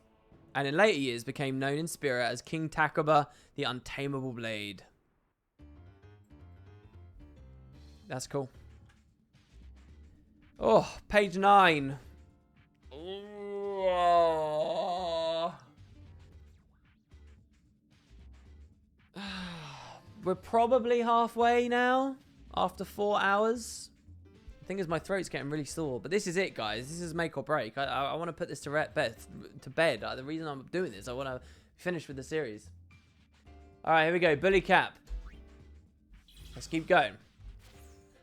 And in later years became known in spirit as King Takaba, the Untamable Blade. That's cool. Oh, page 9. Oh. We're probably halfway now, after 4 hours. thing is, my throat's getting really sore. But this is it, guys. This is make or break. I want to put this to bed. The reason I'm doing this, I want to finish with the series. All right, here we go. Bully Cap. Let's keep going.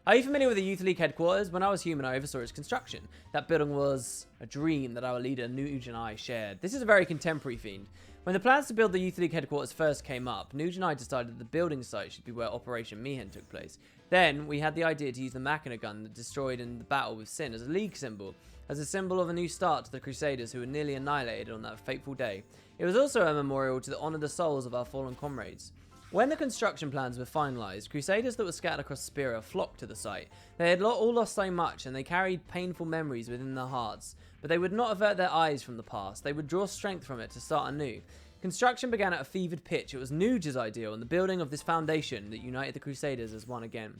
Are you familiar with the Youth League headquarters? When I was human, I oversaw its construction. That building was a dream that our leader, Nuge, and I shared. This is a very contemporary fiend. When the plans to build the Youth League headquarters first came up, Nuge and I decided that the building site should be where Operation Mihen took place. Then, we had the idea to use the Machina gun that destroyed in the battle with Sin as a League symbol, as a symbol of a new start to the Crusaders who were nearly annihilated on that fateful day. It was also a memorial to honour the souls of our fallen comrades. When the construction plans were finalised, Crusaders that were scattered across Spira flocked to the site. They had all lost so much, and they carried painful memories within their hearts. But they would not avert their eyes from the past. They would draw strength from it to start anew. Construction began at a fevered pitch. It was Nuge's ideal, and the building of this foundation that united the Crusaders as one again.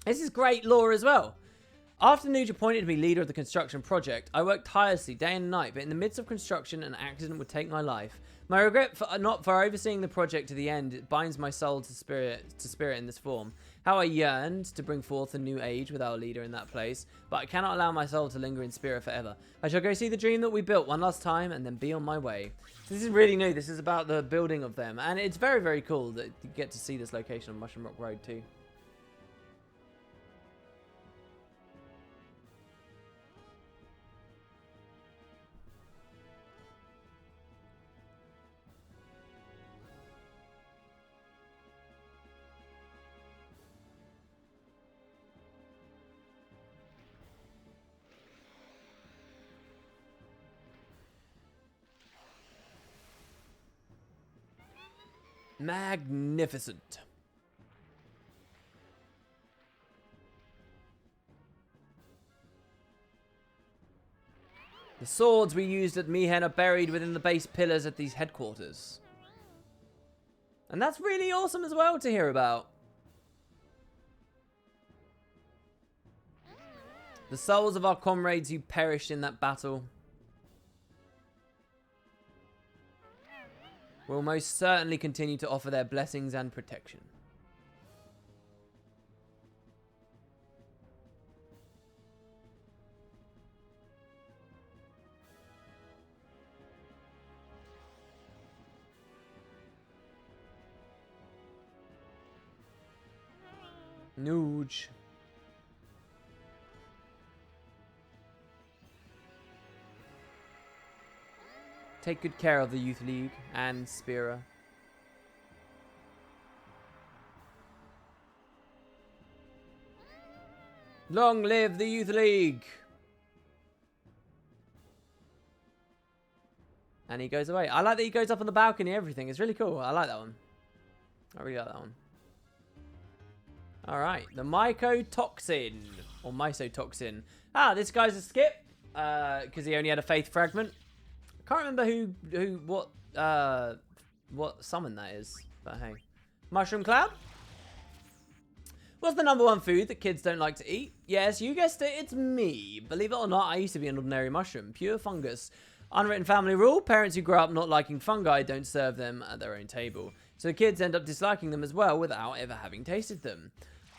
This is great lore as well. After Nuge appointed me leader of the construction project, I worked tirelessly day and night, but in the midst of construction, an accident would take my life. My regret for overseeing the project to the end, it binds my soul to spirit in this form. How I yearned to bring forth a new age with our leader in that place, but I cannot allow my soul to linger in spirit forever. I shall go see the dream that we built one last time and then be on my way. This is really new. This is about the building of them, and it's very, very cool that you get to see this location on Mushroom Rock Road too. Magnificent. The swords we used at Mihen are buried within the base pillars at these headquarters. And that's really awesome as well to hear about. The souls of our comrades who perished in that battle will most certainly continue to offer their blessings and protection. Nuge. Take good care of the Youth League and Spira. Long live the Youth League! And he goes away. I like that he goes up on the balcony and everything. It's really cool. I like that one. I really like that one. Alright. The mycotoxin. Or mycotoxin. Ah, this guy's a skip. Because he only had a faith fragment. Can't remember what summon that is, but hey. Mushroom Cloud? What's the #1 food that kids don't like to eat? Yes, you guessed it, it's me. Believe it or not, I used to be an ordinary mushroom. Pure fungus. Unwritten family rule, parents who grow up not liking fungi don't serve them at their own table. So kids end up disliking them as well without ever having tasted them.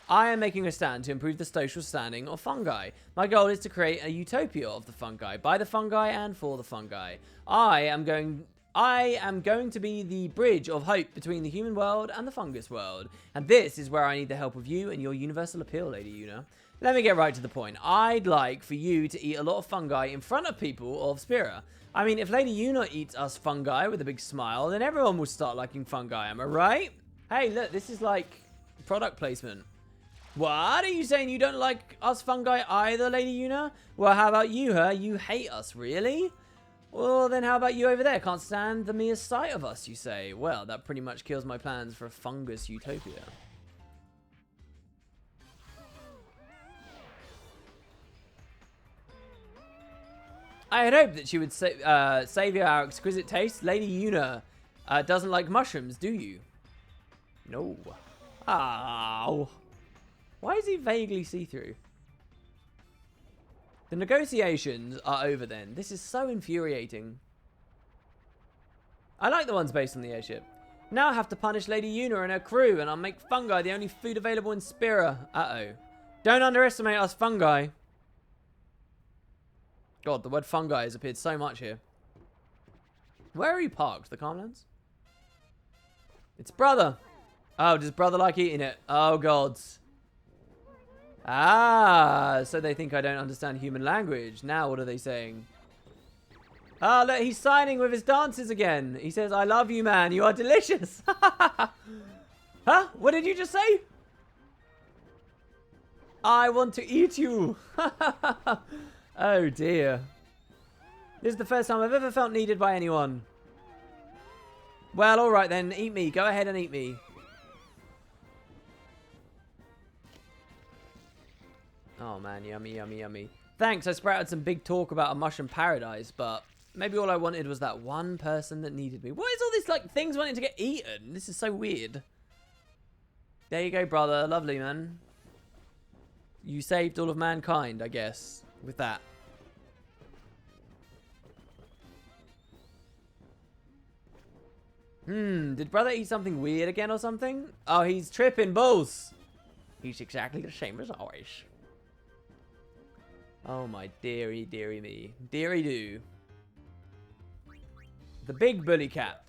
I am making a stand to improve the social standing of fungi. My goal is to create a utopia of the fungi, by the fungi and for the fungi. I am going to be the bridge of hope between the human world and the fungus world. And this is where I need the help of you and your universal appeal, Lady Una. Let me get right to the point. I'd like for you to eat a lot of fungi in front of people of Spira. I mean, if Lady Una eats us fungi with a big smile, then everyone will start liking fungi, am I right? Hey, look, this is like product placement. What? Are you saying you don't like us fungi either, Lady Una? Well, how about you, her? You hate us, really? Well, then how about you over there? Can't stand the mere sight of us, you say? Well, that pretty much kills my plans for a fungus utopia. I had hoped that she would savour our exquisite taste. Lady Una doesn't like mushrooms, do you? No. Ow. Why is he vaguely see-through? The negotiations are over then. This is so infuriating. I like the ones based on the airship. Now I have to punish Lady Una and her crew, and I'll make fungi the only food available in Spira. Uh-oh. Don't underestimate us fungi. God, the word fungi has appeared so much here. Where are you parked? The Calmlands? It's brother. Oh, does brother like eating it? Oh, gods. Ah, so they think I don't understand human language. Now what are they saying? Oh, look, he's signing with his dances again. He says, I love you, man. You are delicious. Huh? What did you just say? I want to eat you. Oh, dear. This is the first time I've ever felt needed by anyone. Well, all right then. Eat me. Go ahead and eat me. Oh, man. Yummy, yummy, yummy. Thanks. I sprouted some big talk about a mushroom paradise, but maybe all I wanted was that one person that needed me. What is all this, like, things wanting to get eaten? This is so weird. There you go, brother. Lovely, man. You saved all of mankind, I guess, with that. Did brother eat something weird again or something? Oh, he's tripping balls. He's exactly the same as always. Oh, my dearie, dearie me. Dearie do. The big bully cat.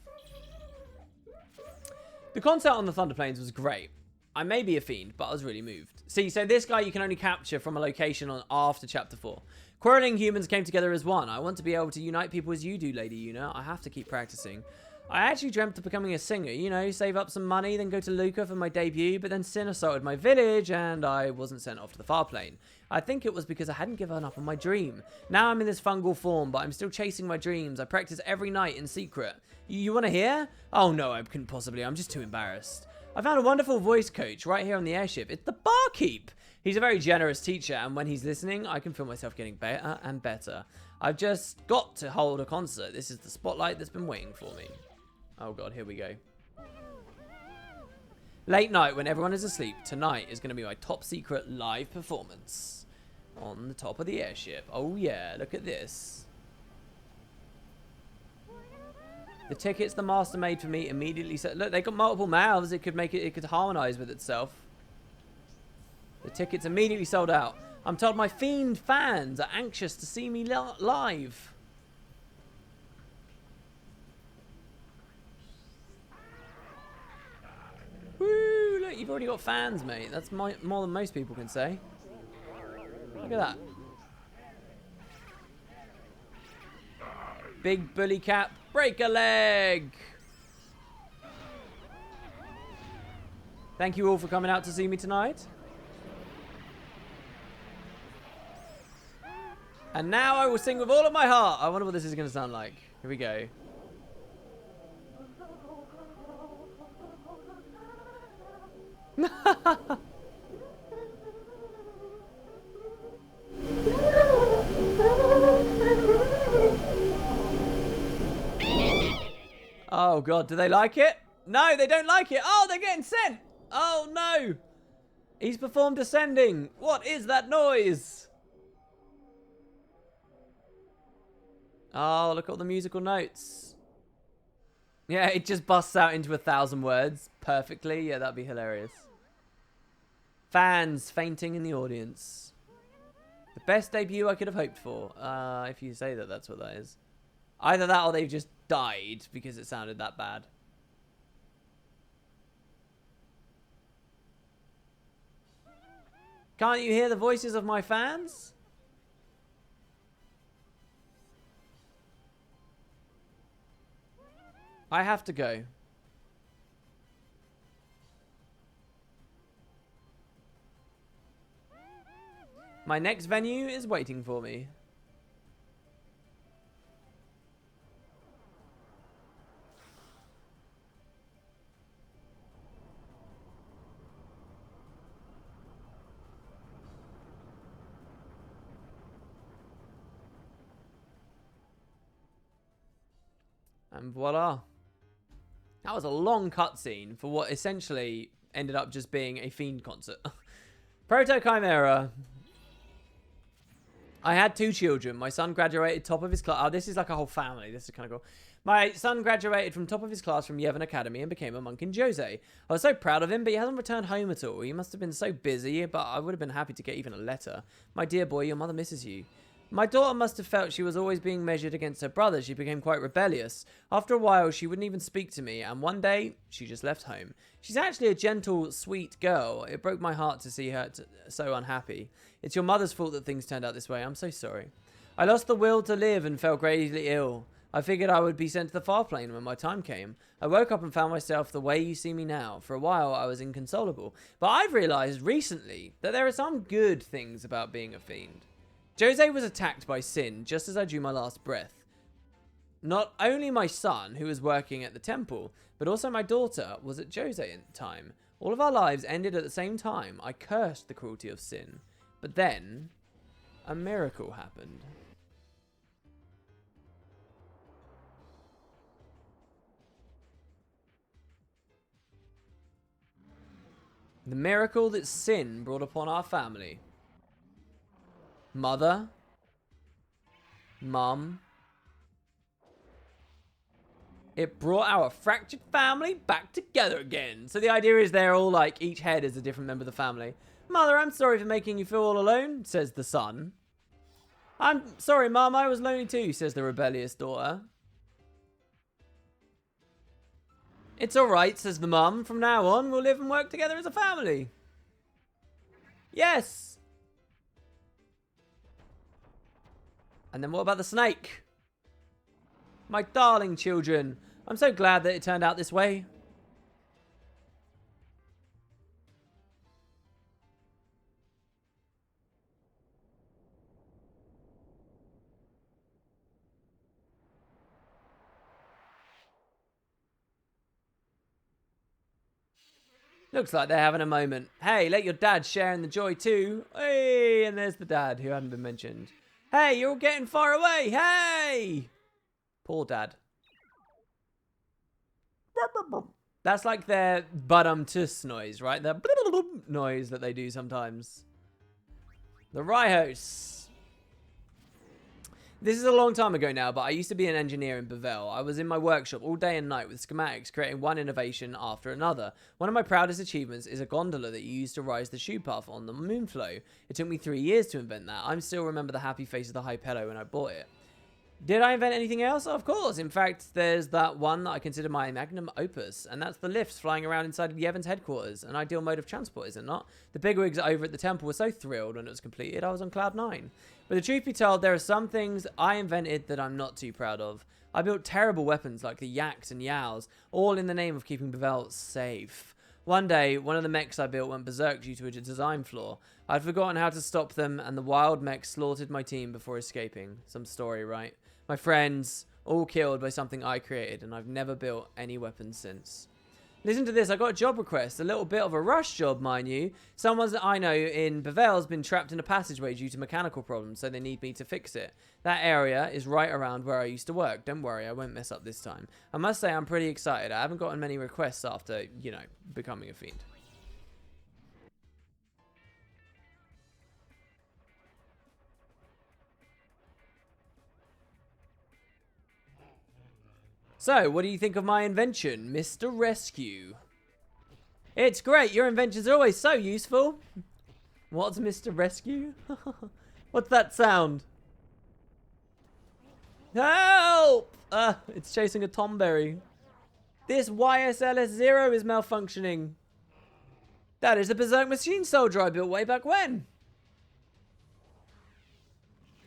The concert on the Thunder Plains was great. I may be a fiend, but I was really moved. See, so this guy you can only capture from a location on after Chapter 4. Quarreling humans came together as one. I want to be able to unite people as you do, Lady Una. I have to keep practicing. I actually dreamt of becoming a singer. You know, save up some money, then go to Luca for my debut, but then Sin assaulted my village, and I wasn't sent off to the far plane. I think it was because I hadn't given up on my dream. Now I'm in this fungal form, but I'm still chasing my dreams. I practice every night in secret. You want to hear? Oh, no, I couldn't possibly. I'm just too embarrassed. I found a wonderful voice coach right here on the airship. It's the barkeep. He's a very generous teacher, and when he's listening, I can feel myself getting better and better. I've just got to hold a concert. This is the spotlight that's been waiting for me. Oh, God, here we go. Late night when everyone is asleep. Tonight is going to be my top secret live performance on the top of the airship. Oh, yeah, look at this. The tickets the master made for me immediately said, look, they got multiple mouths. It could harmonize with itself. The tickets immediately sold out. I'm told my fiend fans are anxious to see me live. Woo, look, you've already got fans, mate. That's more than most people can say. Look at that. Big bully cat, break a leg. Thank you all for coming out to see me tonight. And now I will sing with all of my heart. I wonder what this is going to sound like. Here we go. Oh, God. Do they like it? No, they don't like it. Oh, they're getting sent. Oh, no. He's performed ascending. What is that noise? Oh, look at all the musical notes. Yeah, it just busts out into 1,000 words perfectly. Yeah, that'd be hilarious. Fans fainting in the audience. The best debut I could have hoped for. If you say that, that's what that is. Either that or they've just died because it sounded that bad. Can't you hear the voices of my fans? I have to go. My next venue is waiting for me. And voila. That was a long cutscene for what essentially ended up just being a fiend concert. Proto Chimera. I had 2 children. My son graduated top of his class. Oh, this is like a whole family. This is kind of cool. My son graduated from top of his class from Yevon Academy and became a monk in Jose. I was so proud of him, but he hasn't returned home at all. He must have been so busy, but I would have been happy to get even a letter. My dear boy, your mother misses you. My daughter must have felt she was always being measured against her brother. She became quite rebellious. After a while, she wouldn't even speak to me, and one day, she just left home. She's actually a gentle, sweet girl. It broke my heart to see her so unhappy. It's your mother's fault that things turned out this way. I'm so sorry. I lost the will to live and fell gravely ill. I figured I would be sent to the far plane when my time came. I woke up and found myself the way you see me now. For a while, I was inconsolable. But I've realized recently that there are some good things about being a fiend. Jose was attacked by sin just as I drew my last breath. Not only my son, who was working at the temple, but also my daughter was at Jose at the time. All of our lives ended at the same time. I cursed the cruelty of sin. But then, a miracle happened. The miracle that sin brought upon our family. Mother, Mum. It brought our fractured family back together again. So the idea is they're all like, each head is a different member of the family. Mother, I'm sorry for making you feel all alone, says the son. I'm sorry, Mum, I was lonely too, says the rebellious daughter. It's alright, says the mum. From now on, we'll live and work together as a family. Yes. And then what about the snake? My darling children. I'm so glad that it turned out this way. Looks like they're having a moment. Hey, let your dad share in the joy too. Hey, and there's the dad who hadn't been mentioned. Hey, you're all getting far away. Hey! Poor dad. That's like their but-tus noise, right? The noise that they do sometimes. The Ryhos. This is a long time ago now, but I used to be an engineer in Bevel. I was in my workshop all day and night with schematics, creating one innovation after another. One of my proudest achievements is a gondola that you use to rise the shoe path on the Moonflow. It took me 3 years to invent that. I still remember the happy face of the Hypello when I bought it. Did I invent anything else? Of course. In fact, there's that one that I consider my magnum opus, and that's the lifts flying around inside of Yevon's headquarters. An ideal mode of transport, is it not? The bigwigs over at the temple were so thrilled when it was completed, I was on cloud 9. But the truth be told, there are some things I invented that I'm not too proud of. I built terrible weapons like the yaks and yows, all in the name of keeping Bevel safe. One day, one of the mechs I built went berserk due to a design flaw. I'd forgotten how to stop them, and the wild mech slaughtered my team before escaping. Some story, right? My friends, all killed by something I created, and I've never built any weapons since. Listen to this, I got a job request, a little bit of a rush job, mind you. Someone that I know in Bevel's been trapped in a passageway due to mechanical problems, so they need me to fix it. That area is right around where I used to work. Don't worry, I won't mess up this time. I must say I'm pretty excited. I haven't gotten many requests after, you know, becoming a fiend. So, what do you think of my invention, Mr. Rescue? It's great. Your inventions are always so useful. What's Mr. Rescue? What's that sound? Help! It's chasing a Tomberry. This YSLS-0 is malfunctioning. That is the Berserk Machine Soldier I built way back when.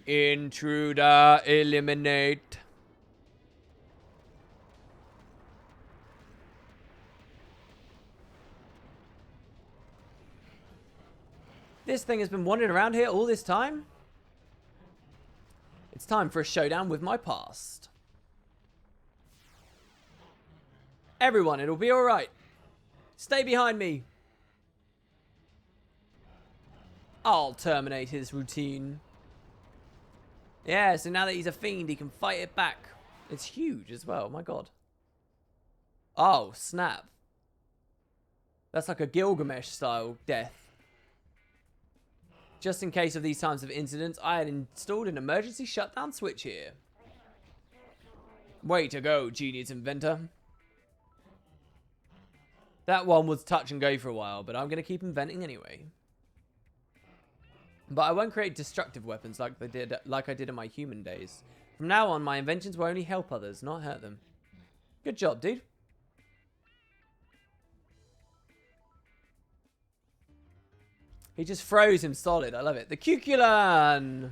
Intruder, eliminate. This thing has been wandering around here all this time. It's time for a showdown with my past. Everyone, it'll be alright. Stay behind me. I'll terminate his routine. Yeah, so now that he's a fiend, he can fight it back. It's huge as well, my god. Oh, snap. That's like a Gilgamesh-style death. Just in case of these times of incidents, I had installed an emergency shutdown switch here. Way to go, genius inventor. That one was touch and go for a while, but I'm going to keep inventing anyway. But I won't create destructive weapons like I did in my human days. From now on, my inventions will only help others, not hurt them. Good job, dude. He just froze him solid. I love it. The Cuculan!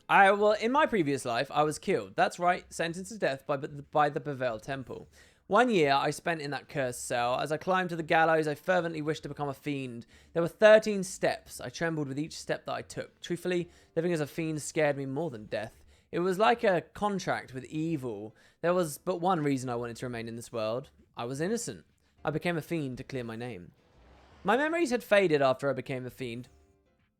In my previous life, I was killed. That's right, sentenced to death by the Bevel Temple. 1 year I spent in that cursed cell. As I climbed to the gallows, I fervently wished to become a fiend. There were 13 steps. I trembled with each step that I took. Truthfully, living as a fiend scared me more than death. It was like a contract with evil. There was but one reason I wanted to remain in this world. I was innocent. I became a fiend to clear my name. My memories had faded after I became a fiend.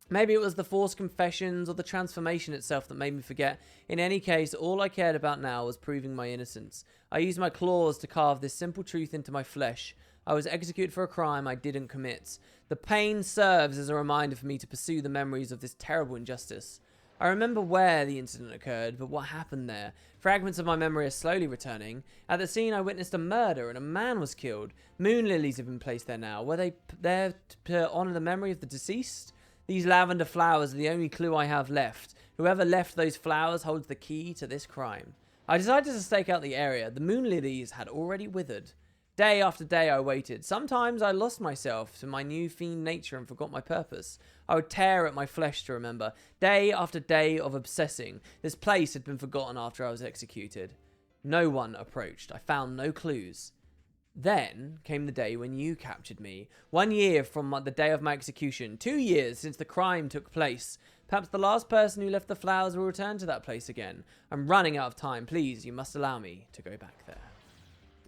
Maybe it was the forced confessions or the transformation itself that made me forget. In any case, all I cared about now was proving my innocence. I used my claws to carve this simple truth into my flesh. I was executed for a crime I didn't commit. The pain serves as a reminder for me to pursue the memories of this terrible injustice. I remember where the incident occurred, but what happened there? Fragments of my memory are slowly returning. At the scene, I witnessed a murder and a man was killed. Moon lilies have been placed there now. Were they there to honor the memory of the deceased? These lavender flowers are the only clue I have left. Whoever left those flowers holds the key to this crime. I decided to stake out the area. The moon lilies had already withered. Day after day I waited. Sometimes I lost myself to my new fiend nature and forgot my purpose. I would tear at my flesh to remember. Day after day of obsessing. This place had been forgotten after I was executed. No one approached. I found no clues. Then came the day when you captured me. 1 year from the day of my execution. 2 years since the crime took place. Perhaps the last person who left the flowers will return to that place again. I'm running out of time. Please, you must allow me to go back there.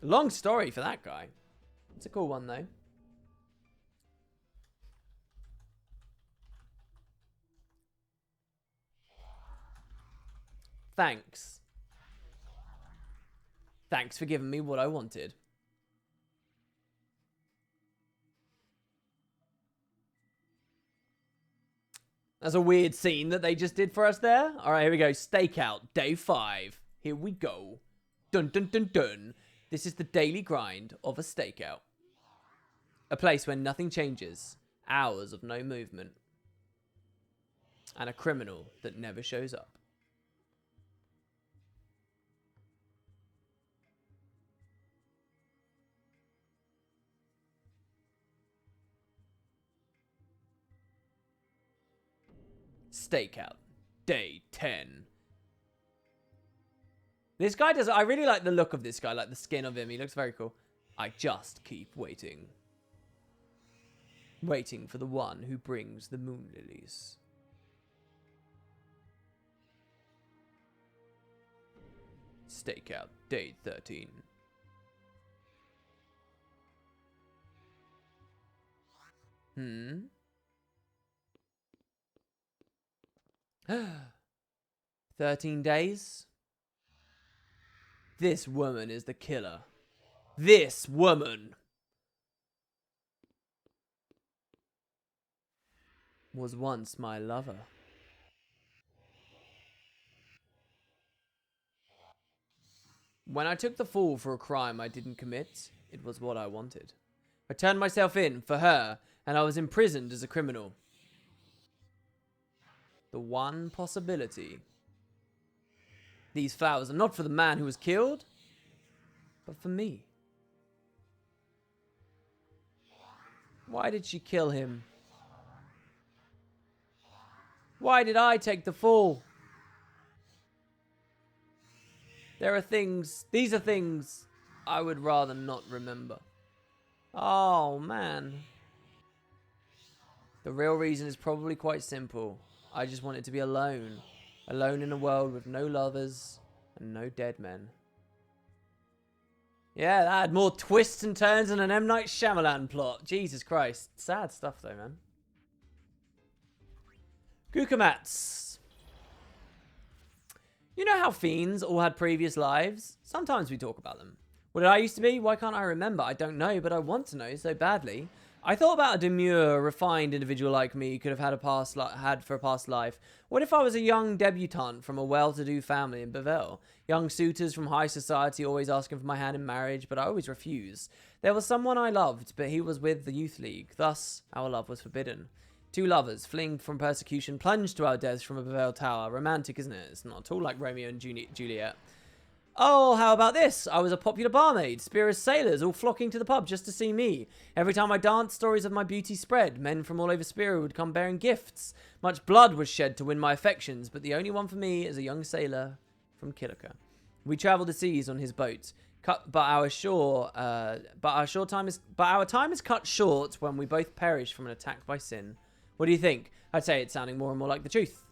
Long story for that guy. It's a cool one, though. Thanks. Thanks for giving me what I wanted. That's a weird scene that they just did for us there. All right, here we go. Stakeout, day 5. Here we go. Dun, dun, dun, dun. This is the daily grind of a stakeout. A place where nothing changes. Hours of no movement. And a criminal that never shows up. Stakeout, day 10. This guy does... I really like the look of this guy, like the skin of him. He looks very cool. I just keep waiting. Waiting for the one who brings the moon lilies. Stakeout, day 13. Hmm? 13 days? This woman is the killer. This woman was once my lover. When I took the fall for a crime I didn't commit, it was what I wanted. I turned myself in for her, and I was imprisoned as a criminal. The one possibility. These flowers are not for the man who was killed, but for me. Why did she kill him? Why did I take the fall? These are things I would rather not remember. Oh, man. The real reason is probably quite simple. I just wanted to be alone. Alone in a world with no lovers and no dead men. Yeah, that had more twists and turns than an M. Night Shyamalan plot. Jesus Christ. Sad stuff though, man. Gukamats. You know how fiends all had previous lives? Sometimes we talk about them. What did I used to be? Why can't I remember? I don't know, but I want to know so badly. I thought about a demure, refined individual like me could have had for a past life. What if I was a young debutante from a well-to-do family in Bevelle? Young suitors from high society always asking for my hand in marriage, but I always refused. There was someone I loved, but he was with the youth league. Thus, our love was forbidden. Two lovers, fleeing from persecution, plunged to our deaths from a Bevelle tower. Romantic, isn't it? It's not at all like Romeo and Juliet. Oh, how about this? I was a popular barmaid. Spear's sailors all flocking to the pub just to see me. Every time I danced, stories of my beauty spread. Men from all over Spear would come bearing gifts. Much blood was shed to win my affections, but the only one for me is a young sailor from Killica. We travelled the seas on his boat, but our time is cut short when we both perish from an attack by sin. What do you think? I'd say it's sounding more and more like the truth.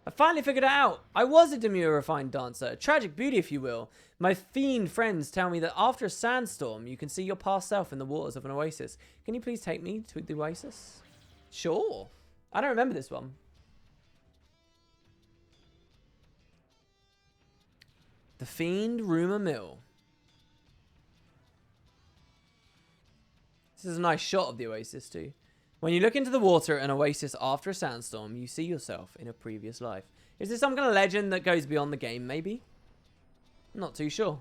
I finally figured it out. I was a demure, refined dancer. A tragic beauty, if you will. My fiend friends tell me that after a sandstorm, you can see your past self in the waters of an oasis. Can you please take me to the oasis? Sure. I don't remember this one. The Fiend Rumour Mill. This is a nice shot of the oasis, too. When you look into the water at an oasis after a sandstorm, you see yourself in a previous life. Is this some kind of legend that goes beyond the game, maybe? I'm not too sure.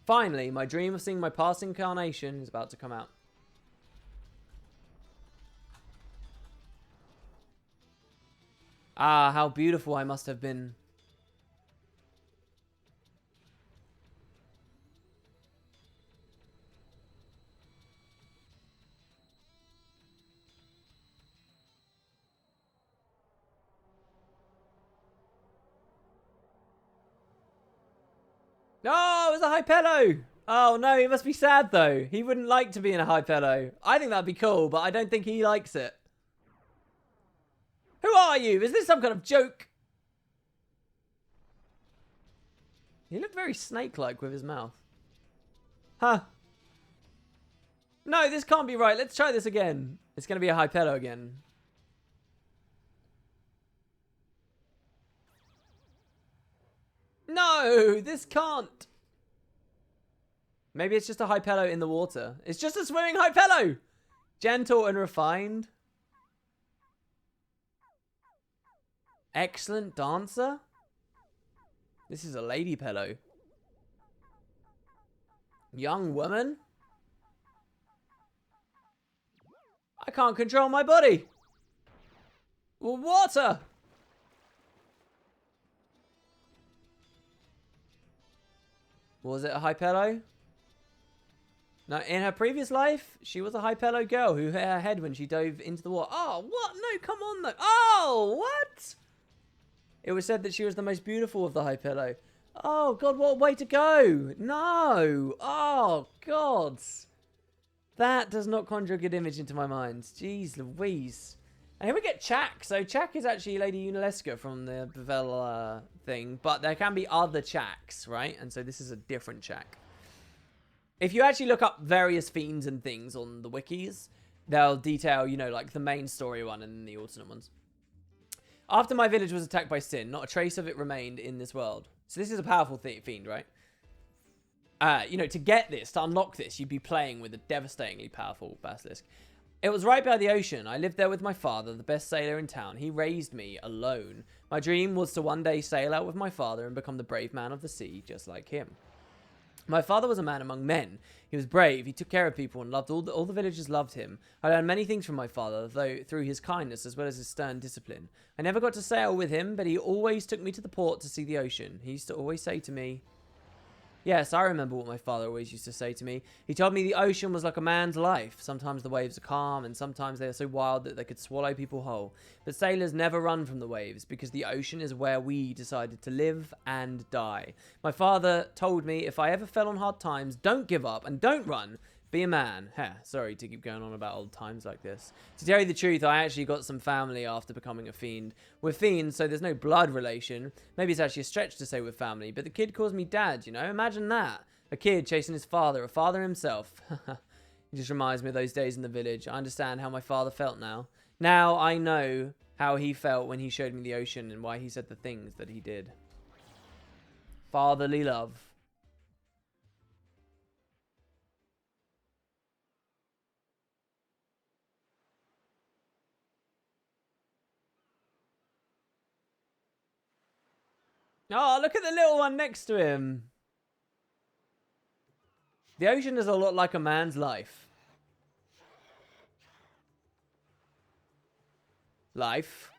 Finally, my dream of seeing my past incarnation is about to come out. Ah, how beautiful I must have been. No, it was a Hypello. Oh no, he must be sad though. He wouldn't like to be in a Hypello. I think that'd be cool, but I don't think he likes it. Who are you? Is this some kind of joke? He looked very snake-like with his mouth. Huh. No, this can't be right. Let's try this again. It's going to be a Hypello again. No, this can't. Maybe it's just a Hypello in the water. It's just a swimming Hypello. Gentle and refined. Excellent dancer. This is a lady Pello. Young woman. I can't control my body. Well, water. Was it a Hypello? No, in her previous life, she was a Hypello girl who hit her head when she dove into the water. Oh, what? No, come on, though. Oh, what? It was said that she was the most beautiful of the Hypello. Oh, God, what a way to go. No. Oh, God. That does not conjure a good image into my mind. Jeez Louise. And here we get Chak. So Chak is actually Lady Unalesca from the Bevelle thing. But there can be other Chaks, right? And so this is a different Chak. If you actually look up various fiends and things on the wikis, they'll detail, you know, like the main story one and the alternate ones. After my village was attacked by sin, not a trace of it remained in this world. So this is a powerful fiend, right? You know, to get this, to unlock this, you'd be playing with a devastatingly powerful basilisk. It was right by the ocean. I lived there with my father, the best sailor in town. He raised me alone. My dream was to one day sail out with my father and become the brave man of the sea, just like him. My father was a man among men. He was brave, he took care of people, and loved all the villagers loved him. I learned many things from my father, though through his kindness as well as his stern discipline. I never got to sail with him, but he always took me to the port to see the ocean. He used to always say to me... Yes, I remember what my father always used to say to me. He told me the ocean was like a man's life. Sometimes the waves are calm, and sometimes they are so wild that they could swallow people whole. But sailors never run from the waves, because the ocean is where we decided to live and die. My father told me if I ever fell on hard times, don't give up and don't run. Be a man. Sorry to keep going on about old times like this. To tell you the truth, I actually got some family after becoming a fiend. We're fiends, so there's no blood relation. Maybe it's actually a stretch to say we're family, but the kid calls me dad, you know? Imagine that. A kid chasing his father, a father himself. It just reminds me of those days in the village. I understand how my father felt now. Now I know how he felt when he showed me the ocean and why he said the things that he did. Fatherly love. Oh, look at the little one next to him. The ocean is a lot like a man's life. Life.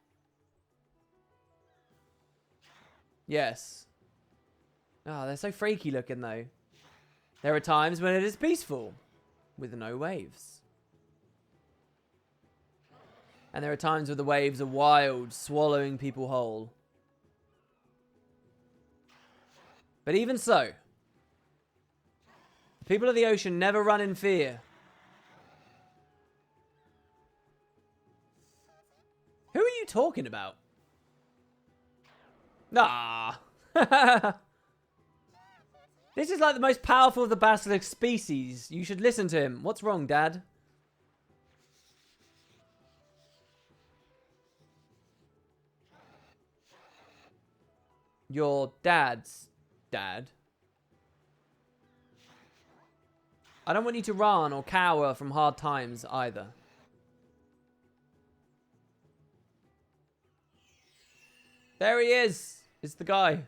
Yes. Oh, they're so freaky looking, though. There are times when it is peaceful, with no waves. And there are times where the waves are wild, swallowing people whole. But even so, the people of the ocean never run in fear. Who are you talking about? Nah. This is like the most powerful of the basilisk species. You should listen to him. What's wrong, Dad? Your dad's dad? I don't want you to run or cower from hard times either. There he is. It's the guy.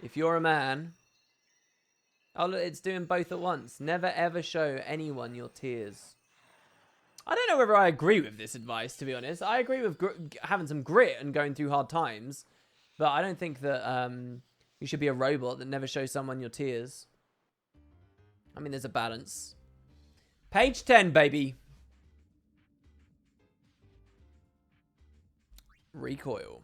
If you're a man... Oh, look, it's doing both at once. Never ever show anyone your tears. I don't know whether I agree with this advice, to be honest. I agree with having some grit and going through hard times. But I don't think that you should be a robot that never shows someone your tears. I mean, there's a balance. Page 10, baby. Recoil.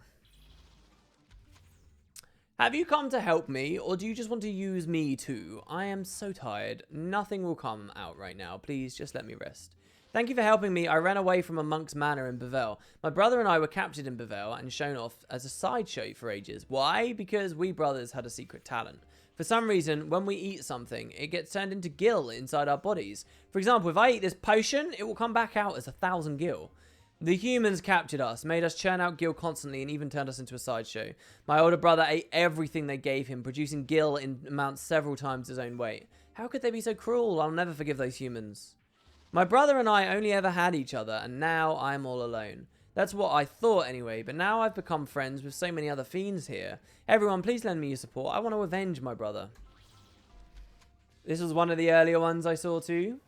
Have you come to help me, or do you just want to use me too? I am so tired. Nothing will come out right now. Please, just let me rest. Thank you for helping me. I ran away from a monk's manor in Bevel. My brother and I were captured in Bevel and shown off as a sideshow for ages. Why? Because we brothers had a secret talent. For some reason, when we eat something, it gets turned into gil inside our bodies. For example, if I eat this potion, it will come back out as 1,000 gil. The humans captured us, made us churn out gil constantly, and even turned us into a sideshow. My older brother ate everything they gave him, producing gil in amounts several times his own weight. How could they be so cruel? I'll never forgive those humans. My brother and I only ever had each other, and now I'm all alone. That's what I thought anyway, but now I've become friends with so many other fiends here. Everyone, please lend me your support. I want to avenge my brother. This was one of the earlier ones I saw too.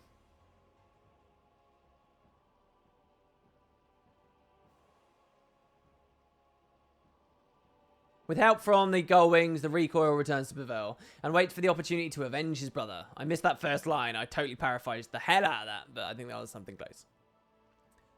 With help from the Gull Wings, the recoil returns to Bevel and waits for the opportunity to avenge his brother. I missed that first line. I totally paraphrased the hell out of that, but I think that was something close.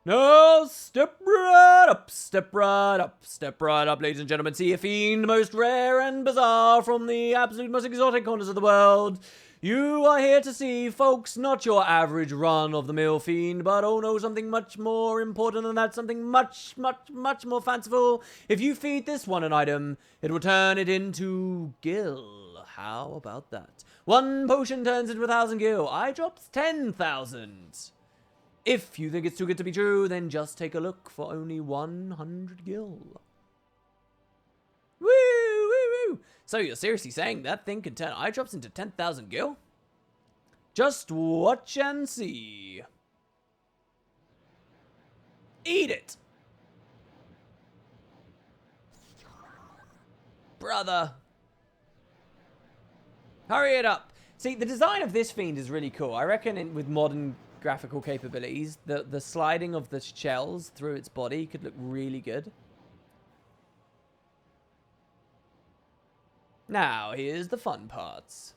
No, step right up, step right up, step right up, ladies and gentlemen. See a fiend most rare and bizarre from the absolute most exotic corners of the world. You are here to see, folks, not your average run-of-the-mill fiend, but oh no, something much more important than that, something much, much, much more fanciful. If you feed this one an item, it will turn it into gil. How about that? One potion turns into 1,000 gil. I drops 10,000. If you think it's too good to be true, then just take a look for only 100 gil. Woo, woo, woo. So you're seriously saying that thing can turn eye drops into 10,000 gil? Just watch and see. Eat it. Brother. Hurry it up. See, the design of this fiend is really cool. I reckon with modern graphical capabilities, the sliding of the shells through its body could look really good. Now, here's the fun parts.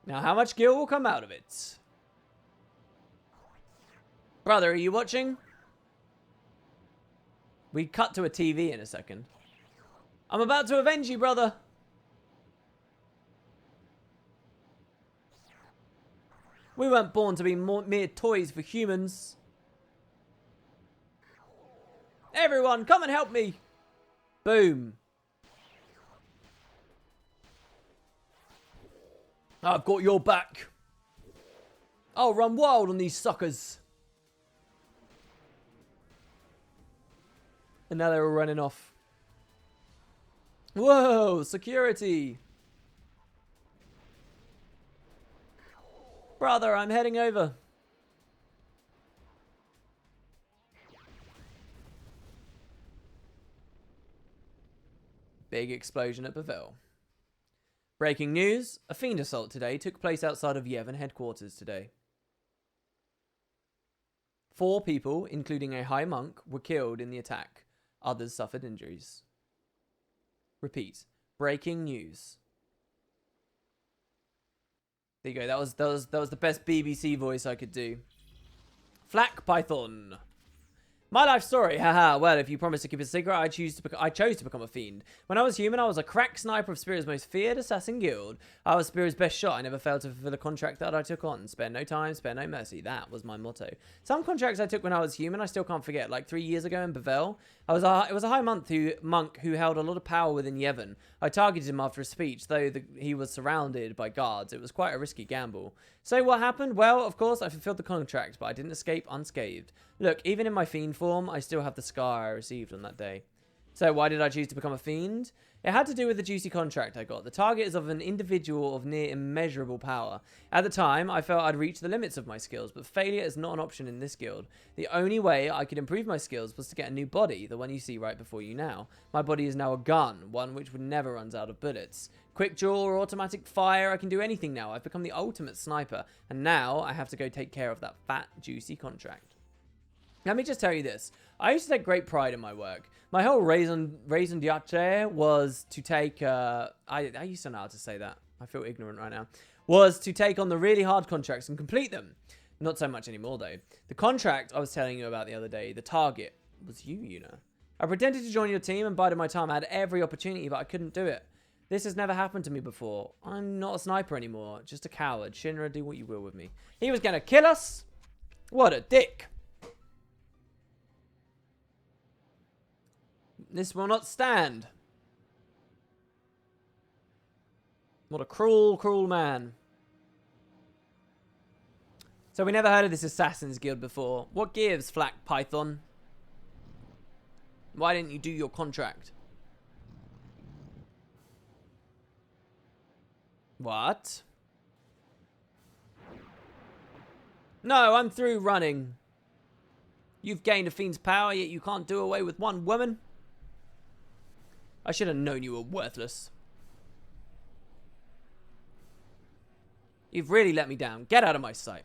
Now, how much gil will come out of it? Brother, are you watching? We cut to a TV in a second. I'm about to avenge you, brother. We weren't born to be mere toys for humans. Everyone, come and help me. Boom. I've got your back. I'll run wild on these suckers. And now they're all running off. Whoa, security. Brother, I'm heading over. Big explosion at Bevelle. Breaking news. A fiend assault today took place outside of Yevon headquarters today. 4 people, including a high monk, were killed in the attack. Others suffered injuries. Repeat. Breaking news. There you go. That was the best BBC voice I could do. Flak Python. My life story, haha. Well, if you promise to keep it a secret, I chose to become a fiend. When I was human, I was a crack sniper of Spiri's most feared assassin guild. I was Spiri's best shot. I never failed to fulfill a contract that I took on. Spare no time, spare no mercy. That was my motto. Some contracts I took when I was human, I still can't forget. Like 3 years ago in Bevelle, it was a high monk who held a lot of power within Yevon. I targeted him after a speech, though he was surrounded by guards. It was quite a risky gamble. So what happened? Well, of course, I fulfilled the contract, but I didn't escape unscathed. Look, even in my fiend form, I still have the scar I received on that day. So why did I choose to become a fiend? It had to do with the juicy contract I got. The target is of an individual of near immeasurable power. At the time, I felt I'd reached the limits of my skills, but failure is not an option in this guild. The only way I could improve my skills was to get a new body, the one you see right before you now. My body is now a gun, one which would never runs out of bullets. Quick draw or automatic fire, I can do anything now. I've become the ultimate sniper, and now I have to go take care of that fat, juicy contract. Let me just tell you this. I used to take great pride in my work. My whole raison d'etre was to take... I used to know how to say that. I feel ignorant right now. Was to take on the really hard contracts and complete them. Not so much anymore, though. The contract I was telling you about the other day, the target, was you know. I pretended to join your team and bided my time. I had every opportunity, but I couldn't do it. This has never happened to me before. I'm not a sniper anymore. Just a coward. Shinra, do what you will with me. He was going to kill us? What a dick. This will not stand. What a cruel, cruel man. So we never heard of this Assassin's Guild before. What gives, Flak Python? Why didn't you do your contract? What? No, I'm through running. You've gained a fiend's power, yet you can't do away with one woman. I should have known you were worthless. You've really let me down. Get out of my sight.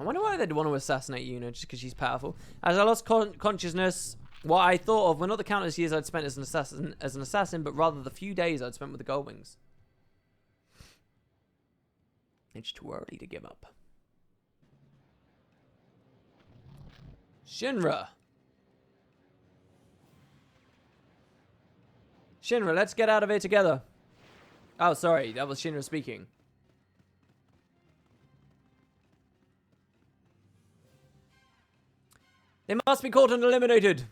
I wonder why they'd want to assassinate Yuna just because she's powerful. As I lost consciousness, what I thought of were not the countless years I'd spent as an assassin, but rather the few days I'd spent with the Goldwings. It's too early to give up. Shinra. Shinra, let's get out of here together. Oh, sorry, that was Shinra speaking. They must be caught and eliminated.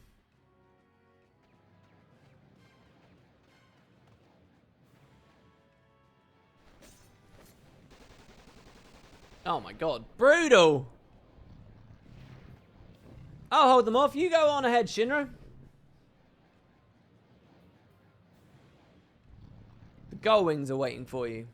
Oh my god, brutal. I'll hold them off. You go on ahead, Shinra. The Gullwings are waiting for you.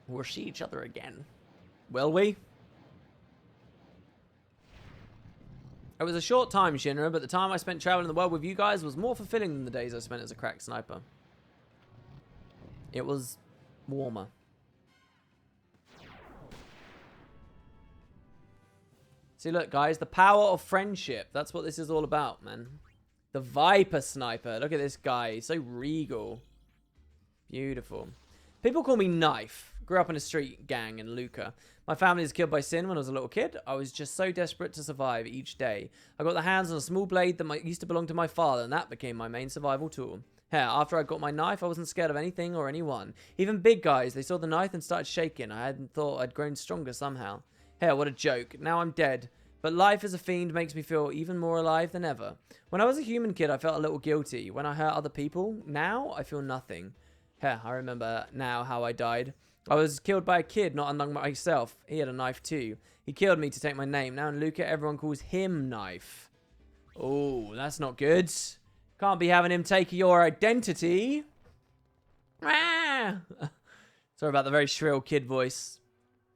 We'll see each other again. Will we? It was a short time, Shinra, but the time I spent traveling the world with you guys was more fulfilling than the days I spent as a crack sniper. It was warmer. See, look, guys, the power of friendship. That's what this is all about, man. The Viper Sniper. Look at this guy. He's so regal. Beautiful. People call me Knife. Grew up in a street gang in Lucca. My family was killed by sin when I was a little kid. I was just so desperate to survive each day. I got the hands on a small blade that used to belong to my father, and that became my main survival tool. Hell, after I got my knife, I wasn't scared of anything or anyone. Even big guys, they saw the knife and started shaking. I hadn't thought I'd grown stronger somehow. Hell, what a joke. Now I'm dead. But life as a fiend makes me feel even more alive than ever. When I was a human kid, I felt a little guilty when I hurt other people. Now, I feel nothing. Yeah, I remember now how I died. I was killed by a kid, not unlike myself. He had a knife too. He killed me to take my name. Now in Luca, everyone calls him Knife. Oh, that's not good. Can't be having him take your identity. Ah! Sorry about the very shrill kid voice.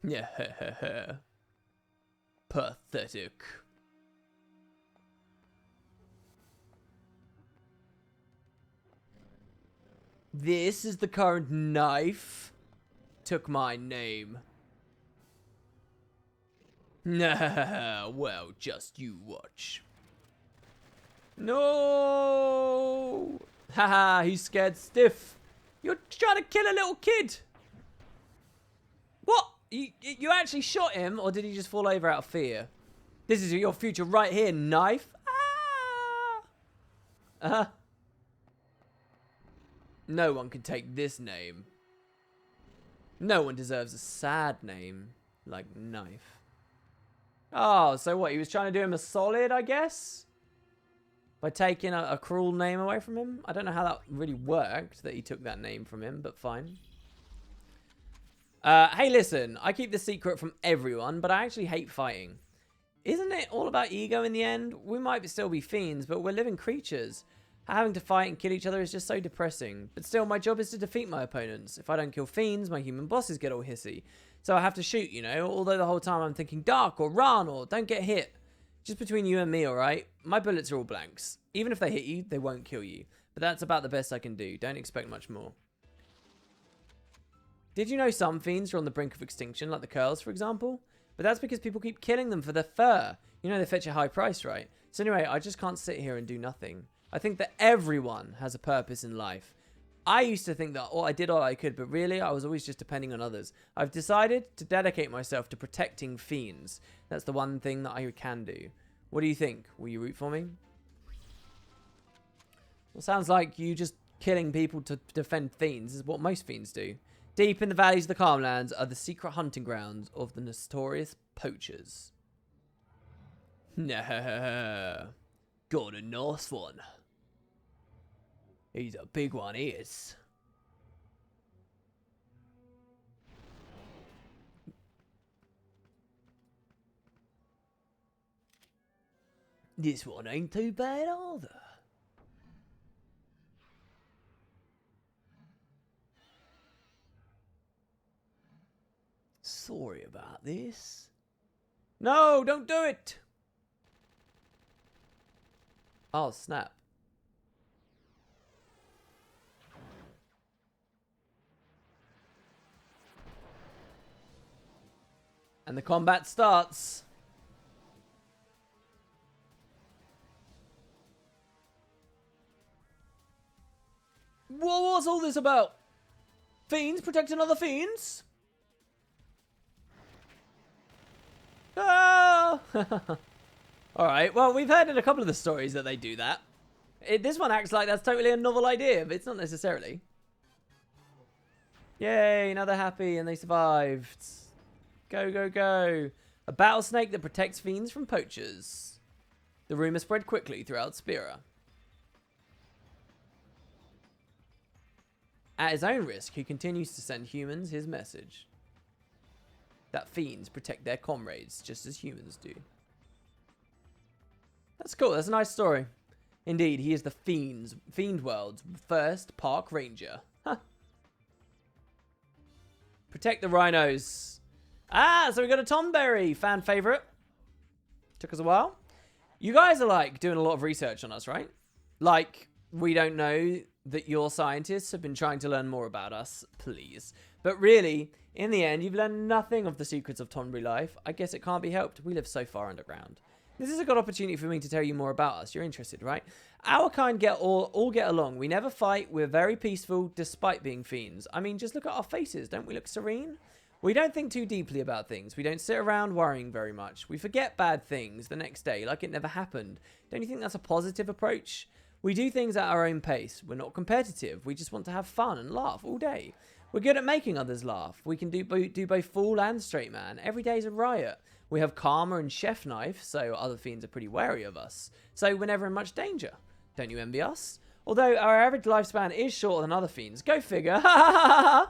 Yeah, pathetic. This is the current Knife. Took my name. Nah, well, just you watch. No! Haha, he's scared stiff. You're trying to kill a little kid. What? You actually shot him, or did he just fall over out of fear? This is your future right here, Knife. Ah! No one can take this name. No one deserves a sad name like Knife. Oh, so what? He was trying to do him a solid, I guess? By taking a cruel name away from him? I don't know how that really worked, that he took that name from him, but fine. Hey, listen. I keep this secret from everyone, but I actually hate fighting. Isn't it all about ego in the end? We might still be fiends, but we're living creatures. Having to fight and kill each other is just so depressing. But still, my job is to defeat my opponents. If I don't kill fiends, my human bosses get all hissy. So I have to shoot, you know, although the whole time I'm thinking duck or run or don't get hit. Just between you and me, alright? My bullets are all blanks. Even if they hit you, they won't kill you. But that's about the best I can do. Don't expect much more. Did you know some fiends are on the brink of extinction, like the curls, for example? But that's because people keep killing them for their fur. You know they fetch a high price, right? So anyway, I just can't sit here and do nothing. I think that everyone has a purpose in life. I used to think that I did all I could, but really, I was always just depending on others. I've decided to dedicate myself to protecting fiends. That's the one thing that I can do. What do you think? Will you root for me? Well, sounds like you just killing people to defend fiends is what most fiends do. Deep in the valleys of the Calmlands are the secret hunting grounds of the notorious poachers. Nah, got a nice one. He's a big one, he is. This one ain't too bad either. Sorry about this. No, don't do it. Oh, snap. And the combat starts. What was all this about? Fiends protecting other fiends? Ah! Alright, well, we've heard in a couple of the stories that they do that. This one acts like that's totally a novel idea, but it's not necessarily. Yay, now they're happy and they survived. Go, go, go. A battle snake that protects fiends from poachers. The rumor spread quickly throughout Spira. At his own risk, he continues to send humans his message. That fiends protect their comrades just as humans do. That's cool. That's a nice story. Indeed, he is the Fiend World's first park ranger. Huh. Protect the rhinos. Ah, so we got a Tomberry fan favorite. Took us a while. You guys are like doing a lot of research on us, right? Like, we don't know that your scientists have been trying to learn more about us, please. But really, in the end, you've learned nothing of the secrets of Tonberry life. I guess it can't be helped. We live so far underground. This is a good opportunity for me to tell you more about us. You're interested, right? Our kind all get along. We never fight. We're very peaceful, despite being fiends. I mean, just look at our faces. Don't we look serene? We don't think too deeply about things. We don't sit around worrying very much. We forget bad things the next day like it never happened. Don't you think that's a positive approach? We do things at our own pace. We're not competitive. We just want to have fun and laugh all day. We're good at making others laugh. We can do both fool and straight man. Every day is a riot. We have Karma and Chef Knife, so other fiends are pretty wary of us. So we're never in much danger. Don't you envy us? Although our average lifespan is shorter than other fiends. Go figure. Oh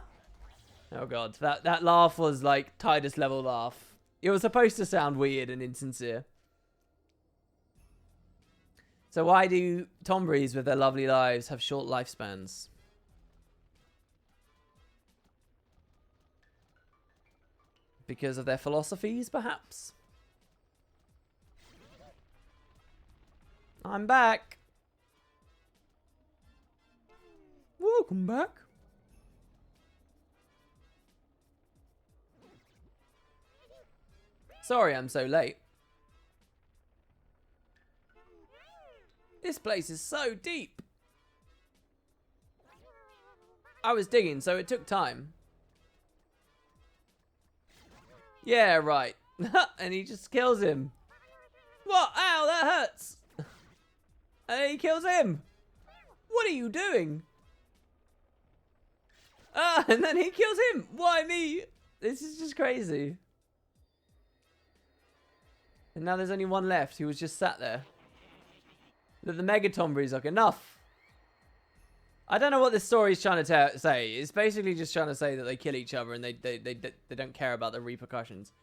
god, that laugh was like Titus level laugh. It was supposed to sound weird and insincere. So why do Tomberries with their lovely lives have short lifespans? Because of their philosophies, perhaps? I'm back. Welcome back. Sorry I'm so late. This place is so deep. I was digging, so it took time. Yeah, right. And he just kills him. What? Ow, that hurts. And he kills him. What are you doing? Ah, and then he kills him. Why me? This is just crazy. And now there's only one left who was just sat there. The Mega Tomberries, like, enough. I don't know what this story is trying to say. It's basically just trying to say that they kill each other and they don't care about the repercussions.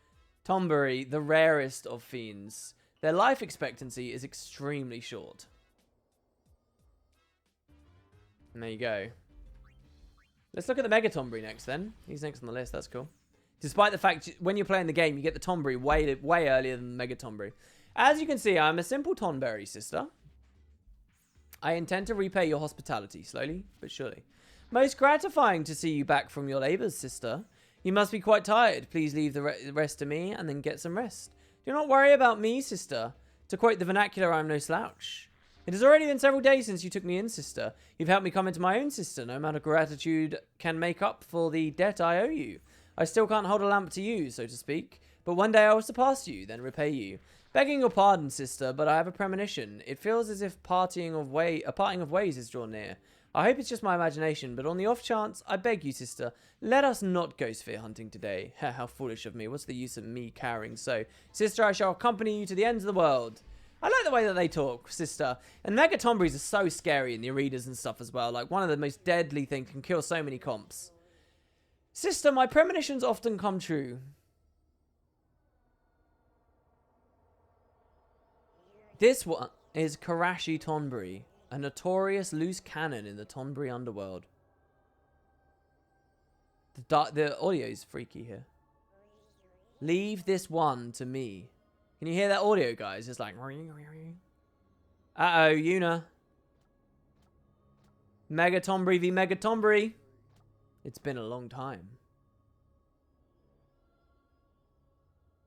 Tomberry, the rarest of fiends. Their life expectancy is extremely short. And there you go. Let's look at the Mega Tomberry next then. He's next on the list, that's cool. Despite the fact when you're playing the game, you get the Tomberry way earlier than the Mega Tomberry. As you can see, I'm a simple Tonberry, sister. I intend to repay your hospitality, slowly but surely. Most gratifying to see you back from your labours, sister. You must be quite tired. Please leave the rest to me and then get some rest. Do not worry about me, sister. To quote the vernacular, I'm no slouch. It has already been several days since you took me in, sister. You've helped me come into my own, sister. No amount of gratitude can make up for the debt I owe you. I still can't hold a lamp to you, so to speak. But one day I will surpass you, then repay you. Begging your pardon, sister, but I have a premonition. It feels as if a parting of ways is drawn near. I hope it's just my imagination, but on the off chance, I beg you, sister, let us not go sphere hunting today. How foolish of me. What's the use of me cowering so? Sister, I shall accompany you to the ends of the world. I like the way that they talk, sister. And Mega Tomberries are so scary in the arenas and stuff as well. Like, one of the most deadly things, can kill so many comps. Sister, my premonitions often come true. This one is Karashi Tonberry, a notorious loose cannon in the Tonberry underworld. The audio is freaky here. Leave this one to me. Can you hear that audio, guys? It's like... Uh-oh, Yuna. Mega Tonberry v Mega Tonberry. It's been a long time.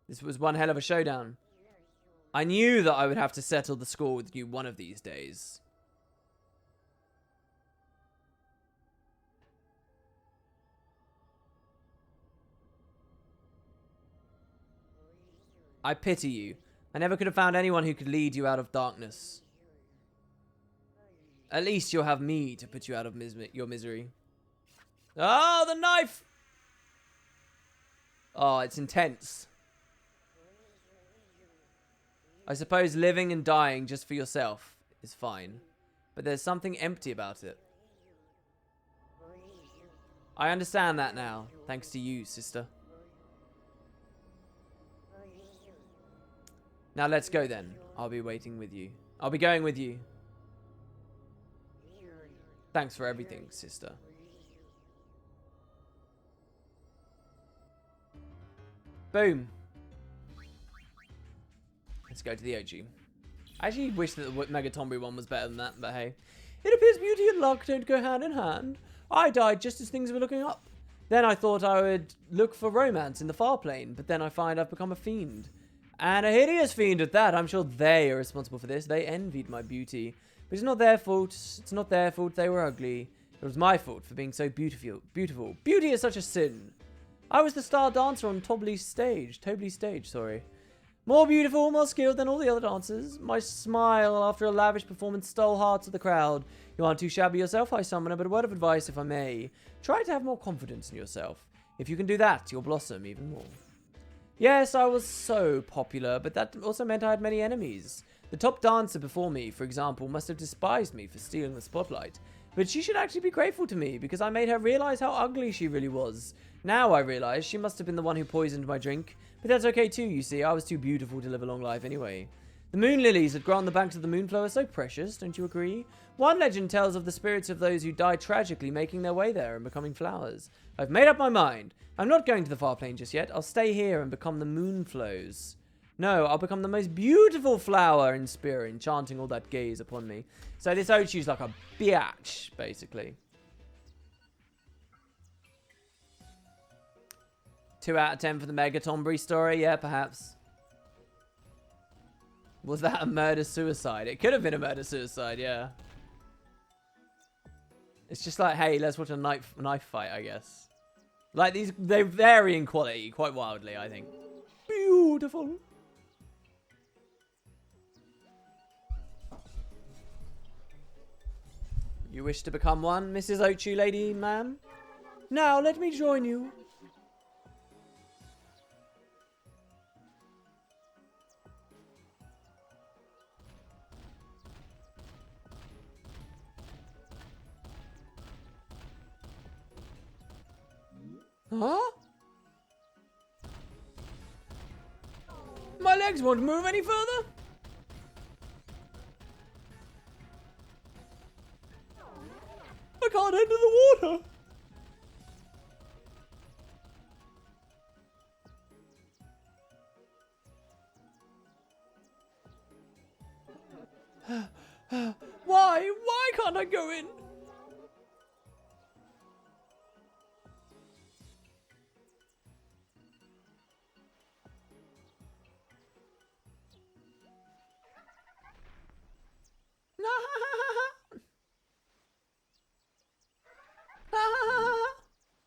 This was one hell of a showdown. I knew that I would have to settle the score with you one of these days. I pity you. I never could have found anyone who could lead you out of darkness. At least you'll have me to put you out of your misery. Oh, the knife! Oh, it's intense. I suppose living and dying just for yourself is fine. But there's something empty about it. I understand that now, thanks to you, sister. Now let's go then. I'll be waiting with you. I'll be going with you. Thanks for everything, sister. Boom. Let's go to the OG. I actually wish that the Mega Tonberry one was better than that, but hey. It appears beauty and luck don't go hand in hand. I died just as things were looking up. Then I thought I would look for romance in the far plane, but then I find I've become a fiend. And a hideous fiend at that. I'm sure they are responsible for this. They envied my beauty. But it's not their fault. It's not their fault they were ugly. It was my fault for being so beautiful. Beauty is such a sin. I was the star dancer on Tobley's stage. Sorry. More beautiful, more skilled than all the other dancers. My smile after a lavish performance stole hearts of the crowd. You aren't too shabby yourself, High Summoner, but a word of advice, if I may. Try to have more confidence in yourself. If you can do that, you'll blossom even more. Yes, I was so popular, but that also meant I had many enemies. The top dancer before me, for example, must have despised me for stealing the spotlight. But she should actually be grateful to me, because I made her realize how ugly she really was. Now I realize she must have been the one who poisoned my drink. But that's okay too, you see. I was too beautiful to live a long life anyway. The moon lilies that grow on the banks of the moonflow are so precious, don't you agree? One legend tells of the spirits of those who died tragically making their way there and becoming flowers. I've made up my mind. I'm not going to the far plane just yet. I'll stay here and become the moonflows. No, I'll become the most beautiful flower in spirit, enchanting all that gaze upon me. So this Ochu's like a biatch, basically. 2 out of 10 for the Megatombury story? Yeah, perhaps. Was that a murder-suicide? It could have been a murder-suicide, yeah. It's just like, hey, let's watch a knife fight, I guess. Like, they vary in quality quite wildly, I think. Beautiful. You wish to become one, Mrs. Ochu, lady, ma'am? Now, let me join you. Huh? My legs won't move any further? I can't enter the water. Why? Why can't I go in?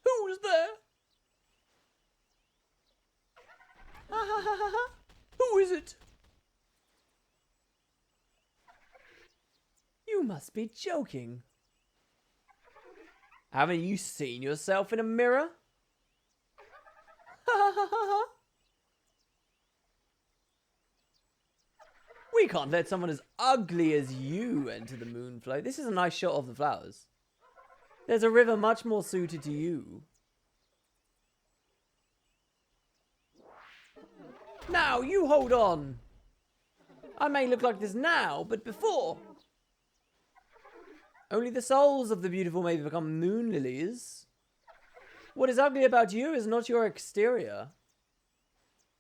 Who's there? Who is it? You must be joking. Haven't you seen yourself in a mirror? We can't let someone as ugly as you enter the moonflow. This is a nice shot of the flowers. There's a river much more suited to you. Now, you hold on. I may look like this now, but before. Only the souls of the beautiful may become moon lilies. What is ugly about you is not your exterior,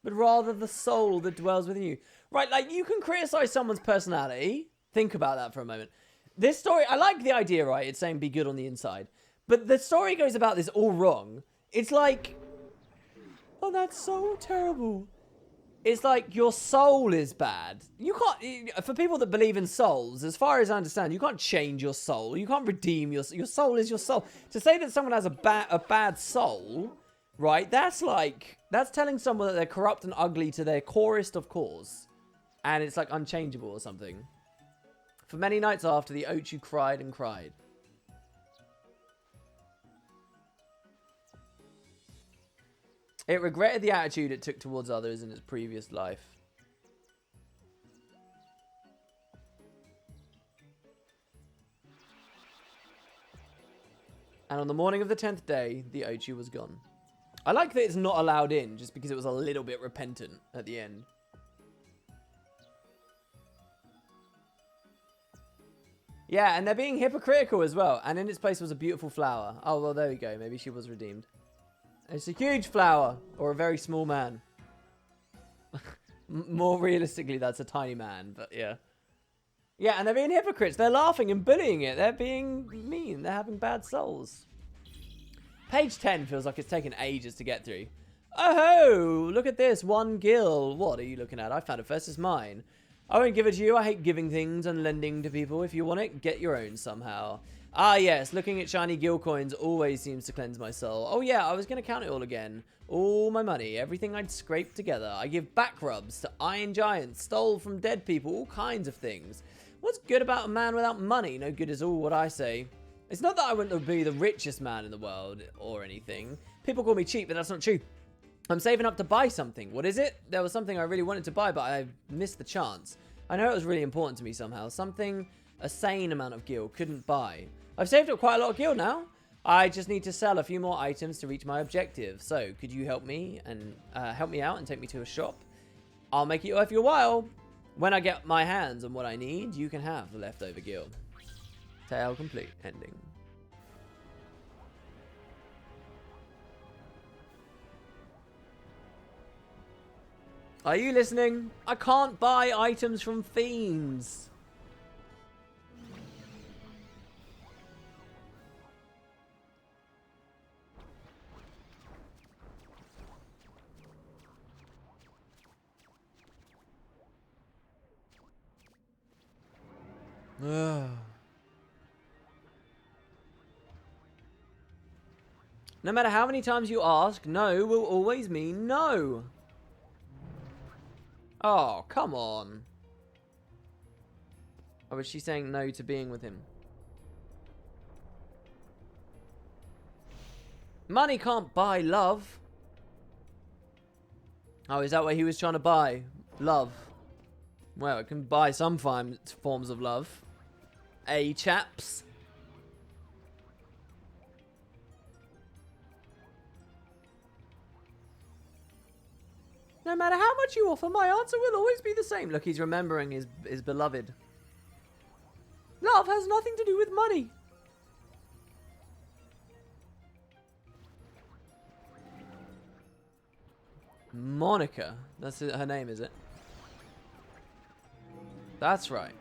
but rather the soul that dwells within you. Right, like, you can criticize someone's personality. Think about that for a moment. This story, I like the idea, right? It's saying be good on the inside. But the story goes about this all wrong. It's like, oh, that's so terrible. It's like your soul is bad. You can't, for people that believe in souls, as far as I understand, you can't change your soul. You can't redeem your soul is your soul. To say that someone has a bad soul, right? That's telling someone that they're corrupt and ugly to their corest of cores. And it's like unchangeable or something. For many nights after, the Ochu cried and cried. It regretted the attitude it took towards others in its previous life. And on the morning of the 10th day, the Ochu was gone. I like that it's not allowed in, just because it was a little bit repentant at the end. Yeah, and they're being hypocritical as well. And in its place was a beautiful flower. Oh, well, there we go. Maybe she was redeemed. It's a huge flower. Or a very small man. More realistically, that's a tiny man. But yeah. Yeah, and they're being hypocrites. They're laughing and bullying it. They're being mean. They're having bad souls. Page 10 feels like it's taken ages to get through. Oh, look at this. 1 gil. What are you looking at? I found it first. It's mine. I won't give it to you. I hate giving things and lending to people. If you want it, get your own somehow. Ah, yes. Looking at shiny gil coins always seems to cleanse my soul. Oh, yeah. I was going to count it all again. All my money. Everything I'd scraped together. I give back rubs to iron giants. Stole from dead people. All kinds of things. What's good about a man without money? No good is all what I say. It's not that I want to be the richest man in the world or anything. People call me cheap, but that's not true. I'm saving up to buy something. What is it? There was something I really wanted to buy, but I missed the chance. I know it was really important to me somehow. Something a sane amount of gil couldn't buy. I've saved up quite a lot of gil now. I just need to sell a few more items to reach my objective. So, could you help me and help me out and take me to a shop? I'll make it worth your while. When I get my hands on what I need, you can have the leftover gil. Tale complete. Ending. Are you listening? I can't buy items from fiends. No matter how many times you ask, no will always mean no. Oh, come on. Or was she saying no to being with him? Money can't buy love. Oh, is that what he was trying to buy? Love. Well, it can buy some forms of love. Chaps. No matter how much you offer, my answer will always be the same. Look, he's remembering his beloved. Love has nothing to do with money. Monica. That's her name, is it? That's right.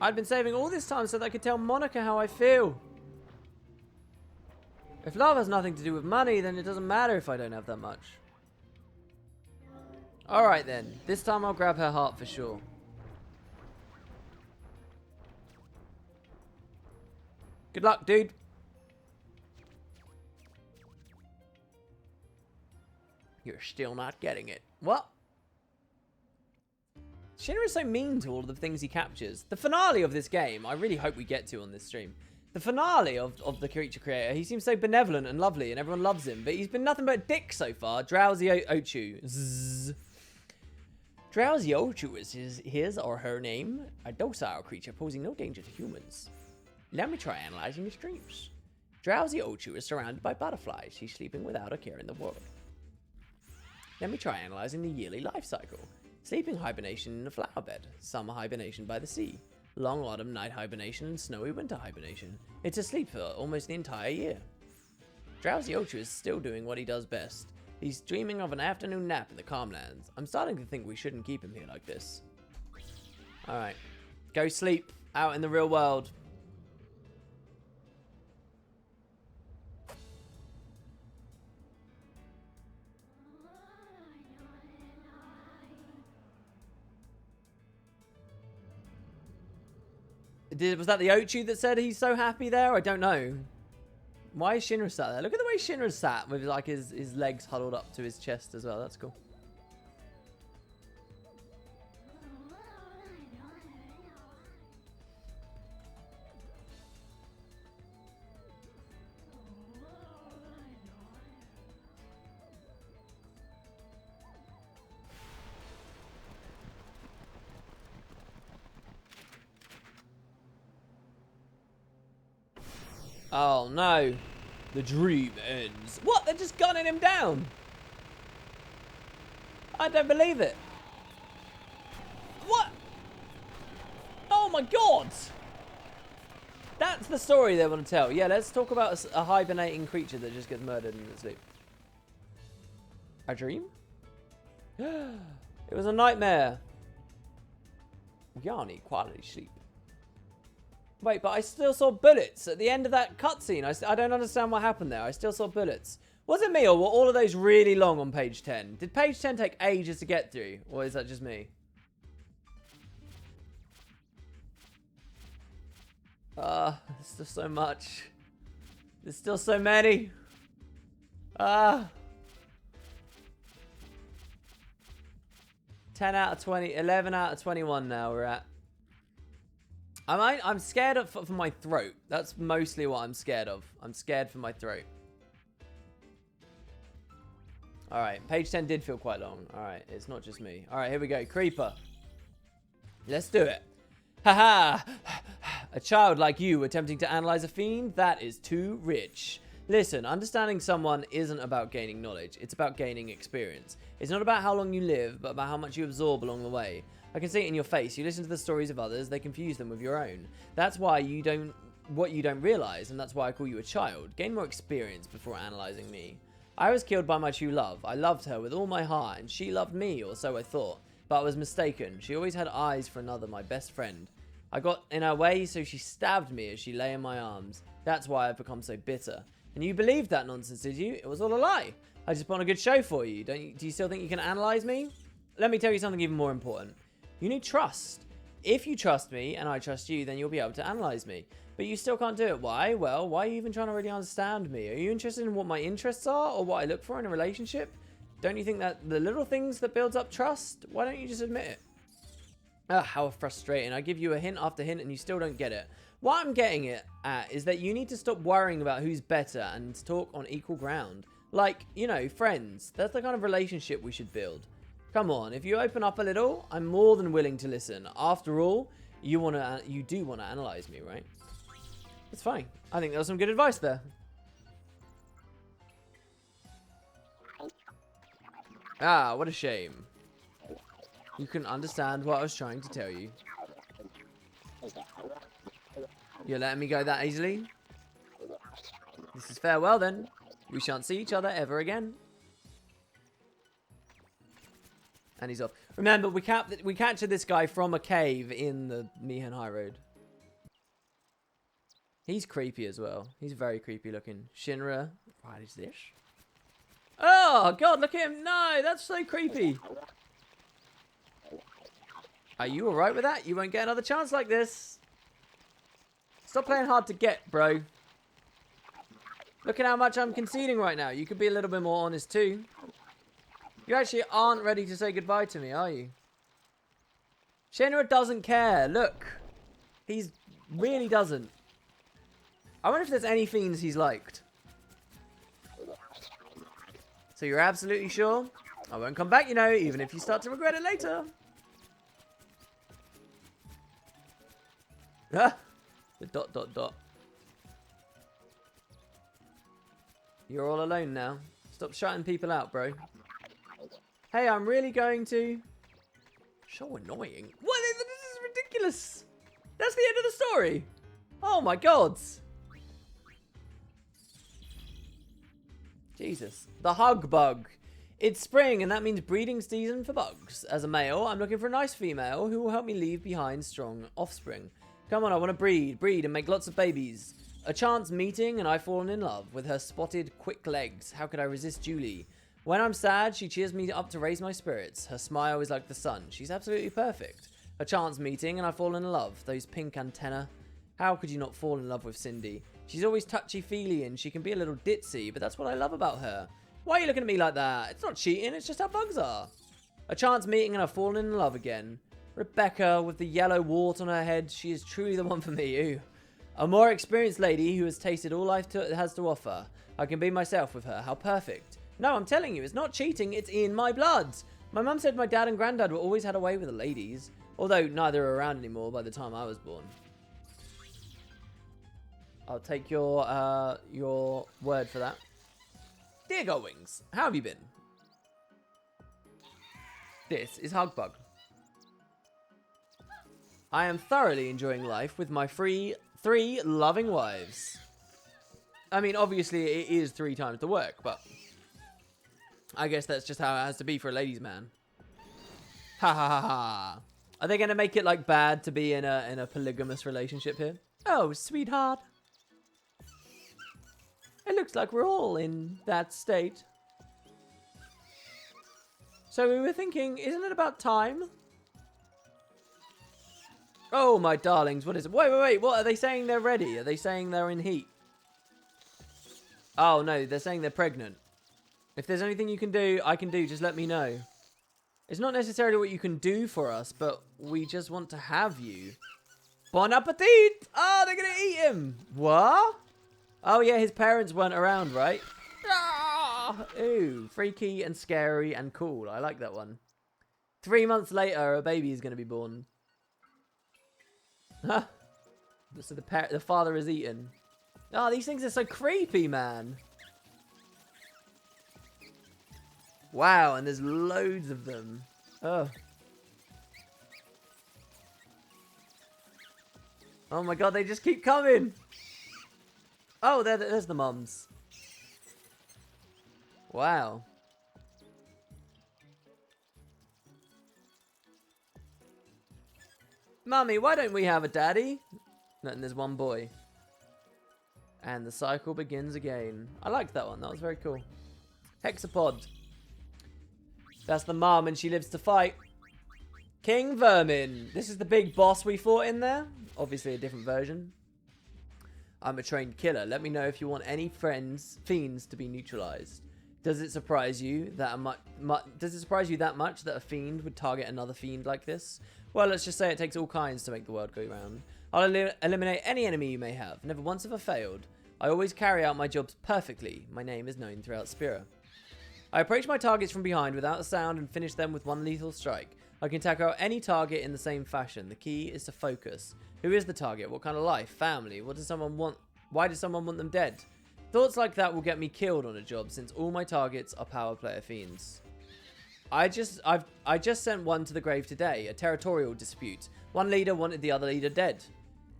I'd been saving all this time so that I could tell Monica how I feel. If love has nothing to do with money, then it doesn't matter if I don't have that much. Alright then. This time I'll grab her heart for sure. Good luck, dude. You're still not getting it. What? Shinra is so mean to all of the things he captures. The finale of this game, I really hope we get to on this stream. The finale of the creature creator, he seems so benevolent and lovely and everyone loves him, but he's been nothing but a dick so far. Drowsy Ochu. Zzz. Drowsy Ochu is his or her name. A docile creature posing no danger to humans. Let me try analyzing his dreams. Drowsy Ochu is surrounded by butterflies. He's sleeping without a care in the world. Let me try analyzing the yearly life cycle. Sleeping hibernation in a flower bed. Summer hibernation by the sea. Long autumn night hibernation and snowy winter hibernation. It's asleep for almost the entire year. Drowsy Ochu is still doing what he does best. He's dreaming of an afternoon nap in the Calmlands. I'm starting to think we shouldn't keep him here like this. Alright. Go sleep out in the real world. Was that the Ochu that said he's so happy there? I don't know. Why is Shinra sat there? Look at the way Shinra's sat with like his legs huddled up to his chest as well. That's cool. Oh no. The dream ends. What? They're just gunning him down. I don't believe it. What? Oh my god. That's the story they want to tell. Yeah, let's talk about a hibernating creature that just gets murdered in its sleep. A dream? It was a nightmare. Yarny, quality sleep. Wait, but I still saw bullets at the end of that cutscene. I don't understand what happened there. I still saw bullets. Was it me, or were all of those really long on page 10? Did page 10 take ages to get through, or is that just me? There's still so much. There's still so many. 10 out of 20, 11 out of 21 now we're at. I'm scared for my throat. That's mostly what I'm scared of. I'm scared for my throat. Alright, page 10 did feel quite long. Alright, it's not just me. Alright, here we go. Creeper. Let's do it. Haha! A child like you attempting to analyze a fiend? That is too rich. Listen, understanding someone isn't about gaining knowledge. It's about gaining experience. It's not about how long you live, but about how much you absorb along the way. I can see it in your face. You listen to the stories of others, they confuse them with your own. That's why you don't realize, and that's why I call you a child. Gain more experience before analyzing me. I was killed by my true love. I loved her with all my heart, and she loved me, or so I thought. But I was mistaken. She always had eyes for another, my best friend. I got in her way, so she stabbed me as she lay in my arms. That's why I've become so bitter. And you believed that nonsense, did you? It was all a lie. I just put on a good show for you. Do you still think you can analyze me? Let me tell you something even more important. You need trust. If you trust me, and I trust you, then you'll be able to analyze me. But you still can't do it. Why? Well, why are you even trying to really understand me? Are you interested in what my interests are, or what I look for in a relationship? Don't you think that the little things that builds up trust? Why don't you just admit it? Ah, how frustrating. I give you a hint after hint and you still don't get it. What I'm getting it at is that you need to stop worrying about who's better and talk on equal ground. Like, you know, friends. That's the kind of relationship we should build. Come on, if you open up a little, I'm more than willing to listen. After all, you do want to analyze me, right? It's fine. I think that was some good advice there. Ah, what a shame. You couldn't understand what I was trying to tell you. You're letting me go that easily? This is farewell then. We shan't see each other ever again. And he's off. Remember, we captured this guy from a cave in the Mihan High Road. He's creepy as well. He's very creepy looking. Shinra. What is this? Oh, God, look at him. No, that's so creepy. Are you alright with that? You won't get another chance like this. Stop playing hard to get, bro. Look at how much I'm conceding right now. You could be a little bit more honest too. You actually aren't ready to say goodbye to me, are you? Shenra doesn't care. Look. He's really doesn't. I wonder if there's any fiends he's liked. So you're absolutely sure? I won't come back, you know, even if you start to regret it later. Ah, the ... You're all alone now. Stop shutting people out, bro. Hey, I'm really going to... So annoying. What? This is ridiculous. That's the end of the story. Oh my god. Jesus. The hug bug. It's spring and that means breeding season for bugs. As a male, I'm looking for a nice female who will help me leave behind strong offspring. Come on, I want to breed and make lots of babies. A chance meeting and I've fallen in love with her spotted, quick legs. How could I resist Julie? When I'm sad, she cheers me up to raise my spirits. Her smile is like the sun. She's absolutely perfect. A chance meeting and I've fallen in love. Those pink antennae. How could you not fall in love with Cindy? She's always touchy-feely and she can be a little ditzy, but that's what I love about her. Why are you looking at me like that? It's not cheating, it's just how bugs are. A chance meeting and I've fallen in love again. Rebecca with the yellow wart on her head. She is truly the one for me. Ooh. A more experienced lady who has tasted all life has to offer. I can be myself with her. How perfect. No, I'm telling you, it's not cheating. It's in my blood. My mum said my dad and granddad were always had a way with the ladies. Although neither are around anymore by the time I was born. I'll take your word for that. Dear Goldwings, how have you been? This is Hugbug. I am thoroughly enjoying life with my three loving wives. I mean, obviously it is 3 times the work, but I guess that's just how it has to be for a ladies' man. Ha ha ha ha. Are they going to make it like bad to be in a polygamous relationship here? Oh, sweetheart. It looks like we're all in that state. So we were thinking, isn't it about time? Oh, my darlings, what is it? Wait. What are they saying they're ready? Are they saying they're in heat? Oh, no, they're saying they're pregnant. If there's anything you can do, I can do. Just let me know. It's not necessarily what you can do for us, but we just want to have you. Bon appetit! Oh, they're going to eat him. What? Oh, yeah, his parents weren't around, right? Ah! Ooh, freaky and scary and cool. I like that one. 3 months later, a baby is going to be born. Huh? So the father is eaten. Oh, these things are so creepy, man. Wow, and there's loads of them. Oh. Oh my god, they just keep coming. Oh, there's the mums. Wow. Mummy, why don't we have a daddy? No, and there's one boy. And the cycle begins again. I liked that one. That was very cool. Hexapod. That's the mum and she lives to fight. King Vermin. This is the big boss we fought in there. Obviously a different version. I'm a trained killer. Let me know if you want any fiends to be neutralized. Does it surprise you that that a fiend would target another fiend like this? Well, let's just say it takes all kinds to make the world go round. I'll eliminate any enemy you may have. Never once have I failed. I always carry out my jobs perfectly. My name is known throughout Spira. I approach my targets from behind without a sound and finish them with one lethal strike. I can take out any target in the same fashion. The key is to focus. Who is the target? What kind of life? Family? What does someone want? Why does someone want them dead? Thoughts like that will get me killed on a job since all my targets are power player fiends. I just sent one to the grave today, a territorial dispute. One leader wanted the other leader dead.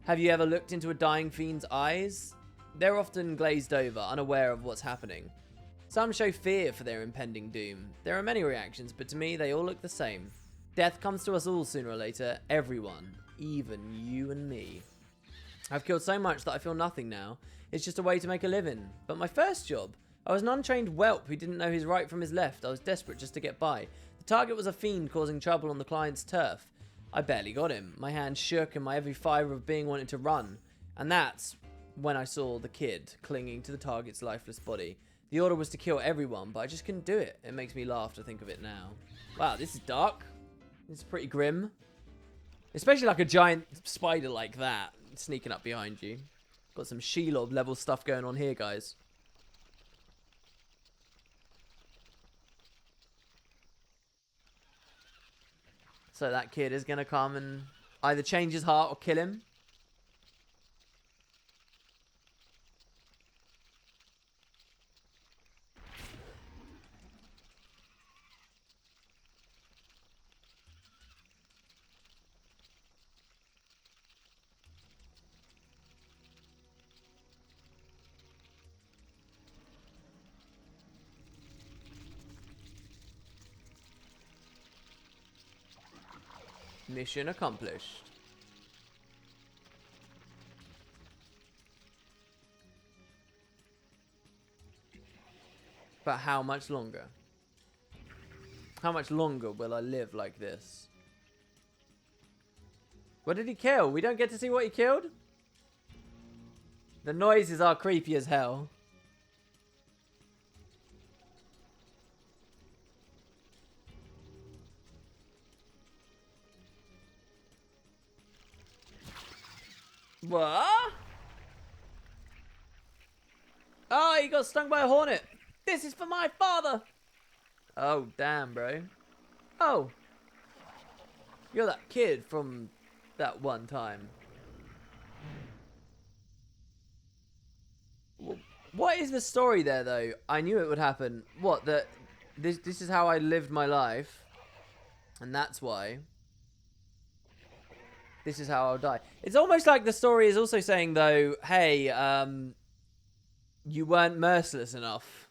Have you ever looked into a dying fiend's eyes? They're often glazed over, unaware of what's happening. Some show fear for their impending doom. There are many reactions, but to me they all look the same. Death comes to us all sooner or later, everyone, even you and me. I've killed so much that I feel nothing now. It's just a way to make a living. But my first job, I was an untrained whelp who didn't know his right from his left. I was desperate just to get by. The target was a fiend causing trouble on the client's turf. I barely got him. My hand shook and my every fibre of being wanted to run. And that's when I saw the kid clinging to the target's lifeless body. The order was to kill everyone, but I just couldn't do it. It makes me laugh to think of it now. Wow, this is dark. This is pretty grim. Especially like a giant spider like that sneaking up behind you. Got some Shelob level stuff going on here, guys. So that kid is going to come and either change his heart or kill him. Mission accomplished. But how much longer? How much longer will I live like this? What did he kill? We don't get to see what he killed? The noises are creepy as hell. What? Oh, he got stung by a hornet. This is for my father. Oh, damn, bro. Oh. You're that kid from that one time. What is the story there, though? I knew it would happen. What, that this is how I lived my life. And that's why. This is how I'll die. It's almost like the story is also saying, though, hey, you weren't merciless enough.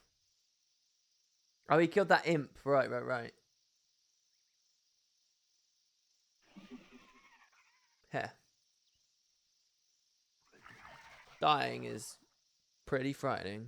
Oh, he killed that imp. Right. Heh. Dying is pretty frightening.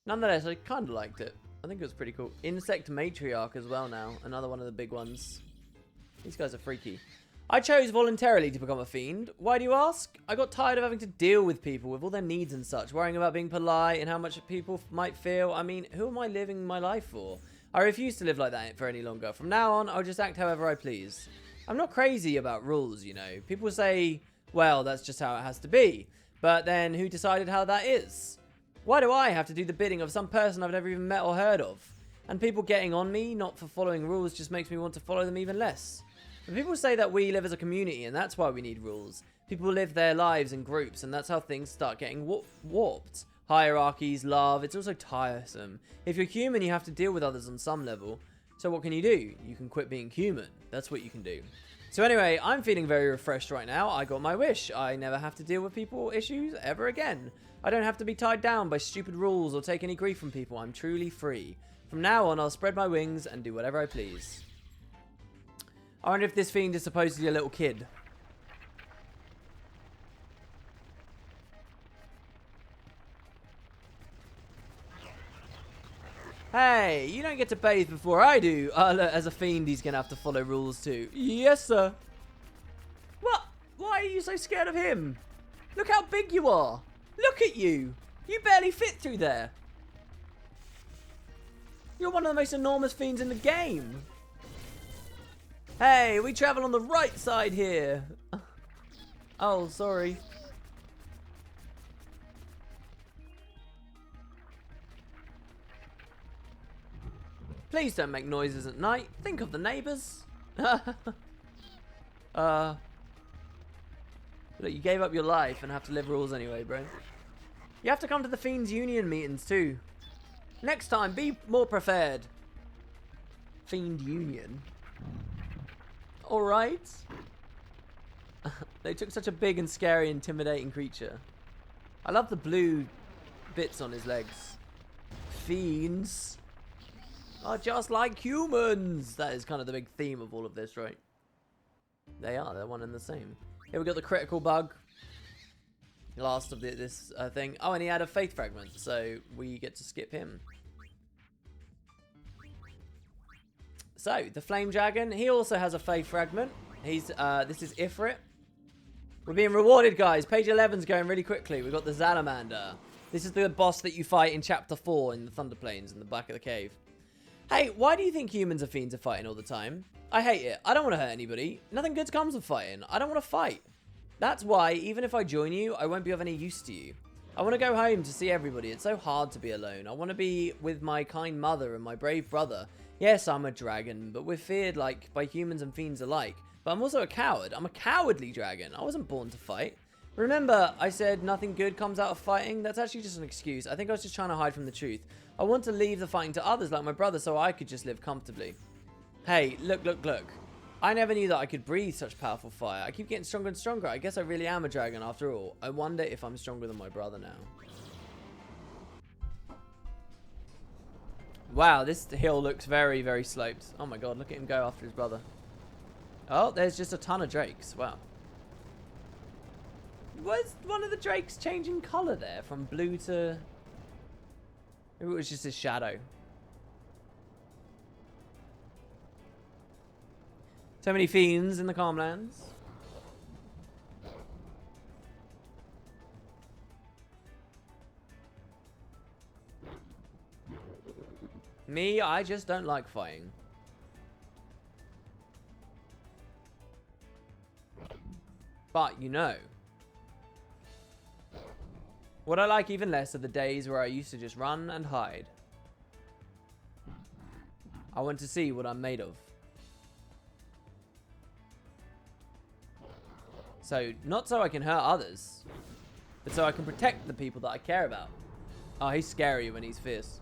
Nonetheless, I kind of liked it. I think it was pretty cool. Insect Matriarch as well now. Another one of the big ones. These guys are freaky. I chose voluntarily to become a fiend. Why do you ask? I got tired of having to deal with people with all their needs and such, worrying about being polite and how much people might feel. I mean, who am I living my life for? I refuse to live like that for any longer. From now on, I'll just act however I please. I'm not crazy about rules, you know. People say, well, that's just how it has to be. But then who decided how that is? Why do I have to do the bidding of some person I've never even met or heard of? And people getting on me, not for following rules, just makes me want to follow them even less. But people say that we live as a community and that's why we need rules. People live their lives in groups and that's how things start getting warped. Hierarchies, love, it's also tiresome. If you're human, you have to deal with others on some level. So what can you do? You can quit being human. That's what you can do. So anyway, I'm feeling very refreshed right now. I got my wish. I never have to deal with people issues ever again. I don't have to be tied down by stupid rules or take any grief from people. I'm truly free. From now on, I'll spread my wings and do whatever I please. I wonder if this fiend is supposedly a little kid. Hey, you don't get to bathe before I do. Look, as a fiend, he's going to have to follow rules too. Yes, sir. What? Why are you so scared of him? Look how big you are. Look at you. You barely fit through there. You're one of the most enormous fiends in the game. Hey, we travel on the right side here. Oh, sorry. Please don't make noises at night. Think of the neighbors. Look, you gave up your life and have to live rules anyway, bro. You have to come to the Fiends Union meetings too. Next time, be more prepared. Fiend Union. Alright. They took such a big and scary, intimidating creature. I love the blue bits on his legs. Fiends are just like humans. That is kind of the big theme of all of this, right? They are. They're one and the same. Here we got the critical bug. Last of this thing. Oh, and he had a faith fragment, so we get to skip him. So, the flame dragon. He also has a faith fragment. He's this is Ifrit. We're being rewarded, guys. Page 11's going really quickly. We've got the Salamander. This is the boss that you fight in Chapter 4 in the Thunder Plains in the back of the cave. Hey, why do you think humans and fiends are fighting all the time? I hate it. I don't want to hurt anybody. Nothing good comes of fighting. I don't want to fight. That's why, even if I join you, I won't be of any use to you. I want to go home to see everybody. It's so hard to be alone. I want to be with my kind mother and my brave brother. Yes, I'm a dragon, but we're feared like by humans and fiends alike. But I'm also a coward. I'm a cowardly dragon. I wasn't born to fight. Remember, I said nothing good comes out of fighting? That's actually just an excuse. I think I was just trying to hide from the truth. I want to leave the fighting to others like my brother so I could just live comfortably. Hey, look, look, look. I never knew that I could breathe such powerful fire. I keep getting stronger and stronger. I guess I really am a dragon after all. I wonder if I'm stronger than my brother now. Wow, this hill looks very, very sloped. Oh my god, look at him go after his brother. Oh, there's just a ton of drakes. Wow. Was one of the drakes changing colour there from blue to... Maybe it was just his shadow. So many fiends in the Calmlands. Me, I just don't like fighting. But, you know, what I like even less are the days where I used to just run and hide. I want to see what I'm made of. So, not so I can hurt others, but so I can protect the people that I care about. Oh, he's scary when he's fierce.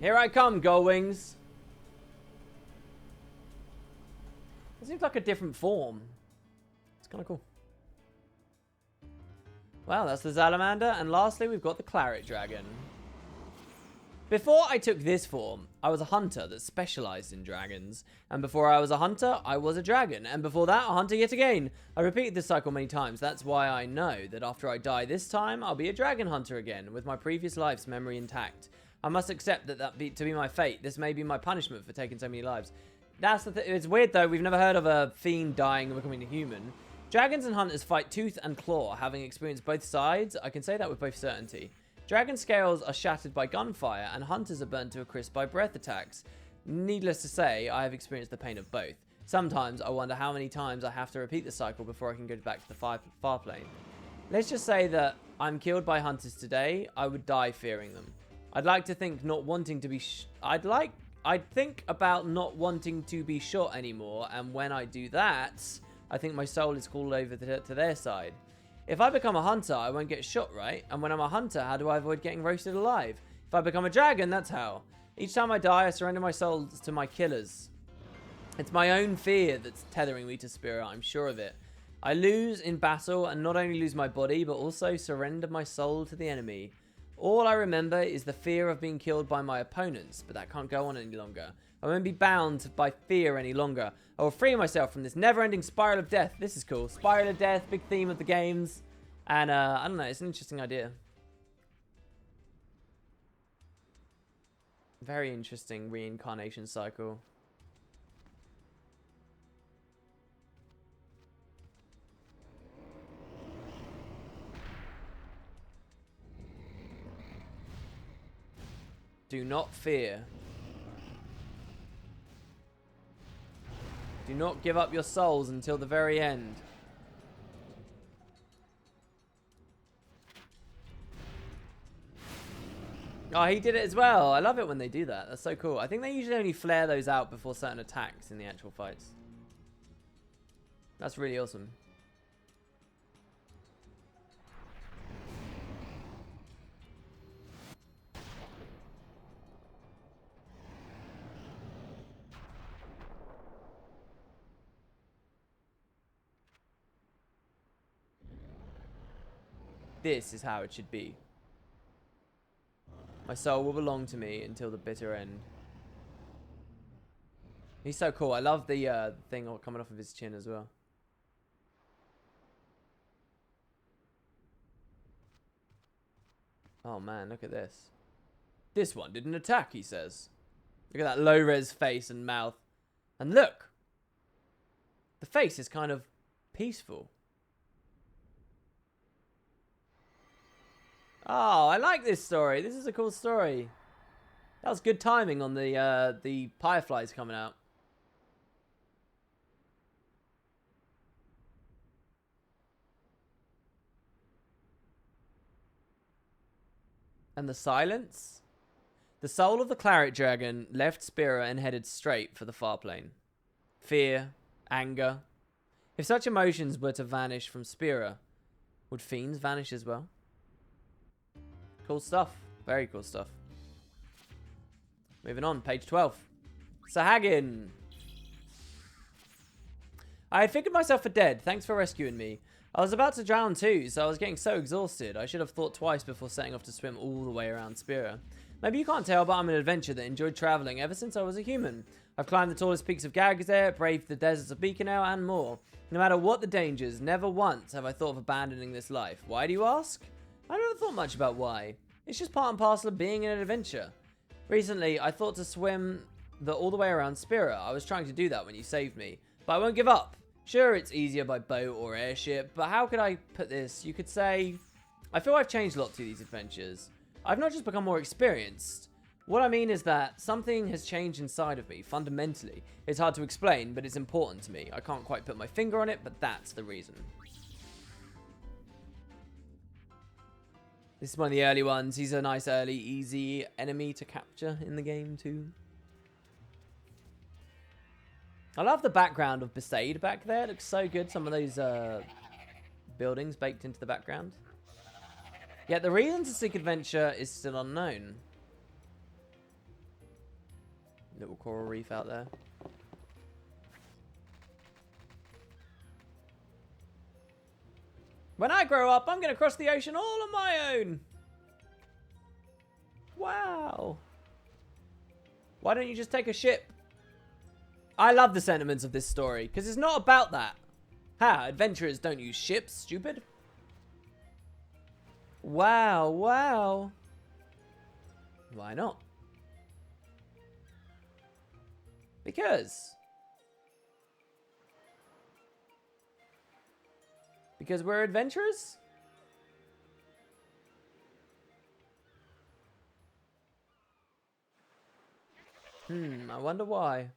Here I come, Gullwings. It seems like a different form. It's kind of cool. Wow, that's the Salamander. And lastly, we've got the Claret Dragon. Before I took this form, I was a hunter that specialized in dragons. And before I was a hunter, I was a dragon. And before that, a hunter yet again. I repeated this cycle many times. That's why I know that after I die this time, I'll be a dragon hunter again, with my previous life's memory intact. I must accept that to be my fate. This may be my punishment for taking so many lives. That's the thing. It's weird though. We've never heard of a fiend dying and becoming a human. Dragons and hunters fight tooth and claw, having experienced both sides. I can say that with both certainty. Dragon scales are shattered by gunfire, and hunters are burnt to a crisp by breath attacks. Needless to say, I have experienced the pain of both. Sometimes I wonder how many times I have to repeat the cycle before I can go back to the far plane. Let's just say that I'm killed by hunters today. I would die fearing them. I'd like to think not wanting to be... I'd think about not wanting to be shot anymore, and when I do that, I think my soul is called over to their side. If I become a hunter, I won't get shot, right? And when I'm a hunter, how do I avoid getting roasted alive? If I become a dragon, that's how. Each time I die, I surrender my soul to my killers. It's my own fear that's tethering me to spirit, I'm sure of it. I lose in battle, and not only lose my body, but also surrender my soul to the enemy. All I remember is the fear of being killed by my opponents, but that can't go on any longer. I won't be bound by fear any longer. I will free myself from this never-ending spiral of death. This is cool. Spiral of death, big theme of the games. And, I don't know, it's an interesting idea. Very interesting reincarnation cycle. Do not fear. Do not give up your souls until the very end. Oh, he did it as well. I love it when they do that. That's so cool. I think they usually only flare those out before certain attacks in the actual fights. That's really awesome. This is how it should be. My soul will belong to me until the bitter end. He's so cool. I love the thing coming off of his chin as well. Oh man, look at this. This one didn't attack, he says. Look at that low-res face and mouth. And look! The face is kind of peaceful. Oh, I like this story. This is a cool story. That was good timing on the fireflies coming out. And the silence? The soul of the claret dragon left Spira and headed straight for the far plane. Fear, anger. If such emotions were to vanish from Spira, would fiends vanish as well? Cool stuff. Very cool stuff. Moving on, page 12. Sahagin. I had figured myself for dead. Thanks for rescuing me. I was about to drown too, so I was getting so exhausted. I should have thought twice before setting off to swim all the way around Spira. Maybe you can't tell, but I'm an adventurer that enjoyed travelling ever since I was a human. I've climbed the tallest peaks of Gagazet, braved the deserts of Beaconale, and more. No matter what the dangers, never once have I thought of abandoning this life. Why do you ask? I never thought much about why. It's just part and parcel of being an adventure. Recently, I thought to swim all the way around Spira. I was trying to do that when you saved me, but I won't give up. Sure, it's easier by boat or airship, but how could I put this? You could say, I feel I've changed a lot through these adventures. I've not just become more experienced. What I mean is that something has changed inside of me, fundamentally. It's hard to explain, but it's important to me. I can't quite put my finger on it, but that's the reason. This is one of the early ones. He's a nice early, easy enemy to capture in the game too. I love the background of Bestiary back there. It looks so good. Some of those buildings baked into the background. Yet the reason to seek adventure is still unknown. Little coral reef out there. When I grow up, I'm going to cross the ocean all on my own. Wow. Why don't you just take a ship? I love the sentiments of this story, because it's not about that. Ha, adventurers don't use ships, stupid. Wow, wow. Why not? Because we're adventurers? I wonder why.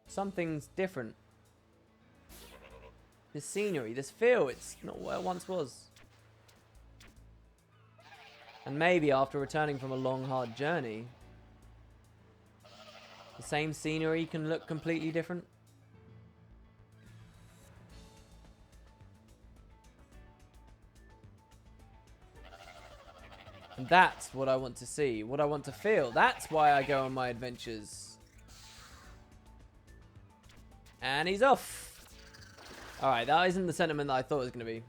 Something's different. This scenery, this feel, it's not what it once was. And maybe after returning from a long, hard journey, the same scenery can look completely different. And that's what I want to see, what I want to feel. That's why I go on my adventures. And he's off. Alright, that isn't the sentiment that I thought it was going to be.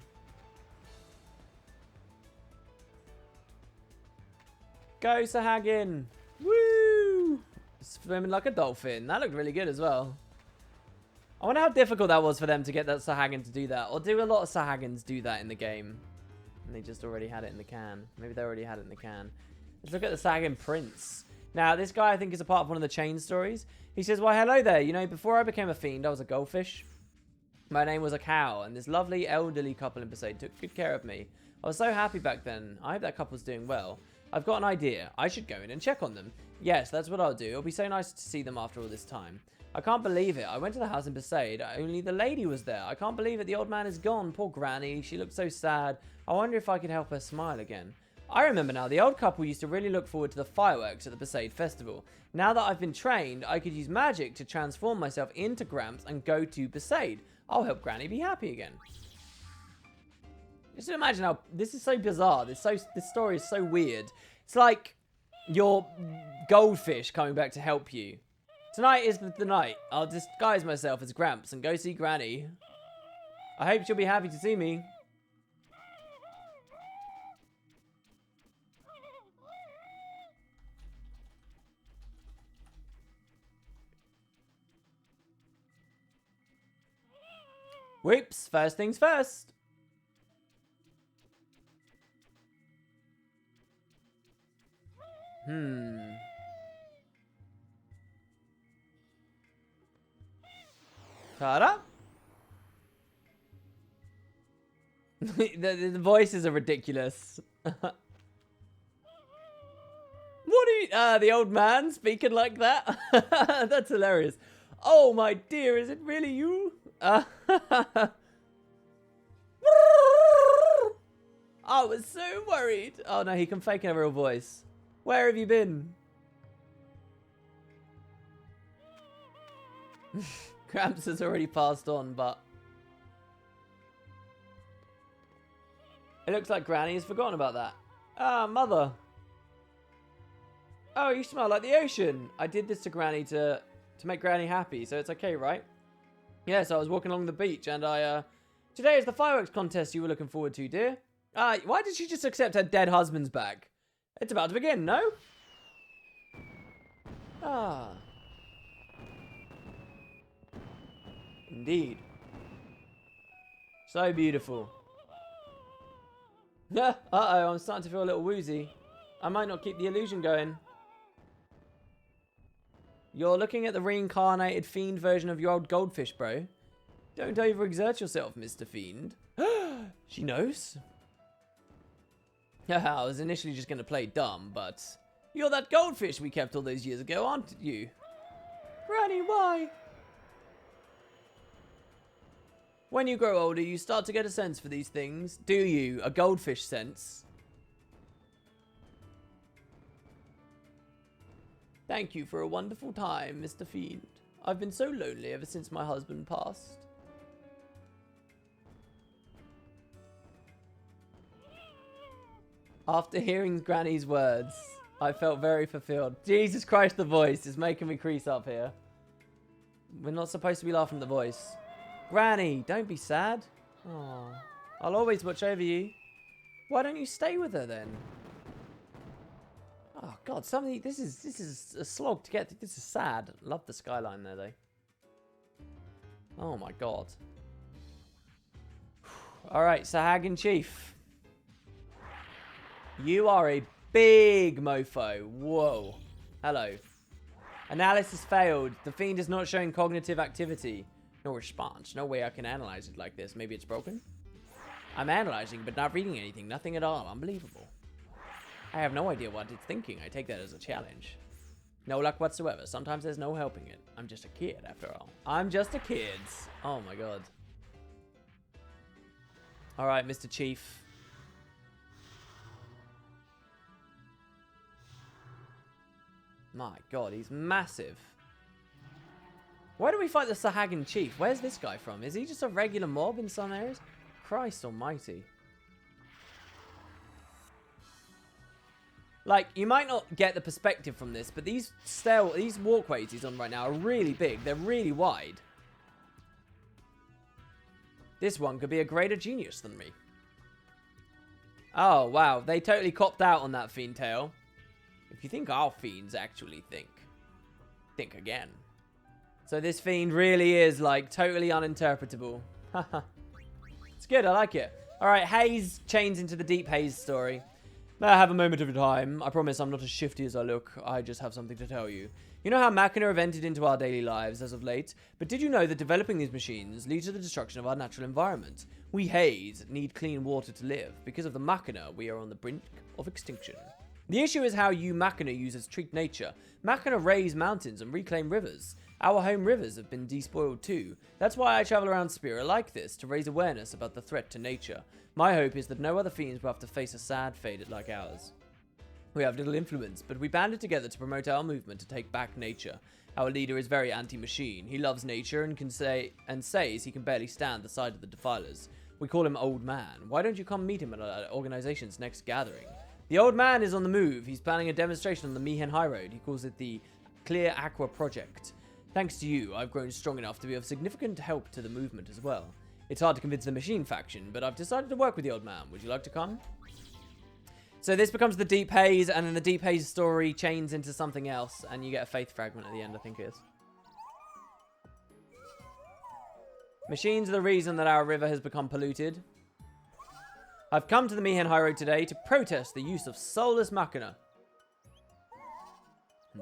Go, Sahagin! Woo! Swimming like a dolphin. That looked really good as well. I wonder how difficult that was for them to get that Sahagin to do that. Or do a lot of Sahagins do that in the game? And they just already had it in the can. Maybe they already had it in the can. Let's look at the Sahagin Prince. Now, this guy I think is a part of one of the chain stories. He says, why, hello there. You know, before I became a fiend, I was a goldfish. My name was a cow, and this lovely elderly couple in Betrayal took good care of me. I was so happy back then. I hope that couple's doing well. I've got an idea. I should go in and check on them. Yes, that's what I'll do. It'll be so nice to see them after all this time. I can't believe it. I went to the house in Betrayal. Only the lady was there. I can't believe it. The old man is gone. Poor granny. She looked so sad. I wonder if I could help her smile again. I remember now, the old couple used to really look forward to the fireworks at the Betrayal festival. Now that I've been trained, I could use magic to transform myself into Gramps and go to Betrayal. I'll help Granny be happy again. Just imagine how this is so bizarre. This story is so weird. It's like your goldfish coming back to help you. Tonight is the night. I'll disguise myself as Gramps and go see Granny. I hope she'll be happy to see me. Whoops, first things first. Ta-da! the voices are ridiculous. What are you... the old man speaking like that? That's hilarious. Oh, my dear, is it really you? I was so worried. Oh, no, he can fake a real voice. Where have you been? Gramps has already passed on, but... It looks like Granny has forgotten about that. Ah, Mother. Oh, you smell like the ocean. I did this to Granny to make Granny happy, so it's okay, right? Yes, I was walking along the beach and today is the fireworks contest you were looking forward to, dear. Why did she just accept her dead husband's bag? It's about to begin, no? Ah. Indeed. So beautiful. Uh-oh, I'm starting to feel a little woozy. I might not keep the illusion going. You're looking at the reincarnated fiend version of your old goldfish, bro. Don't overexert yourself, Mr. Fiend. She knows. I was initially just going to play dumb, but... You're that goldfish we kept all those years ago, aren't you? Granny, why? When you grow older, you start to get a sense for these things. Do you? A goldfish sense? Thank you for a wonderful time, Mr. Fiend. I've been so lonely ever since my husband passed. After hearing Granny's words, I felt very fulfilled. Jesus Christ, the voice is making me crease up here. We're not supposed to be laughing at the voice. Granny, don't be sad. Oh, I'll always watch over you. Why don't you stay with her then? Oh God, this is a slog to get. This is sad. Love the skyline there though. Oh my God. All right, Sahagin Chief. You are a big mofo. Whoa. Hello. Analysis failed. The fiend is not showing cognitive activity. No response. No way I can analyze it like this. Maybe it's broken? I'm analyzing, but not reading anything. Nothing at all. Unbelievable. I have no idea what it's thinking. I take that as a challenge. No luck whatsoever. Sometimes there's no helping it. I'm just a kid, after all. I'm just a kid. Oh, my God. All right, Mr. Chief. My God, he's massive. Why do we fight the Sahagin Chief? Where's this guy from? Is he just a regular mob in some areas? Christ almighty. Like, you might not get the perspective from this, but these walkways he's on right now are really big. They're really wide. This one could be a greater genius than me. Oh, wow. They totally copped out on that fiend tale. If you think our fiends actually think again. So this fiend really is, like, totally uninterpretable. It's good, I like it. Alright, Haze chains into the deep Haze story. May I have a moment of your time? I promise I'm not as shifty as I look. I just have something to tell you. You know how Machina have entered into our daily lives as of late? But did you know that developing these machines leads to the destruction of our natural environment? We Haze need clean water to live. Because of the Machina, we are on the brink of extinction. The issue is how you Machina users treat nature. Machina raise mountains and reclaim rivers. Our home rivers have been despoiled too. That's why I travel around Spira like this, to raise awareness about the threat to nature. My hope is that no other fiends will have to face a sad fate like ours. We have little influence, but we banded together to promote our movement to take back nature. Our leader is very anti-machine. He loves nature and says he can barely stand the sight of the defilers. We call him Old Man. Why don't you come meet him at our organization's next gathering? The Old Man is on the move. He's planning a demonstration on the Mihen High Road. He calls it the Clear Aqua Project. Thanks to you, I've grown strong enough to be of significant help to the movement as well. It's hard to convince the machine faction, but I've decided to work with the Old Man. Would you like to come? So this becomes the Deep Haze, and then the Deep Haze story chains into something else, and you get a faith fragment at the end, I think it is. Machines are the reason that our river has become polluted. I've come to the Mihen High Road today to protest the use of soulless Machina.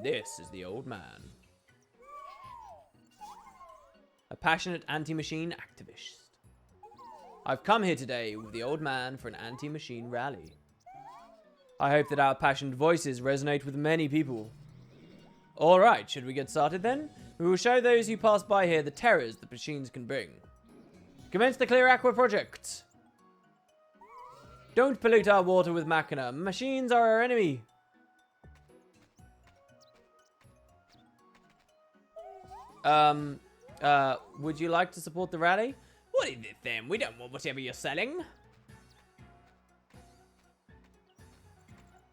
This is the Old Man. A passionate anti-machine activist. I've come here today with the Old Man for an anti-machine rally. I hope that our passionate voices resonate with many people. Alright, should we get started then? We will show those who pass by here the terrors that machines can bring. Commence the Clear Aqua Project. Don't pollute our water with Machina. Machines are our enemy. Would you like to support the rally? What is it then? We don't want whatever you're selling.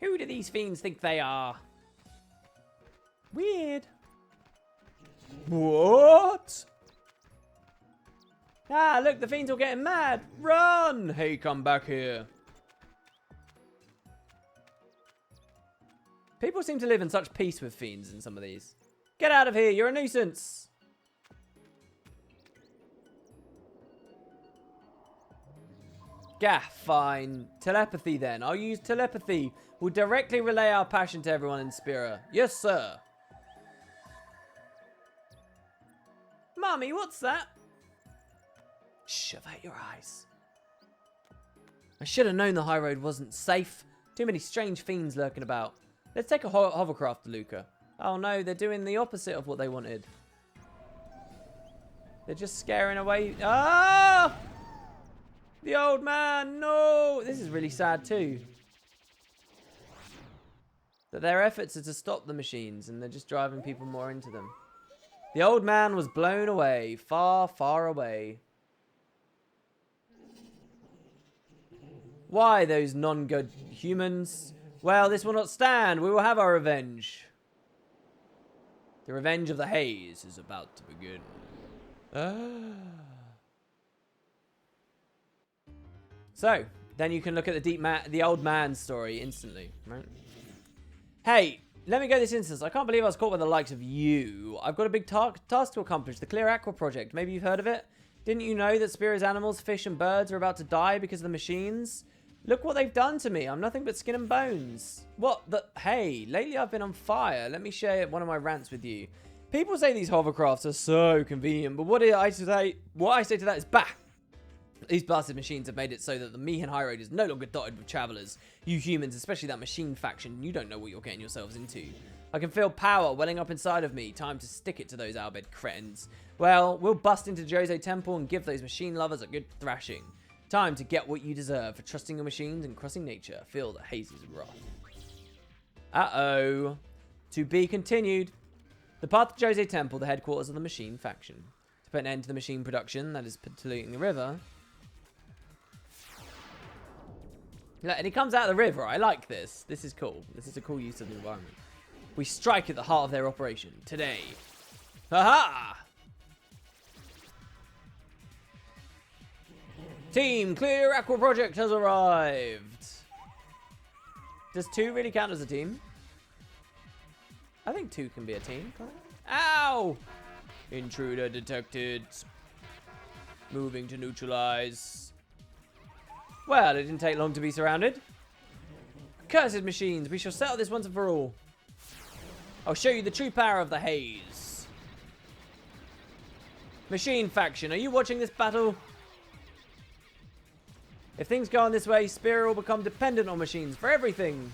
Who do these fiends think they are? Weird. What? Ah, look, the fiends are getting mad. Run! Hey, come back here. People seem to live in such peace with fiends in some of these. Get out of here, you're a nuisance. Gaff, fine. Telepathy then. I'll use telepathy. We'll directly relay our passion to everyone in Spira. Yes, sir. Mommy, what's that? Shove out your eyes. I should have known the high road wasn't safe. Too many strange fiends lurking about. Let's take a hovercraft to Luca. Oh no, they're doing the opposite of what they wanted. They're just scaring away. Ah! The Old Man, no! This is really sad too. That their efforts are to stop the machines and they're just driving people more into them. The Old Man was blown away, far, far away. Why, those non-good humans? Well, this will not stand. We will have our revenge. The revenge of the haze is about to begin. So, then you can look at the old man's story instantly, right? Hey, let me go this instance. I can't believe I was caught by the likes of you. I've got a big task to accomplish, the Clear Aqua project. Maybe you've heard of it? Didn't you know that Spira's animals, fish and birds are about to die because of the machines? Look what they've done to me. I'm nothing but skin and bones. What the? Hey, lately I've been on fire. Let me share one of my rants with you. People say these hovercrafts are so convenient, but what I say to that is, bah! These blasted machines have made it so that the Meehan High Road is no longer dotted with travelers. You humans, especially that machine faction, you don't know what you're getting yourselves into. I can feel power welling up inside of me. Time to stick it to those Albed cretins. Well, we'll bust into Jose Temple and give those machine lovers a good thrashing. Time to get what you deserve for trusting your machines and crossing nature. Feel the haze's wrath. Uh-oh. To be continued. The path to Jose Temple, the headquarters of the machine faction. To put an end to the machine production that is polluting the river. And he comes out of the river. I like this. This is cool. This is a cool use of the environment. We strike at the heart of their operation. Today. Ha-ha! Team Clear Aqua Project has arrived. Does 2 really count as a team? I think 2 can be a team. Ow! Intruder detected. Moving to neutralize. Well, it didn't take long to be surrounded. Cursed machines, we shall settle this once and for all. I'll show you the true power of the haze. Machine faction, are you watching this battle? If things go on this way, Spira will become dependent on machines for everything.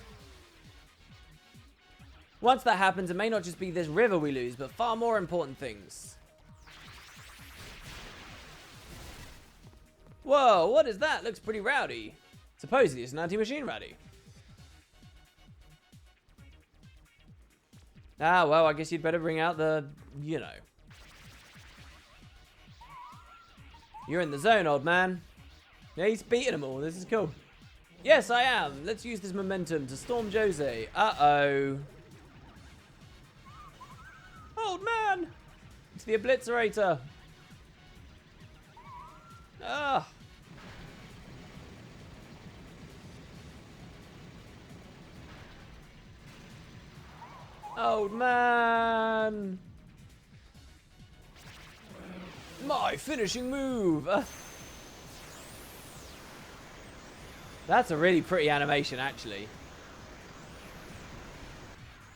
Once that happens, it may not just be this river we lose, but far more important things. Whoa, what is that? Looks pretty rowdy. Supposedly it's an anti-machine rowdy. Ah, well, I guess you'd better bring out the, you know. You're in the zone, old man. Yeah, he's beating them all. This is cool. Yes, I am. Let's use this momentum to storm Jose. Uh-oh. Old man! It's the Obliterator. Ah. Old man. My finishing move. That's a really pretty animation, actually.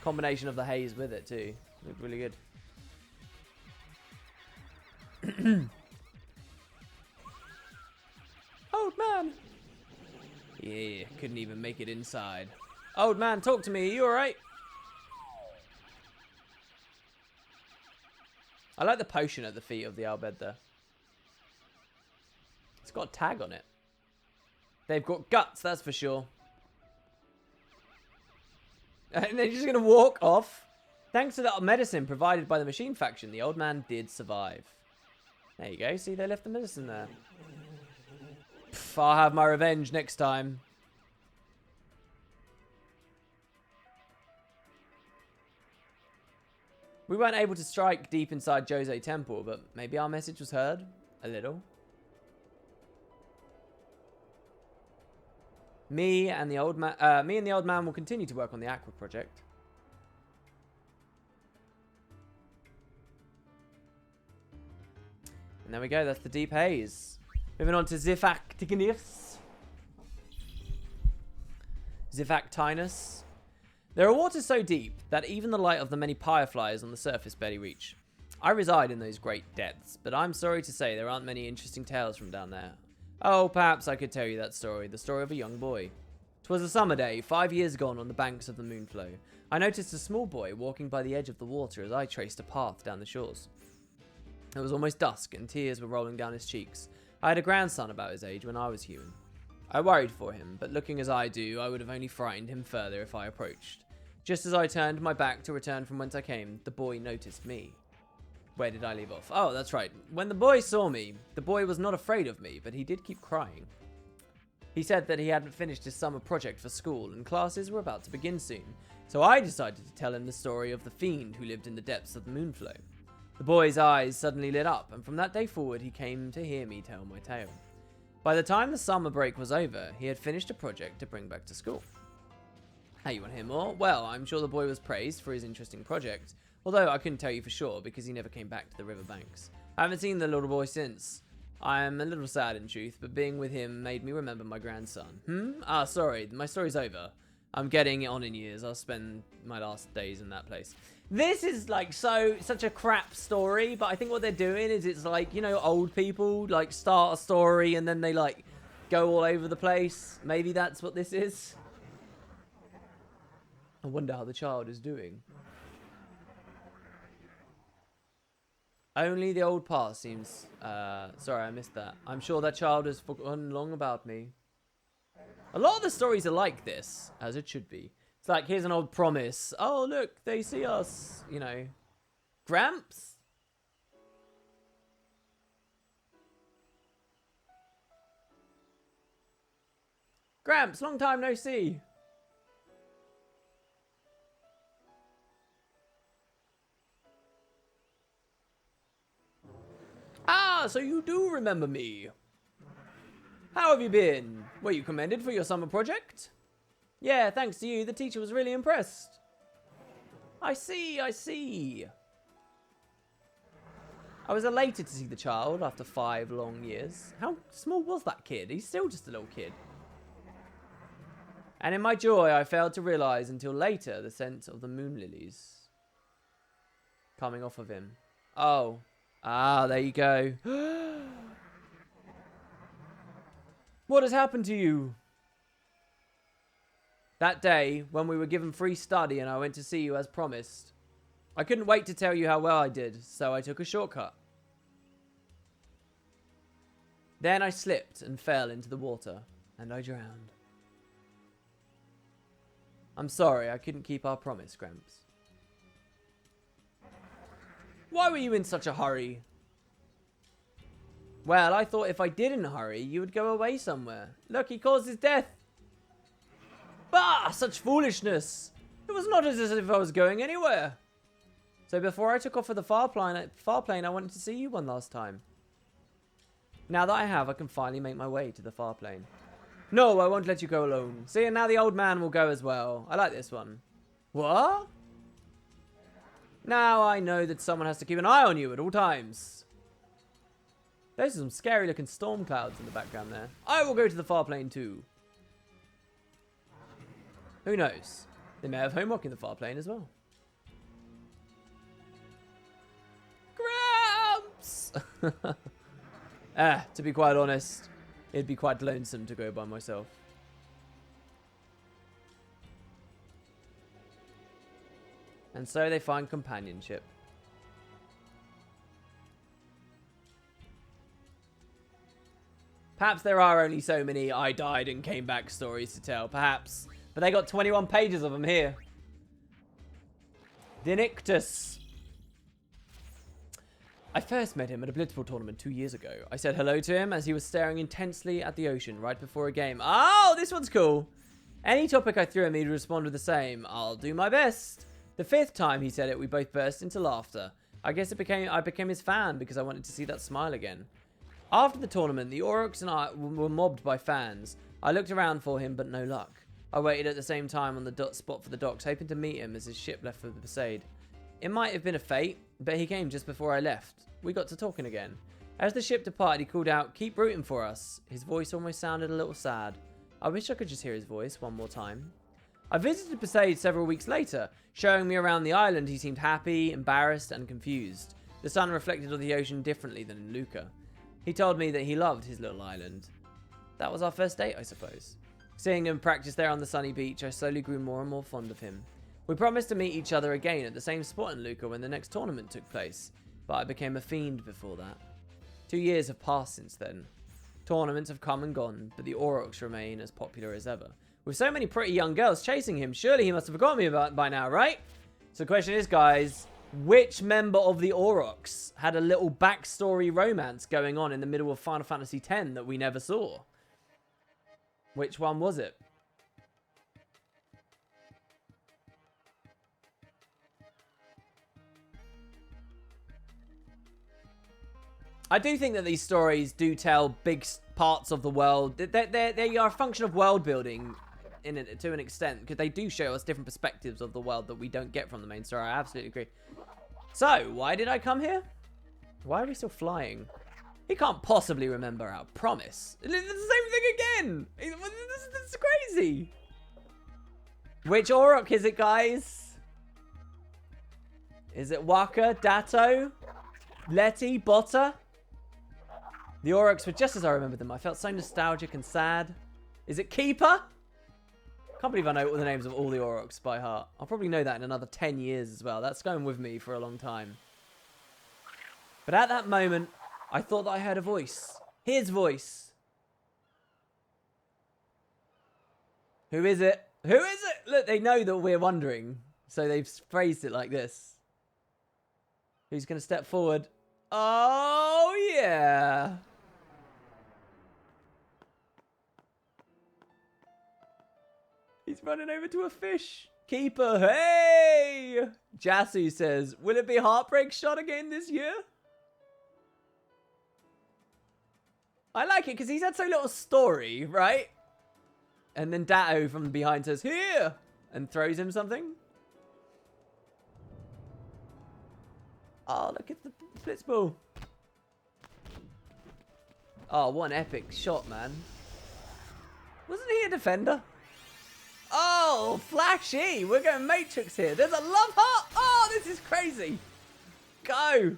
Combination of the haze with it, too. Looked really good. Old man. Yeah, couldn't even make it inside. Old man, talk to me. Are you alright? I like the potion at the feet of the Albed there. It's got a tag on it. They've got guts, that's for sure. And they're just going to walk off. Thanks to that medicine provided by the machine faction, the old man did survive. There you go. See, they left the medicine there. Pff, I'll have my revenge next time. We weren't able to strike deep inside Jose Temple, but maybe our message was heard a little. Me and the old man will continue to work on the Aqua project. And there we go. That's the deep haze. Moving on to Zifactinus. Zifactinus. There are waters so deep that even the light of the many fireflies on the surface barely reach. I reside in those great depths, but I'm sorry to say there aren't many interesting tales from down there. Oh, perhaps I could tell you that story, the story of a young boy. 'Twas a summer day, 5 years gone on the banks of the Moonflow. I noticed a small boy walking by the edge of the water as I traced a path down the shores. It was almost dusk and tears were rolling down his cheeks. I had a grandson about his age when I was human. I worried for him, but looking as I do, I would have only frightened him further if I approached. Just as I turned my back to return from whence I came, the boy noticed me. Where did I leave off? Oh, that's right. When the boy saw me, the boy was not afraid of me, but he did keep crying. He said that he hadn't finished his summer project for school and classes were about to begin soon, so I decided to tell him the story of the fiend who lived in the depths of the moonflow. The boy's eyes suddenly lit up, and from that day forward he came to hear me tell my tale. By the time the summer break was over, he had finished a project to bring back to school. Hey, you want to hear more? Well, I'm sure the boy was praised for his interesting project, although I couldn't tell you for sure because he never came back to the riverbanks. I haven't seen the little boy since. I am a little sad in truth, but being with him made me remember my grandson. Sorry, my story's over. I'm getting on in years. I'll spend my last days in that place. This is like such a crap story, but I think what they're doing is it's like, you know, old people like start a story and then they like go all over the place. Maybe that's what this is. I wonder how the child is doing. Only the old past seems... sorry, I missed that. I'm sure that child has forgotten long about me. A lot of the stories are like this, as it should be. It's like, here's an old promise. Oh, look, they see us. You know. Gramps? Gramps, long time no see. Ah, so you do remember me. How have you been? Were you commended for your summer project? Yeah, thanks to you, the teacher was really impressed. I see, I see. I was elated to see the child after 5 long years. How small was that kid? He's still just a little kid. And in my joy, I failed to realize until later the scent of the moon lilies coming off of him. Oh. Ah, there you go. What has happened to you? That day, when we were given free study and I went to see you as promised, I couldn't wait to tell you how well I did, so I took a shortcut. Then I slipped and fell into the water, and I drowned. I'm sorry, I couldn't keep our promise, Gramps. Why were you in such a hurry? Well, I thought if I didn't hurry, you would go away somewhere. Look, he caused his death. Bah, such foolishness. It was not as if I was going anywhere. So before I took off for the far plane, I wanted to see you one last time. Now that I have, I can finally make my way to the far plane. No, I won't let you go alone. See, and now the old man will go as well. I like this one. What? Now I know that someone has to keep an eye on you at all times. There's some scary looking storm clouds in the background there. I will go to the far plane too. Who knows? They may have homework in the far plane as well. Gramps! To be quite honest, it'd be quite lonesome to go by myself. And so they find companionship. Perhaps there are only so many I died and came back stories to tell, perhaps. But they got 21 pages of them here. Dinictus. I first met him at a Blitzball tournament 2 years ago. I said hello to him as he was staring intensely at the ocean right before a game. Oh, this one's cool. Any topic I threw at him, he'd respond with the same. I'll do my best. The 5th time he said it, we both burst into laughter. I guess I became his fan because I wanted to see that smile again. After the tournament, the Aurochs and I were mobbed by fans. I looked around for him, but no luck. I waited at the same time on the spot for the docks, hoping to meet him as his ship left for the Bestiary. It might have been a fate, but he came just before I left. We got to talking again. As the ship departed, he called out, "Keep rooting for us." His voice almost sounded a little sad. I wish I could just hear his voice one more time. I visited Bestiary several weeks later. Showing me around the island, he seemed happy, embarrassed, and confused. The sun reflected on the ocean differently than in Luca. He told me that he loved his little island. That was our first date, I suppose. Seeing him practice there on the sunny beach, I slowly grew more and more fond of him. We promised to meet each other again at the same spot in Luca when the next tournament took place, but I became a fiend before that. 2 years have passed since then. Tournaments have come and gone, but the Aurochs remain as popular as ever. With so many pretty young girls chasing him, surely he must have forgotten me by now, right? So the question is, guys, which member of the Aurochs had a little backstory romance going on in the middle of Final Fantasy X that we never saw? Which one was it? I do think that these stories do tell big parts of the world. They are a function of world building to an extent, because they do show us different perspectives of the world that we don't get from the main story. I absolutely agree. So, why did I come here? Why are we still flying? He can't possibly remember our promise. It's the same thing again. This is crazy. Which Auroch is it, guys? Is it Waka, Datto, Letty, Botta? The Aurochs were just as I remembered them. I felt so nostalgic and sad. Is it Keeper? Can't believe I know all the names of all the Aurochs by heart. I'll probably know that in another 10 years as well. That's going with me for a long time. But at that moment, I thought that I heard a voice. His voice. Who is it? Who is it? Look, they know that we're wondering. So they've phrased it like this. Who's going to step forward? Oh, yeah. He's running over to a fish. Keeper, hey! Jasu says, will it be Heartbreak Shot again this year? I like it because he's had so little story, right? And then Datto from behind says, here! And throws him something. Oh, look at the blitzball. Oh, what an epic shot, man. Wasn't he a defender? Oh, flashy. We're going Matrix here. There's a love heart. Oh, this is crazy. Go.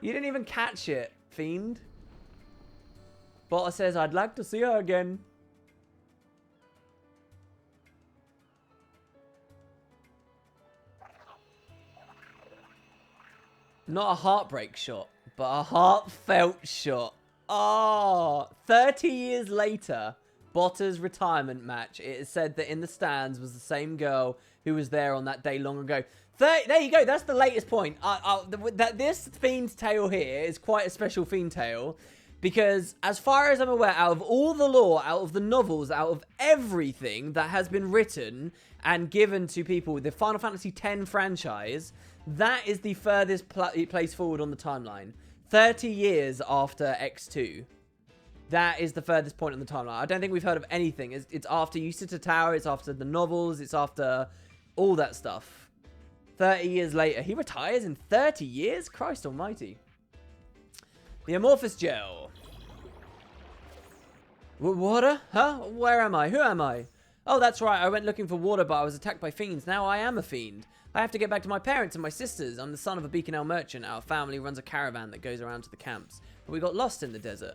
You didn't even catch it, fiend. Botta says, I'd like to see her again. Not a heartbreak shot, but a heartfelt shot. Oh, 30 years later, Botta's retirement match. It is said that in the stands was the same girl who was there on that day long ago. There you go. That's the latest point. This Fiend's Tale here is quite a special Fiend Tale. Because as far as I'm aware, out of all the lore, out of the novels, out of everything that has been written and given to people with the Final Fantasy X franchise, that is the furthest place forward on the timeline. 30 years after X-2. That is the furthest point on the timeline. I don't think we've heard of anything. It's after Yusita Tower, it's after the novels, it's after all that stuff. 30 years later. He retires in 30 years? Christ almighty. The Amorphous Gel. Water? Huh? Where am I? Who am I? Oh, that's right. I went looking for water, but I was attacked by fiends. Now I am a fiend. I have to get back to my parents and my sisters. I'm the son of a Beacon Ale merchant. Our family runs a caravan that goes around to the camps. But we got lost in the desert.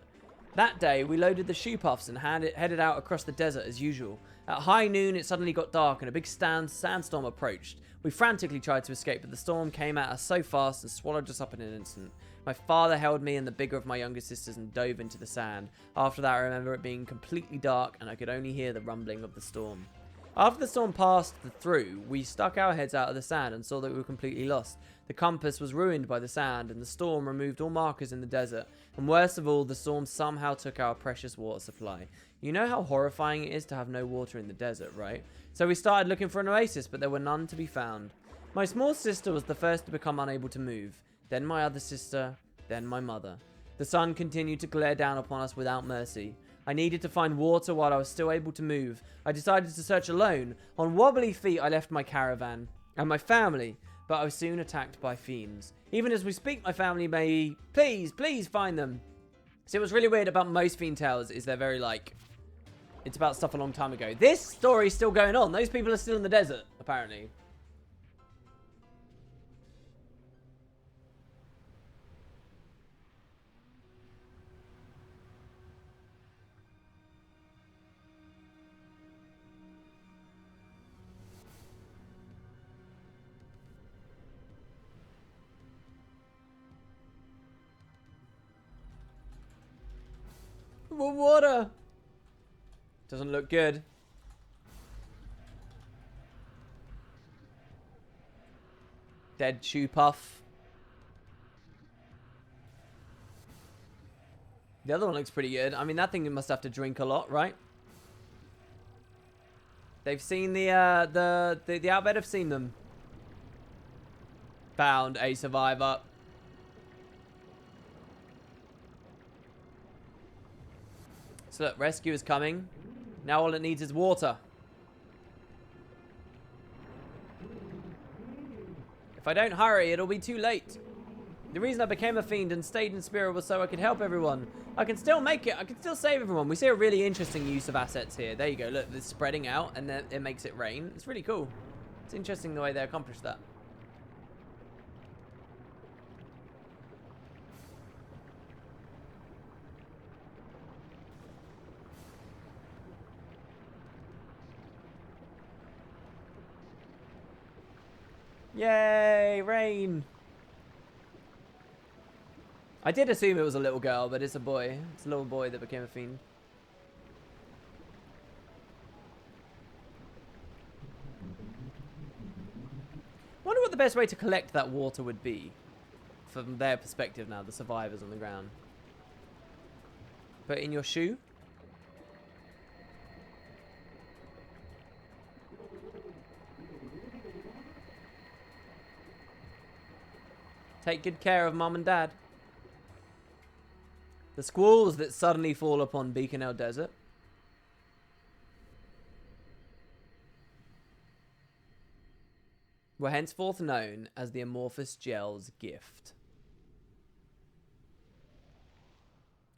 That day, we loaded the shoe puffs and headed out across the desert as usual. At high noon, it suddenly got dark and a big sandstorm approached. We frantically tried to escape, but the storm came at us so fast and swallowed us up in an instant. My father held me and the bigger of my younger sisters and dove into the sand. After that, I remember it being completely dark and I could only hear the rumbling of the storm. After the storm passed through, we stuck our heads out of the sand and saw that we were completely lost. The compass was ruined by the sand and the storm removed all markers in the desert. And worst of all, the storm somehow took our precious water supply. You know how horrifying it is to have no water in the desert, right? So we started looking for an oasis, but there were none to be found. My small sister was the first to become unable to move. Then my other sister, then my mother. The sun continued to glare down upon us without mercy. I needed to find water while I was still able to move. I decided to search alone. On wobbly feet, I left my caravan and my family, but I was soon attacked by fiends. Even as we speak, my family may... Please find them. See, what's really weird about most Fiend Tales is they're very, like... It's about stuff a long time ago. This story's still going on. Those people are still in the desert, apparently. Water. Doesn't look good. Dead shoe puff. The other one looks pretty good. I mean, that thing must have to drink a lot, right? They've seen the outbed have seen them. Found a survivor. So look, rescue is coming. Now all it needs is water. If I don't hurry, it'll be too late. The reason I became a fiend and stayed in spirit was so I could help everyone. I can still make it. I can still save everyone. We see a really interesting use of assets here. There you go. Look, it's spreading out and then it makes it rain. It's really cool. It's interesting the way they accomplished that. Yay, rain. I did assume it was a little girl, but it's a boy. It's a little boy that became a fiend. Wonder what the best way to collect that water would be. From their perspective now, the survivors on the ground. Put it in your shoe. Take good care of mum and dad. The squalls that suddenly fall upon Beacon Hill Desert. Were henceforth known as the Amorphous Gel's gift.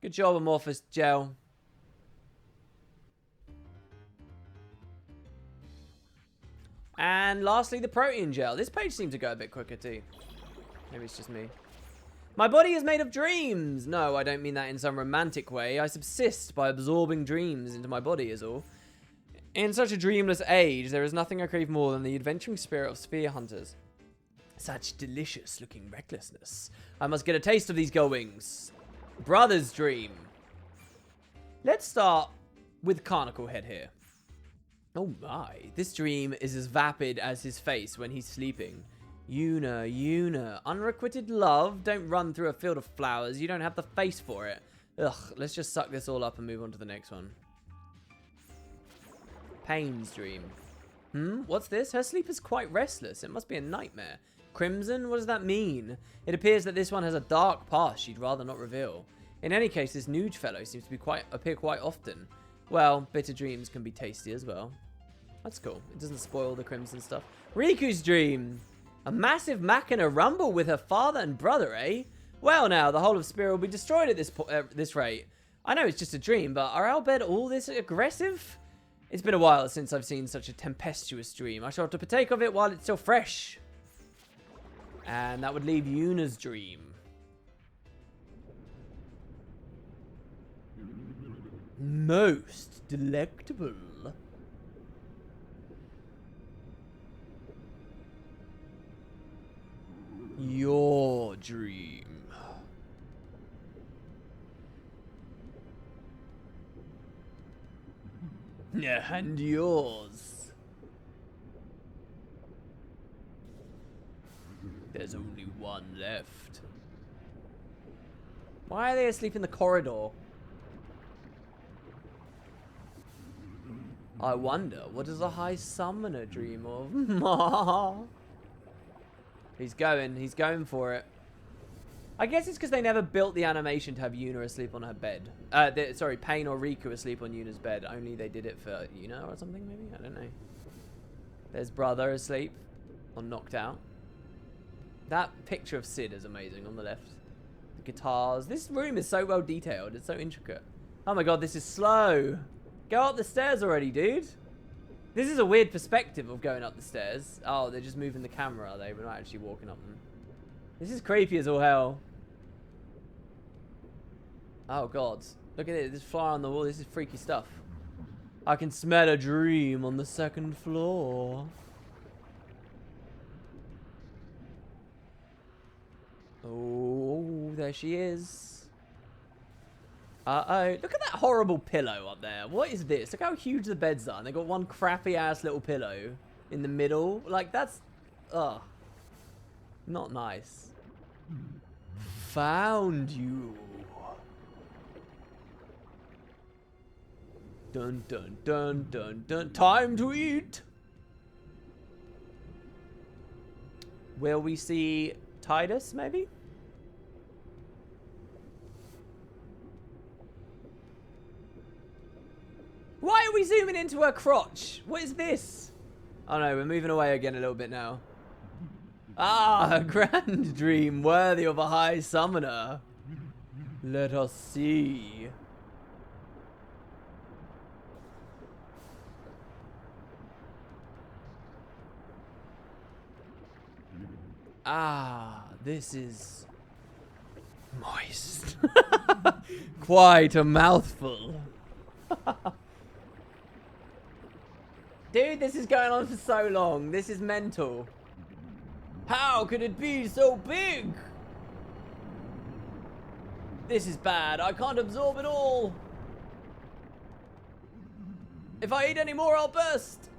Good job, Amorphous Gel. And lastly, the Protein Gel. This page seemed to go a bit quicker too. Maybe it's just me. My body is made of dreams. No, I don't mean that in some romantic way. I subsist by absorbing dreams into my body is all. In such a dreamless age, there is nothing I crave more than the adventuring spirit of sphere hunters. Such delicious looking recklessness. I must get a taste of these gull wings. Brother's dream. Let's start with Carnicle Head here. Oh my, this dream is as vapid as his face when he's sleeping. Una, unrequited love. Don't run through a field of flowers. You don't have the face for it. Ugh, let's just suck this all up and move on to the next one. Pain's dream. What's this? Her sleep is quite restless. It must be a nightmare. Crimson? What does that mean? It appears that this one has a dark past she'd rather not reveal. In any case, this nude fellow seems to be appear quite often. Well, bitter dreams can be tasty as well. That's cool. It doesn't spoil the crimson stuff. Riku's dream. A massive machina rumble with her father and brother, eh? Well now, the whole of Spirit will be destroyed at this rate. I know it's just a dream, but are Albed all this aggressive? It's been a while since I've seen such a tempestuous dream. I shall have to partake of it while it's still fresh. And that would leave Yuna's dream. Most delectable. Your dream. Yeah, and yours. There's only one left. Why are they asleep in the corridor? I wonder, what does a high summoner dream of? He's going for it. I guess it's because they never built the animation to have Yuna asleep on her bed. Sorry, Pain or Riku asleep on Yuna's bed. Only they did it for Yuna or something, maybe? I don't know. There's brother asleep. Or knocked out. That picture of Sid is amazing on the left. The guitars. This room is so well detailed. It's so intricate. Oh my god, this is slow. Go up the stairs already, dude. This is a weird perspective of going up the stairs. Oh, they're just moving the camera, are they? We're not actually walking up them. This is creepy as all hell. Oh god. Look at it. This fly on the wall. This is freaky stuff. I can smell a dream on the second floor. Oh, there she is. Uh-oh. Look at that horrible pillow up there. What is this? Look how huge the beds are. And they've got one crappy-ass little pillow in the middle. Like, that's... Ugh. Not nice. Found you. Dun dun dun dun dun. Time to eat. Will we see Titus, maybe? Why are we zooming into her crotch? What is this? Oh no, we're moving away again a little bit now. Ah, a grand dream worthy of a high summoner. Let us see. Ah, this is moist. Quite a mouthful. Dude, this is going on for so long. This is mental. How could it be so big? This is bad. I can't absorb it all. If I eat any more, I'll burst.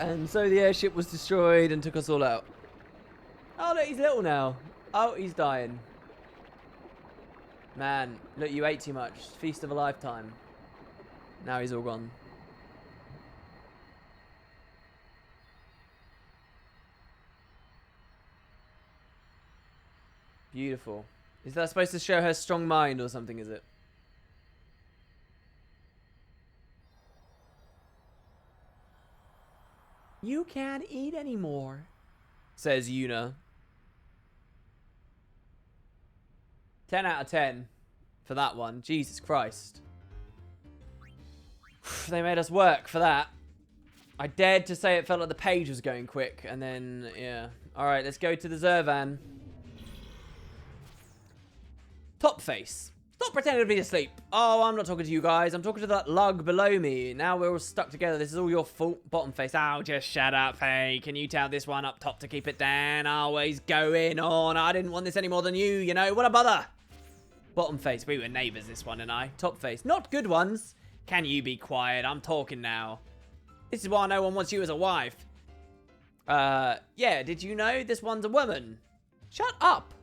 And so the airship was destroyed and took us all out. Oh, look, he's little now. Oh, he's dying. Man, look, you ate too much. Feast of a lifetime. Now he's all gone. Beautiful. Is that supposed to show her strong mind or something, is it? You can't eat anymore, says Yuna. 10 out of 10 for that one. Jesus Christ. They made us work for that. I dared to say it felt like the page was going quick, and then, yeah. Alright, let's go to the Zervan. Top face. Stop pretending to be asleep. Oh, I'm not talking to you guys. I'm talking to that lug below me. Now we're all stuck together. This is all your fault. Bottom face. Oh, just shut up, hey. Can you tell this one up top to keep it down? Always going on. I didn't want this any more than you know. What a bother. Bottom face. We were neighbours, this one and I. Top face. Not good ones. Can you be quiet? I'm talking now. This is why no one wants you as a wife. Yeah, did you know this one's a woman? Shut up.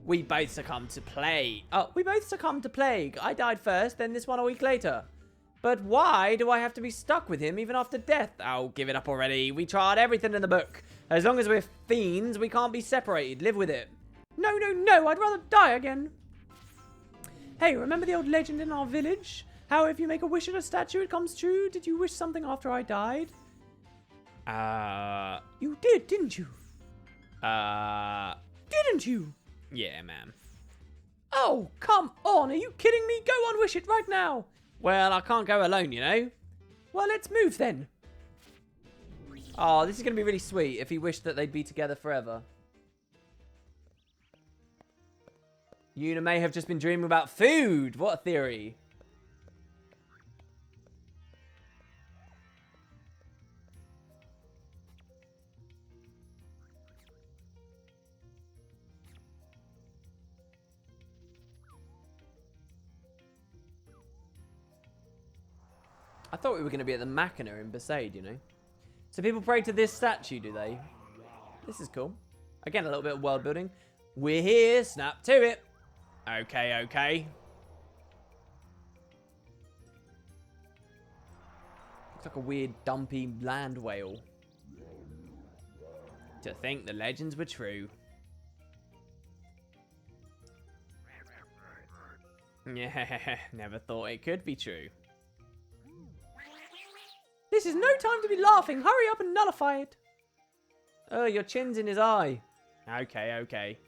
We both succumbed to plague. Oh, we both succumbed to plague. I died first, then this one a week later. But why do I have to be stuck with him even after death? Oh, give it up already. We tried everything in the book. As long as we're fiends, we can't be separated. Live with it. No, no, no. I'd rather die again. Hey, remember the old legend in our village? How if you make a wish at a statue, it comes true? Did you wish something after I died? You did, didn't you? Didn't you? Yeah, ma'am. Oh, come on. Are you kidding me? Go on, wish it right now. Well, I can't go alone, you know. Well, let's move then. Oh, this is going to be really sweet if he wished that they'd be together forever. Yuna may have just been dreaming about food. What a theory. I thought we were going to be at the Machina in Besaid, you know. So people pray to this statue, do they? This is cool. Again, a little bit of world building. We're here. Snap to it. Okay, okay. Looks like a weird, dumpy land whale. To think the legends were true. Yeah, never thought it could be true. This is no time to be laughing. Hurry up and nullify it. Oh, your chin's in his eye. Okay, okay.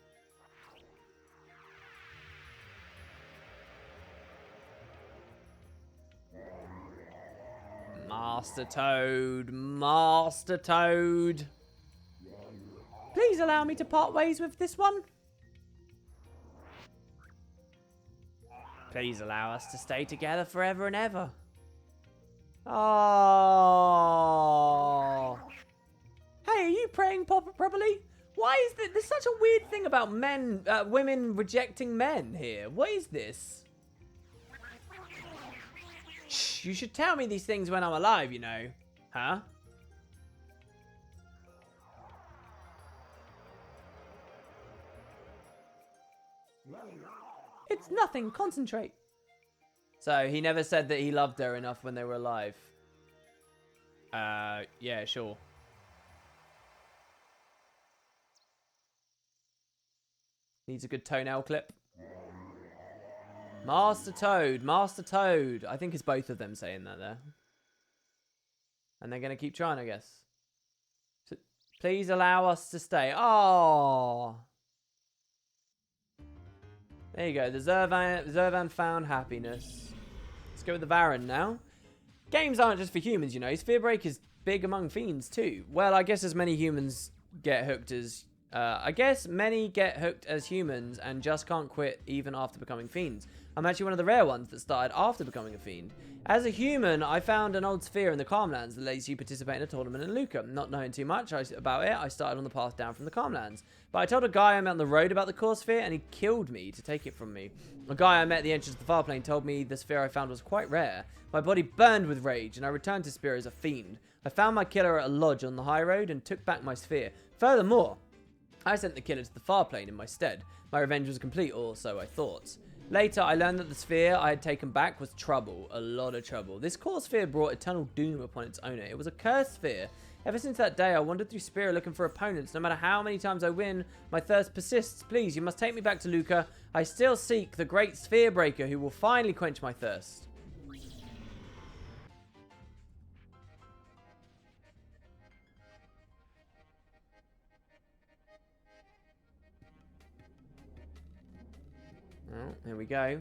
Master Toad. Master Toad. Please allow me to part ways with this one. Please allow us to stay together forever and ever. Oh. Hey, are you praying properly? Why is this? There's such a weird thing about men, women rejecting men here. What is this? Shh, you should tell me these things when I'm alive, you know. Huh? It's nothing. Concentrate. So he never said that he loved her enough when they were alive. Yeah, sure. Needs a good toenail clip. Master Toad, Master Toad. I think it's both of them saying that there. And they're going to keep trying, I guess. So, please allow us to stay. Oh. There you go. The Zervan found happiness. Let's go with the Varan now. Games aren't just for humans, you know. Spherebreak is big among fiends too. Well, I guess as many humans get hooked as... I guess many get hooked as humans and just can't quit even after becoming fiends. I'm actually one of the rare ones that started after becoming a fiend. As a human, I found an old sphere in the Calmlands that lets you participate in a tournament in Luca. Not knowing too much about it, I started on the path down from the Calmlands. But I told a guy I met on the road about the core sphere and he killed me to take it from me. A guy I met at the entrance of the far plane told me the sphere I found was quite rare. My body burned with rage and I returned to Sphere as a fiend. I found my killer at a lodge on the high road and took back my sphere. Furthermore, I sent the killer to the far plane in my stead. My revenge was complete, or so I thought. Later, I learned that the sphere I had taken back was trouble. A lot of trouble. This core sphere brought eternal doom upon its owner. It was a cursed sphere. Ever since that day, I wandered through Sphere looking for opponents. No matter how many times I win, my thirst persists. Please, you must take me back to Luca. I still seek the great Sphere Breaker who will finally quench my thirst. Oh, there we go.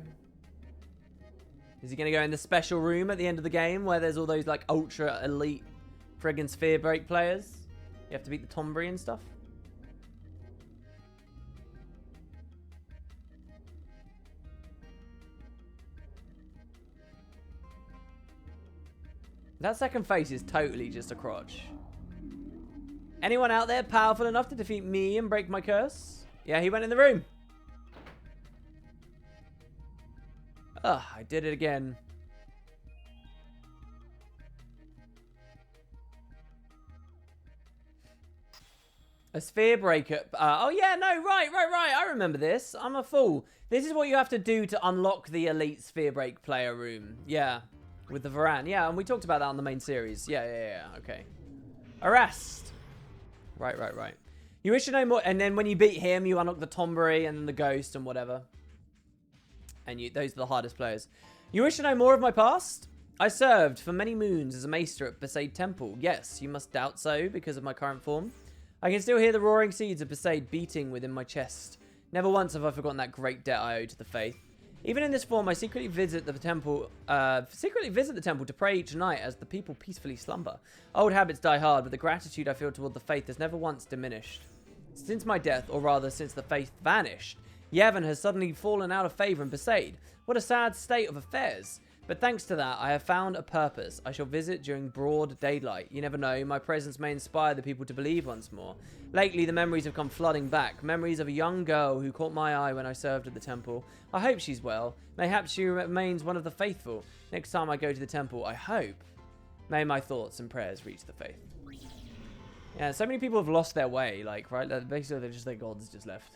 Is he going to go in the special room at the end of the game where there's all those like ultra elite friggin' Sphere Break players? You have to beat the Tombury and stuff. That second face is totally just a crotch. Anyone out there powerful enough to defeat me and break my curse? Yeah, he went in the room. Ugh, I did it again. A sphere breaker. Oh, yeah, no, right. I remember this. I'm a fool. This is what you have to do to unlock the elite sphere break player room. Yeah, with the Varan. Yeah, and we talked about that on the main series. Yeah, okay. Arrest. Right. You wish to know more, and then when you beat him, you unlock the Tombury and then the Ghost and whatever. And those are the hardest players. You wish to know more of my past? I served for many moons as a maester at Besaid Temple. Yes, you must doubt so because of my current form. I can still hear the roaring seeds of Besaid beating within my chest. Never once have I forgotten that great debt I owe to the faith. Even in this form, I secretly visit the temple to pray each night as the people peacefully slumber. Old habits die hard, but the gratitude I feel toward the faith has never once diminished. Since my death, or rather since the faith vanished, Yevon has suddenly fallen out of favour in Besaid. What a sad state of affairs. But thanks to that, I have found a purpose. I shall visit during broad daylight. You never know, my presence may inspire the people to believe once more. Lately, the memories have come flooding back. Memories of a young girl who caught my eye when I served at the temple. I hope she's well. Mayhap she remains one of the faithful. Next time I go to the temple, I hope. May my thoughts and prayers reach the faith. Yeah, so many people have lost their way, like, right? Basically, they're just their gods just left.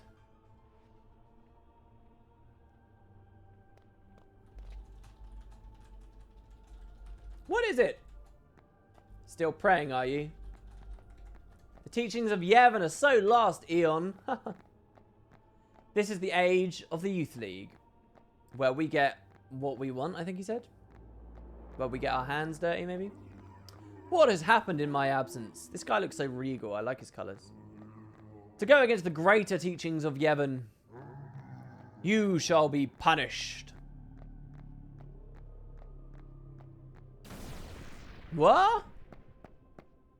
What is it? Still praying, are you? The teachings of Yevon are so lost, Eon. This is the age of the Youth League, where we get what we want, I think he said. Where we get our hands dirty, maybe. What has happened in my absence? This guy looks so regal. I like his colours. To go against the greater teachings of Yevon, you shall be punished. What?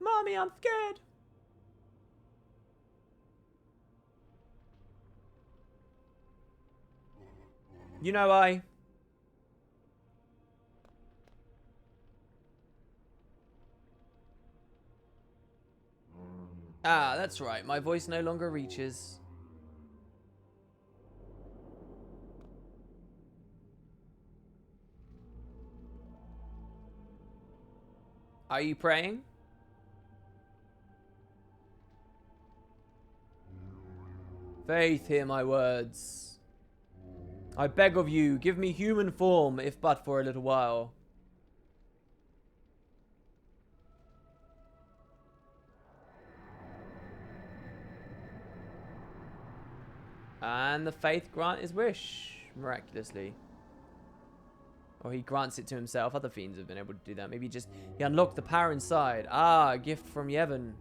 Mommy, I'm scared. You know I... Ah, that's right. My voice no longer reaches. Are you praying? Faith, hear my words. I beg of you, give me human form, if but for a little while. And the faith grant his wish, miraculously. Or he grants it to himself. Other fiends have been able to do that. Maybe just he unlocked the power inside. Ah, a gift from Yevon.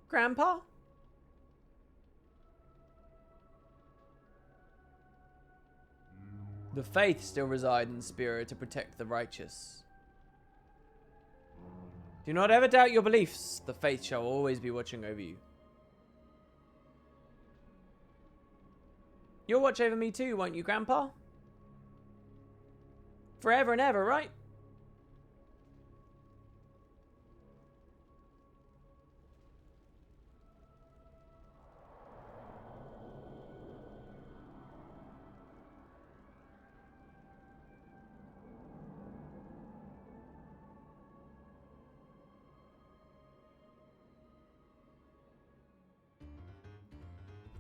Grandpa? The faith still reside in the spirit to protect the righteous. Do not ever doubt your beliefs. The faith shall always be watching over you. You'll watch over me too, won't you, Grandpa? Forever and ever, right?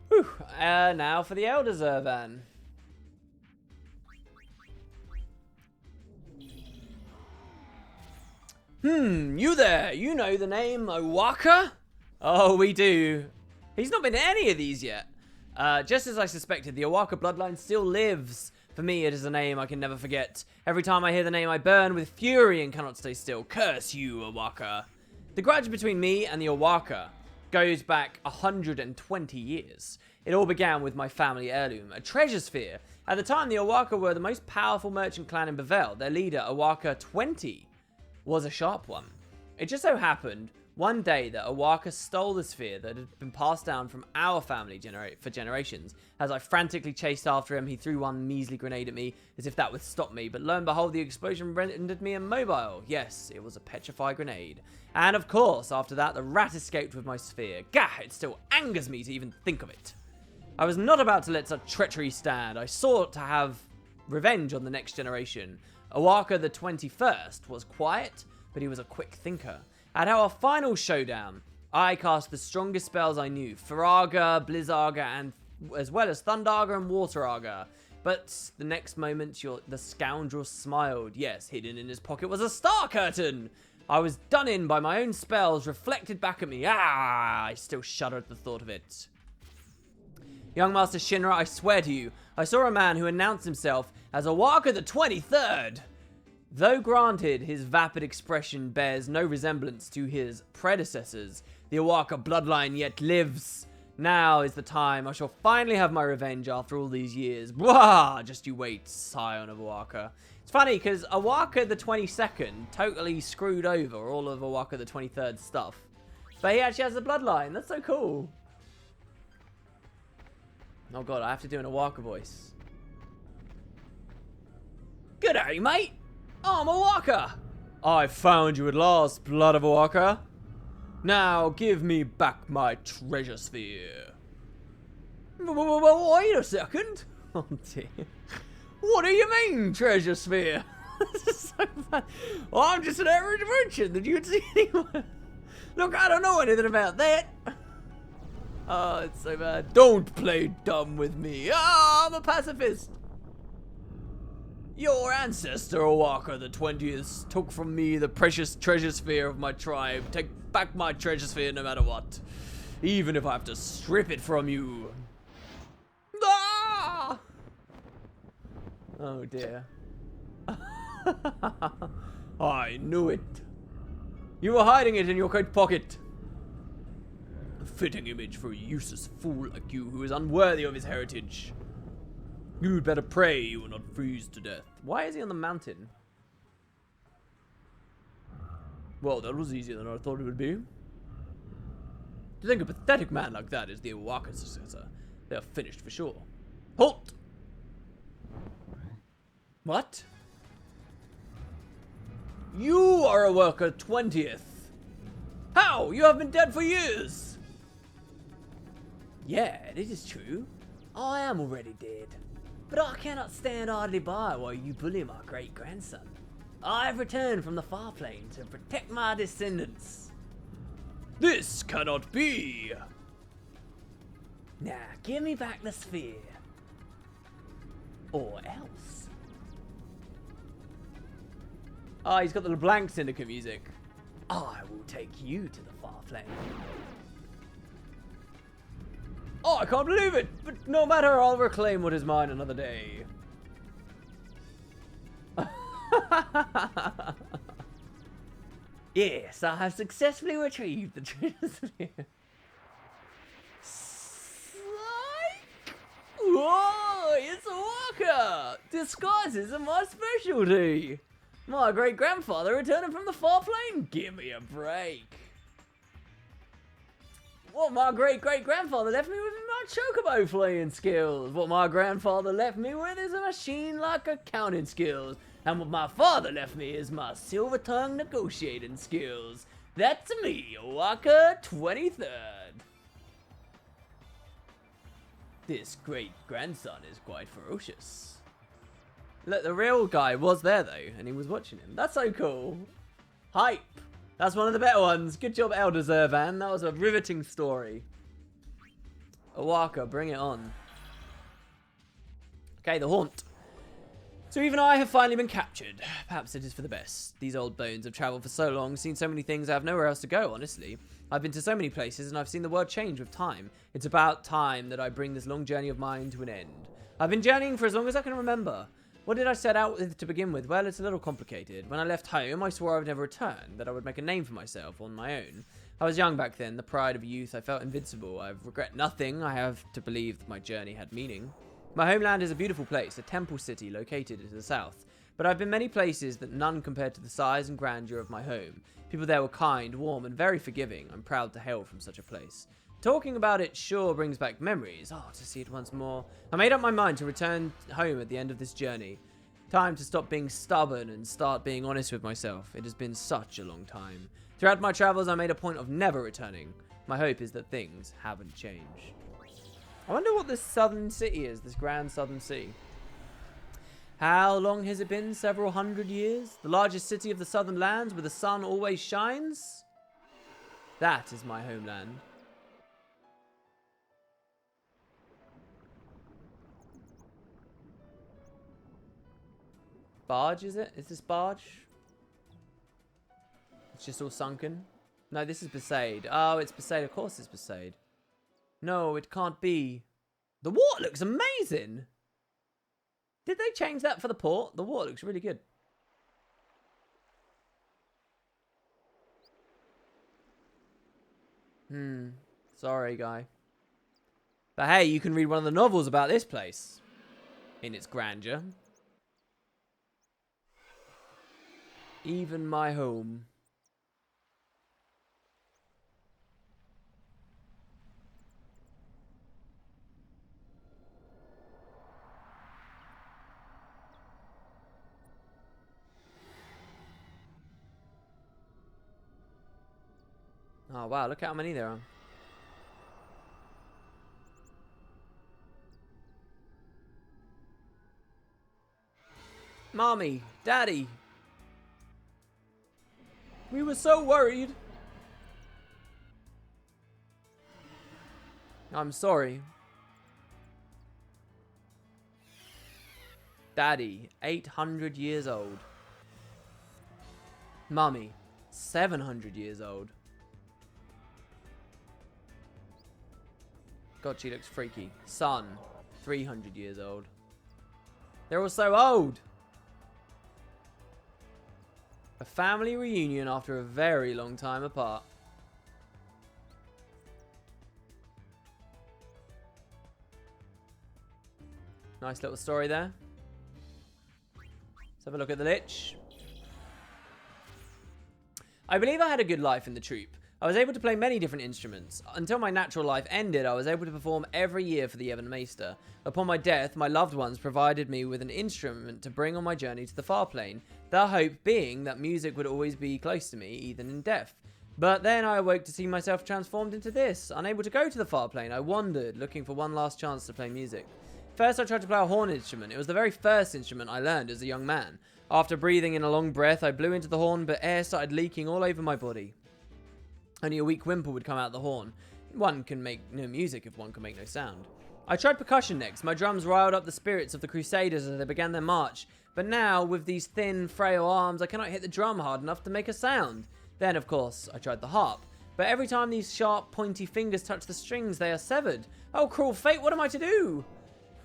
Whew. Now for the Elder Zervan. You there. You know the name Owaka? Oh, we do. He's not been to any of these yet. Just as I suspected, the Owaka bloodline still lives. For me, it is a name I can never forget. Every time I hear the name, I burn with fury and cannot stay still. Curse you, Owaka. The grudge between me and the Owaka goes back 120 years. It all began with my family heirloom, a treasure sphere. At the time, the Owaka were the most powerful merchant clan in Bevel. Their leader, Owaka 20, was a sharp one. It just so happened one day that Owaka stole the sphere that had been passed down from our family for generations. As I frantically chased after him, he threw one measly grenade at me as if that would stop me, but lo and behold, the explosion rendered me immobile. Yes, it was a petrified grenade. And of course, after that, the rat escaped with my sphere. Gah, it still angers me to even think of it. I was not about to let such treachery stand. I sought to have revenge on the next generation. Owaka the 21st was quiet, but he was a quick thinker. At our final showdown, I cast the strongest spells I knew. Faraga, Blizzarga, and as well as Thundarga and Wateraga. But the next moment, the scoundrel smiled. Yes, hidden in his pocket was a star curtain. I was done in by my own spells reflected back at me. Ah, I still shudder at the thought of it. Young Master Shinra, I swear to you, I saw a man who announced himself as Owaka the 23rd. Though granted, his vapid expression bears no resemblance to his predecessors, the Owaka bloodline yet lives. Now is the time. I shall finally have my revenge after all these years. Blah! Just you wait, scion of Owaka. It's funny, because Owaka the 22nd totally screwed over all of Owaka the 23rd stuff. But he actually has a bloodline. That's so cool. Oh god, I have to do an Owaka voice. G'day, mate. I'm Owaka. I found you at last, blood of Owaka. Now give me back my treasure sphere. Wait a second. Oh dear. What do you mean, treasure sphere? This is so bad. Well, I'm just an average merchant that you'd see anywhere. Look, I don't know anything about that. Oh, it's so bad. Don't play dumb with me. Ah, I'm a pacifist. Your ancestor, Owaka the 20th, took from me the precious treasure sphere of my tribe. Take back my treasure sphere no matter what. Even if I have to strip it from you. Ah! Oh dear. I knew it. You were hiding it in your coat pocket. A fitting image for a useless fool like you who is unworthy of his heritage. You'd better pray you will not freeze to death. Why is he on the mountain? Well, that was easier than I thought it would be. To think a pathetic man like that is the Owaka successor, they are finished for sure. Halt! What? You are Owaka 20th. How? You have been dead for years. Yeah, it is true. I am already dead. But I cannot stand idly by while you bully my great-grandson. I have returned from the far plane to protect my descendants. This cannot be. Now, give me back the sphere. Or else. Ah, he's got the LeBlanc Syndicate music. I will take you to the far flame. Oh, I can't believe it! But no matter, I'll reclaim what is mine another day. Yes, I have successfully retrieved the treasure sphere. Psych! Whoa, it's a walker! Disguises are my specialty! My great-grandfather returning from the far flame? Give me a break. What my great-great-grandfather left me with is my chocobo flaying skills. What my grandfather left me with is a machine-like accounting skills. And what my father left me is my silver-tongue negotiating skills. That's me, Waka 23rd. This great-grandson is quite ferocious. Look, the real guy was there, though, and he was watching him. That's so cool. Hype. That's one of the better ones. Good job, Elder Zervan. That was a riveting story. Owaka, bring it on. Okay, the haunt. So even I have finally been captured. Perhaps it is for the best. These old bones have travelled for so long, seen so many things, I have nowhere else to go, honestly. I've been to so many places, and I've seen the world change with time. It's about time that I bring this long journey of mine to an end. I've been journeying for as long as I can remember. What did I set out with to begin with? Well, it's a little complicated. When I left home, I swore I would never return, that I would make a name for myself on my own. I was young back then, the pride of youth, I felt invincible. I regret nothing, I have to believe that my journey had meaning. My homeland is a beautiful place, a temple city located to the south. But I've been many places that none compared to the size and grandeur of my home. People there were kind, warm, and very forgiving. I'm proud to hail from such a place. Talking about it sure brings back memories. Oh, to see it once more. I made up my mind to return home at the end of this journey. Time to stop being stubborn and start being honest with myself. It has been such a long time. Throughout my travels, I made a point of never returning. My hope is that things haven't changed. I wonder what this southern city is, this grand southern sea. How long has it been? Several hundred years? The largest city of the southern lands where the sun always shines? That is my homeland. Barge, is it? Is this barge? It's just all sunken. No, this is Besaid. Oh, it's Besaid. Of course it's Besaid. No, it can't be. The water looks amazing. Did they change that for the port? The water looks really good. Sorry, guy. But hey, you can read one of the novels about this place. In its grandeur. Even my home. Oh wow, look how many there are. Mommy, Daddy. We were so worried. I'm sorry. Daddy, 800 years old. Mummy, 700 years old. God, she looks freaky. Son, 300 years old. They're all so old. A family reunion after a very long time apart. Nice little story there. Let's have a look at the Lich. I believe I had a good life in the troop. I was able to play many different instruments. Until my natural life ended, I was able to perform every year for the Ebenmaester. Upon my death, my loved ones provided me with an instrument to bring on my journey to the far plane, the hope being that music would always be close to me, even in death. But then I awoke to see myself transformed into this. Unable to go to the far plane, I wandered, looking for one last chance to play music. First, I tried to play a horn instrument. It was the very first instrument I learned as a young man. After breathing in a long breath, I blew into the horn, but air started leaking all over my body. Only a weak whimper would come out the horn. One can make no music if one can make no sound. I tried percussion next. My drums riled up the spirits of the Crusaders as they began their march. But now, with these thin, frail arms, I cannot hit the drum hard enough to make a sound. Then, of course, I tried the harp. But every time these sharp, pointy fingers touch the strings, they are severed. Oh, cruel fate, what am I to do?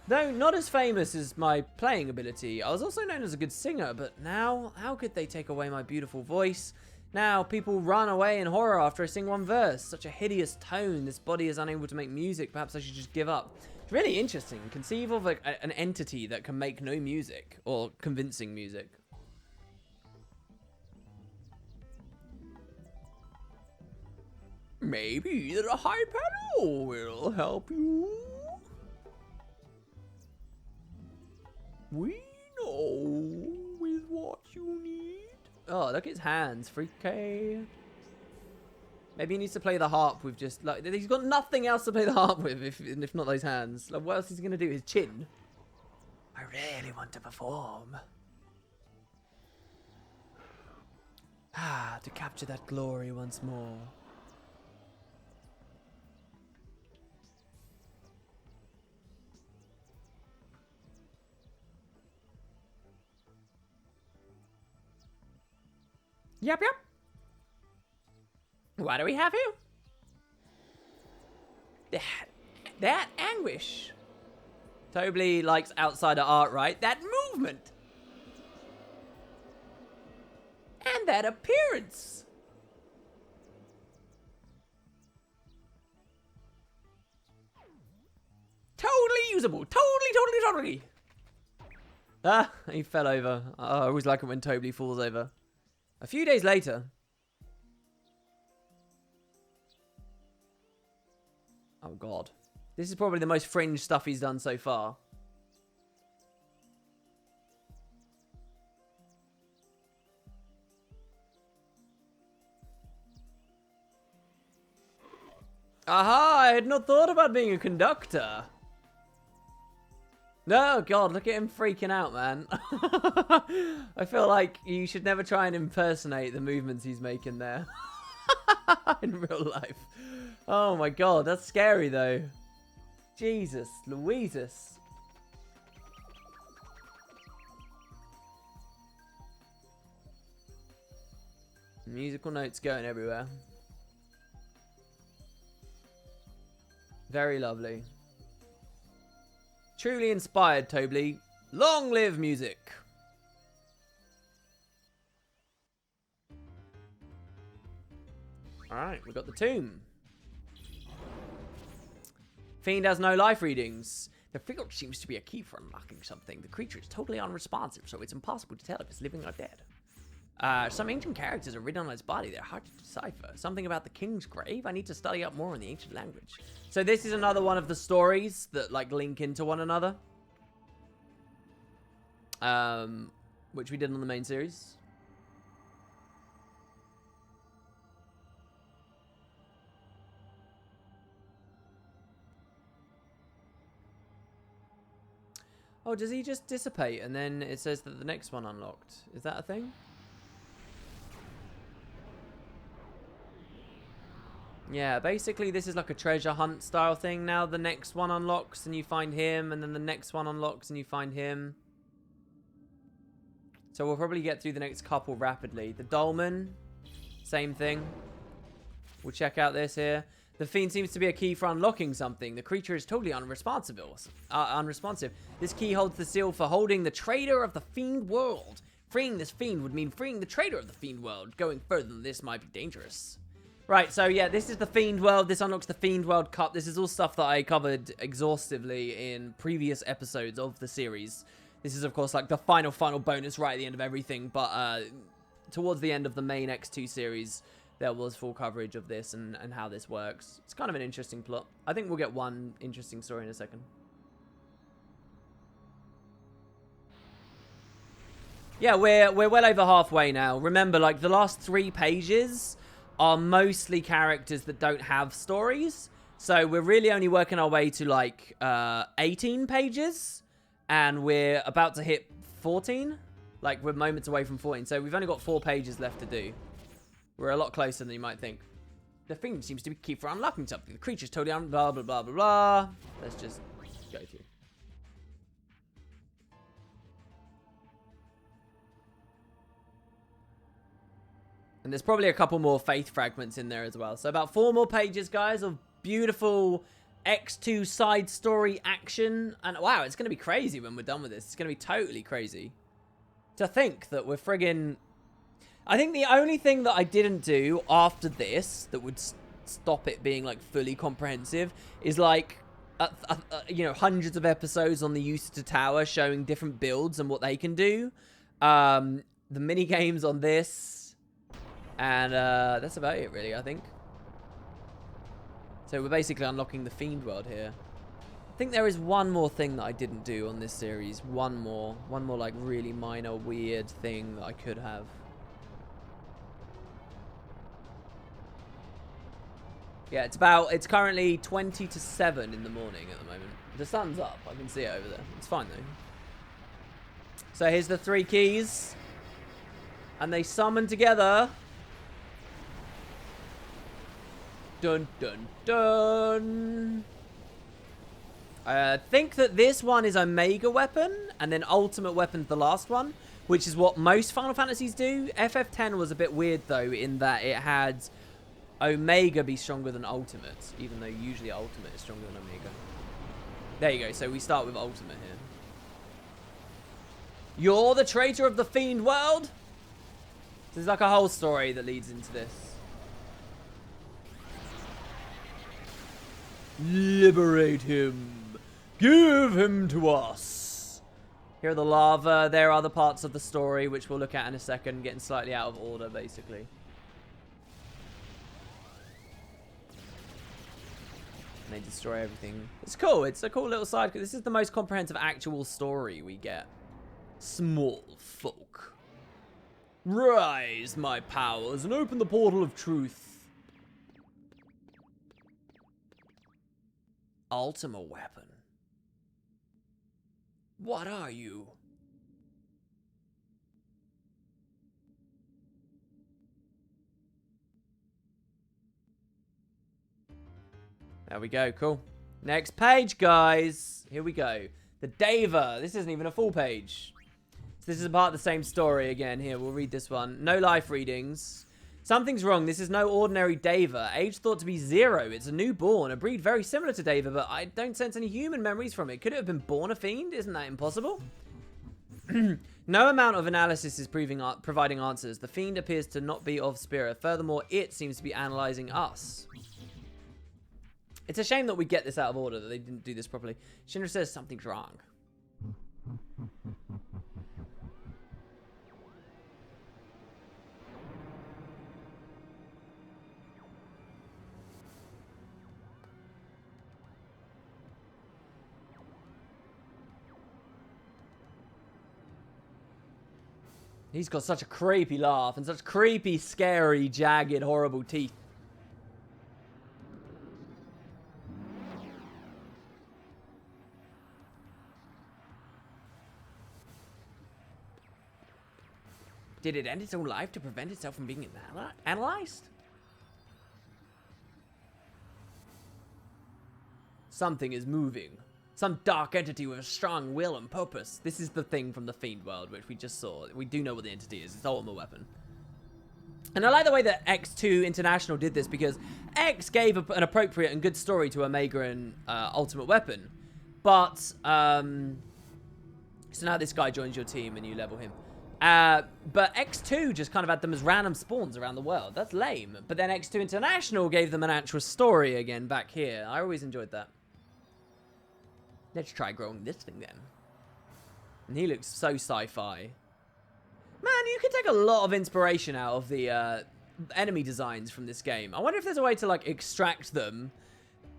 Though not as famous as my playing ability, I was also known as a good singer, but now, how could they take away my beautiful voice? Now, people run away in horror after I sing one verse. Such a hideous tone, this body is unable to make music, perhaps I should just give up. It's really interesting. Conceive of an entity that can make no music, or convincing music. Maybe the high panel will help you. We know with what you need. Oh, look at his hands, freaky. Maybe he needs to play the harp with just like he's got nothing else to play the harp with if not those hands. Like what else is he gonna do? His chin. I really want to perform. To capture that glory once more. Yep. What do we have here? That anguish. Tobly likes outsider art, right? That movement. And that appearance. Totally usable. Totally. Ah, he fell over. I always like it when Tobly falls over. A few days later. Oh god. This is probably the most fringe stuff he's done so far. Aha! I had not thought about being a conductor. No, god, look at him freaking out, man. I feel like you should never try and impersonate the movements he's making there. In real life. Oh my god, that's scary though. Jesus, Louises. Musical notes going everywhere. Very lovely. Truly inspired, Tobly. Long live music. Alright, we got the tomb. Fiend has no life readings. The figure seems to be a key for unlocking something. The creature is totally unresponsive, so it's impossible to tell if it's living or dead. Some ancient characters are written on its body. They're hard to decipher. Something about the king's grave? I need to study up more on the ancient language. So this is another one of the stories that like link into one another. Which we did on the main series. Oh, does he just dissipate and then it says that the next one unlocked? Is that a thing? Yeah, basically this is like a treasure hunt style thing. Now the next one unlocks and you find him, and then the next one unlocks and you find him. So we'll probably get through the next couple rapidly. The Dolmen, same thing. We'll check out this here. The fiend seems to be a key for unlocking something. The creature is totally unresponsive. This key holds the seal for holding the trader of the fiend world. Freeing this fiend would mean freeing the trader of the fiend world. Going further than this might be dangerous. Right, so yeah, this is the fiend world. This unlocks the fiend world cup. This is all stuff that I covered exhaustively in previous episodes of the series. This is, of course, like the final bonus right at the end of everything. But towards the end of the main X-2 series, there was full coverage of this and how this works. It's kind of an interesting plot. I think we'll get one interesting story in a second. Yeah, we're well over halfway now. Remember, like, the last 3 pages are mostly characters that don't have stories. So we're really only working our way to, like, 18 pages. And we're about to hit 14. Like, we're moments away from 14. So we've only got 4 pages left to do. We're a lot closer than you might think. The fiend seems to be key for unlocking something. The creature's totally blah, blah, blah, blah, blah. Let's just go through. And there's probably a couple more faith fragments in there as well. So about 4 more pages, guys, of beautiful X-2 side story action. And wow, it's going to be crazy when we're done with this. It's going to be totally crazy. To think that we're friggin'... I think the only thing that I didn't do after this that would stop it being, like, fully comprehensive is, like, you know, hundreds of episodes on the Usita Tower showing different builds and what they can do. The mini-games on this... And that's about it, really, I think. So we're basically unlocking the Fiend world here. I think there is one more thing that I didn't do on this series. One more, like, really minor, weird thing that I could have. Yeah, it's currently 20 to 7 in the morning at the moment. The sun's up. I can see it over there. It's fine, though. So here's the 3 keys. And they summon together... Dun, dun, dun. I think that this one is Omega Weapon, and then Ultimate Weapon's the last one, which is what most Final Fantasies do. FF10 was a bit weird, though, in that it had Omega be stronger than Ultimate, even though usually Ultimate is stronger than Omega. There you go, so we start with Ultimate here. You're the traitor of the Fiend world? There's like a whole story that leads into this. Liberate him. Give him to us. Here are the lava. There are other parts of the story, which we'll look at in a second, getting slightly out of order, basically. And they destroy everything. It's cool. It's a cool little side. This is the most comprehensive actual story we get. Small folk. Rise, my powers, and open the portal of truth. Ultimate weapon. What are you? There we go, cool. Next page, guys. Here we go. The Deva. This isn't even a full page. So this is a part of the same story again. Here, we'll read this one. No life readings. Something's wrong. This is no ordinary Deva. Age thought to be 0. It's a newborn. A breed very similar to Deva, but I don't sense any human memories from it. Could it have been born a fiend? Isn't that impossible? No amount of analysis is providing answers. The fiend appears to not be of spirit. Furthermore, it seems to be analyzing us. It's a shame that we get this out of order, that they didn't do this properly. Shinra says something's wrong. He's got such a creepy laugh and such creepy, scary, jagged, horrible teeth. Did it end its own life to prevent itself from being analyzed? Something is moving. Some dark entity with a strong will and purpose. This is the thing from the Fiend world, which we just saw. We do know what the entity is. It's the ultimate weapon. And I like the way that X-2 International did this, because X gave an appropriate and good story to Omega and Ultimate Weapon. But, so now this guy joins your team and you level him. But X-2 just kind of had them as random spawns around the world. That's lame. But then X-2 International gave them an actual story again back here. I always enjoyed that. Let's try growing this thing then. And he looks so sci-fi. Man, you could take a lot of inspiration out of the enemy designs from this game. I wonder if there's a way to, like, extract them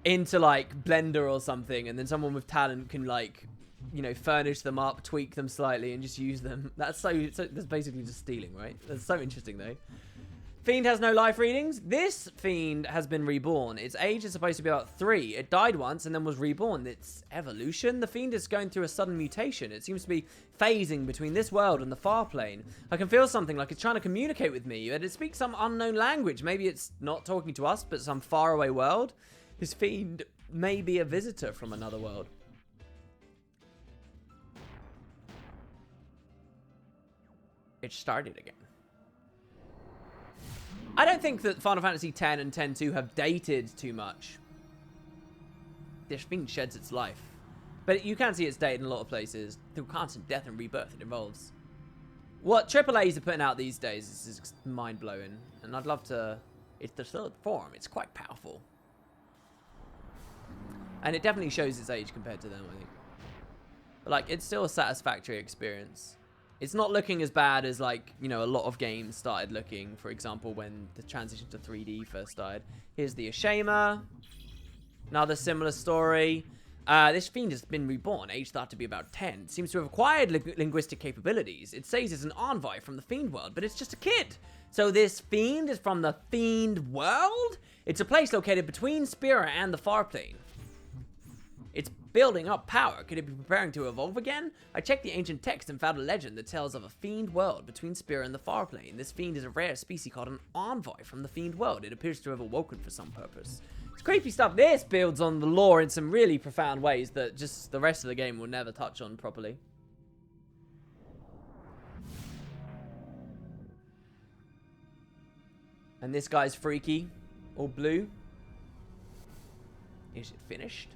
into, like, Blender or something, and then someone with talent can, like, you know, furnish them up, tweak them slightly, and just use them. That's basically just stealing, right? That's so interesting, though. Fiend has no life readings. This fiend has been reborn. Its age is supposed to be about 3. It died once and then was reborn. It's evolution. The fiend is going through a sudden mutation. It seems to be phasing between this world and the far plane. I can feel something like it's trying to communicate with me, but it speaks some unknown language. Maybe it's not talking to us, but some faraway world. This fiend may be a visitor from another world. It started again. I don't think that Final Fantasy X and X-2 have dated too much. This fiend sheds its life. But you can see it's dated in a lot of places. Through constant death and rebirth it involves. What AAAs are putting out these days is mind-blowing. And I'd love to... It's the third form. It's quite powerful. And it definitely shows its age compared to them, I think. But, like, it's still a satisfactory experience. It's not looking as bad as, like, you know, a lot of games started looking. For example, when the transition to 3D first started. Here's the Ashema. Another similar story. This fiend has been reborn, aged thought to be about 10. Seems to have acquired linguistic capabilities. It says it's an envoy from the fiend world, but it's just a kid. So this fiend is from the fiend world? It's a place located between Spira and the far plane. It's building up power. Could it be preparing to evolve again? I checked the ancient text and found a legend that tells of a fiend world between Spira and the far plane. This fiend is a rare species called an envoy from the fiend world. It appears to have awoken for some purpose. It's creepy stuff. This builds on the lore in some really profound ways that just the rest of the game will never touch on properly. And this guy's freaky. All blue. Is it finished?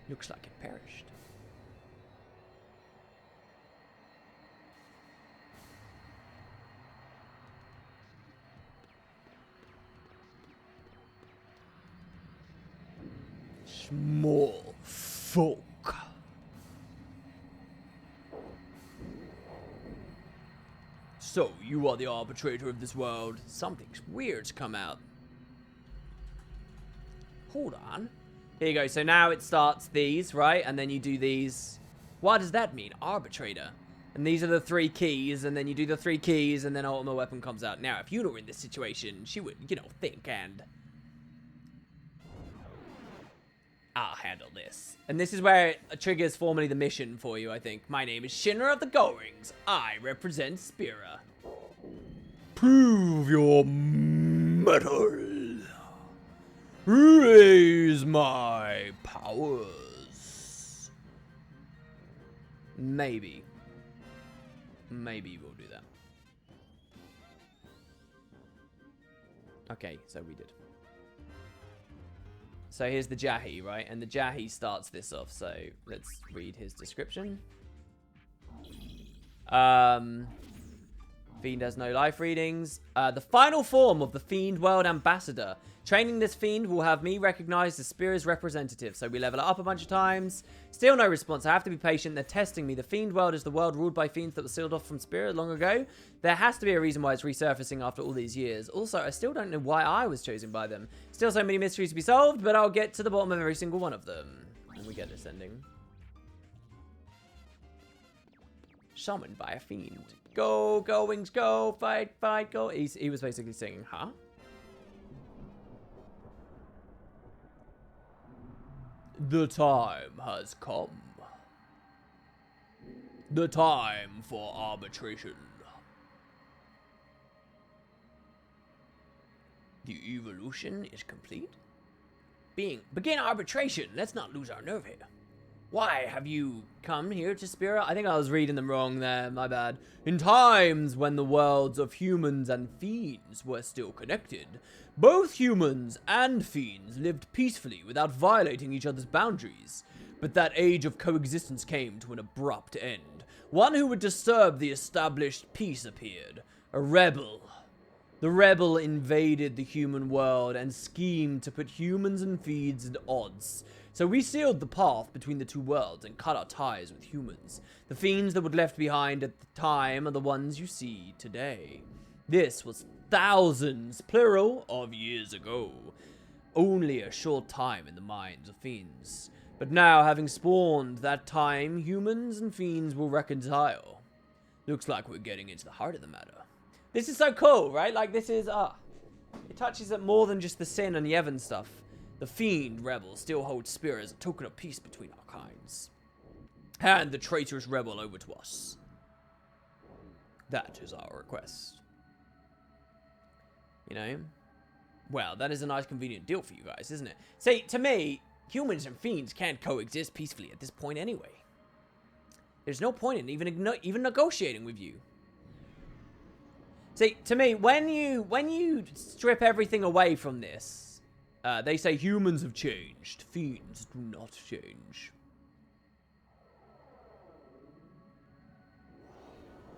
Looks like it perished. Small folk. So, you are the arbitrator of this world. Something's weird's come out. Hold on. Here you go. So now it starts these, right? And then you do these. What does that mean? Arbitrator. And these are the 3 keys. And then you do the 3 keys. And then ultimate weapon comes out. Now, if you were in this situation, she would, you know, think and... I'll handle this. And this is where it triggers formally the mission for you, I think. My name is Shinra of the Gorings. I represent Spira. Prove your mettle. Raise my powers. Maybe. Maybe we'll do that. Okay, so we did. So here's the Jahi, right? And the Jahi starts this off. So let's read his description. Fiend has no life readings. The final form of the Fiend World Ambassador. Training this Fiend will have me recognized as Spira's representative. So we level it up a bunch of times. Still no response. I have to be patient. They're testing me. The Fiend World is the world ruled by fiends that were sealed off from Spira long ago. There has to be a reason why it's resurfacing after all these years. Also, I still don't know why I was chosen by them. Still so many mysteries to be solved, but I'll get to the bottom of every single one of them. And we get this ending. Summoned by a fiend. Go, go, wings, go, fight, fight, go. He was basically singing, huh? The time has come. The time for arbitration. The evolution is complete. Begin arbitration. Let's not lose our nerve here. Why have you come here to Spira? I think I was reading them wrong there, my bad. In times when the worlds of humans and fiends were still connected, both humans and fiends lived peacefully without violating each other's boundaries. But that age of coexistence came to an abrupt end. One who would disturb the established peace appeared. A rebel. The rebel invaded the human world and schemed to put humans and fiends at odds. So we sealed the path between the two worlds and cut our ties with humans. The fiends that were left behind at the time are the ones you see today. This was thousands, plural, of years ago. Only a short time in the minds of fiends. But now, having spawned that time, humans and fiends will reconcile. Looks like we're getting into the heart of the matter. This is so cool, right? Like, this is, it touches at more than just the Sin and Yevon stuff. The fiend rebel still holds Spear as a token of peace between our kinds. Hand the traitorous rebel over to us. That is our request. You know? Well, that is a nice convenient deal for you guys, isn't it? See, to me, humans and fiends can't coexist peacefully at this point anyway. There's no point in even negotiating with you. See, to me, when you strip everything away from this, they say humans have changed. Fiends do not change.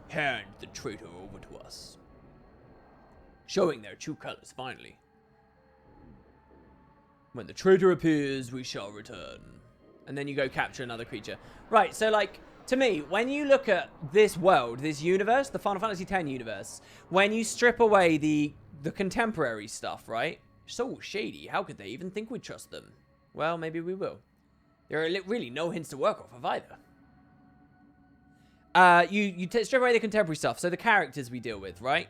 Hand the traitor over to us. Showing their true colors, finally. When the traitor appears, we shall return. And then you go capture another creature. Right, so like, to me, when you look at this world, this universe, the Final Fantasy X universe, when you strip away the contemporary stuff, right? So shady, how could they even think we'd trust them? Well, maybe we will. There are really no hints to work off of either. You strip away the contemporary stuff, so the characters we deal with, right?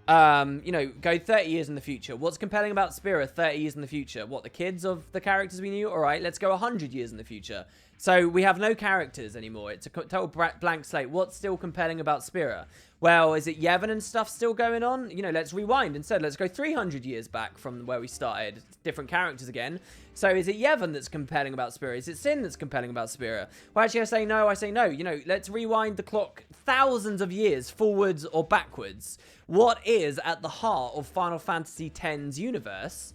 You know, go 30 years in the future. What's compelling about Spira 30 years in the future? What, the kids of the characters we knew? All right, let's go 100 years in the future. So we have no characters anymore. It's a total blank slate. What's still compelling about Spira? Well, is it Yevon and stuff still going on? You know, let's rewind instead. Let's go 300 years back from where we started. Different characters again. So is it Yevon that's compelling about Spira? Is it Sin that's compelling about Spira? Well, actually, I say no. You know, let's rewind the clock thousands of years forwards or backwards. What is at the heart of Final Fantasy X's universe?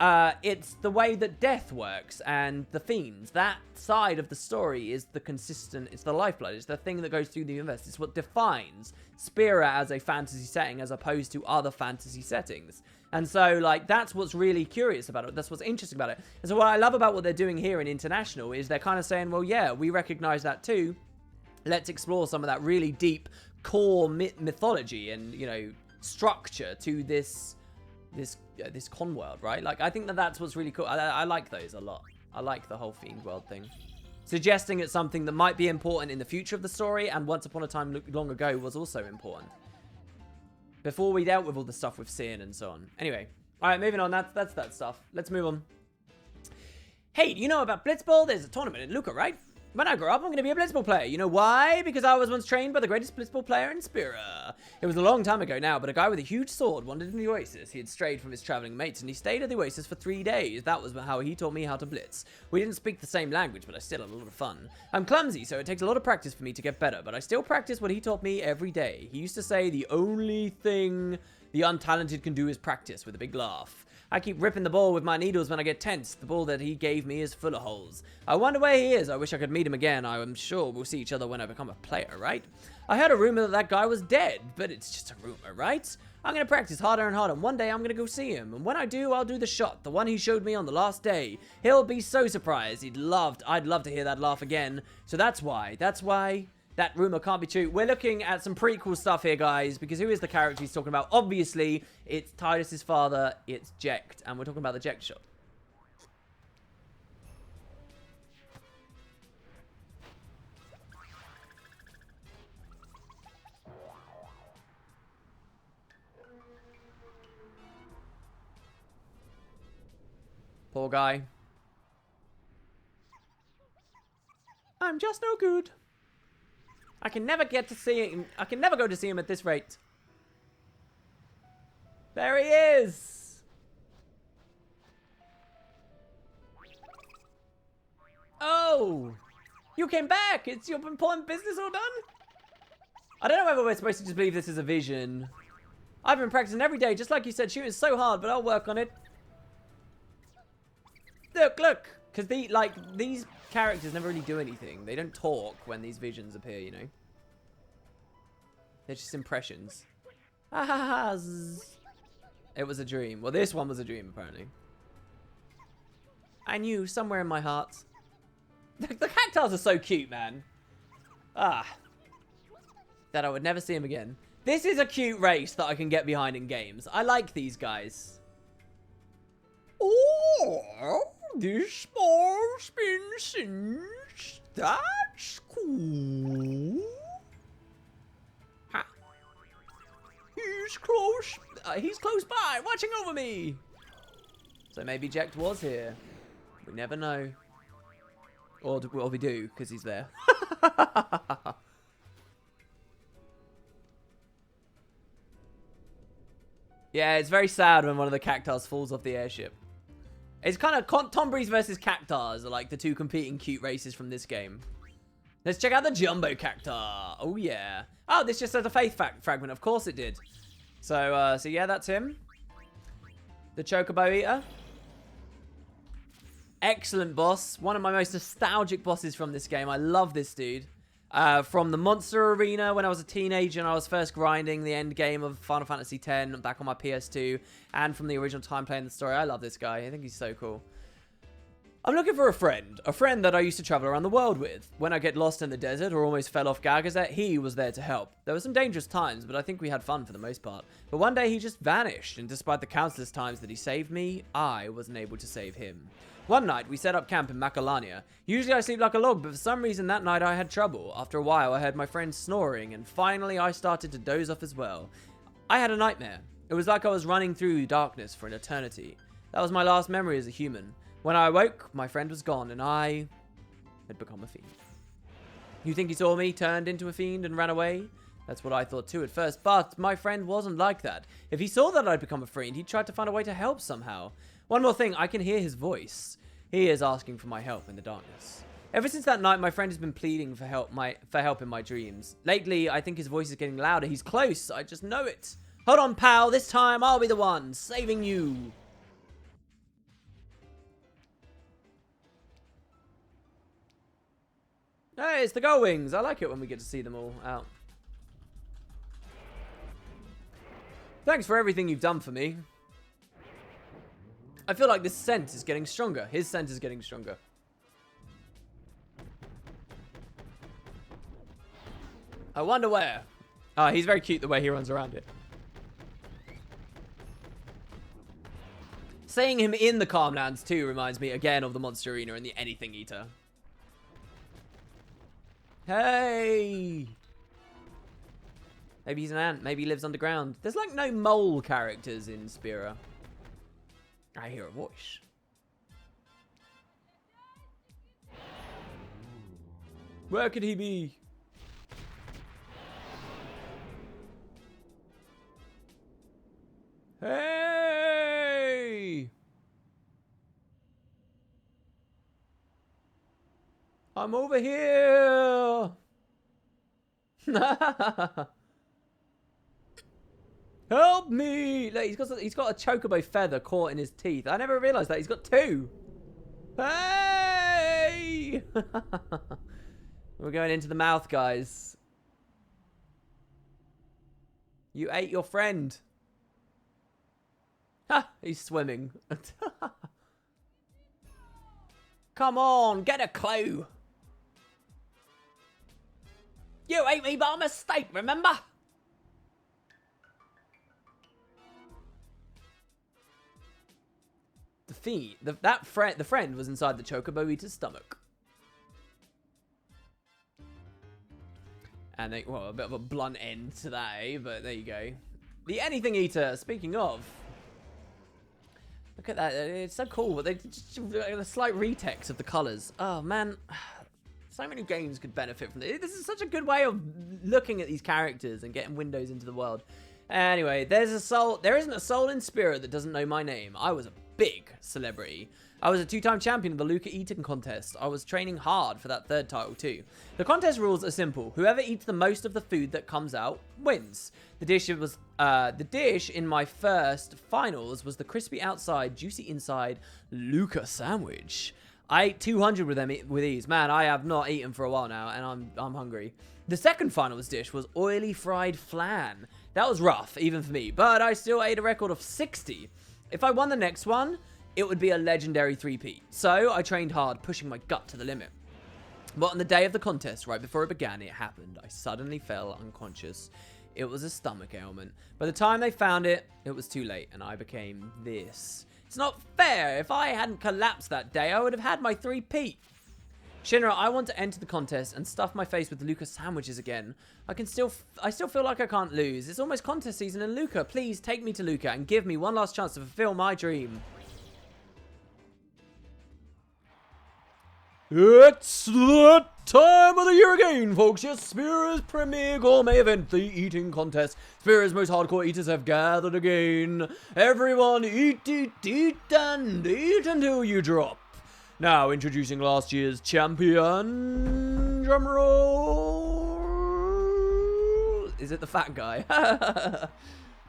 It's the way that death works and the fiends. That side of the story is the consistent, it's the lifeblood, it's the thing that goes through the universe. It's what defines Spira as a fantasy setting as opposed to other fantasy settings. And so, like, that's what's really curious about it. That's what's interesting about it. And so what I love about what they're doing here in International is they're kind of saying, well, yeah, we recognize that too. Let's explore some of that really deep core mythology and, you know, structure to this con world, right? Like, I think that's what's really cool. I like those a lot. I like the whole fiend world thing. Suggesting it's something that might be important in the future of the story, and once upon a time long ago was also important. Before we dealt with all the stuff with Sin and so on. Anyway, all right, moving on. That's that stuff. Let's move on. Hey, do you know about Blitzball? There's a tournament in Lucca, right? When I grow up, I'm going to be a Blitzball player. You know why? Because I was once trained by the greatest Blitzball player in Spira. It was a long time ago now, but a guy with a huge sword wandered in the Oasis. He had strayed from his traveling mates, and he stayed at the Oasis for 3 days. That was how he taught me how to blitz. We didn't speak the same language, but I still had a lot of fun. I'm clumsy, so it takes a lot of practice for me to get better, but I still practice what he taught me every day. He used to say the only thing the untalented can do is practice, with a big laugh. I keep ripping the ball with my needles when I get tense. The ball that he gave me is full of holes. I wonder where he is. I wish I could meet him again. I'm sure we'll see each other when I become a player, right? I heard a rumor that guy was dead, but it's just a rumor, right? I'm going to practice harder and harder, and one day I'm going to go see him. And when I do, I'll do the shot, the one he showed me on the last day. He'll be so surprised. I'd love to hear that laugh again. So that's why that rumor can't be true. We're looking at some pretty cool stuff here, guys, because who is the character he's talking about? Obviously, it's Tidus's father, it's Jecht, and we're talking about the Jecht shot. Poor guy. I'm just no good. I can never get to see him. I can never go to see him at this rate. There he is. Oh, you came back. It's your important business all done? I don't know whether we're supposed to just believe this is a vision. I've been practicing every day, just like you said. Shooting so hard, but I'll work on it. Look. Because these characters never really do anything. They don't talk when these visions appear, you know. They're just impressions. It was a dream. Well, this one was a dream, apparently. I knew somewhere in my heart. The cactiles are so cute, man. That I would never see him again. This is a cute race that I can get behind in games. I like these guys. Oh, this ball spins since. That's cool. Ha. He's close by, watching over me. So maybe Jecht was here. We never know. Or we do, because he's there. Yeah, it's very sad when one of the cactus falls off the airship. It's kind of Tombreeze versus cactus are like the two competing cute races from this game. Let's check out the jumbo cactus. Oh yeah. Oh, this just says a faith fragment. Of course it did. So yeah, that's him. The chocobo eater. Excellent boss. One of my most nostalgic bosses from this game. I love this dude. From the monster arena when I was a teenager and I was first grinding the end game of Final Fantasy X back on my PS2, and from the original time playing the story. I love this guy. I think he's so cool. I'm looking for a friend that I used to travel around the world with. When I get lost in the desert or almost fell off Gagazet, he was there to help. There were some dangerous times, but I think we had fun for the most part. But one day he just vanished, and despite the countless times that he saved me, I wasn't able to save him. One night, we set up camp in Macalania. Usually I sleep like a log, but for some reason that night I had trouble. After a while, I heard my friend snoring, and finally I started to doze off as well. I had a nightmare. It was like I was running through darkness for an eternity. That was my last memory as a human. When I awoke, my friend was gone, and I had become a fiend. You think he saw me, turned into a fiend, and ran away? That's what I thought too at first, but my friend wasn't like that. If he saw that I'd become a fiend, he tried to find a way to help somehow. One more thing, I can hear his voice. He is asking for my help in the darkness. Ever since that night, my friend has been pleading for help in my dreams. Lately, I think his voice is getting louder. He's close. I just know it. Hold on, pal. This time, I'll be the one saving you. Hey, it's the Gull Wings. I like it when we get to see them all out. Thanks for everything you've done for me. I feel like this scent is getting stronger. His scent is getting stronger. I wonder where. Oh, he's very cute the way he runs around it. Seeing him in the Calmlands too reminds me again of the Monster Arena and the Anything Eater. Hey! Maybe he's an ant. Maybe he lives underground. There's like no mole characters in Spira. I hear a voice. Where could he be? Hey! I'm over here! Help me! Look, he's got a chocobo feather caught in his teeth. I never realized that. He's got two. Hey! We're going into the mouth, guys. You ate your friend. Ha! He's swimming. Come on, get a clue. You ate me by mistake, remember? The friend was inside the chocobo eater's stomach. And well, a bit of a blunt end to that, eh? But there you go. The Anything Eater, speaking of. Look at that, it's so cool. But they just a slight retext of the colours. Oh man, so many games could benefit from this. This is such a good way of looking at these characters and getting windows into the world. Anyway, there isn't a soul in Spirit that doesn't know my name. I was a big celebrity. I was a 2-time champion of the Luca Eating Contest. I was training hard for that 3rd title too. The contest rules are simple. Whoever eats the most of the food that comes out wins. The dish in my first finals was the crispy outside, juicy inside Luca sandwich. I ate 200 with ease. Man, I have not eaten for a while now, and I'm hungry. The second finals dish was oily fried flan. That was rough, even for me, but I still ate a record of 60. If I won the next one, it would be a legendary 3-peat. So I trained hard, pushing my gut to the limit. But on the day of the contest, right before it began, it happened. I suddenly fell unconscious. It was a stomach ailment. By the time they found it, it was too late, and I became this. It's not fair. If I hadn't collapsed that day, I would have had my 3-peat. Shinra, I want to enter the contest and stuff my face with Luca sandwiches again. I still feel like I can't lose. It's almost contest season in Luca. Please take me to Luca and give me one last chance to fulfill my dream. It's the time of the year again, folks. Yes, Spira's premier gourmet event, the eating contest. Spira's most hardcore eaters have gathered again. Everyone eat, eat, eat, and eat until you drop. Now, introducing last year's champion. Drumroll. Is it the fat guy?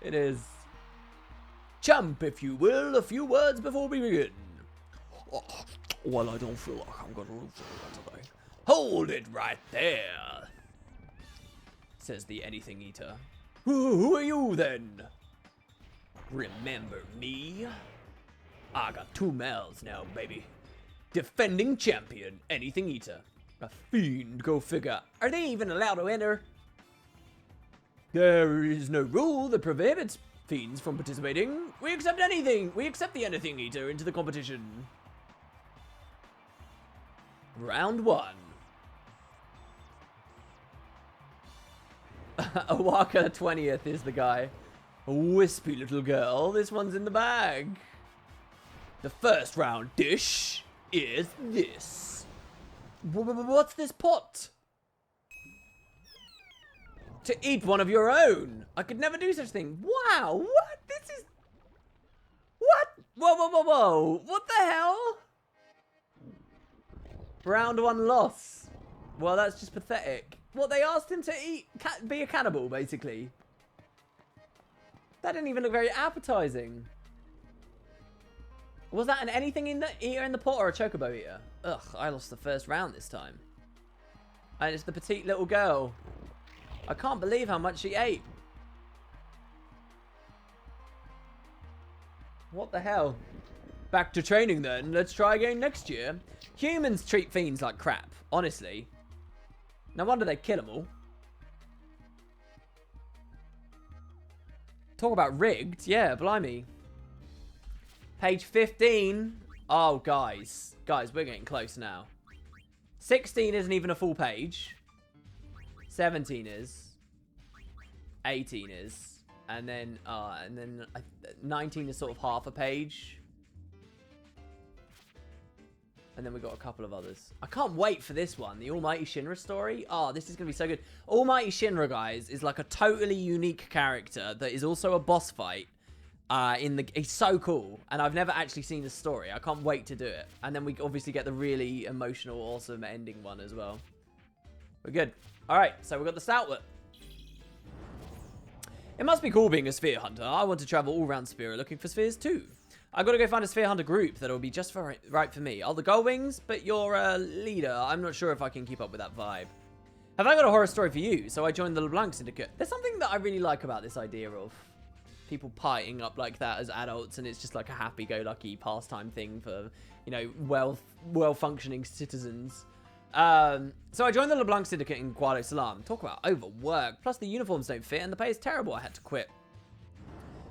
It is. Champ, if you will, a few words before we begin. Oh, well, I don't feel like I'm gonna lose today. Hold it right there, says the anything eater. Who are you then? Remember me? I got 2 mouths now, baby. Defending champion, anything eater. A fiend, go figure. Are they even allowed to enter? There is no rule that prohibits fiends from participating. We accept anything. We accept the anything eater into the competition. Round 1. Awaka 20th is the guy. A wispy little girl. This one's in the bag. The first round dish is this. What's this pot? To eat one of your own. I could never do such a thing. Wow, what? This is... What? Whoa, whoa, whoa, whoa. What the hell? Round 1 loss. Well, that's just pathetic. What, they asked him to eat, be a cannibal, basically. That didn't even look very appetizing. Was that an anything in the eater in the pot or a chocobo eater? Ugh, I lost the first round this time. And it's the petite little girl. I can't believe how much she ate. What the hell? Back to training then. Let's try again next year. Humans treat fiends like crap, honestly. No wonder they kill them all. Talk about rigged. Yeah, blimey. Page 15. Oh, guys. Guys, we're getting close now. 16 isn't even a full page. 17 is. 18 is. And then 19 is sort of half a page. And then we got a couple of others. I can't wait for this one. The Almighty Shinra story. Oh, this is going to be so good. Almighty Shinra, guys, is like a totally unique character that is also a boss fight. He's so cool. And I've never actually seen the story. I can't wait to do it. And then we obviously get the really emotional, awesome ending one as well. We're good. All right, so we've got the Stoutlet. It must be cool being a sphere hunter. I want to travel all around Sphere looking for spheres too. I gotta go find a sphere hunter group that'll be just right for me. Oh, the Gullwings, but you're a leader. I'm not sure if I can keep up with that vibe. Have I got a horror story for you? So I joined the LeBlanc Syndicate. There's something that I really like about this idea of people partying up like that as adults, and it's just like a happy-go-lucky pastime thing for, you know, well-functioning citizens. So I joined the LeBlanc Syndicate in Kuala Salam. Talk about overwork. Plus the uniforms don't fit and the pay is terrible. I had to quit.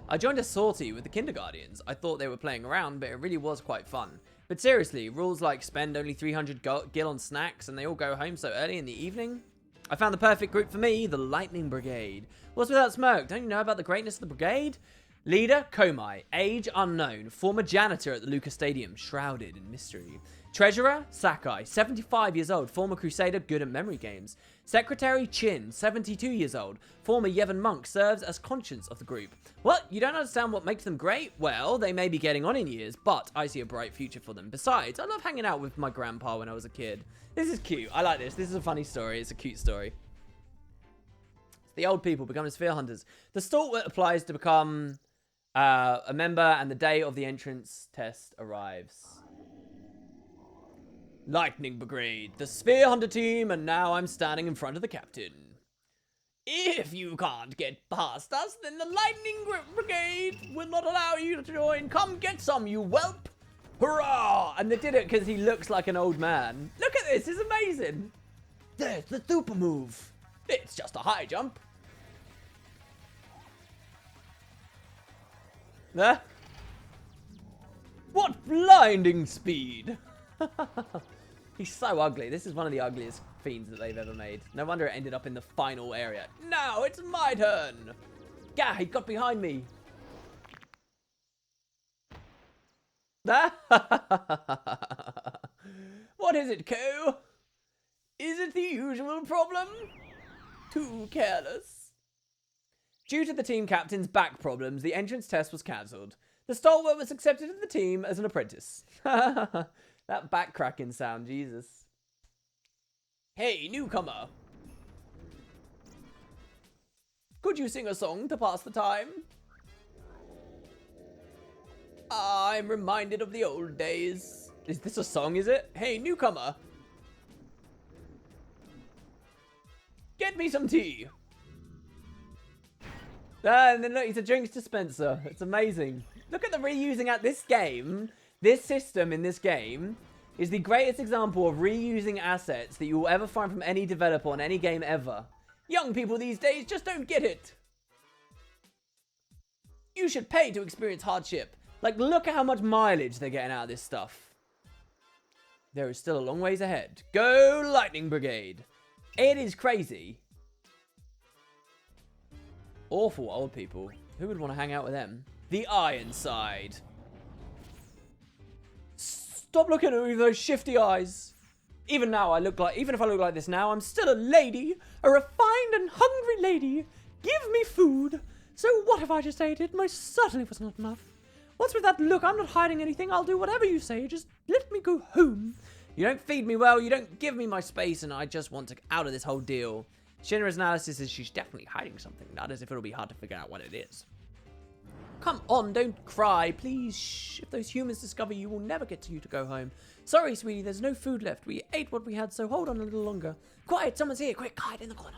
I joined a sortie with the Kinderguardians. I thought they were playing around, but it really was quite fun. But seriously, rules like spend only 300 gil on snacks and they all go home so early in the evening? I found the perfect group for me, the Lightning Brigade. What's with that smirk? Don't you know about the greatness of the brigade? Leader, Komai. Age, unknown. Former janitor at the Lucas Stadium, shrouded in mystery. Treasurer, Sakai. 75 years old. Former crusader, good at memory games. Secretary, Chin. 72 years old. Former Yevon monk, serves as conscience of the group. What? You don't understand what makes them great? Well, they may be getting on in years, but I see a bright future for them. Besides, I love hanging out with my grandpa when I was a kid. This is cute. I like this. This is a funny story. It's a cute story. The old people becoming sphere hunters. The Stalwart applies to become a member, and the day of the entrance test arrives. Lightning Brigade, the Sphere Hunter team, and now I'm standing in front of the captain. If you can't get past us, then the Lightning Brigade will not allow you to join. Come get some, you whelp! Hurrah! And they did it because he looks like an old man. Look at this, it's amazing. There's the super move. It's just a high jump. There. What blinding speed! He's so ugly. This is one of the ugliest fiends that they've ever made. No wonder it ended up in the final area. Now it's my turn. Gah, he got behind me. What is it, Co? Is it the usual problem? Too careless. Due to the team captain's back problems, the entrance test was cancelled. The stalwart was accepted in the team as an apprentice. That back cracking sound, Jesus. Hey, newcomer. Could you sing a song to pass the time? I'm reminded of the old days. Is this a song, is it? Hey, newcomer. Get me some tea. And then look, he's a drinks dispenser. It's amazing. Look at the reusing at this game. This system in this game is the greatest example of reusing assets that you will ever find from any developer on any game ever. Young people these days just don't get it. You should pay to experience hardship. Like, look at how much mileage they're getting out of this stuff. There is still a long ways ahead. Go Lightning Brigade. It is crazy. Awful old people. Who would want to hang out with them? The Ironside. Stop looking at me with those shifty eyes. Even now, even if I look like this now, I'm still a lady. A refined and hungry lady. Give me food. So what if I just ate it? Most certainly was not enough. What's with that look? I'm not hiding anything. I'll do whatever you say. Just let me go home. You don't feed me well. You don't give me my space. And I just want to get out of this whole deal. Shinra's analysis is she's definitely hiding something. Not as if it'll be hard to figure out what it is. Come on, don't cry, please. Shh. If those humans discover you, will never get to you to go home. Sorry, sweetie, there's no food left. We ate what we had, so hold on a little longer. Quiet, someone's here. Quick, hide in the corner.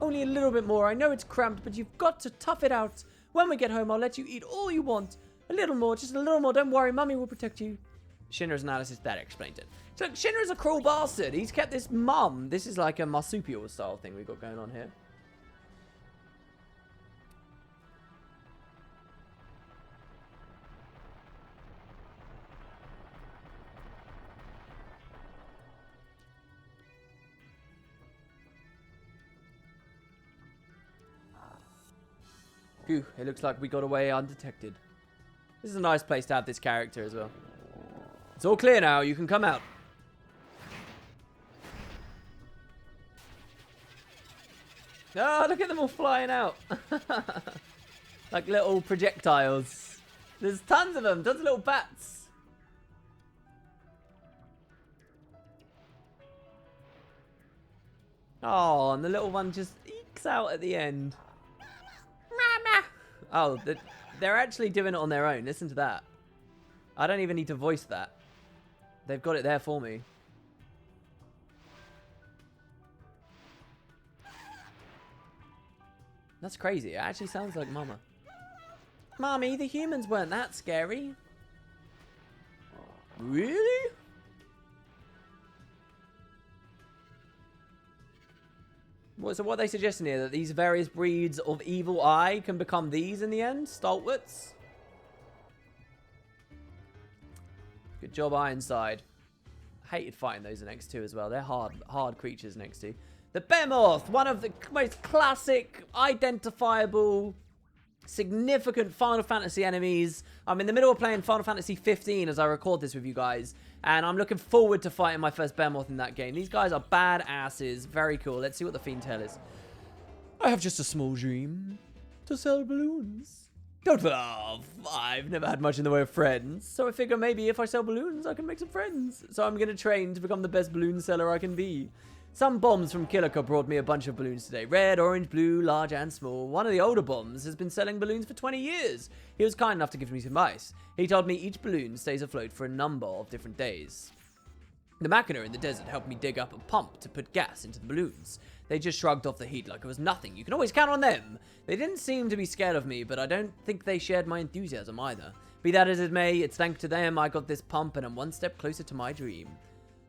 Only a little bit more. I know it's cramped, but you've got to tough it out. When we get home, I'll let you eat all you want. A little more, just a little more. Don't worry, Mummy will protect you. Shinra's analysis, that explains it. So Shinra's a cruel bastard. He's kept this mum. This is like a marsupial style thing we've got going on here. Phew, it looks like we got away undetected. This is a nice place to have this character as well. It's all clear now, you can come out. Oh, look at them all flying out. Like little projectiles. There's tons of them, tons of little bats. Oh, and the little one just ekes out at the end. Oh, they're actually doing it on their own. Listen to that. I don't even need to voice that. They've got it there for me. That's crazy. It actually sounds like Mama. Mommy, the humans weren't that scary. Really? So what are they suggesting here? That these various breeds of evil eye can become these in the end? Stalwarts? Good job, Ironside. Hated fighting those in X-2 as well. They're hard creatures in X-2. The Behemoth, one of the most classic, identifiable, significant Final Fantasy enemies. I'm in the middle of playing Final Fantasy 15 as I record this with you guys. And I'm looking forward to fighting my first Behemoth in that game. These guys are badasses. Very cool. Let's see what the fiend tell is. I have just a small dream. To sell balloons. Don't laugh. I've never had much in the way of friends. So I figure maybe if I sell balloons, I can make some friends. So I'm going to train to become the best balloon seller I can be. Some bombs from Killiker brought me a bunch of balloons today. Red, orange, blue, large and small. One of the older bombs has been selling balloons for 20 years. He was kind enough to give me some advice. He told me each balloon stays afloat for a number of different days. The machina in the desert helped me dig up a pump to put gas into the balloons. They just shrugged off the heat like it was nothing. You can always count on them. They didn't seem to be scared of me, but I don't think they shared my enthusiasm either. Be that as it may, it's thanks to them I got this pump and I'm one step closer to my dream.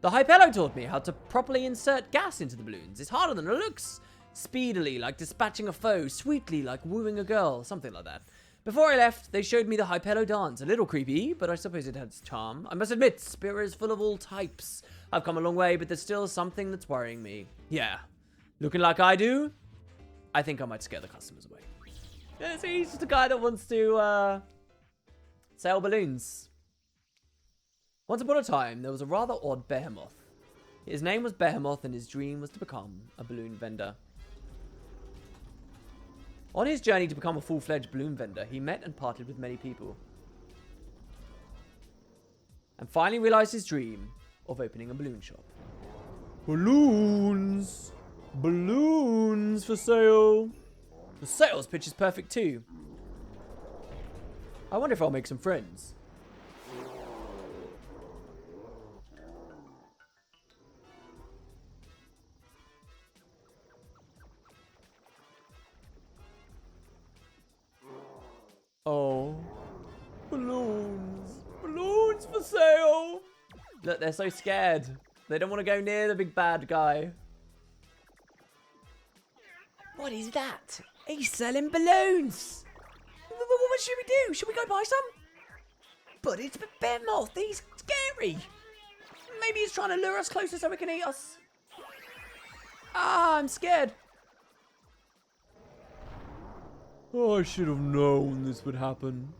The Hypello taught me how to properly insert gas into the balloons. It's harder than it looks. Speedily, like dispatching a foe. Sweetly, like wooing a girl. Something like that. Before I left, they showed me the Hypello dance. A little creepy, but I suppose it had its charm. I must admit, Spirit is full of all types. I've come a long way, but there's still something that's worrying me. Yeah. Looking like I do, I think I might scare the customers away. Yeah, so he's just a guy that wants to sell balloons. Once upon a time, there was a rather odd behemoth. His name was Behemoth, and his dream was to become a balloon vendor. On his journey to become a full-fledged balloon vendor, he met and parted with many people. And finally realized his dream of opening a balloon shop. Balloons! Balloons for sale! The sales pitch is perfect too. I wonder if I'll make some friends. Oh, balloons. Balloons for sale. Look, they're so scared. They don't want to go near the big bad guy. What is that? He's selling balloons. What should we do? Should we go buy some? But it's Behemoth. He's scary. Maybe he's trying to lure us closer so he can eat us. Ah, I'm scared. I should have known this would happen.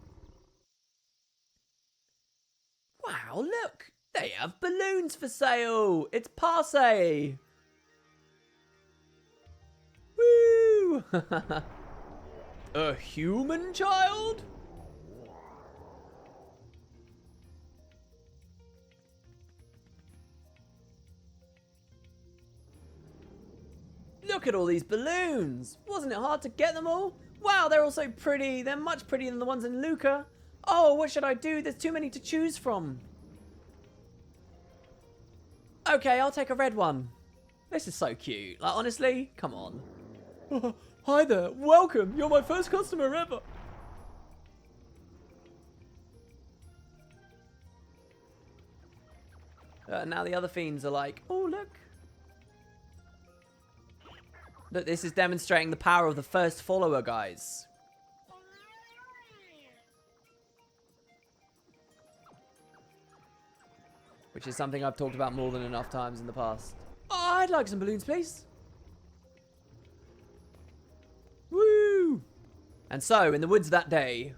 Wow, look. They have balloons for sale. It's passe. Woo! A human child? Look at all these balloons. Wasn't it hard to get them all? Wow, they're all so pretty. They're much prettier than the ones in Luca. Oh, what should I do? There's too many to choose from. Okay, I'll take a red one. This is so cute. Like, honestly, come on. Hi there, welcome. You're my first customer ever. Now the other fiends are like, oh, look. Look, this is demonstrating the power of the first follower, guys. Which is something I've talked about more than enough times in the past. Oh, I'd like some balloons, please. Woo! And so, in the woods that day,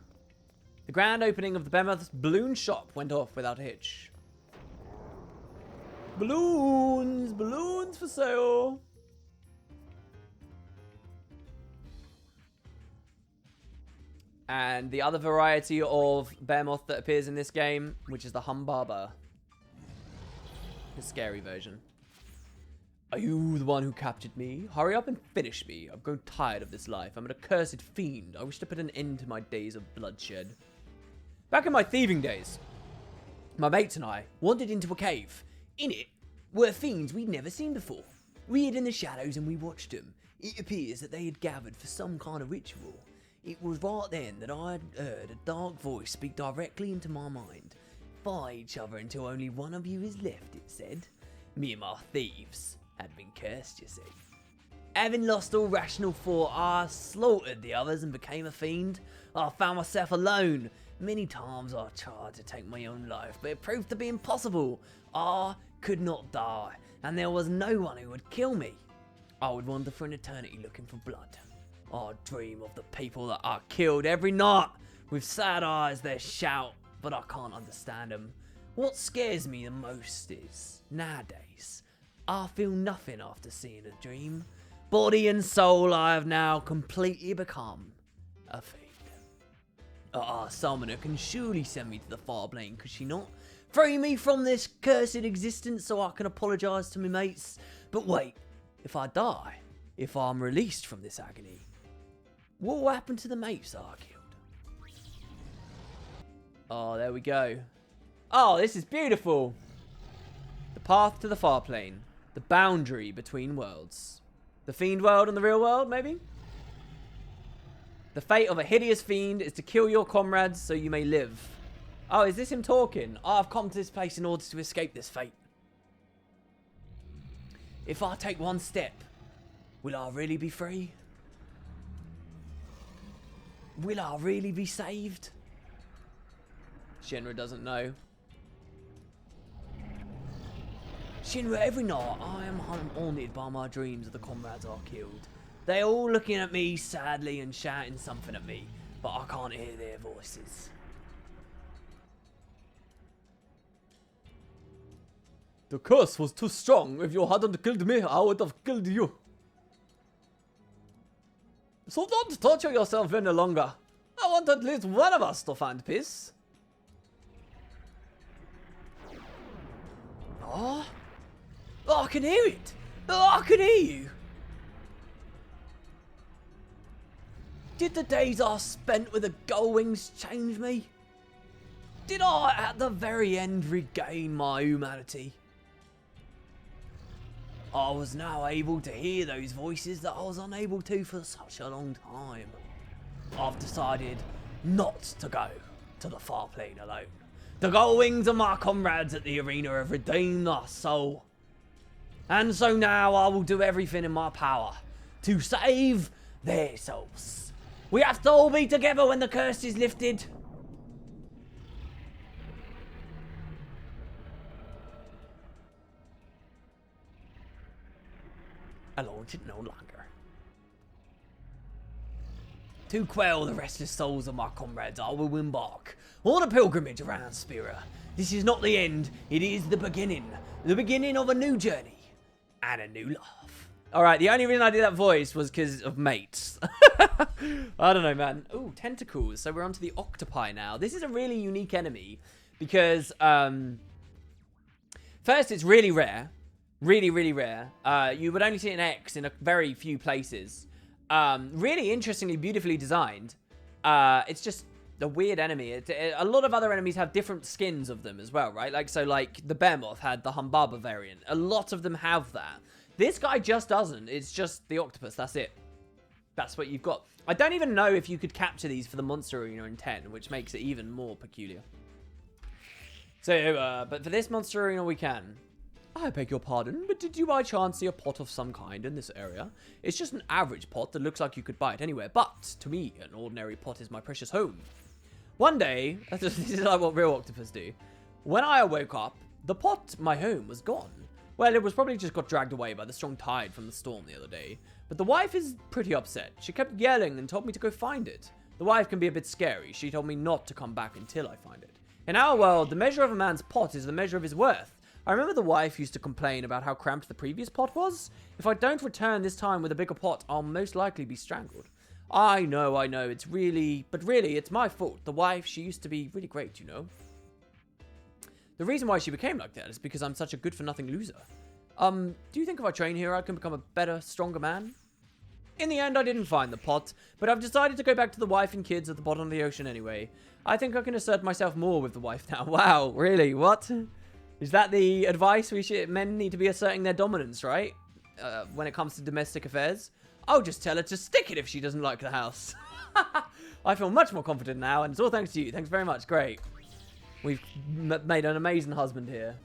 the grand opening of the Behemoth's balloon shop went off without a hitch. Balloons! Balloons for sale! And the other variety of Behemoth that appears in this game, which is the Humbaba. The scary version. Are you the one who captured me? Hurry up and finish me. I've grown tired of this life. I'm an accursed fiend. I wish to put an end to my days of bloodshed. Back in my thieving days, my mates and I wandered into a cave. In it were fiends we'd never seen before. We hid in the shadows and we watched them. It appears that they had gathered for some kind of ritual. It was right then that I had heard a dark voice speak directly into my mind. Fight each other until only one of you is left, it said. Me and my thieves had been cursed, you see. Having lost all rational thought, I slaughtered the others and became a fiend. I found myself alone. Many times I tried to take my own life, but it proved to be impossible. I could not die, and there was no one who would kill me. I would wander for an eternity looking for blood. I dream of the people that I killed every night. With sad eyes they shout, but I can't understand them. What scares me the most is, nowadays, I feel nothing after seeing a dream. Body and soul I have now completely become a fiend. Our summoner can surely send me to the far plane, could she not? Free me from this cursed existence so I can apologise to my mates. But wait, if I die, if I'm released from this agony, what will happen to the mates that I killed? Oh, there we go. Oh, this is beautiful. The path to the far plane. The boundary between worlds. The fiend world and the real world, maybe? The fate of a hideous fiend is to kill your comrades so you may live. Oh, is this him talking? Oh, I've come to this place in order to escape this fate. If I take one step, will I really be free? Will I really be saved? Shinra doesn't know. Shinra, every night I am haunted by my dreams of the comrades I killed. They're all looking at me sadly and shouting something at me, but I can't hear their voices. The curse was too strong. If you hadn't killed me, I would have killed you. So don't torture yourself any longer. I want at least one of us to find peace. Oh, I can hear it. I can hear you. Did the days I spent with the gull wings change me? Did I, at the very end, regain my humanity? I was now able to hear those voices that I was unable to for such a long time. I've decided not to go to the far plane alone. The gull wings and my comrades at the arena have redeemed our soul. And so now I will do everything in my power to save their souls. We have to all be together when the curse is lifted. Alone it no longer. To quell the restless souls of my comrades, I will embark on a pilgrimage around Spira. This is not the end, it is the beginning of a new journey and a new life. Alright, the only reason I did that voice was because of mates. I don't know, man. Ooh, tentacles. So we're onto the octopi now. This is a really unique enemy because, first, it's really rare. Really, really rare. You would only see an X in a very few places. Really interestingly, beautifully designed. It's just a weird enemy. A lot of other enemies have different skins of them as well, right? Like the Behemoth had the Humbaba variant. A lot of them have that. This guy just doesn't. It's just the octopus. That's it. That's what you've got. I don't even know if you could capture these for the monster arena in 10, which makes it even more peculiar. So, but for this monster arena, we can. I beg your pardon, but did you by chance see a pot of some kind in this area? It's just an average pot that looks like you could buy it anywhere, but to me, an ordinary pot is my precious home. One day, this is like what real octopus do. When I woke up, the pot, my home, was gone. Well, it was probably just got dragged away by the strong tide from the storm the other day. But the wife is pretty upset. She kept yelling and told me to go find it. The wife can be a bit scary. She told me not to come back until I find it. In our world, the measure of a man's pot is the measure of his worth. I remember the wife used to complain about how cramped the previous pot was. If I don't return this time with a bigger pot, I'll most likely be strangled. I know, but really, it's my fault. The wife, she used to be really great, you know. The reason why she became like that is because I'm such a good-for-nothing loser. Do you think if I train here, I can become a better, stronger man? In the end, I didn't find the pot, but I've decided to go back to the wife and kids at the bottom of the ocean anyway. I think I can assert myself more with the wife now. Wow, really? What? Is that the advice men need to be asserting their dominance, right? When it comes to domestic affairs? I'll just tell her to stick it if she doesn't like the house. I feel much more confident now, and it's all thanks to you. Thanks very much. Great. We've made an amazing husband here.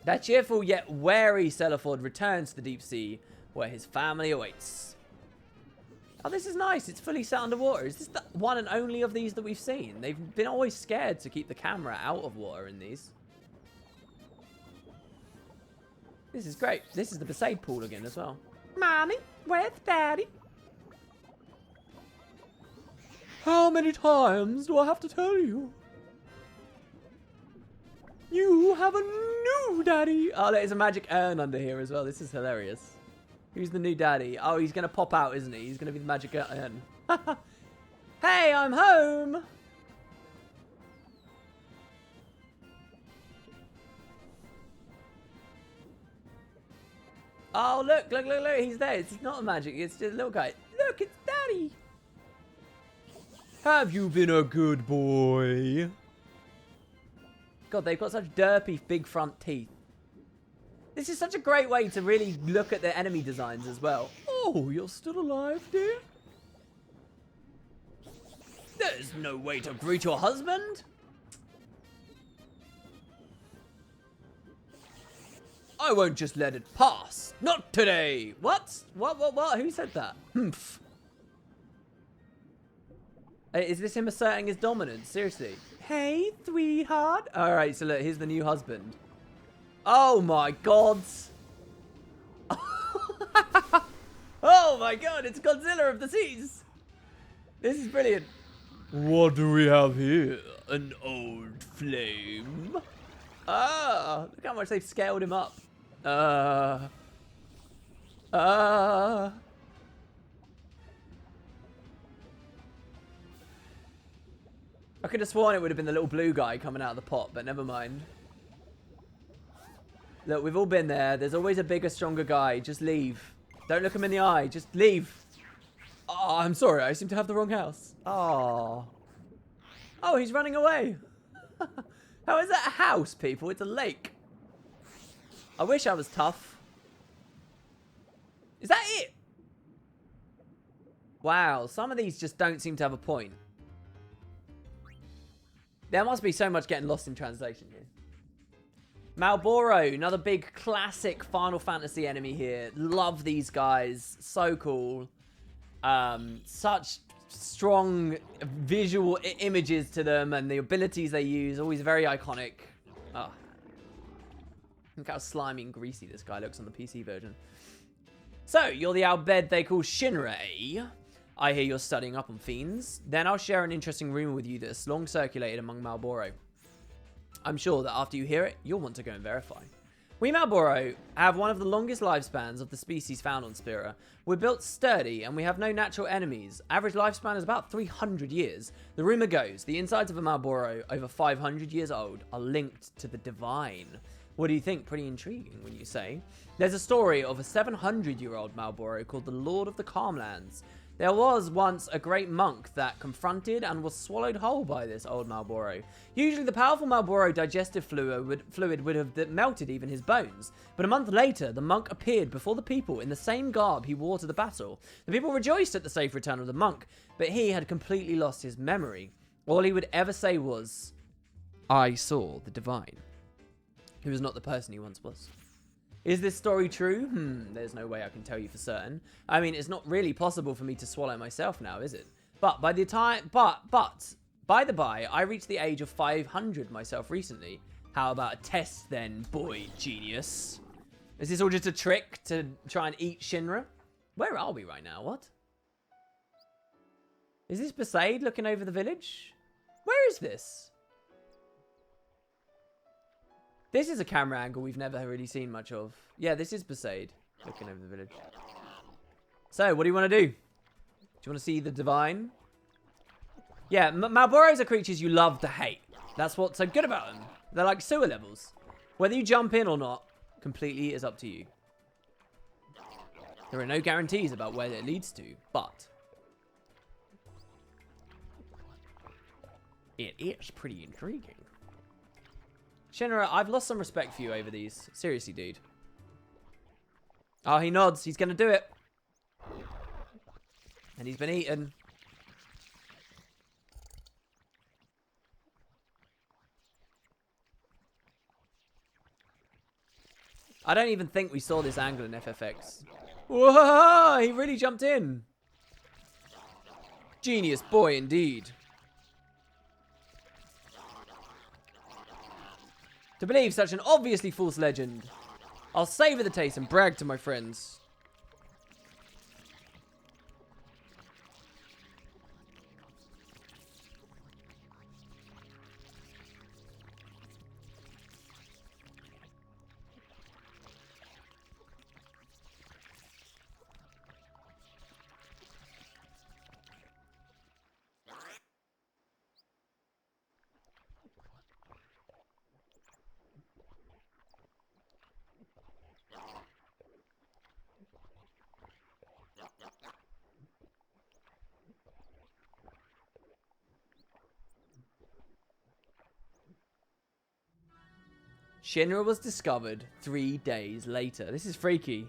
That cheerful yet wary Celiford returns to the deep sea, where his family awaits. Oh, this is nice. It's fully set underwater. Is this the one and only of these that we've seen? They've been always scared to keep the camera out of water in these. This is great. This is the Besaid pool again as well. Mommy, where's Daddy? How many times do I have to tell you? You have a new daddy. Oh, there's a magic urn under here as well. This is hilarious. Who's the new daddy? Oh, he's going to pop out, isn't he? He's going to be the magic urn. Hey, I'm home. Oh, look. He's there. It's not a magic. It's just a little guy. Look, it's Daddy. Have you been a good boy? God, they've got such derpy big front teeth. This is such a great way to really look at the enemy designs as well. Oh, you're still alive, dear? There's no way to greet your husband. I won't just let it pass. Not today. What? What? Who said that? Humph. Is this him asserting his dominance? Seriously. Hey, sweetheart. All right, so look, here's the new husband. Oh my god. Oh my god, it's Godzilla of the seas. This is brilliant. What do we have here? An old flame? Ah, look how much they've scaled him up. I could have sworn it would have been the little blue guy coming out of the pot, but never mind. Look, we've all been there. There's always a bigger, stronger guy. Just leave. Don't look him in the eye. Just leave. Oh, I'm sorry. I seem to have the wrong house. Oh. Oh, he's running away. How is that a house, people? It's a lake. I wish I was tough. Is that it? Wow, some of these just don't seem to have a point. There must be so much getting lost in translation here. Malboro, another big classic Final Fantasy enemy here. Love these guys. So cool. Such strong visual images to them and the abilities they use. Always very iconic. Oh. Look how slimy and greasy this guy looks on the PC version. So, you're the Albed they call Shinra, eh? I hear you're studying up on fiends. Then I'll share an interesting rumor with you that's long circulated among Malboro. I'm sure that after you hear it, you'll want to go and verify. We Malboro have one of the longest lifespans of the species found on Spira. We're built sturdy and we have no natural enemies. Average lifespan is about 300 years. The rumor goes, the insides of a Malboro, over 500 years old, are linked to the divine. What do you think? Pretty intriguing, when you say. There's a story of a 700-year-old Malboro called the Lord of the Calmlands. There was once a great monk that confronted and was swallowed whole by this old Malboro. Usually the powerful Malboro digestive fluid would have melted even his bones. But a month later, the monk appeared before the people in the same garb he wore to the battle. The people rejoiced at the safe return of the monk, but he had completely lost his memory. All he would ever say was, I saw the divine. He was not the person he once was. Is this story true? There's no way I can tell you for certain. I mean, it's not really possible for me to swallow myself now, is it? But by the by, I reached the age of 500 myself recently. How about a test then, boy genius? Is this all just a trick to try and eat Shinra? Where are we right now? What? Is this Besaid looking over the village? Where is this? This is a camera angle we've never really seen much of. Yeah, this is Besaid looking over the village. So, what do you want to do? Do you want to see the divine? Yeah, Malboros are creatures you love to hate. That's what's so good about them. They're like sewer levels. Whether you jump in or not, completely is up to you. There are no guarantees about where it leads to, but it is pretty intriguing. Shinra, I've lost some respect for you over these. Seriously, dude. Oh, he nods. He's going to do it. And he's been eaten. I don't even think we saw this angle in FFX. Whoa! He really jumped in. Genius boy, indeed. To believe such an obviously false legend. I'll savor the taste and brag to my friends. Shinra was discovered 3 days later. This is freaky.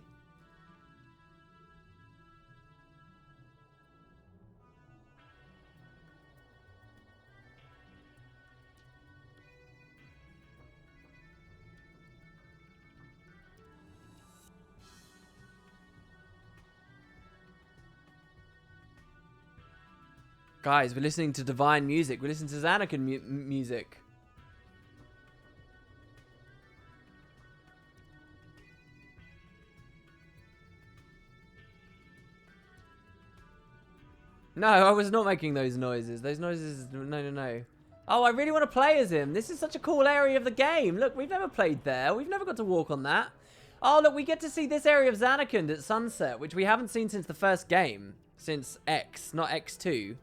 Guys, we're listening to divine music. We're listening to Xanakin music. No, I was not making those noises. Those noises, no. Oh, I really want to play as him. This is such a cool area of the game. Look, we've never played there. We've never got to walk on that. Oh, look, we get to see this area of Xanakund at sunset, which we haven't seen since the first game. Since X, not X-2.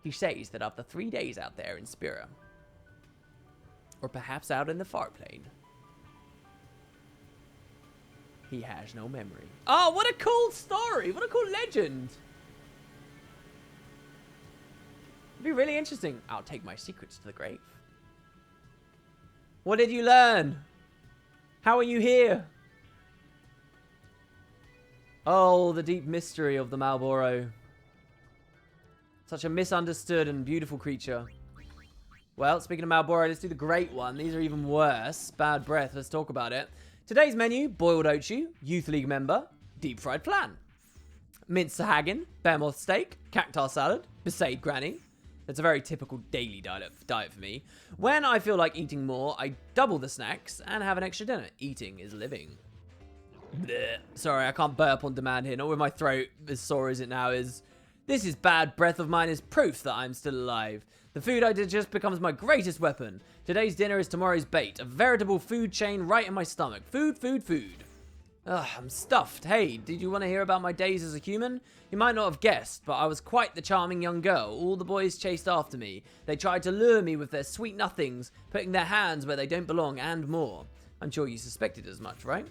He says that after 3 days out there in Spira, or perhaps out in the far plane, he has no memory. Oh, what a cool story. What a cool legend. It'd be really interesting. I'll take my secrets to the grave. What did you learn? How are you here? Oh, the deep mystery of the Malboro. Such a misunderstood and beautiful creature. Well, speaking of Malboro, let's do the great one. These are even worse. Bad breath. Let's talk about it. Today's menu, boiled ochu, youth league member, deep fried flan. Minced sahagin, behemoth steak, cactar salad, besaid granny. It's a very typical daily diet for me. When I feel like eating more, I double the snacks and have an extra dinner. Eating is living. Blech. Sorry, I can't burp on demand here. Not with my throat as sore as it now is. This is bad breath of mine is proof that I'm still alive. The food I digest becomes my greatest weapon. Today's dinner is tomorrow's bait. A veritable food chain right in my stomach. Food, food, food. Ugh, I'm stuffed. Hey, did you want to hear about my days as a human? You might not have guessed, but I was quite the charming young girl. All the boys chased after me. They tried to lure me with their sweet nothings, putting their hands where they don't belong, and more. I'm sure you suspected as much, right?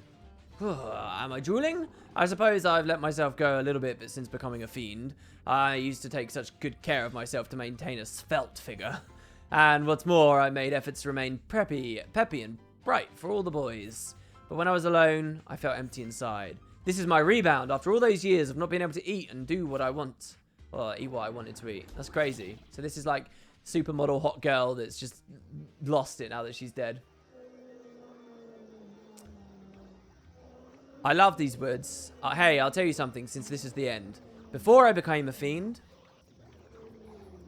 Am I drooling? I suppose I've let myself go a little bit since becoming a fiend. I used to take such good care of myself to maintain a svelte figure. And what's more, I made efforts to remain peppy and bright for all the boys. But when I was alone, I felt empty inside. This is my rebound after all those years of not being able to eat and do what I want. Or eat what I wanted to eat. That's crazy. So this is like supermodel hot girl that's just lost it now that she's dead. I love these words. Hey, I'll tell you something since this is the end. Before I became a fiend,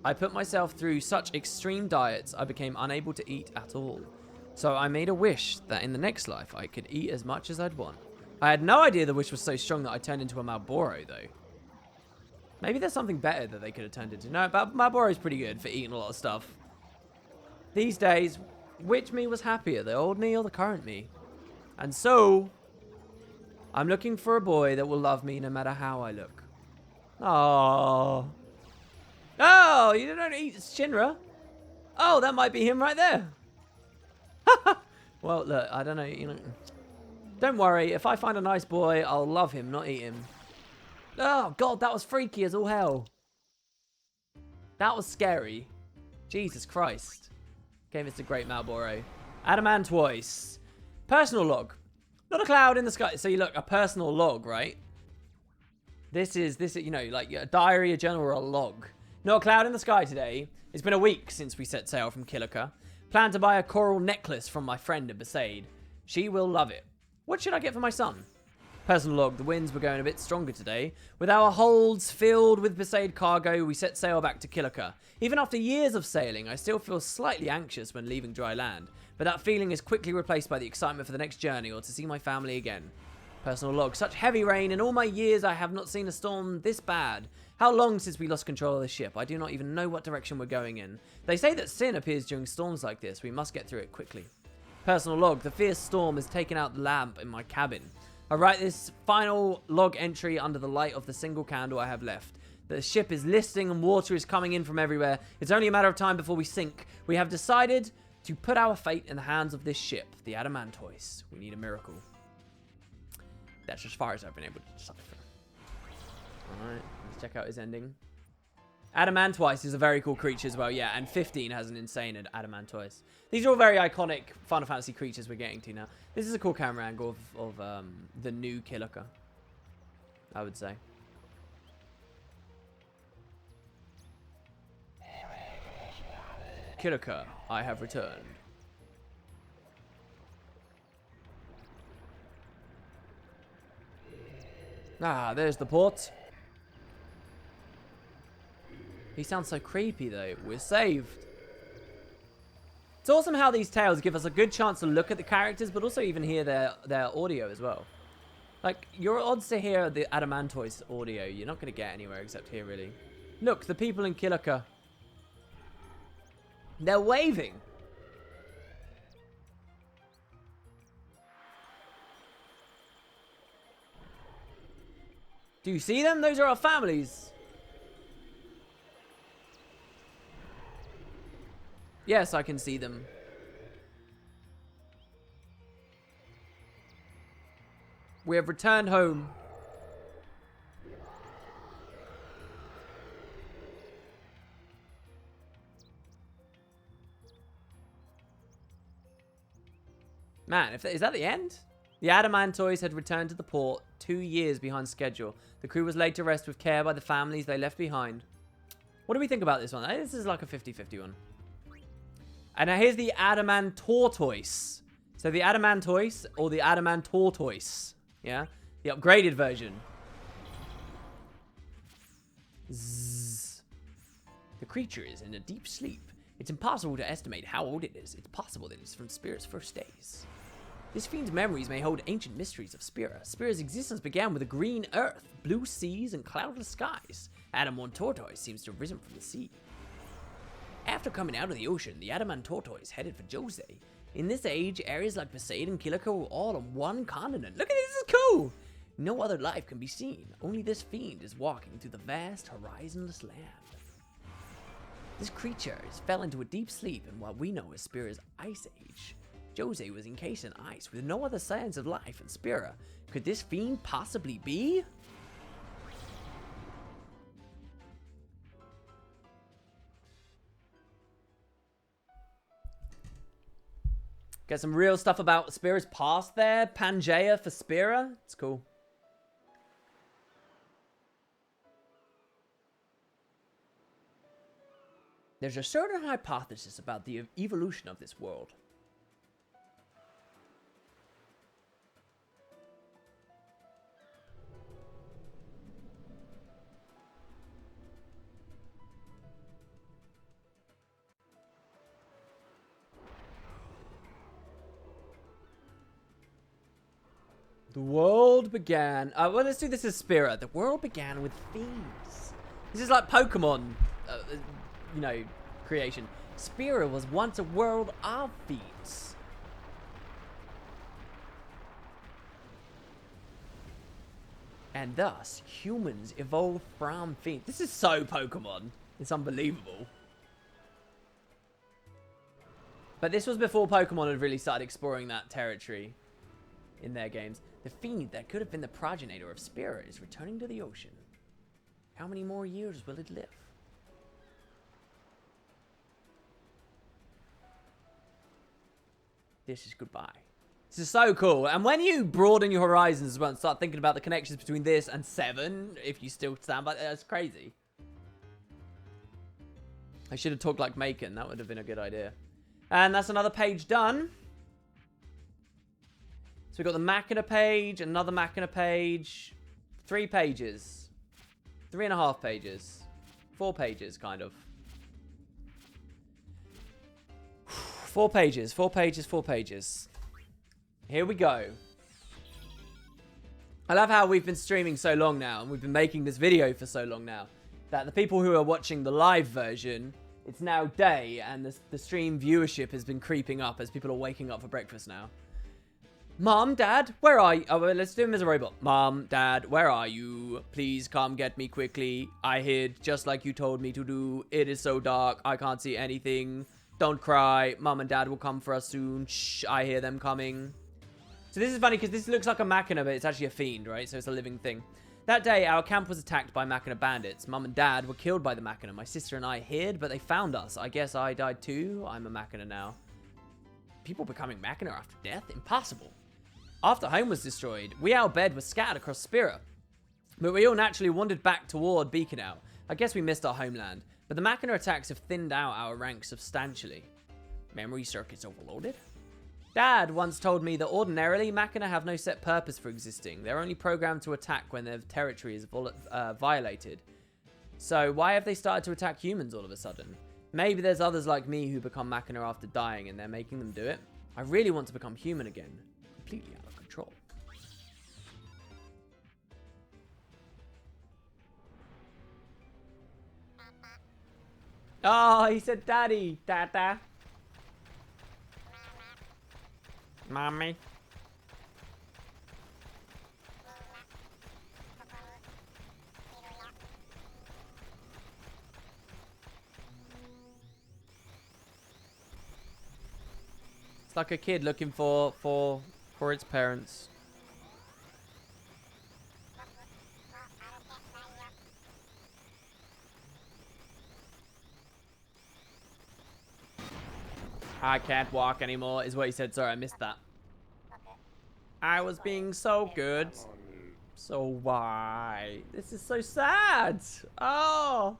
I put myself through such extreme diets I became unable to eat at all. So I made a wish that in the next life I could eat as much as I'd want. I had no idea the wish was so strong that I turned into a Malboro though. Maybe there's something better that they could have turned into. No, but Malboro's pretty good for eating a lot of stuff. These days, which me was happier, the old me or the current me? And so, I'm looking for a boy that will love me no matter how I look. Oh. Oh, you don't eat Shinra? Oh, that might be him right there. Well, look, I don't know, Don't worry, if I find a nice boy, I'll love him, not eat him. Oh, God, that was freaky as all hell. That was scary. Jesus Christ. Okay, Mr. Great Malboro. Adamantoise. Personal log. Not a cloud in the sky. So you look, a personal log, right? This is, like a diary, a journal, or a log. Not a cloud in the sky today. It's been a week since we set sail from Kilika. Plan to buy a coral necklace from my friend at Besaid. She will love it. What should I get for my son? Personal log, the winds were going a bit stronger today. With our holds filled with Besaid cargo, we set sail back to Kilika. Even after years of sailing, I still feel slightly anxious when leaving dry land. But that feeling is quickly replaced by the excitement for the next journey or to see my family again. Personal log, such heavy rain. In all my years, I have not seen a storm this bad. How long since we lost control of the ship? I do not even know what direction we're going in. They say that sin appears during storms like this. We must get through it quickly. Personal log, the fierce storm has taken out the lamp in my cabin. I write this final log entry under the light of the single candle I have left. The ship is listing and water is coming in from everywhere. It's only a matter of time before we sink. We have decided to put our fate in the hands of this ship, the Adamantoise. We need a miracle. That's as far as I've been able to decipher. Alright, let's check out his ending. Adamantoise is a very cool creature as well, yeah, and 15 has an insane Adamantoise. These are all very iconic Final Fantasy creatures we're getting to now. This is a cool camera angle of the new Kilika, I would say. Kilika, I have returned. Ah, there's the port. He sounds so creepy, though. We're saved. It's awesome how these tales give us a good chance to look at the characters, but also even hear their audio as well. Like, your odds to hear the Adamantoise audio, you're not going to get anywhere except here, really. Look, the people in Kilika. They're waving. Do you see them? Those are our families. Yes, I can see them. We have returned home. Man, is that the end? The Adamantoise had returned to the port 2 years behind schedule. The crew was laid to rest with care by the families they left behind. What do we think about this one? This is like a 50-50 one. And now here's the Adamantortoise. So the Adamantoise or the Adamantortoise. Yeah? The upgraded version. Zzz. The creature is in a deep sleep. It's impossible to estimate how old it is. It's possible that it's from Spirit's first days. This fiend's memories may hold ancient mysteries of Spira. Spira's existence began with a green earth, blue seas, and cloudless skies. Adamantortoise seems to have risen from the sea. After coming out of the ocean, the Adamantortoise headed for Jose. In this age, areas like Besaid and Kilika were all on one continent. Look at this, this is cool! No other life can be seen. Only this fiend is walking through the vast, horizonless land. This creature fell into a deep sleep in what we know as Spira's Ice Age. Jose was encased in ice with no other signs of life in Spira. Could this fiend possibly be? Get some real stuff about Spira's past there. Pangea for Spira. It's cool. There's a certain hypothesis about the evolution of this world. The world began... well, let's do this as Spira. The world began with fiends. This is like Pokemon, you know, creation. Spira was once a world of fiends. And thus, humans evolved from fiends. This is so Pokemon. It's unbelievable. But this was before Pokemon had really started exploring that territory in their games. The fiend that could have been the progenitor of Spira is returning to the ocean. How many more years will it live? This is goodbye. This is so cool. And when you broaden your horizons as well and start thinking about the connections between this and 7, if you still stand by that, that's crazy. I should have talked like Macon. That would have been a good idea. And that's another page done. So we've got the Machina page, another Machina page, 3 pages, 3.5 pages, 4 pages, kind of. 4 pages, 4 pages, 4 pages. Here we go. I love how we've been streaming so long now, and we've been making this video for so long now, that the people who are watching the live version, it's now day, and the stream viewership has been creeping up as people are waking up for breakfast now. Mom, Dad, where are you? Oh, well, let's do him as a robot. Mom, Dad, where are you? Please come get me quickly. I hid just like you told me to do. It is so dark. I can't see anything. Don't cry. Mom and Dad will come for us soon. Shh, I hear them coming. So this is funny because this looks like a Machina, but it's actually a fiend, right? So it's a living thing. That day, our camp was attacked by Machina bandits. Mom and Dad were killed by the Machina. My sister and I hid, but they found us. I guess I died too. I'm a Machina now. People becoming Machina after death? Impossible. After home was destroyed, we our bed was scattered across Spira. But we all naturally wandered back toward Beaconau. I guess we missed our homeland. But the Machina attacks have thinned out our ranks substantially. Memory circuits overloaded? Dad once told me that ordinarily Machina have no set purpose for existing. They're only programmed to attack when their territory is violated. So why have they started to attack humans all of a sudden? Maybe there's others like me who become Machina after dying and they're making them do it. I really want to become human again. Completely out of control. Oh, he said daddy. Dada. Mommy. It's like a kid looking for its parents. I can't walk anymore, is what he said. Sorry, I missed that. I was being so good. So why? This is so sad. Oh.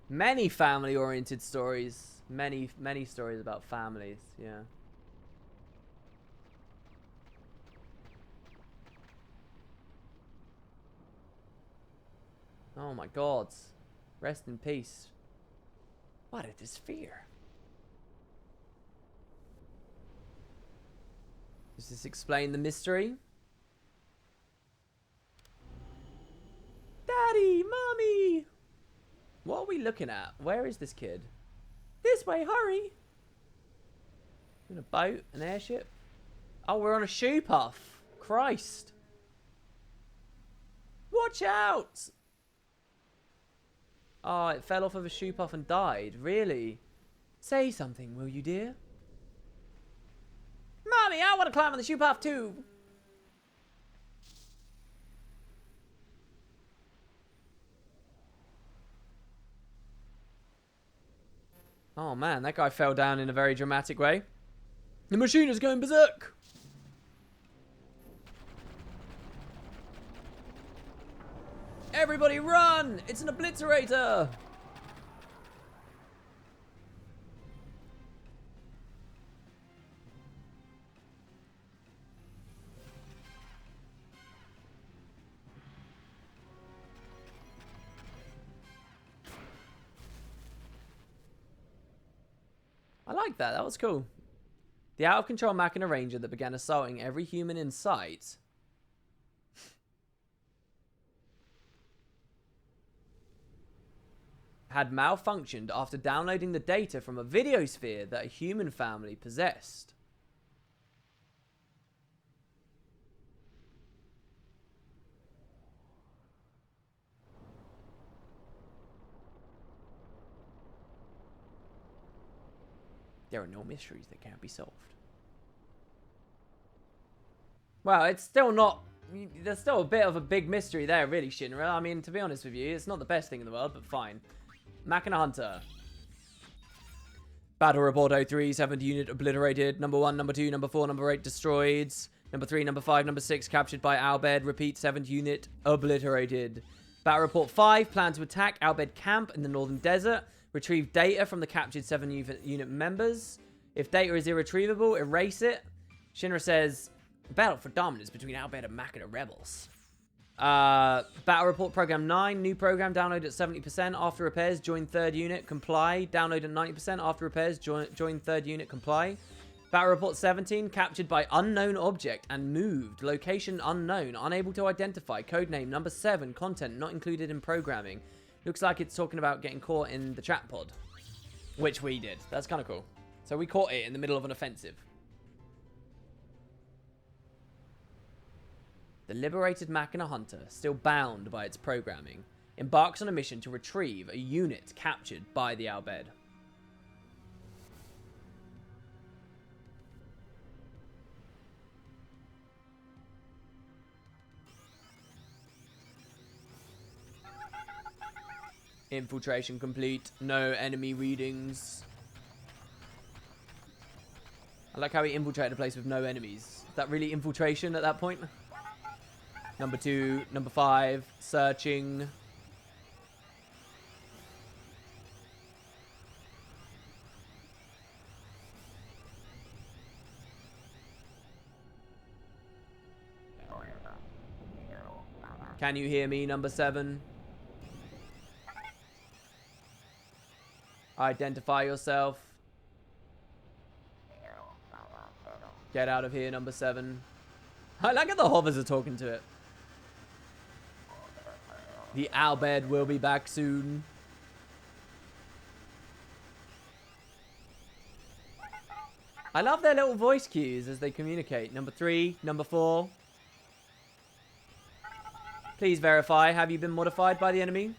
Many family-oriented stories. Many stories about families. Yeah. Oh my god. Rest in peace. What a despair. Does this explain the mystery? Daddy! Mommy! What are we looking at? Where is this kid? This way, hurry! In a boat? An airship? Oh, we're on a shoe puff. Christ. Watch out! Oh, it fell off of a shoe puff and died. Really? Say something, will you, dear? Mommy, I want to climb on the shoe puff too. Oh man, that guy fell down in a very dramatic way. The machine is going berserk. Everybody run! It's an obliterator! I like that. That was cool. The out-of-control Machina Ranger that began assaulting every human in sight had malfunctioned after downloading the data from a videosphere that a human family possessed. There are no mysteries that can't be solved. Well, it's still not... There's still a bit of a big mystery there, really, Shinra. I mean, to be honest with you, it's not the best thing in the world, but fine. Machina Hunter. Battle Report 03, 7th unit obliterated. Number 1, number 2, number 4, number 8 destroyed. Number 3, number 5, number 6 captured by Albed. Repeat, 7th unit obliterated. Battle Report 5, plan to attack Albed camp in the northern desert. Retrieve data from the captured 7 unit members. If data is irretrievable, erase it. Shinra says, battle for dominance between Albed and Machina rebels. Battle Report Program 9, new program, download at 70%. After repairs, join 3rd unit, comply. Download at 90%. After repairs, join 3rd unit, comply. Battle Report 17, captured by unknown object and moved. Location unknown, unable to identify. Codename number 7, content not included in programming. Looks like it's talking about getting caught in the trap pod. Which we did. That's kind of cool. So we caught it in the middle of an offensive. The liberated Machina Hunter, still bound by its programming, embarks on a mission to retrieve a unit captured by the Albed. Infiltration complete. No enemy readings. I like how he infiltrated a place with no enemies. Is that really infiltration at that point? Number 2, number 5, searching. Can you hear me, number 7? Identify yourself. Get out of here, number 7. I like how the hovers are talking to it. The owlbed will be back soon. I love their little voice cues as they communicate. Number 3, number 4. Please verify. Have you been modified by the enemy?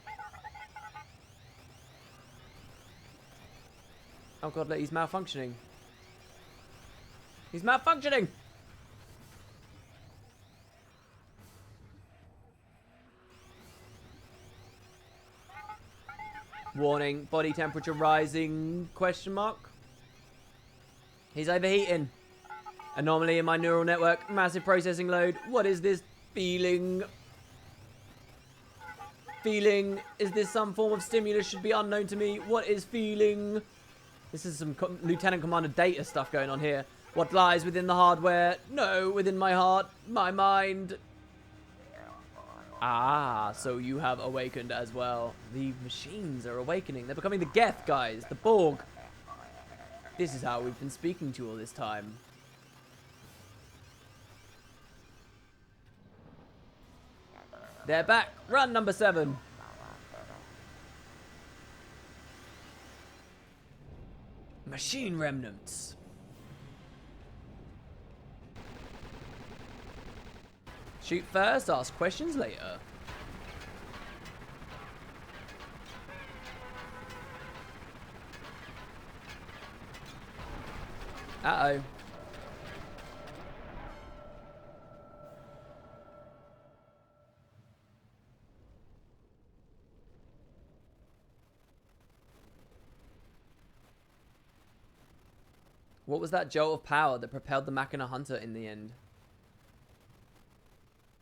Oh god, look, he's malfunctioning. He's malfunctioning! Warning, body temperature rising, question mark. He's overheating. Anomaly in my neural network, massive processing load. What is this feeling? Feeling, is this some form of stimulus? Should be unknown to me. What is feeling? This is some Lieutenant Commander Data stuff going on here. What lies within the hardware? No, within my heart, my mind. Ah, so you have awakened as well. The machines are awakening. They're becoming the Geth, guys. The Borg. This is how we've been speaking to you all this time. They're back. Run, number 7. Machine remnants. Shoot first, ask questions later. Uh-oh. What was that jolt of power that propelled the Machina Hunter in the end?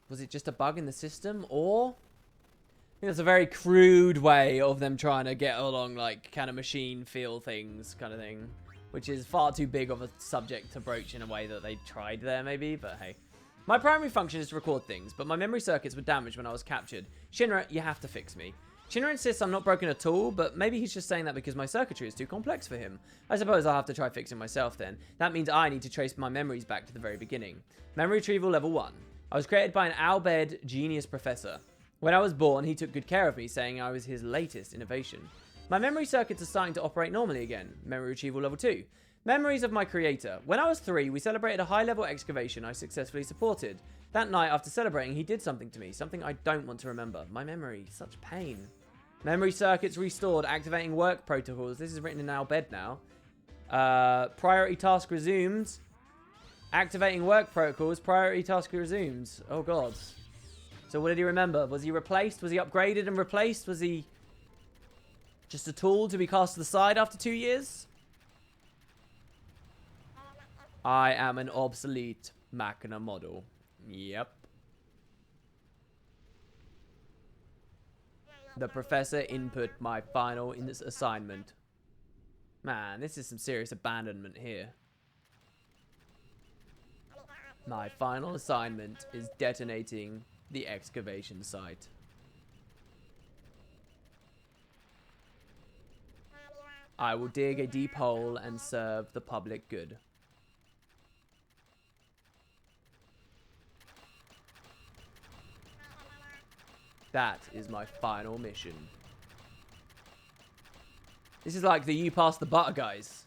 Was it just a bug in the system, or? I think that's a very crude way of them trying to get along, like, can a machine feel things kind of thing. Which is far too big of a subject to broach in a way that they tried there, maybe, but hey. My primary function is to record things, but my memory circuits were damaged when I was captured. Shinra, you have to fix me. Shinra insists I'm not broken at all, but maybe he's just saying that because my circuitry is too complex for him. I suppose I'll have to try fixing myself then. That means I need to trace my memories back to the very beginning. Memory retrieval level 1. I was created by an owlbed genius professor. When I was born, he took good care of me, saying I was his latest innovation. My memory circuits are starting to operate normally again. Memory retrieval level 2. Memories of my creator. When I was 3, we celebrated a high-level excavation I successfully supported. That night, after celebrating, he did something to me. Something I don't want to remember. My memory. Such pain. Memory circuits restored. Activating work protocols. This is written in owlbed now. Priority task resumed. Activating work protocols. Priority task resumes. Oh, God. So what did he remember? Was he replaced? Was he upgraded and replaced? Was he just a tool to be cast to the side after 2 years? I am an obsolete Machina model. Yep. The professor input my final in this assignment. Man, this is some serious abandonment here. My final assignment is detonating the excavation site. I will dig a deep hole and serve the public good. That is my final mission. This is like the you pass the butter, guys.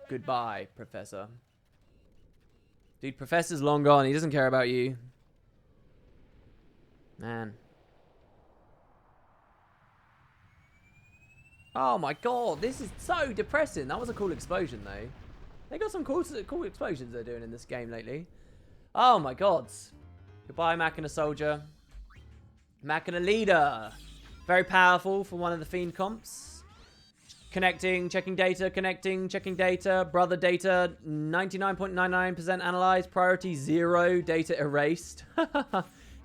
Goodbye, Professor. Dude, Professor's long gone. He doesn't care about you. Man. Oh my god, this is so depressing. That was a cool explosion, though. They got some cool explosions they're doing in this game lately. Oh my god. Goodbye, Machina Soldier. Machina Leader. Very powerful for one of the Fiend comps. Connecting, checking data, connecting, checking data. Brother data, 99.99% analyzed. Priority 0, data erased.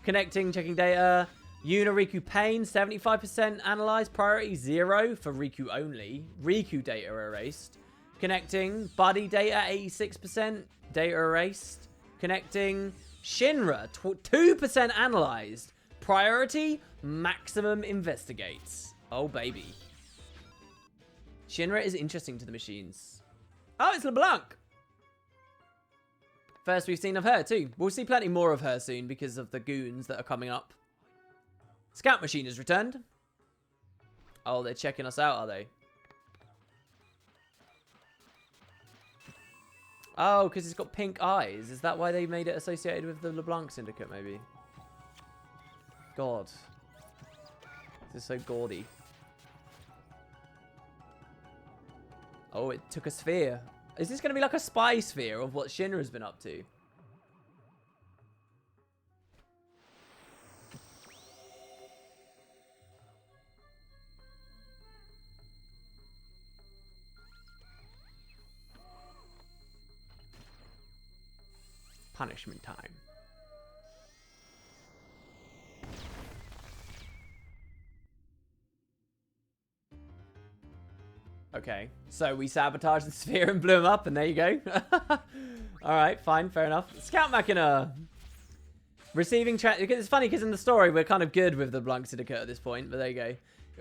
Connecting, checking data. Riku Pain, 75% analyzed. Priority 0 for Riku only. Riku data erased. Connecting. Buddy data, 86%. Data erased. Connecting. Shinra. 2% analyzed. Priority. Maximum investigates. Oh, baby. Shinra is interesting to the machines. Oh, it's LeBlanc. First we've seen of her, too. We'll see plenty more of her soon because of the goons that are coming up. Scout machine has returned. Oh, they're checking us out, are they? Oh, because it's got pink eyes. Is that why they made it associated with the LeBlanc Syndicate, maybe? God. This is so gaudy. Oh, it took a sphere. Is this going to be like a spy sphere of what Shinra's been up to? Punishment time. Okay, so we sabotaged the sphere and blew him up, and there you go. Alright, fine, fair enough. Scout Machina! Receiving it's funny because in the story we're kind of good with the Blanc Syndicate at this point, but there you go.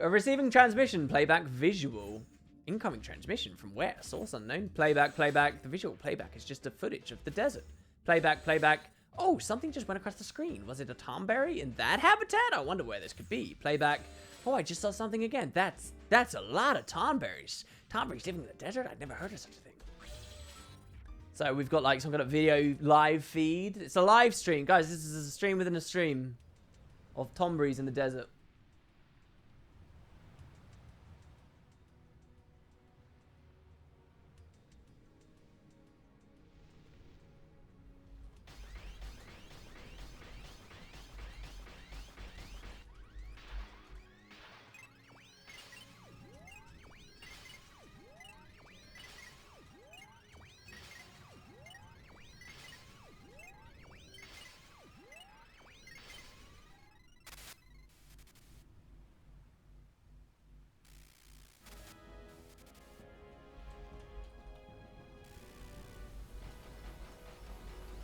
Receiving transmission, playback visual. Incoming transmission from where? Source unknown. Playback. The visual playback is just a footage of the desert. Playback. Oh, something just went across the screen. Was it a tomberry in that habitat? I wonder where this could be. Playback. Oh, I just saw something again. That's a lot of tomberries. Tomberries living in the desert? I'd never heard of such a thing. So we've got like some kind of video live feed. It's a live stream. Guys, this is a stream within a stream of tomberries in the desert.